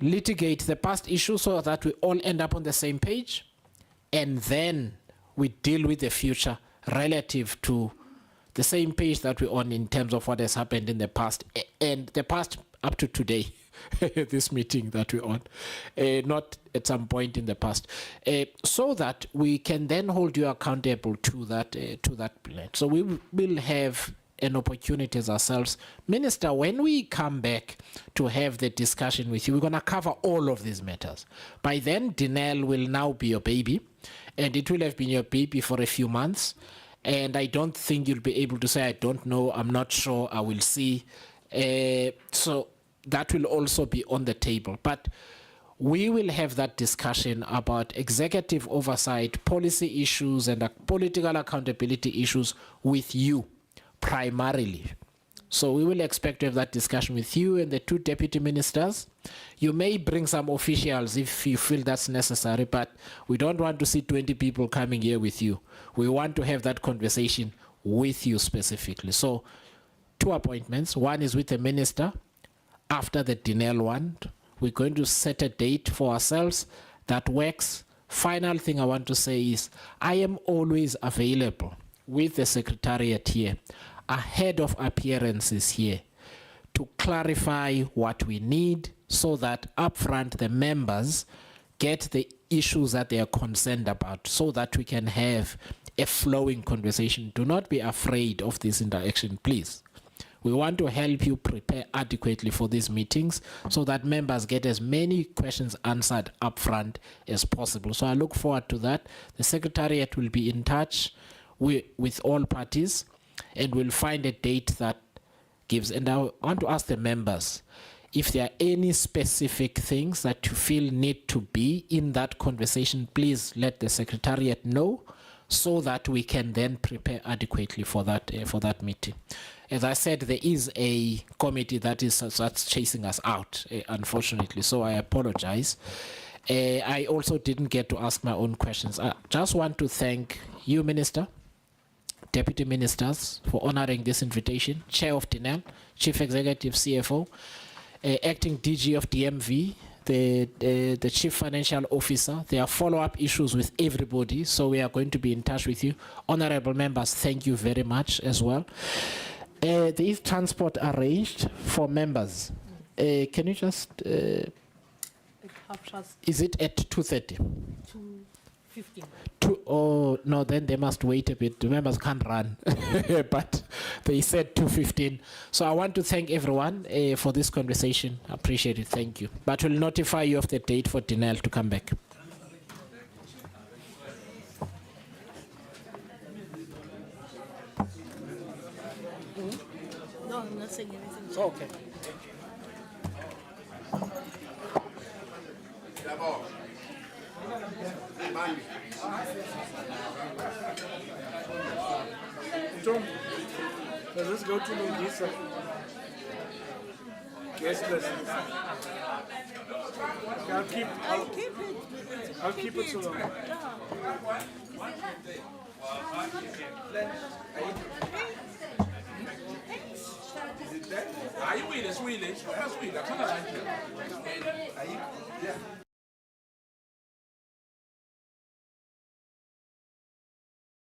Litigate the past issues so that we all end up on the same page, and then we deal with the future relative to the same page that we're on in terms of what has happened in the past, and the past up to today, this meeting that we're on, not at some point in the past, so that we can then hold you accountable to that plan. So we will have an opportunity as ourselves. Minister, when we come back to have the discussion with you, we're going to cover all of these matters. By then, Denel will now be your baby, and it will have been your baby for a few months. And I don't think you'll be able to say, I don't know, I'm not sure, I will see. So that will also be on the table. But we will have that discussion about executive oversight, policy issues, and political accountability issues with you primarily So we will expect to have that discussion with you and the 2 deputy ministers. You may bring some officials if you feel that's necessary, but we don't want to see 20 people coming here with you. We want to have that conversation with you specifically. So 2 appointments. One is with the minister. After the Denel one, we're going to set a date for ourselves that works. Final thing I want to say is I am always available with the secretariat here ahead of appearances here to clarify what we need so that upfront the members get the issues that they are concerned about so that we can have a flowing conversation. Do not be afraid of this interaction, please. We want to help you prepare adequately for these meetings so that members get as many questions answered upfront as possible. So I look forward to that. The Secretariat will be in touch with all parties and we'll find a date that gives. And I want to ask the members if there are any specific things that you feel need to be in that conversation, please let the Secretariat know so that we can then prepare adequately for that meeting. As I said, there is a committee that's chasing us out, unfortunately, so I apologize. I also didn't get to ask my own questions. I just want to thank you, Minister, Deputy Ministers, for honoring this invitation, Chair of Denel, Chief Executive CFO, Acting DG of DMV, the Chief Financial Officer. There are follow-up issues with everybody, so we are going to be in touch with you. Honorable members, thank you very much as well. There is transport arranged for members. Can you just... is it at 2:30? 2:15. Oh, no, then they must wait a bit. The members can't run. But they said 2:15. So I want to thank everyone for this conversation. I appreciate it. Thank you. But we'll notify you of the date for Denel to come back. No, I'm not saying anything. Okay. Tom, does this go to Lungisa? Yes, please. Okay, I'll keep it so long. Are you with us, Willie?